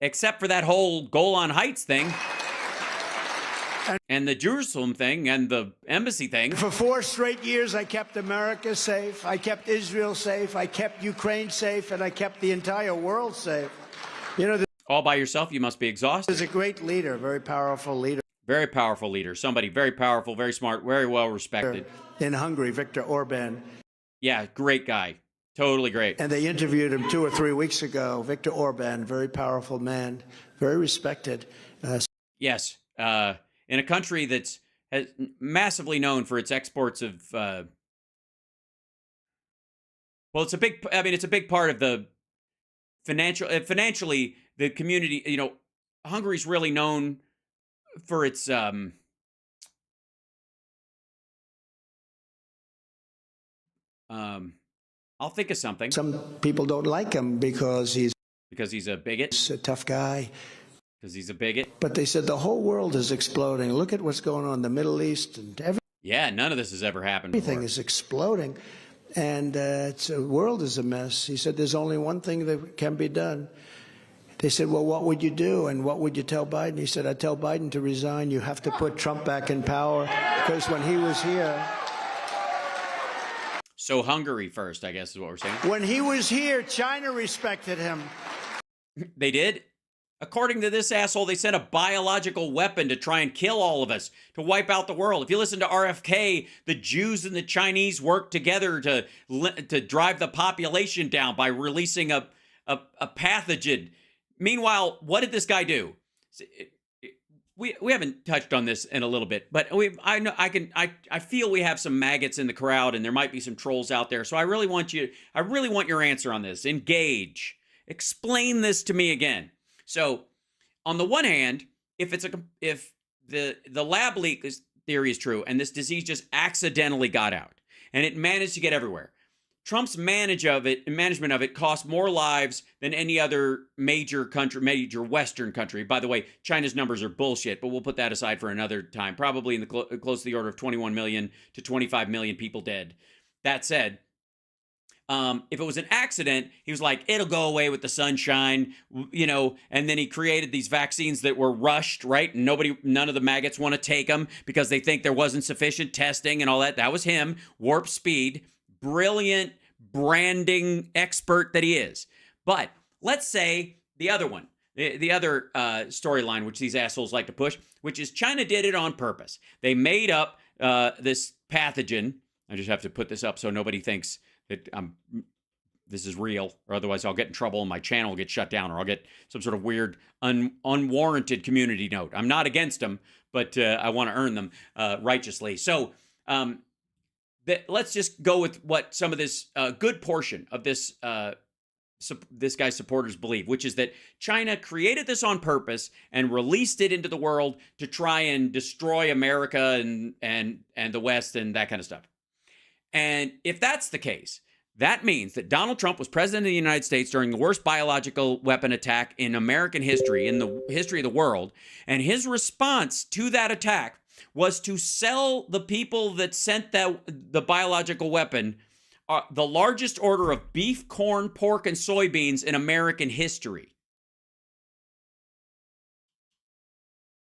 except for that whole Golan Heights thing. And the Jerusalem thing and the embassy thing. For 4 straight years, I kept America safe. I kept Israel safe. I kept Ukraine safe. And I kept the entire world safe. All by yourself, you must be exhausted. He's a great leader, a very powerful leader. Very powerful leader. Somebody very powerful, very smart, very well respected. In Hungary, Viktor Orban. Yeah, great guy. Totally great. And they interviewed him 2 or 3 weeks ago. Viktor Orban, very powerful man, very respected. Yes. In a country that's massively known for its exports of, it's a big part of the financially, the community, Hungary's really known for its, I'll think of something. Some people don't like him because he's a bigot. He's a tough guy. Because he's a bigot. But they said the whole world is exploding. Look at what's going on in the Middle East and everything. Yeah, none of this has ever happened before. Everything is exploding, and the world is a mess. He said there's only one thing that can be done. They said, well, what would you do and what would you tell Biden? He said, I'd tell Biden to resign. You have to put Trump back in power because when he was here. So Hungary first, I guess is what we're saying. When he was here, China respected him. They did? According to this asshole, they sent a biological weapon to try and kill all of us, to wipe out the world. If you listen to RFK, the Jews and the Chinese worked together to drive the population down by releasing a pathogen. Meanwhile, what did this guy do? We haven't touched on this in a little bit, but I feel we have some maggots in the crowd, and there might be some trolls out there. So I really want your answer on this. Engage. Explain this to me again. So, on the one hand, if the lab leak theory is true, and this disease just accidentally got out, and it managed to get everywhere, Trump's management of it cost more lives than any other major Western country. By the way, China's numbers are bullshit, but we'll put that aside for another time. Probably in the close to the order of 21 million to 25 million people dead. That said, if it was an accident, he was like, it'll go away with the sunshine, and then he created these vaccines that were rushed, right? And none of the maggots want to take them because they think there wasn't sufficient testing and all that. That was him. Warp speed. Brilliant branding expert that he is. But let's say the other one, the other storyline, which these assholes like to push, which is China did it on purpose. They made up this pathogen. I just have to put this up so nobody thinks that this is real, or otherwise I'll get in trouble and my channel will get shut down, or I'll get some sort of weird, unwarranted community note. I'm not against them, but I want to earn them righteously. So let's just go with what some of this good portion of this guy's supporters believe, which is that China created this on purpose and released it into the world to try and destroy America and the West and that kind of stuff. And if that's the case, that means that Donald Trump was president of the United States during the worst biological weapon attack in American history, in the history of the world. And his response to that attack was to sell the people that sent the biological weapon the largest order of beef, corn, pork, and soybeans in American history.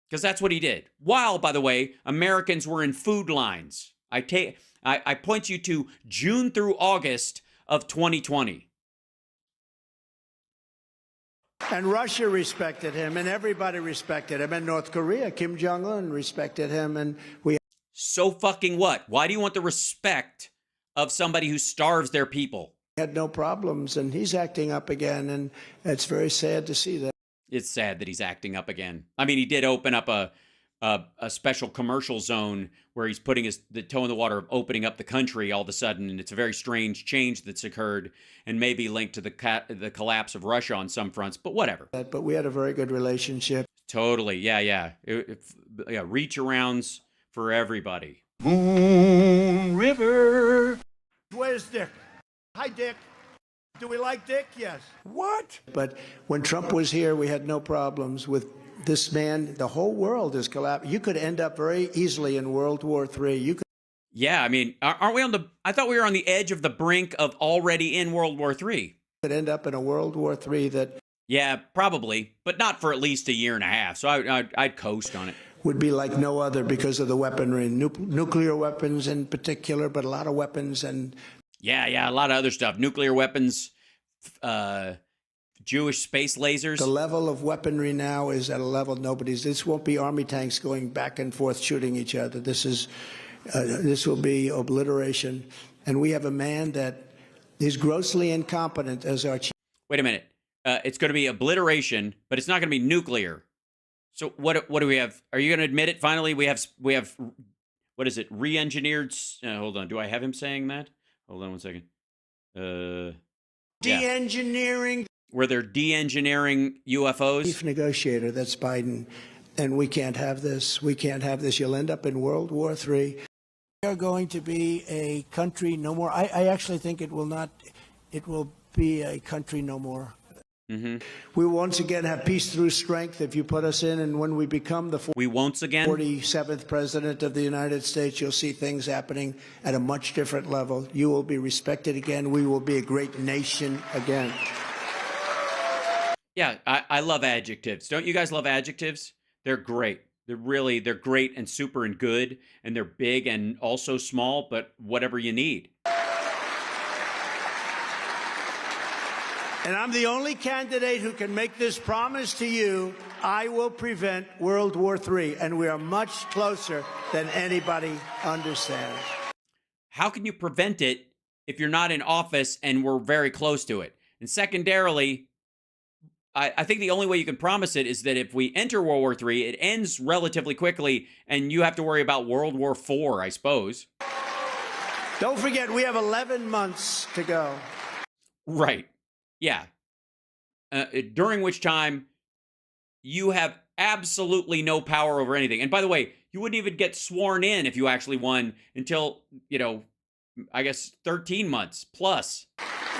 Because that's what he did. While, by the way, Americans were in food lines. I point you to June through August of 2020. And Russia respected him, and everybody respected him, and North Korea, Kim Jong-un respected him, and we... So fucking what? Why do you want the respect of somebody who starves their people? had no problems, and he's acting up again, and it's very sad to see that. It's sad that he's acting up again. I mean, he did open up a special commercial zone where he's putting the toe in the water of opening up the country all of a sudden, and it's a very strange change that's occurred and maybe linked to the collapse of Russia on some fronts, but whatever. But we had a very good relationship. Totally, yeah. Reach arounds for everybody. Moon River. Where's Dick? Hi, Dick. Do we like Dick? Yes. What? But when Trump was here, we had no problems with this man. The whole world is collapsing. You could end up very easily in World War III. You could. Yeah, I mean, aren't we I thought we were on the edge of the brink of already in World War III. Could end up in a World War III that. Yeah, probably, but not for at least a year and a half. So I'd coast on it. Would be like no other because of the weaponry, nuclear weapons in particular, but a lot of weapons and. Yeah, a lot of other stuff. Nuclear weapons, Jewish space lasers. The level of weaponry now is at a level this won't be army tanks going back and forth shooting each other. This will be obliteration. And we have a man that is grossly incompetent as our chief. Wait a minute. It's going to be obliteration, but it's not going to be nuclear. So what do we have? Are you going to admit it? Finally, we have what is it? Re-engineered. Hold on. Do I have him saying that? Hold on one second. De-engineering. Yeah. Where they're de-engineering UFOs. Chief negotiator, that's Biden. And we can't have this. We can't have this. You'll end up in World War III. We are going to be a country no more. I actually think it will not. It will be a country no more. Mm-hmm. We once again have peace through strength if you put us in, and when we become the 47th president of the United States, you'll see things happening at a much different level. You will be respected again. We will be a great nation again. Yeah, I love adjectives. Don't you guys love adjectives? They're great. They're great and super and good, and they're big and also small, but whatever you need. And I'm the only candidate who can make this promise to you. I will prevent World War III, and we are much closer than anybody understands. How can you prevent it if you're not in office and we're very close to it? And secondarily, I think the only way you can promise it is that if we enter World War III, it ends relatively quickly, and you have to worry about World War IV, I suppose. Don't forget, we have 11 months to go. Right. Yeah. During which time you have absolutely no power over anything. And by the way, you wouldn't even get sworn in if you actually won until, I guess 13 months plus.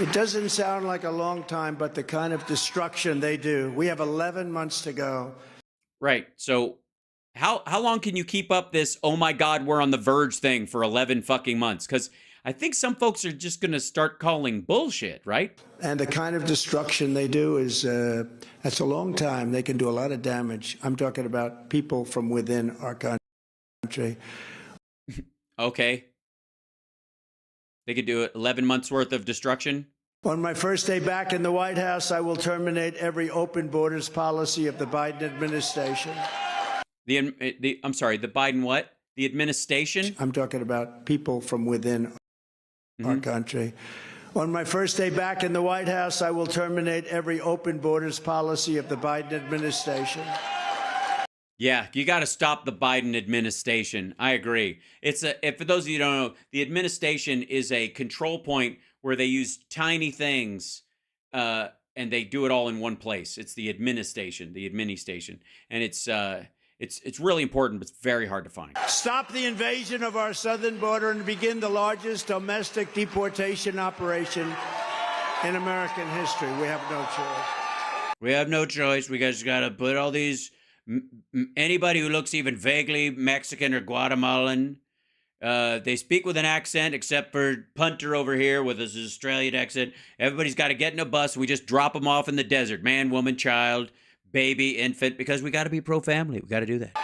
It doesn't sound like a long time, but the kind of destruction they do. We have 11 months to go. Right. So how long can you keep up this, oh my God, we're on the verge thing for 11 fucking months? Because I think some folks are just going to start calling bullshit, right? And the kind of destruction they do is, that's a long time. They can do a lot of damage. I'm talking about people from within our country. Okay. They could do 11 months worth of destruction? On my first day back in the White House, I will terminate every open borders policy of the Biden administration. I'm sorry, the Biden what? The administration? I'm talking about people from within our country. On my first day back in the White House, I will terminate every open borders policy of the Biden administration. Yeah, you got to stop the Biden administration. I agree. For those of you who don't know, the administration is a control point where they use tiny things and they do it all in one place. It's the administration, and it's really important, but it's very hard to find. Stop the invasion of our southern border and begin the largest domestic deportation operation in American history. We have no choice. We have no choice. We just got to put all these, anybody who looks even vaguely Mexican or Guatemalan, they speak with an accent, except for Punter over here with his Australian accent. Everybody's got to get in a bus. We just drop them off in the desert. Man, woman, child, baby, infant, because we got to be pro-family. We got to do that.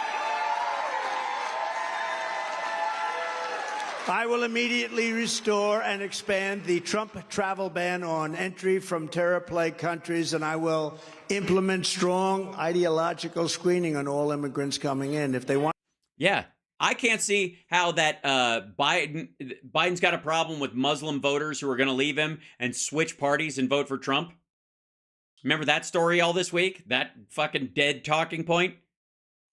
I will immediately restore and expand the Trump travel ban on entry from terror-plagued countries, and I will implement strong ideological screening on all immigrants coming in. If they want. Yeah, I can't see how that Biden's got a problem with Muslim voters who are going to leave him and switch parties and vote for Trump. Remember that story all this week? That fucking dead talking point?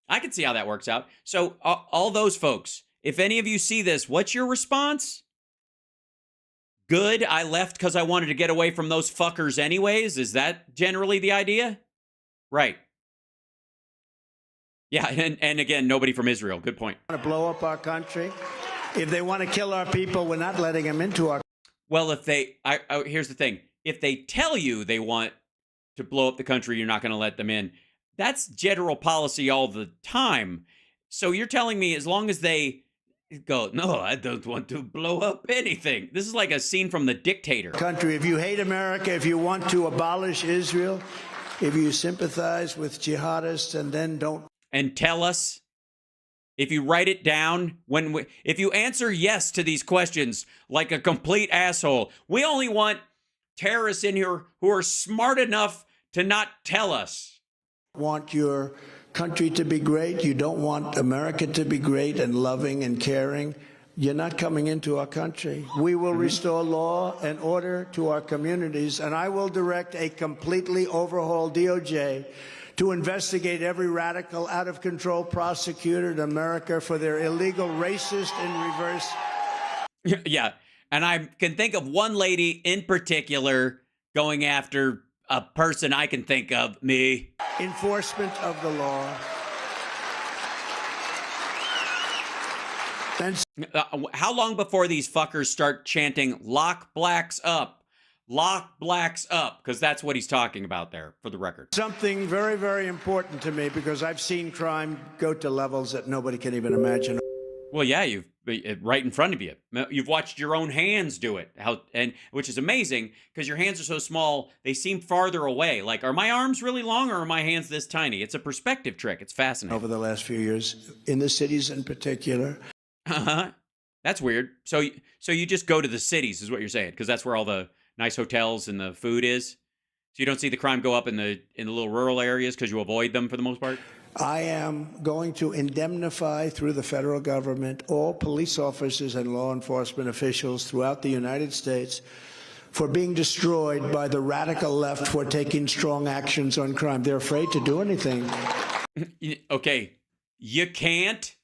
I can see how that works out. So all those folks, if any of you see this, what's your response? Good, I left because I wanted to get away from those fuckers anyways? Is that generally the idea? Right. Yeah, and again, nobody from Israel. Good point. Want to blow up our country? If they want to kill our people, we're not letting them into our. Well, if they, here's the thing: if they tell you they want to blow up the country, you're not going to let them in. That's general policy all the time. So you're telling me as long as they go, no, I don't want to blow up anything. This is like a scene from The Dictator. Country, if you hate America, if you want to abolish Israel, if you sympathize with jihadists, and then don't. And tell us, if you write it down, if you answer yes to these questions like a complete asshole, we only want terrorists in here who are smart enough to not tell us. Want your country to be great. You don't want America to be great and loving and caring. You're not coming into our country. We will restore law and order to our communities, and I will direct a completely overhauled DOJ to investigate every radical, out-of-control prosecutor in America for their illegal racist and reverse. Yeah, and I can think of one lady in particular going after a person I can think of, me. Enforcement of the law. How long before these fuckers start chanting, lock blacks up? Lock blacks up, because that's what he's talking about there, for the record. Something very, very important to me, because I've seen crime go to levels that nobody can even imagine. Well, yeah, you've right in front of you. You've watched your own hands do it, which is amazing, because your hands are so small, they seem farther away. Like, are my arms really long, or are my hands this tiny? It's a perspective trick. It's fascinating. Over the last few years, in the cities in particular. Uh-huh. That's weird. So you just go to the cities, is what you're saying, because that's where all the nice hotels and the food is. So you don't see the crime go up in the little rural areas because you avoid them for the most part? I am going to indemnify through the federal government all police officers and law enforcement officials throughout the United States for being destroyed by the radical left for taking strong actions on crime. They're afraid to do anything. Okay, you can't.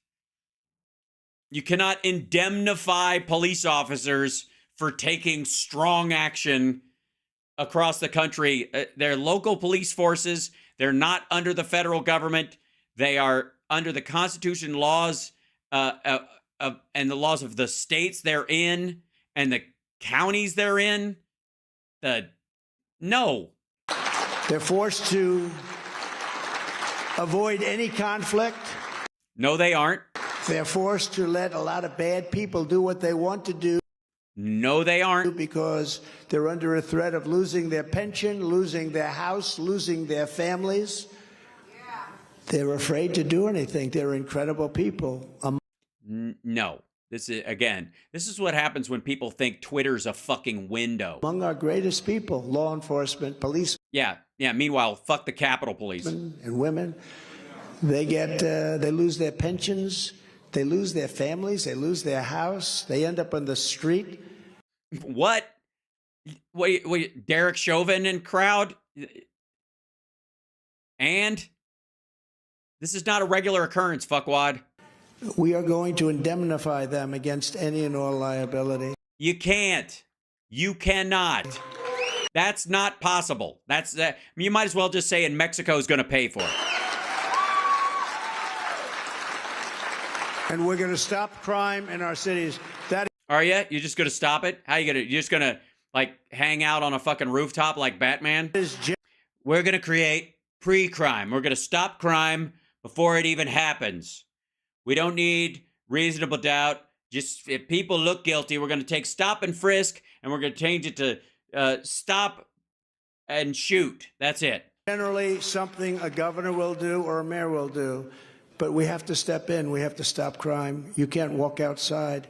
You cannot indemnify police officers for taking strong action across the country. They're local police forces. They're not under the federal government. They are under the Constitution, laws, and the laws of the states they're in and the counties they're in. No. They're forced to avoid any conflict. No, they aren't. They're forced to let a lot of bad people do what they want to do. No, they aren't. Because they're under a threat of losing their pension, losing their house, losing their families. They're afraid to do anything. They're incredible people. No. This is what happens when people think Twitter's a fucking window. Among our greatest people, law enforcement, police. Yeah. Meanwhile, fuck the Capitol Police. And women, they lose their pensions. They lose their families. They lose their house. They end up on the street. What? Wait, Derek Chauvin and crowd? And? This is not a regular occurrence, fuckwad. We are going to indemnify them against any and all liability. You can't. You cannot. That's not possible. You might as well just say, and Mexico is going to pay for it. And we're going to stop crime in our cities. Are you? You're just going to stop it? How you going to? You're just going to like hang out on a fucking rooftop like Batman? We're going to create pre-crime. We're going to stop crime before it even happens. We don't need reasonable doubt. Just if people look guilty, we're going to take stop and frisk, and we're going to change it to stop and shoot. That's it. Generally, something a governor will do or a mayor will do. But we have to step in. We have to stop crime. You can't walk outside.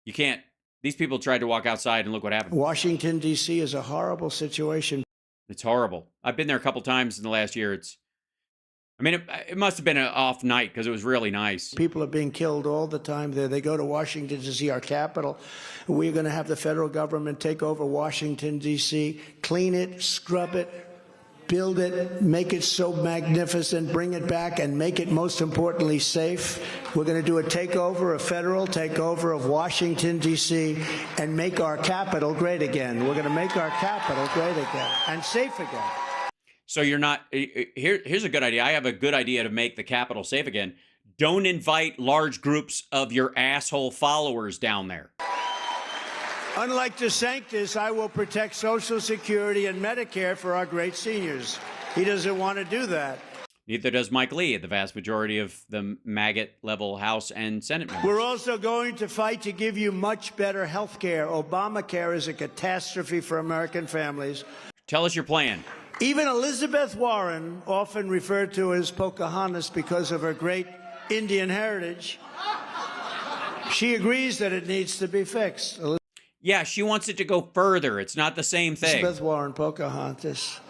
You can't. These people tried to walk outside and look what happened. Washington, D.C. is a horrible situation. It's horrible. I've been there a couple times in the last year. It must have been an off night because it was really nice. People are being killed all the time there. They go to Washington to see our capital. We're going to have the federal government take over Washington, D.C., clean it, scrub it, build it, make it so magnificent, bring it back, and make it, most importantly, safe. We're going to do a federal takeover of Washington, D.C., and make our capital great again. We're going to make our capital great again and safe again. So you're not, here's a good idea. I have a good idea to make the Capitol safe again. Don't invite large groups of your asshole followers down there. Unlike DeSantis, I will protect Social Security and Medicare for our great seniors. He doesn't want to do that. Neither does Mike Lee, the vast majority of the maggot-level House and Senate members. We're also going to fight to give you much better health care. Obamacare is a catastrophe for American families. Tell us your plan. Even Elizabeth Warren, often referred to as Pocahontas because of her great Indian heritage, she agrees that it needs to be fixed. Yeah, she wants it to go further. It's not the same thing. Elizabeth Warren, Pocahontas.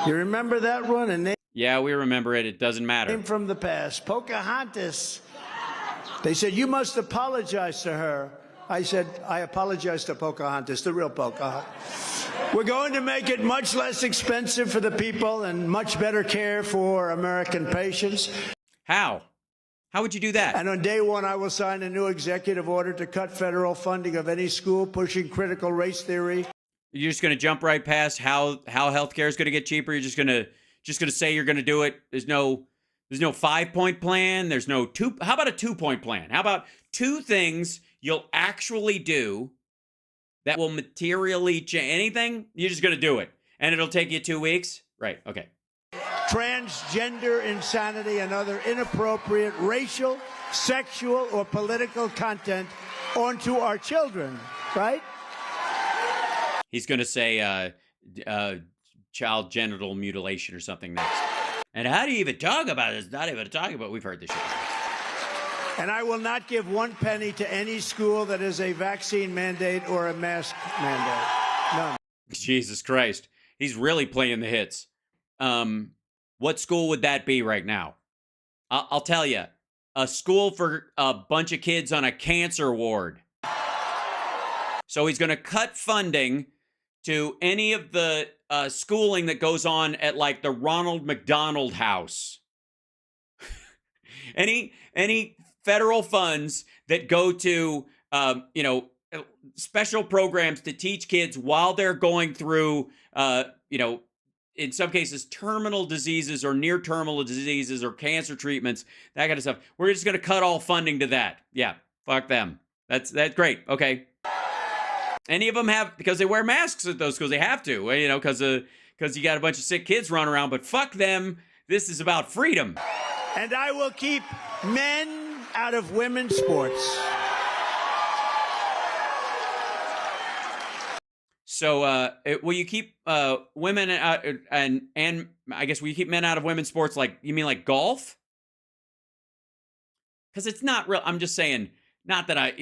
You remember that one? And yeah, we remember it. It doesn't matter. Name from the past. Pocahontas. They said, you must apologize to her. I said, I apologize to Pocahontas, the real Pocahontas. We're going to make it much less expensive for the people and much better care for American patients. How? How would you do that? And on day one, I will sign a new executive order to cut federal funding of any school pushing critical race theory. You're just going to jump right past how healthcare is going to get cheaper. You're just going to say you're going to do it. There's no 5-point plan. There's no two. How about a 2-point plan? How about 2 things you'll actually do that will materially change anything? You're just going to do it. And it'll take you 2 weeks? Right. Okay. Transgender insanity and other inappropriate racial, sexual, or political content onto our children, right? He's going to say child genital mutilation or something next. And how do you even talk about it? It's not even talking about. We've heard this shit. And I will not give 1 penny to any school that is a vaccine mandate or a mask mandate. None. Jesus Christ. He's really playing the hits. What school would that be right now? I'll tell you. A school for a bunch of kids on a cancer ward. So he's going to cut funding to any of the schooling that goes on at like the Ronald McDonald House. Any federal funds that go to, special programs to teach kids while they're going through, in some cases, terminal diseases or near terminal diseases or cancer treatments, that kind of stuff. We're just going to cut all funding to that. Yeah, fuck them. That's great. Okay. Any of them have, because they wear masks at those schools, they have to, because you got a bunch of sick kids running around, but fuck them. This is about freedom. And I will keep men out of women's sports. So, will you keep women out, and I guess will you keep men out of women's sports? Like, you mean like golf? Because it's not real. I'm just saying, not that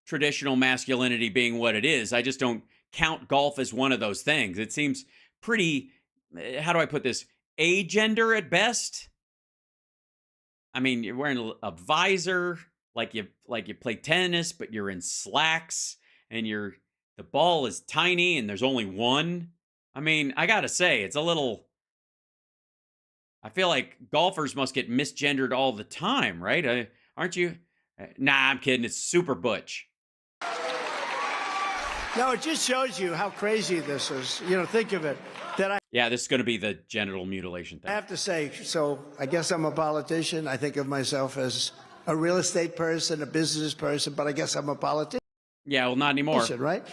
traditional masculinity being what it is. I just don't count golf as one of those things. It seems pretty, how do I put this? Agender at best. I mean, you're wearing a visor, like you play tennis, but you're in slacks, and the ball is tiny, and there's only one. I mean, I gotta say, it's a little. I feel like golfers must get misgendered all the time, right? Aren't you? Nah, I'm kidding. It's super butch. No, it just shows you how crazy this is. Think of it. Yeah, this is going to be the genital mutilation thing. I have to say, so I guess I'm a politician. I think of myself as a real estate person, a business person, but I guess I'm a politician. Yeah, well, not anymore. Right?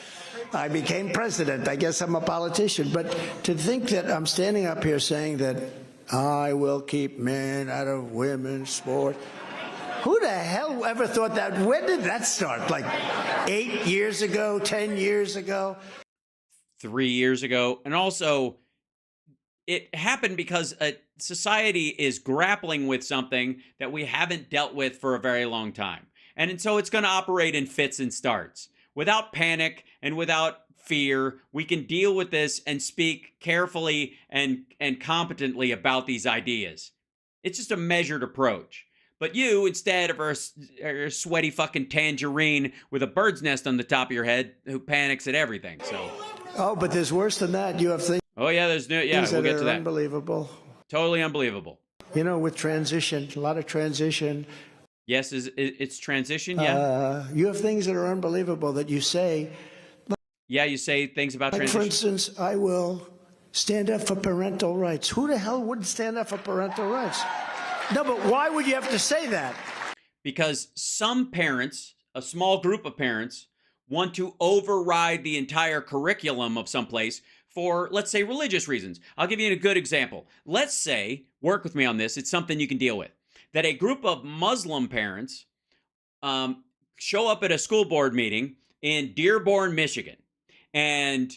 I became president. I guess I'm a politician. But to think that I'm standing up here saying that I will keep men out of women's sport. Who the hell ever thought that? When did that start? Like 8 years ago, 10 years ago? 3 years ago. And also, it happened because society is grappling with something that we haven't dealt with for a very long time. And so it's going to operate in fits and starts. Without panic and without fear, we can deal with this and speak carefully and competently about these ideas. It's just a measured approach. But you, instead of a sweaty fucking tangerine with a bird's nest on the top of your head who panics at everything. So. Oh, but there's worse than that. You have things. Oh yeah, we'll get to that. Unbelievable. Totally unbelievable. You know, with transition, a lot of transition. Yes, it's transition. Yeah. You have things that are unbelievable that you say. Yeah, you say things about transition. For instance, I will stand up for parental rights. Who the hell wouldn't stand up for parental rights? No, but why would you have to say that? Because some parents, a small group of parents, want to override the entire curriculum of someplace for, let's say, religious reasons. I'll give you a good example. Let's say, work with me on this, it's something you can deal with, that a group of Muslim parents show up at a school board meeting in Dearborn, Michigan, and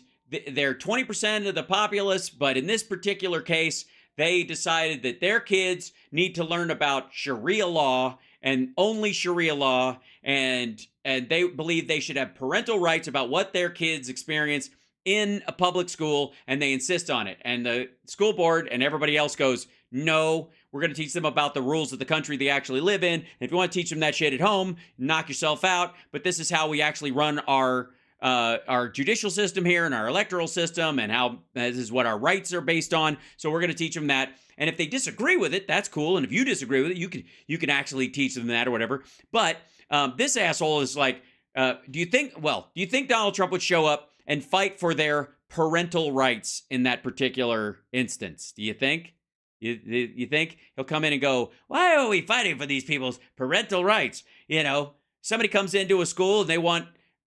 they're 20% of the populace, but in this particular case, they decided that their kids need to learn about Sharia law and only Sharia law, and they believe they should have parental rights about what their kids experience in a public school, and they insist on it. And the school board and everybody else goes, no, we're going to teach them about the rules of the country they actually live in. And if you want to teach them that shit at home, knock yourself out. But this is how we actually run our judicial system here and our electoral system, and how this is what our rights are based on. So we're going to teach them that. And if they disagree with it, that's cool. And if you disagree with it, you can actually teach them that or whatever. But this asshole is like, do you think Donald Trump would show up and fight for their parental rights in that particular instance? Do you think? You think he'll come in and go, why are we fighting for these people's parental rights? You know, somebody comes into a school and they want,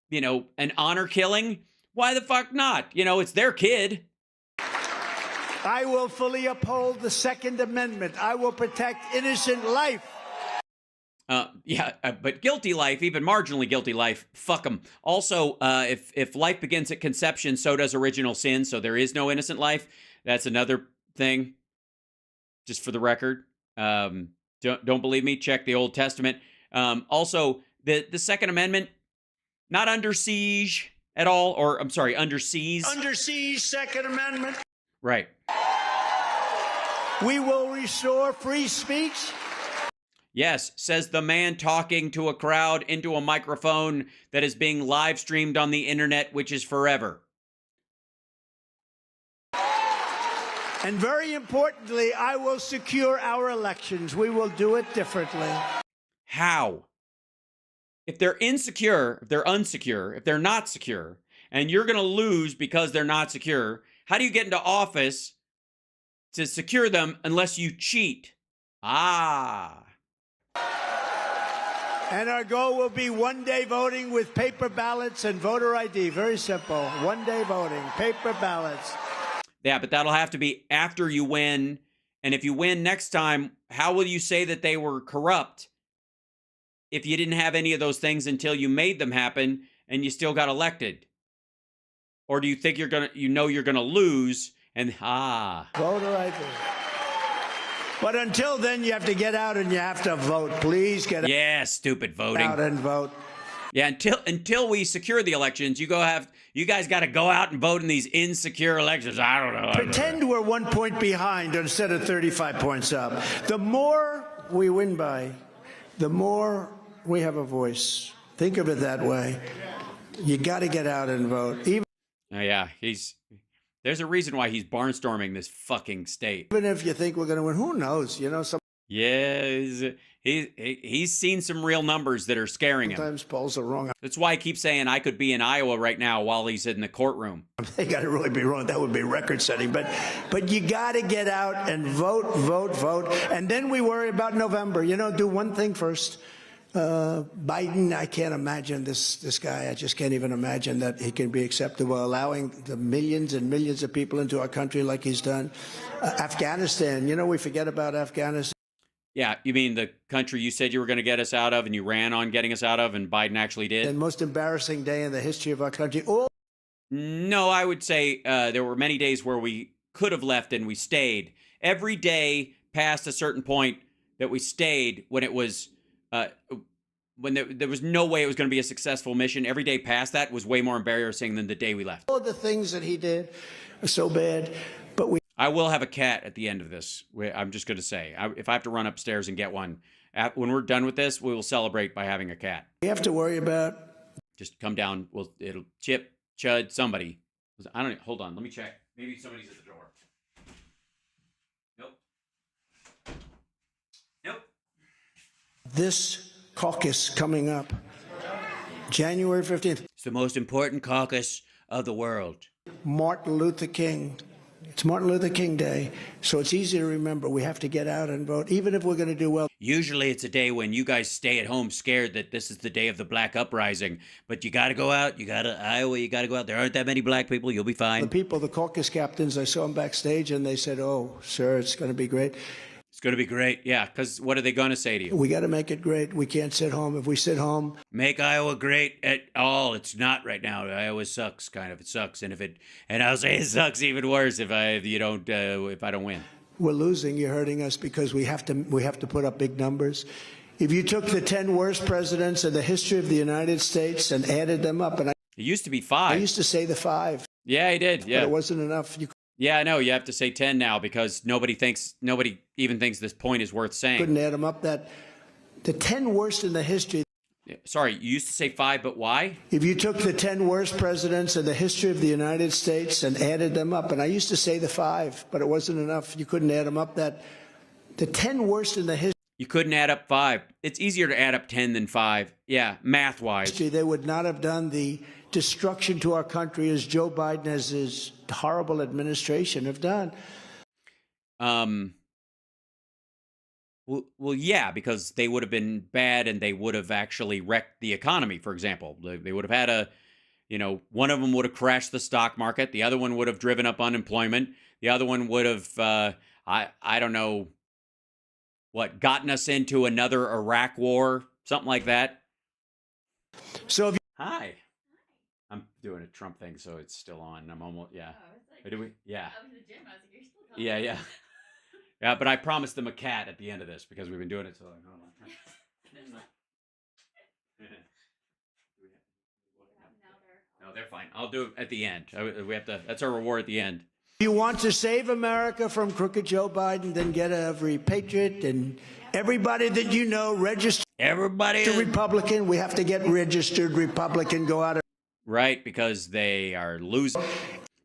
you know, an honor killing. Why the fuck not? You know, it's their kid. I will fully uphold the Second Amendment. I will protect innocent life. But guilty life, even marginally guilty life, fuck them. Also, if life begins at conception, so does original sin. So there is no innocent life. That's another thing. Just for the record, don't believe me? Check the Old Testament. Also, the Second Amendment, not under siege at all, or I'm sorry, under siege. Under siege, Second Amendment. Right. We will restore free speech. Yes, says the man talking to a crowd into a microphone that is being live streamed on the internet, which is forever. And very importantly, I will secure our elections. We will do it differently. How? If they're insecure, if they're unsecure, if they're not secure, and you're going to lose because they're not secure, how do you get into office to secure them unless you cheat? Ah. And our goal will be one-day voting with paper ballots and voter ID. Very simple. One-day voting, paper ballots. Yeah, but that'll have to be after you win. And if you win next time, how will you say that they were corrupt if you didn't have any of those things until you made them happen and you still got elected? Or do you think you're gonna lose and voter ID? But until then, you have to get out and you have to vote. Please get out. Yeah, stupid voting. Out and vote. Yeah, until we secure the elections, you guys got to go out and vote in these insecure elections. I don't know. Pretend we're 1 point behind instead of 35 points up. The more we win by, the more we have a voice. Think of it that way. You got to get out and vote. There's a reason why he's barnstorming this fucking state. Even if you think we're going to win, who knows? You know, Yeah, he's seen some real numbers that are scaring him. Sometimes polls are wrong. That's why I keep saying I could be in Iowa right now while he's in the courtroom. They got to really be wrong. That would be record-setting. But you got to get out and vote, and then we worry about November. You know, do one thing first. Biden, I can't imagine this guy. I just can't even imagine that he can be acceptable, allowing the millions and millions of people into our country like he's done. Afghanistan, you know, we forget about Afghanistan. Yeah, you mean the country you said you were going to get us out of and you ran on getting us out of, and Biden actually did? The most embarrassing day in the history of our country. No, I would say there were many days where we could have left and we stayed. Every day past a certain point that we stayed when it was when there was no way it was going to be a successful mission. Every day past that was way more embarrassing than the day we left. All of the things that he did are so bad, but I will have a cat at the end of this. I'm just going to say, if I have to run upstairs and get one, when we're done with this, we will celebrate by having a cat. we have to worry about. Just come down. It'll Chip, Chud, somebody. I don't. Hold on. Let me check. Maybe somebody's at the door. Nope. Nope. This caucus coming up, January 15th. It's the most important caucus of the world. Martin Luther King. It's Martin Luther King Day, so it's easy to remember. We have to get out and vote, even if we're going to do well. Usually it's a day when you guys stay at home scared that this is the day of the black uprising. But you got to go out. Iowa, you got to go out. There aren't that many black people. You'll be fine. The people, the caucus captains, I saw them backstage, and they said, "Oh, sir, it's going to be great." It's going to be great. Yeah, because what are they going to say to you? We got to make it great. We can't sit home. If we sit home, make Iowa great at all. It's not right now. Iowa sucks, kind of. It sucks, and I'll say it sucks even worse if I don't win. We're losing. You're hurting us because we have to put up big numbers. If you took the 10 worst presidents in the history of the United States and added them up, and it used to be 5. I used to say the 5. Yeah, he did. Yeah, but it wasn't enough. Yeah, I know. You have to say 10 now because nobody even thinks this point is worth saying. Couldn't add them up. That the 10 worst in the history. Sorry, you used to say 5, but why? If you took the 10 worst presidents in the history of the United States and added them up, and I used to say the 5, but it wasn't enough. You couldn't add them up. That the 10 worst in the history. You couldn't add up 5. It's easier to add up 10 than 5. Yeah, math-wise. They would not have done the destruction to our country as Joe Biden as his horrible administration have done. Well, yeah, because they would have been bad and they would have actually wrecked the economy, for example. They would have had one of them would have crashed the stock market. The other one would have driven up unemployment. The other one would have, I don't know, gotten us into another Iraq war, something like that. So if Hi. I'm doing a Trump thing, so it's still on. I'm almost, yeah. Do we? Yeah. I was in the gym. I was like, you're still talking. Yeah, yeah. Yeah, but I promised them a cat at the end of this because we've been doing it so long. No, they're fine. I'll do it at the end. We have to. That's our reward at the end. you want to save America from crooked Joe Biden, then get every patriot and everybody that you know registered. Everybody to Republican. We have to get registered Republican. Go out. Right, because they are losing.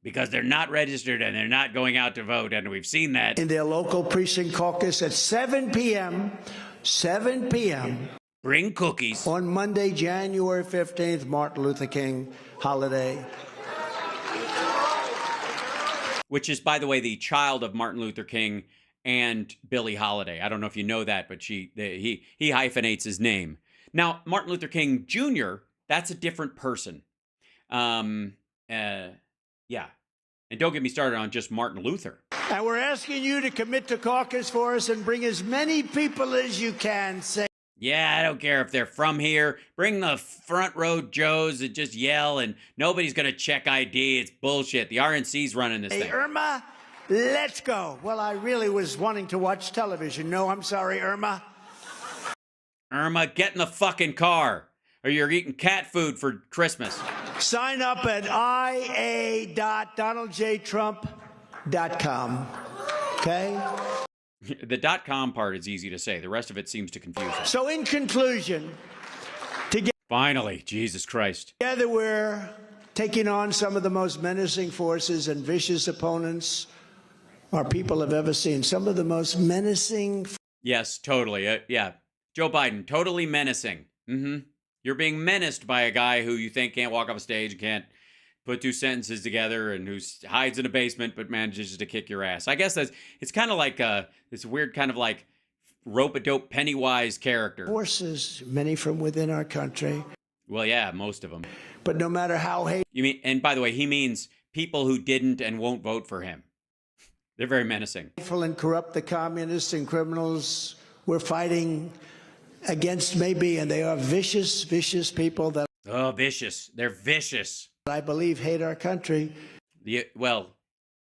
Because they're not registered and they're not going out to vote, and we've seen that. In their local precinct caucus at 7 p.m. 7 p.m. Bring cookies. On Monday, January 15th, Martin Luther King holiday. Which is, by the way, the child of Martin Luther King and Billie Holiday. I don't know if you know that, but he hyphenates his name. Now, Martin Luther King Jr., that's a different person. Yeah. And don't get me started on just Martin Luther. And we're asking you to commit to caucus for us and bring as many people as you can. Say, yeah, I don't care if they're from here. Bring the front row Joes that just yell and nobody's going to check ID. It's bullshit. The RNC's running this thing. Irma, let's go. Well, I really was wanting to watch television. No, I'm sorry, Irma. Irma, get in the fucking car or you're eating cat food for Christmas. Sign up at ia.donaldjtrump.com. Okay? The .com part is easy to say. The rest of it seems to confuse us. So in conclusion, finally, Jesus Christ. Together we're taking on some of the most menacing forces and vicious opponents our people have ever seen. Some of the most menacing. Yes, totally. Yeah. Joe Biden, totally menacing. Mm-hmm. You're being menaced by a guy who you think can't walk off a stage, can't put two sentences together, and who hides in a basement but manages to kick your ass. I guess it's kind of like this weird kind of like rope-a-dope Pennywise character. Forces, many from within our country. Well, yeah, most of them. But no matter how you mean, and by the way, he means people who didn't and won't vote for him. They're very menacing. Hateful and corrupt the communists and criminals we're fighting against maybe, and they are vicious, vicious people that. Oh, vicious! They're vicious. I believe hate our country.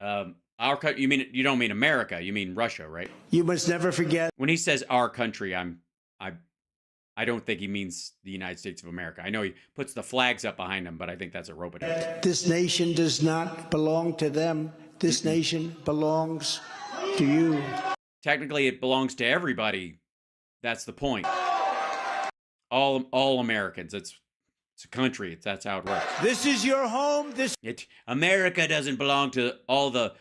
Our country. You don't mean America. You mean Russia, right? You must never forget. When he says our country, I don't think he means the United States of America. I know he puts the flags up behind him, but I think that's a rhodope. This nation does not belong to them. This nation belongs to you. Technically, it belongs to everybody. That's the point. All Americans. It's a country. That's how it works. This is your home. America doesn't belong to all the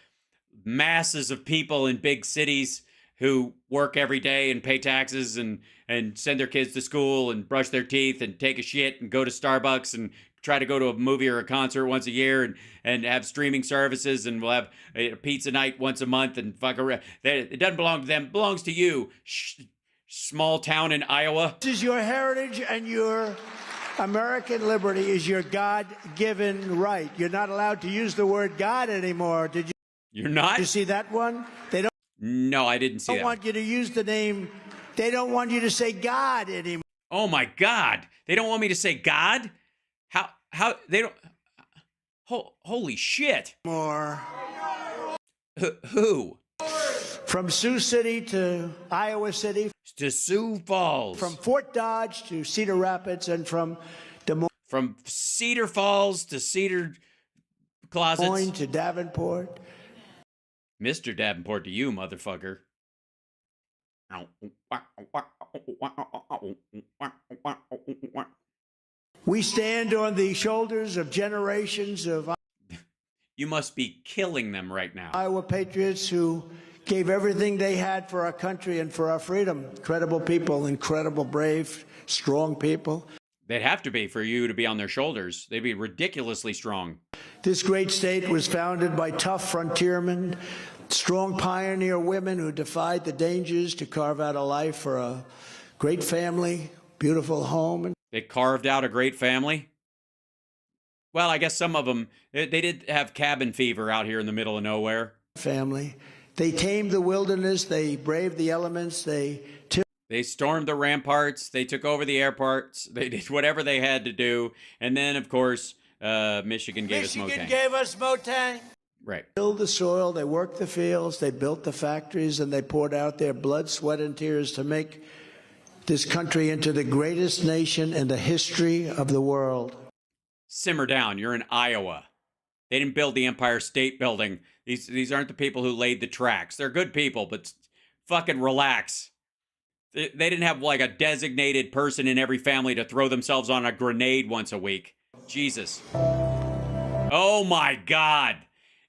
masses of people in big cities who work every day and pay taxes and send their kids to school and brush their teeth and take a shit and go to Starbucks and try to go to a movie or a concert once a year and have streaming services, and we'll have a pizza night once a month and fuck around. It doesn't belong to them. It belongs to you. Small town in Iowa. This is your heritage, and your American liberty is your God-given right. You're not allowed to use the word God anymore. Did you? You're not? Did you see that one? They don't. No, I didn't see that. They don't want you to use the name. They don't want you to say God anymore. Oh my God! They don't want me to say God? How they don't? Holy shit! More. Who? From Sioux City to Iowa City. To Sioux Falls. From Fort Dodge to Cedar Rapids, and from Des Moines. From Cedar Falls to Cedar Closets. Des Moines to Davenport. Mr. Davenport to you, motherfucker. We stand on the shoulders of generations of You must be killing them right now. Iowa patriots who gave everything they had for our country and for our freedom. Incredible people, incredible, brave, strong people. They'd have to be for you to be on their shoulders. They'd be ridiculously strong. This great state was founded by tough frontiermen, strong pioneer women who defied the dangers to carve out a life for a great family, beautiful home. They carved out a great family? Well, I guess some of them, they did have cabin fever out here in the middle of nowhere. Family. They tamed the wilderness. They braved the elements. They stormed the ramparts. They took over the airports. They did whatever they had to do. And then, of course, Michigan gave us Motang. Michigan gave us Motang. Right. They tilled the soil. They worked the fields. They built the factories, and they poured out their blood, sweat, and tears to make this country into the greatest nation in the history of the world. Simmer down. You're in Iowa. They didn't build the Empire State Building. These aren't the people who laid the tracks. They're good people, but fucking relax. They didn't have like a designated person in every family to throw themselves on a grenade once a week. Jesus. Oh my God.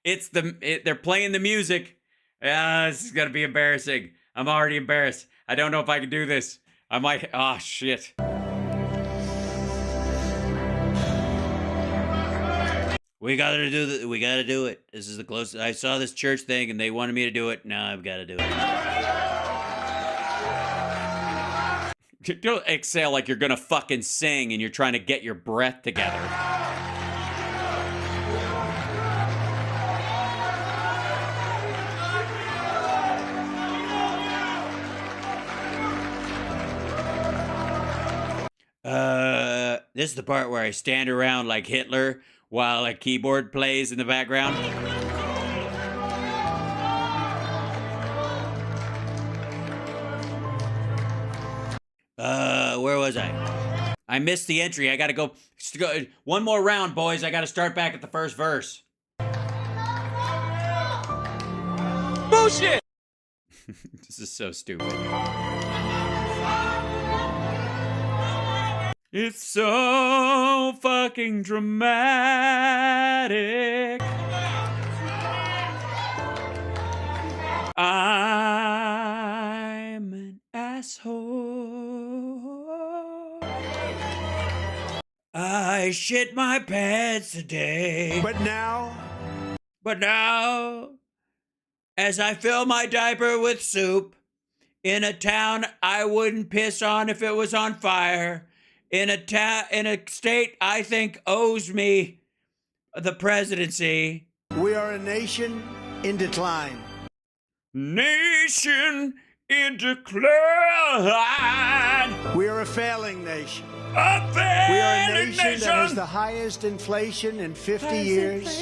They're playing the music. This is gonna be embarrassing. I'm already embarrassed. I don't know if I can do this. I might. Oh shit. We gotta do it. We gotta do it. This is the closest. I saw this church thing and they wanted me to do it. Now I've got to do it. Don't exhale like you're gonna fucking sing and you're trying to get your breath together. This is the part where I stand around like Hitler while a keyboard plays in the background. Where was I? I missed the entry. I gotta go. One more round, boys. I gotta start back at the first verse. Bullshit! This is so stupid. It's so fucking dramatic. I'm an asshole. I shit my pants today. But now, as I fill my diaper with soup, in a town I wouldn't piss on if it was on fire, in a state I think owes me the presidency. We are a nation in decline. Nation in decline. We are a failing nation. A failing We are a nation nation that has the highest inflation in 50 years,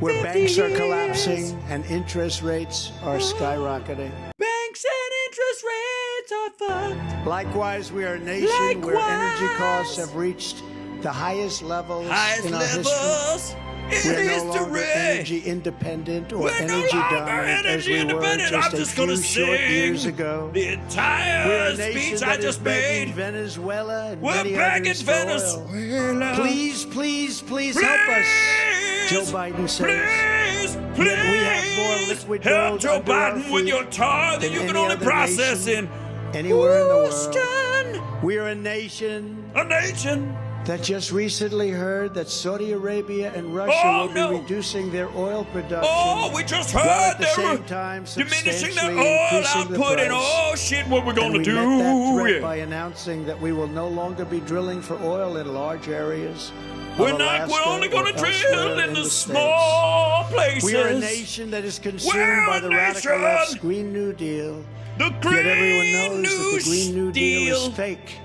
where banks are collapsing and interest rates are skyrocketing. Banks and interest rates are fucked. Likewise, we are a nation where energy costs have reached the highest levels in our history. We're no longer energy independent or energy dominant as we were just a few short years ago. The entire We're a nation speech that I is just begging made. Venezuela and We're many begging others for oil. Venezuela. Please, please, please help us, Joe Biden says. Please, Yet we have more liquid help gold Joe under our Biden with feet your tar that than you can any only other process nation in anywhere in the world. Houston. We are a nation A nation that just recently heard that Saudi Arabia and Russia will be reducing their oil production. Oh, we just while heard at the they were same time diminishing their substantially oil increasing the output, and price. oh shit, what we're And gonna we do? met that threat Yeah. by announcing that we will no longer be drilling for oil in large areas. of We're Alaska only gonna or drill elsewhere in the States. small places. We are a nation that is consumed We're by a the radical nation. left's Green New Deal. The Yet everyone Green knows that the Green New Deal is fake.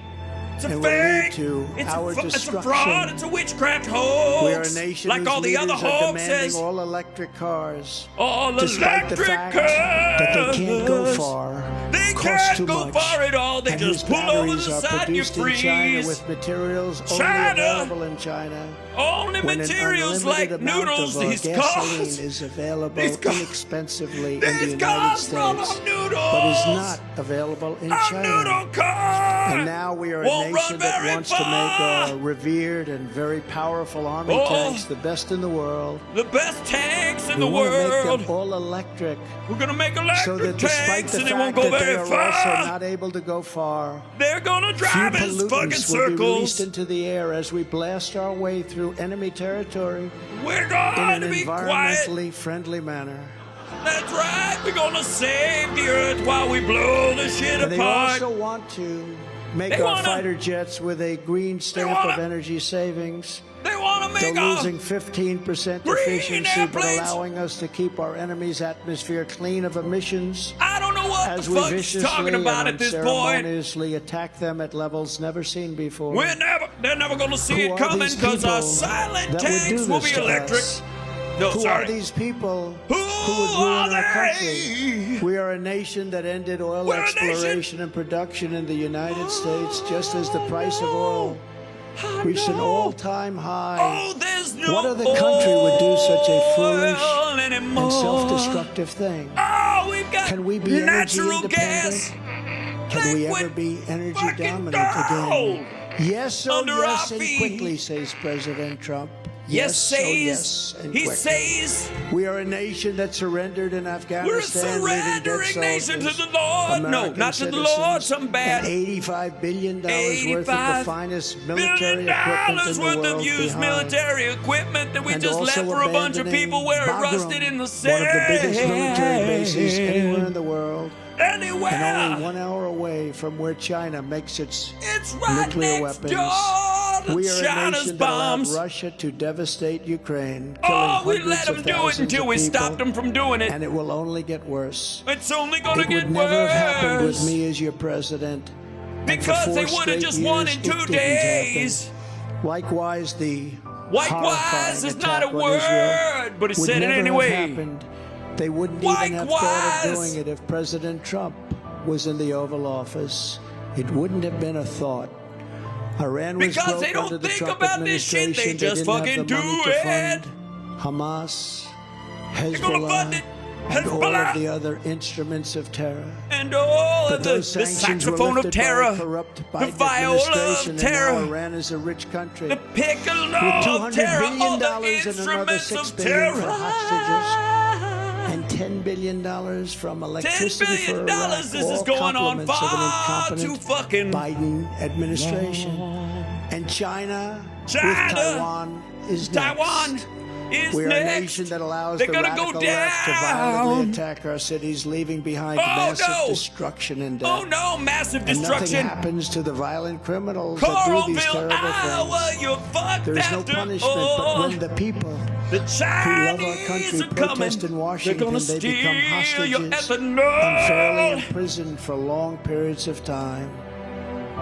It's a and will lead fake. to It's our a fraud. destruction. It's a witchcraft hoax. We are a nation like whose all the other leaders are hoaxes. demanding all electric cars, All despite the electric fact that they can't go cars. far, They cost can't too go much, far at all. They and just whose pull over batteries the are side and you produced in China freeze. with materials China. only available in China. Only when materials an like unlimited amount noodles. of These gasoline cars. is available These cars. inexpensively in the United cars run States, on noodles. but is not available in China. Noodle car. And now we are a Won't nation run that very wants to make our revered and very powerful army Oh. tanks the best in the world. The best tanks in We the want to make world. them all electric, We're gonna make electric so that despite tanks, the and they won't fact go that they very are far. also not able to go far, They're gonna few drive in fucking pollutants will be released circles. into the air as we blast our way through enemy territory We're in going an to be quiet. environmentally friendly manner. That's right. We're gonna save the earth while we blow the shit And they apart. also want to make They our wanna- fighter jets with a green stamp wanna- of energy savings. They want to They're make our losing 15% green efficiency, but airplanes. allowing us to keep our enemy's atmosphere clean of emissions. I don't know what As the we fuck he's viciously talking about and at this point. unceremoniously attack them at levels never seen before. They're never gonna see Who it are coming these because our people silent that would do tanks will this be to electric. us? No, Who sorry. are these people Who would ruin are our country? they? We are a nation that ended oil We're a nation. exploration and production in the United States just as the price of oil I reached an know. all-time high. Oh, there's no What other country would do such a foolish oil anymore. and self-destructive thing? Oh, we've got Can we be energy natural independent? gas. Can we ever Liquid be energy fucking dominant gold again? Yes, oh under yes, our and feet. quickly, says President Trump. Yes, oh says. yes, and He quickly. says. We are a nation that surrendered in We're a Afghanistan, leaving dead surrendering nation to soldiers, the Lord. No, American not to the citizens, Lord. Something bad. and $85 billion worth of the $85 finest $billion military equipment in the worth world of used behind. military equipment that we And just also left for a bunch of people where it abandoning rusted in the Bagram, sand. one of the biggest military bases anywhere in the world, Anywhere. and only 1 hour away from where China makes its It's right nuclear next weapons. door to We are a China's nation that allowed bombs. Russia to devastate Ukraine, killing Oh, we hundreds let them of do it thousands until of we people, stopped them from doing it. and it will only get worse. It's only going to It get would never have happened with worse. me as your president. and for Because 4 they would have straight just won years, in it 2 didn't days. happen. Likewise, the Likewise horrifying is not a attack on Israel word, but he would said it never anyway. have happened. They wouldn't even have thought of Likewise. doing it if President Trump was in the Oval Office. It wouldn't have been a thought. Iran was Because they broke don't under the think Trump about this shit, they administration. just didn't have fucking the money do to it. fund Hamas, They're going to fund Hezbollah, it. and all Hezbollah. of the other instruments of terror. And all But of those the sanctions were saxophone of lifted by a terror, corrupt the Biden viola administration, of terror, and now Iran is a rich country. the piccolo With of $200 terror, billion all the and another instruments $6 of billion for terror. hostages, and $10 billion from electricity $10 billion. for Iraq. This is all going on compliments of an far too incompetent fucking Biden administration. And China with China. Taiwan is next. Taiwan is We are next. a nation that allows They're the gonna go radical left to violently down. attack our cities, leaving behind Oh, massive no. destruction and death. Oh no, massive And nothing destruction. happens to the violent criminals that do these Coralville, terrible Iowa, things. you're fucked There is no after punishment, but all. when the people The who love our Chinese country are coming. protest in They're Washington, gonna they steal become your hostages, ethanol. unfairly imprisoned for long periods of time.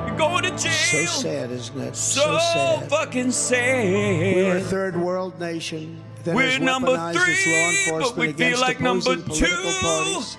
You're going to So jail. sad, isn't it? So sad. fucking We're a sad. third world nation that We're has number weaponized its law 3, enforcement but we feel against like number opposing political 2. parties.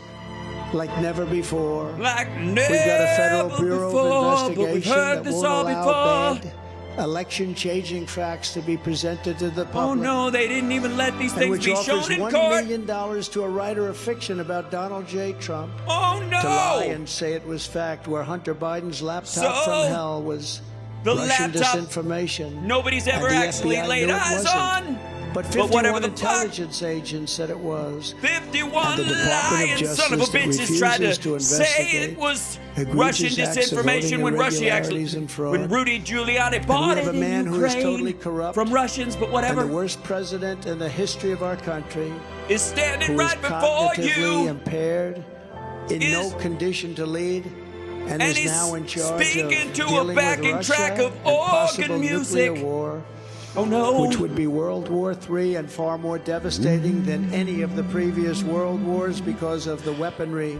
like never before. Like We've got a Federal never Bureau before, of but we've Investigation heard that this won't all allow before. bad election-changing facts to be presented to the public. Oh no, they didn't even let these and things which be offers shown in $1 court. million to a writer of fiction about Donald J. Trump. Oh no! To lie and say it was fact, where Hunter Biden's laptop So, from hell was the Russian laptop disinformation. nobody's ever and the actually FBI laid knew it eyes wasn't. on. But 51 whatever the fuck. intelligence agents said it was. 51 And the Department of lying Justice son of a that bitches tried refuses to to say investigate it was egregious Russian acts of disinformation voting when Russia actually, irregularities and fraud. when Rudy Giuliani And bought we have it a man in who is Ukraine totally corrupt from Russians, but whatever, and the worst president in the history of our country, is standing who is right before cognitively you, impaired, in no condition to lead, and is he's now in charge of speaking to a dealing with backing Russia track of and possible organ nuclear music. war. Oh no! Which would be World War III and far more devastating than any of the previous world wars because of the weaponry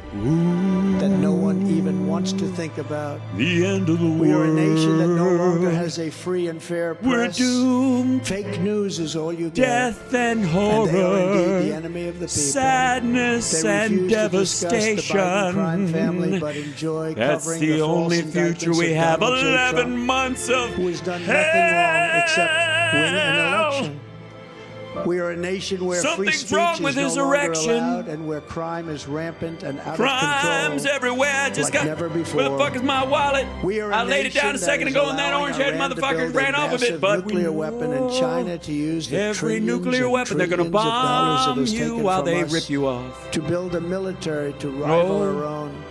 that no one even wants to think about. The end of the world. We are a nation that no longer has a free and fair press. We're doomed. Fake news is all you get. Death and horror. And they are indeed the enemy of the people. Sadness they and devastation. devastation. The Biden crime family, but enjoy That's covering the only false future we indictments have. of Donald J. 11 Trump, months of who has done nothing wrong except win an election. We are a nation where free Something's speech wrong is with no his longer erection. allowed, and where crime is rampant and out Crimes of control. everywhere. I just like got. never before. Where the fuck is my wallet? We are a I laid it down a nation second that ago, is and that allowing orange-haired Iran to motherfucker build ran a off of it. massive But nuclear weapon in China to use the every trillions nuclear and weapon, they're going to trillions of dollars that bomb was you taken while from they us rip you off. to build a military to rival our own.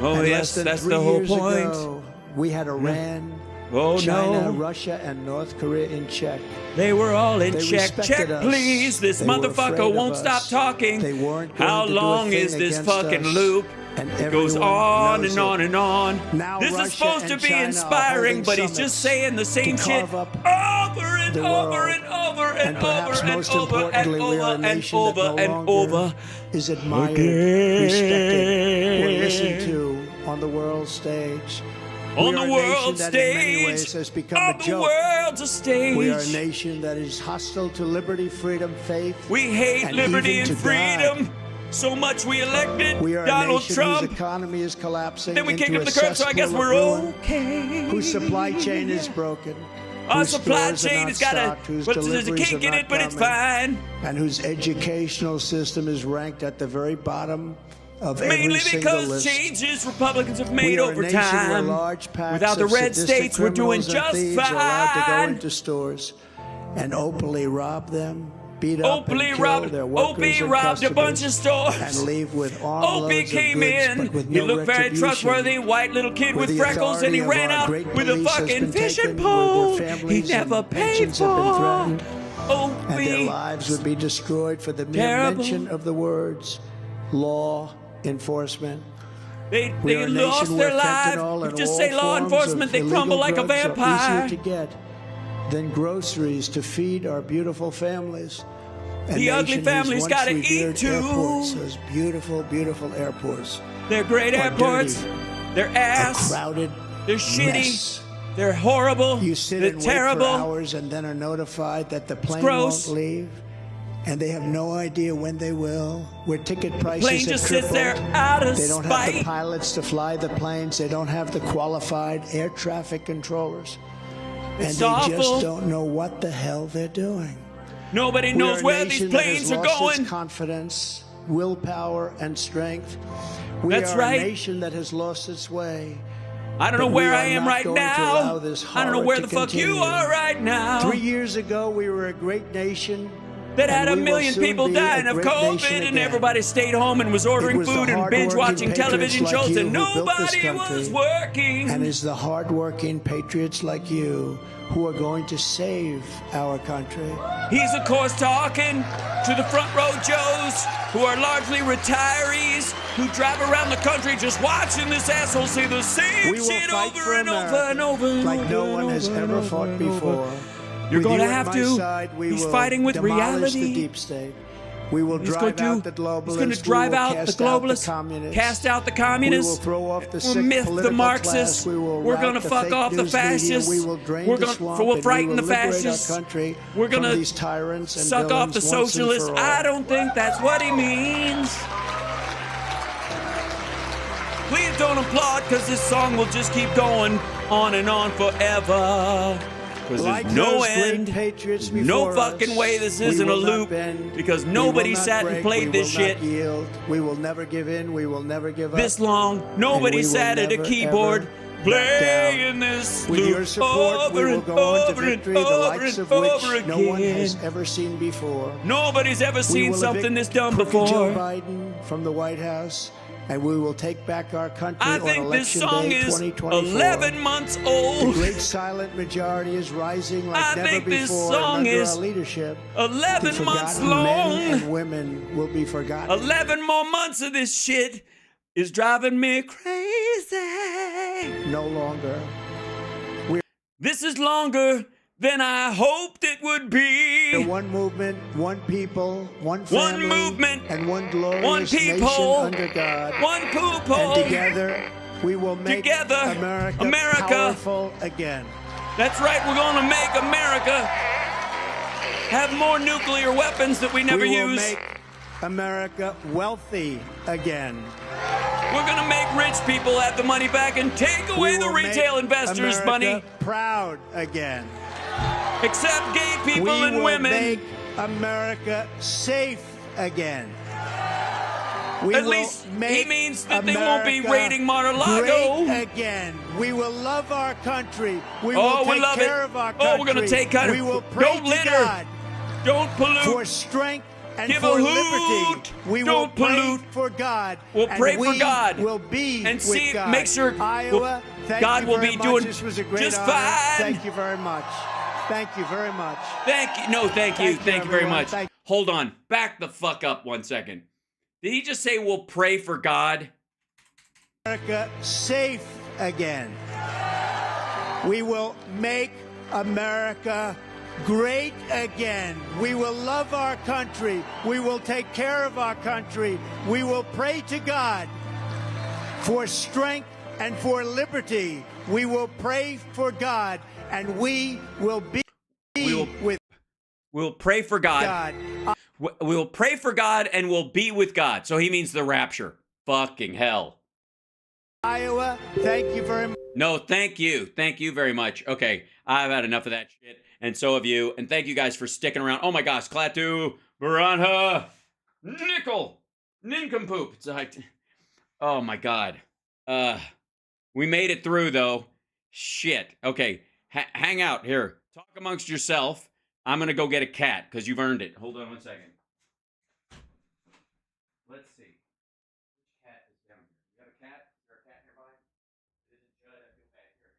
Oh And yes, less than that's 3 the whole years point. ago, we had Iran, Oh China, no. Russia, and North Korea in check. They were all in They check. respected Check, us. please. This They were afraid motherfucker of won't us. stop talking. They weren't going How to do a long thing is this against fucking us. loop? And It goes everyone on knows and on it. and on. Now This Russia is supposed to and be China are inspiring, holding but he's just summits saying the same to shit carve up over and the over world. and over and And perhaps over and most over and importantly, we are a over and nation that over no and longer over. is admired, respected, or listened to on the world stage. On We the are a world nation that in many ways stage. has become On a the joke. world's a stage. We are a nation that is hostile to liberty, freedom, faith. We hate and liberty even and to freedom. God. So much we elected We are Donald a nation Trump. whose economy is collapsing Then we into kick him a the curb, so I guess cesspool of we're ruin, okay. whose supply chain is broken. Our whose supply stores are chain not has got a, stocked, whose but there's a deliveries kink are in not it, but it's coming, fine. and whose educational system is ranked at the very bottom of Mainly every single because list. changes Republicans have We made are over a nation where time. large packs Without the of red sadistic states, we're doing criminals and just thieves are allowed to go fine. into stores and openly rob them, beat up Opie and kill robbed, their workers Opie and robbed a customers, bunch of stores. and leave with Opie armloads came of goods, in. but with He no looked very retribution. trustworthy, white little kid Where with the freckles, and he authority of ran our out great with a police has fucking been fishing taken, where their pole. He families never and paid pensions have been for. threatened, and their Opie. lives would be destroyed for the mere Terrible. mention of the words law enforcement. They We are a lost nation their where fentanyl lives. and Just all say law forms enforcement, of they illegal crumble like a drugs are vampire. easier to get than groceries to feed our beautiful families. A The ugly nation families whose gotta once eat revered too. Airports, those beautiful, beautiful airports. They're great are airports. dirty, They're a ass. crowded They're shitty. mess. They're horrible. You sit They're and terrible. wait for hours and then are notified that the plane gross. won't leave. And they have no idea when they will. Where ticket prices Plane have just sits tripled. there out of They don't have the spite. pilots to fly the planes. They don't have the qualified air traffic controllers. And It's they awful. just don't know what the hell they're doing. Nobody We knows are a where these nation that planes has are lost its going. confidence, willpower, and strength. We That's are right. a nation that has lost its way. I don't know But where we I are am not right going to allow now. this I don't know horror where to the fuck you continue. are right now. 3 years ago, we were a great nation. That had and a we will million soon people be dying a of great COVID, nation and again. everybody stayed home and was ordering It was the food and hard-working binge watching patriots television like shows, you and who built this nobody country. was working. And it's the hardworking patriots like you who are going to save our country. He's, of course, talking to the front row Joes who are largely retirees who drive around the country just watching this asshole say the same We will shit fight over for and America over and over and like over no and one has over and ever over fought and over. before. You're With going you to at have my to. side, we He's will fighting with demolish reality. the deep state. We will He's drive going out the globalists. He's going to drive we will out the cast out globalists, communists. cast out the We communists. will throw off the We'll sick myth the political Marxists. class. We will We're rout going to the fuck fake off the news media. fascists. We will drain We're the going swamp, we'll and frighten we the will liberate fascists. our country We're going from to these tyrants and suck off the villains once and socialists. for all. I don't think that's what he means. Please don't applaud, because this song will just keep going on and on forever. Because Like there's no those great end, patriots there's no before fucking us, way this we isn't a will not loop, bend, because we will nobody not sat break, and played we this will shit not yield, we will never give in, we will never give up. this long. Nobody we will sat at a never, keyboard ever back playing down. this With loop your support, we over will and go on to over and victory, the over likes and of which over no one has again. ever seen before. Nobody's ever We seen will something evict this done crooked before. Joe Biden from the White House, and we will take back our country I on think this election song day is 2024. 11 months The old. great silent majority is rising like I never think this before, song and under is our leadership, 11 the months forgotten long. men and women will be forgotten. 11 more months of this shit is driving me crazy. No longer. This is longer than I hoped it would be. One movement, one people, one family, One movement, and one glorious one people, nation under God. one people. And together we will make America powerful again. That's right, we're going to make America have more nuclear weapons that we never we will use. Make America wealthy again. We're going to make rich people have the money back and take away the retail investors' America money. Proud again. Except gay people we and will women. Make America safe again. We At will least make he means that they America won't be raiding Mar-a-Lago. great again. We will love our country. We Oh, will we take love care it. of our country. Oh, we're gonna take care. We will pray Don't to litter. God Don't pollute. for strength and Give for a liberty. hoot. We Don't will pray pollute. for God. We'll and pray for we God. Will be and see, with God. make sure Iowa, thank God you will very be much. doing This was a great just honor. fine. Thank you very much. Thank you very much. Thank you. No, thank you. Thank you very everyone. much. Thank Hold on. Back the fuck up 1 second. Did he just say we'll pray for God? America safe again. We will make America great again. We will love our country. We will take care of our country. We will pray to God for strength and for liberty. We will pray for God, and we will be with We'll pray for God. We'll pray for God and we'll be with God. So he means the rapture. Fucking hell. Iowa, thank you very much. No, thank you. Thank you very much. Okay, I've had enough of that shit. And so have you. And thank you guys for sticking around. Oh my gosh, Klaatu, Baranha, Nickel, Nincompoop. It's like, oh my God. We made it through though. Shit. Okay, hang out here. Talk amongst yourself. I'm gonna go get a cat because you've earned it. Hold on 1 second. Let's see. Which cat is down here? You have a cat? Is there a cat nearby? Is it Judd? I feel bad. Here.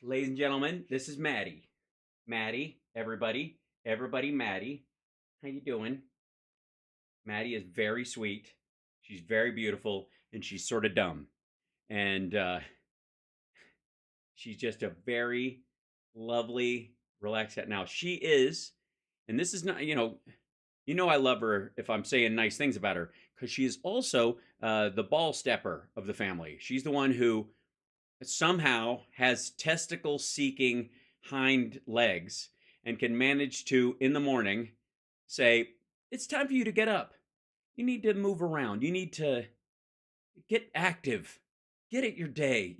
Ladies and gentlemen, this is Maddie. Maddie, everybody, Maddie. How you doing? Maddie is very sweet. She's very beautiful, and she's sort of dumb. And she's just a very lovely, relaxed cat. Now, she is, and this is not, you know I love her if I'm saying nice things about her, because she is also the ball stepper of the family. She's the one who somehow has testicle-seeking hind legs and can manage to, in the morning, say, it's time for you to get up. You need to move around. You need to get active. Get at your day.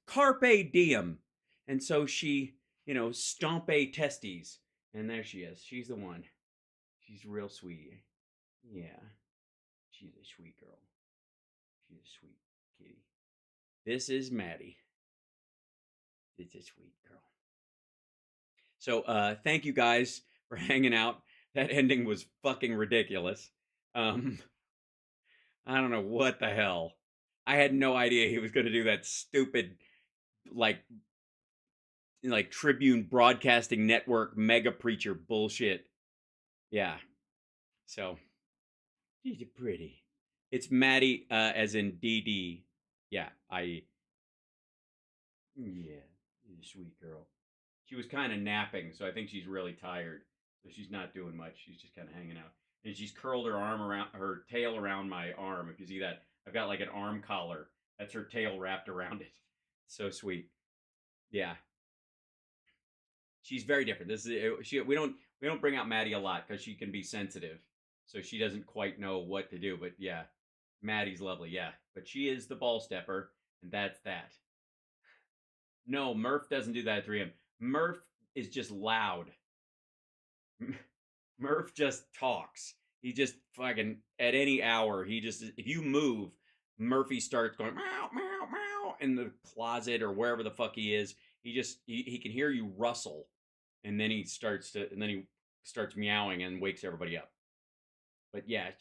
Carpe diem. And so she, stompe testes. And there she is. She's the one. She's real sweet. Yeah. She's a sweet girl. She's a sweet kitty. This is Maddie. It's a sweet girl. So, thank you guys for hanging out. That ending was fucking ridiculous. I don't know what the hell. I had no idea he was going to do that stupid, like Tribune Broadcasting Network mega preacher bullshit. Yeah. So, she's pretty. It's Maddie, as in DD. Yeah, Yeah, you're a sweet girl. She was kind of napping, so I think she's really tired. So she's not doing much. She's just kind of hanging out. And she's curled her tail around my arm. If you see that, I've got like an arm collar. That's her tail wrapped around it. So sweet. Yeah. She's very different. We don't bring out Maddie a lot because she can be sensitive. So she doesn't quite know what to do. But yeah, Maddie's lovely. Yeah. But she is the ball stepper, and that's that. No, Murph doesn't do that at 3 a.m. Murph is just loud. Murph just talks. He just fucking, at any hour, if you move, Murphy starts going meow, meow, meow in the closet or wherever the fuck he is. He can hear you rustle, and then he starts meowing and wakes everybody up. But yeah,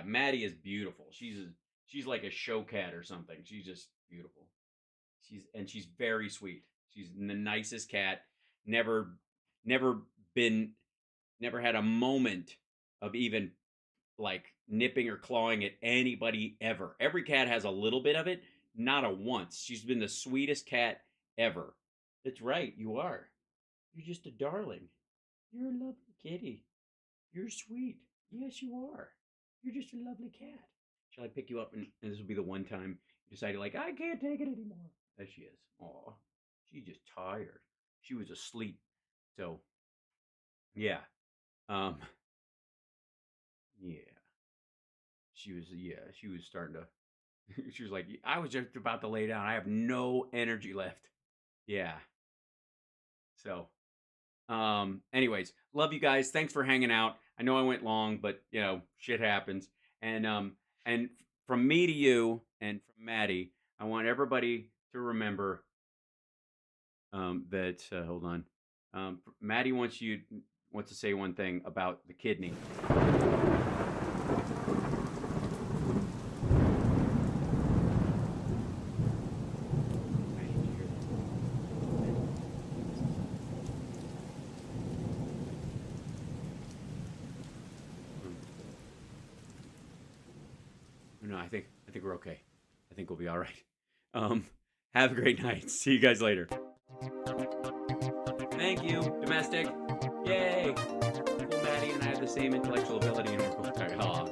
Maddie is beautiful. She's like a show cat or something. She's just beautiful. She's very sweet. She's the nicest cat. Never had a moment of even like nipping or clawing at anybody ever. Every cat has a little bit of it, not a once. She's been the sweetest cat ever. That's right, you are. You're just a darling. You're a lovely kitty. You're sweet. Yes, you are. You're just a lovely cat. Shall I pick you up and this will be the one time you decided like, I can't take it anymore. There she is. Aw, she's just tired. She was asleep. So, yeah. Yeah. She was starting to, she was like, I was just about to lay down. I have no energy left. Yeah. So, anyways, love you guys. Thanks for hanging out. I know I went long, but shit happens. And from me to you and from Maddie, I want everybody to remember that, hold on. Maddie wants to say one thing about the kidney. No, I think we're okay. I think we'll be all right. Have a great night. See you guys later. Thank you, domestic. Yay! Cool, Maddie and I have the same intellectual ability and we're both tired. Sweet.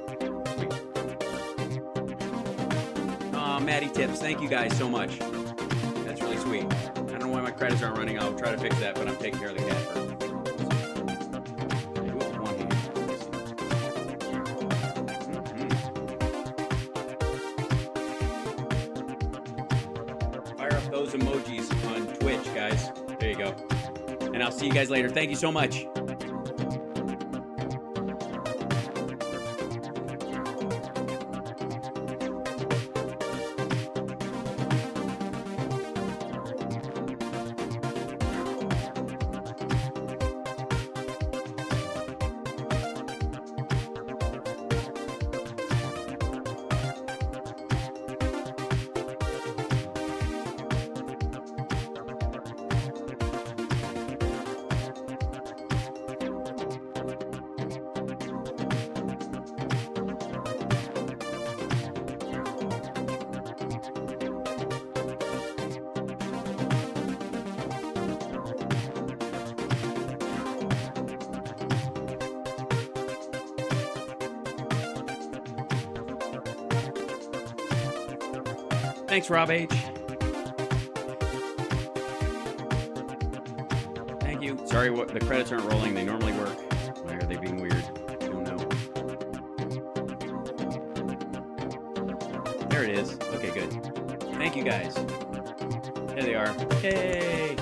Maddie tips. Thank you guys so much. That's really sweet. I don't know why my credits aren't running. I'll try to fix that, but I'm taking care of the cat first. Those emojis on Twitch, guys. There you go. And I'll see you guys later. Thank you so much. Thanks, Rob H. Thank you. Sorry, the credits aren't rolling. They normally work. Why are they being weird? I don't know. There it is. Okay, good. Thank you, guys. There they are. Yay!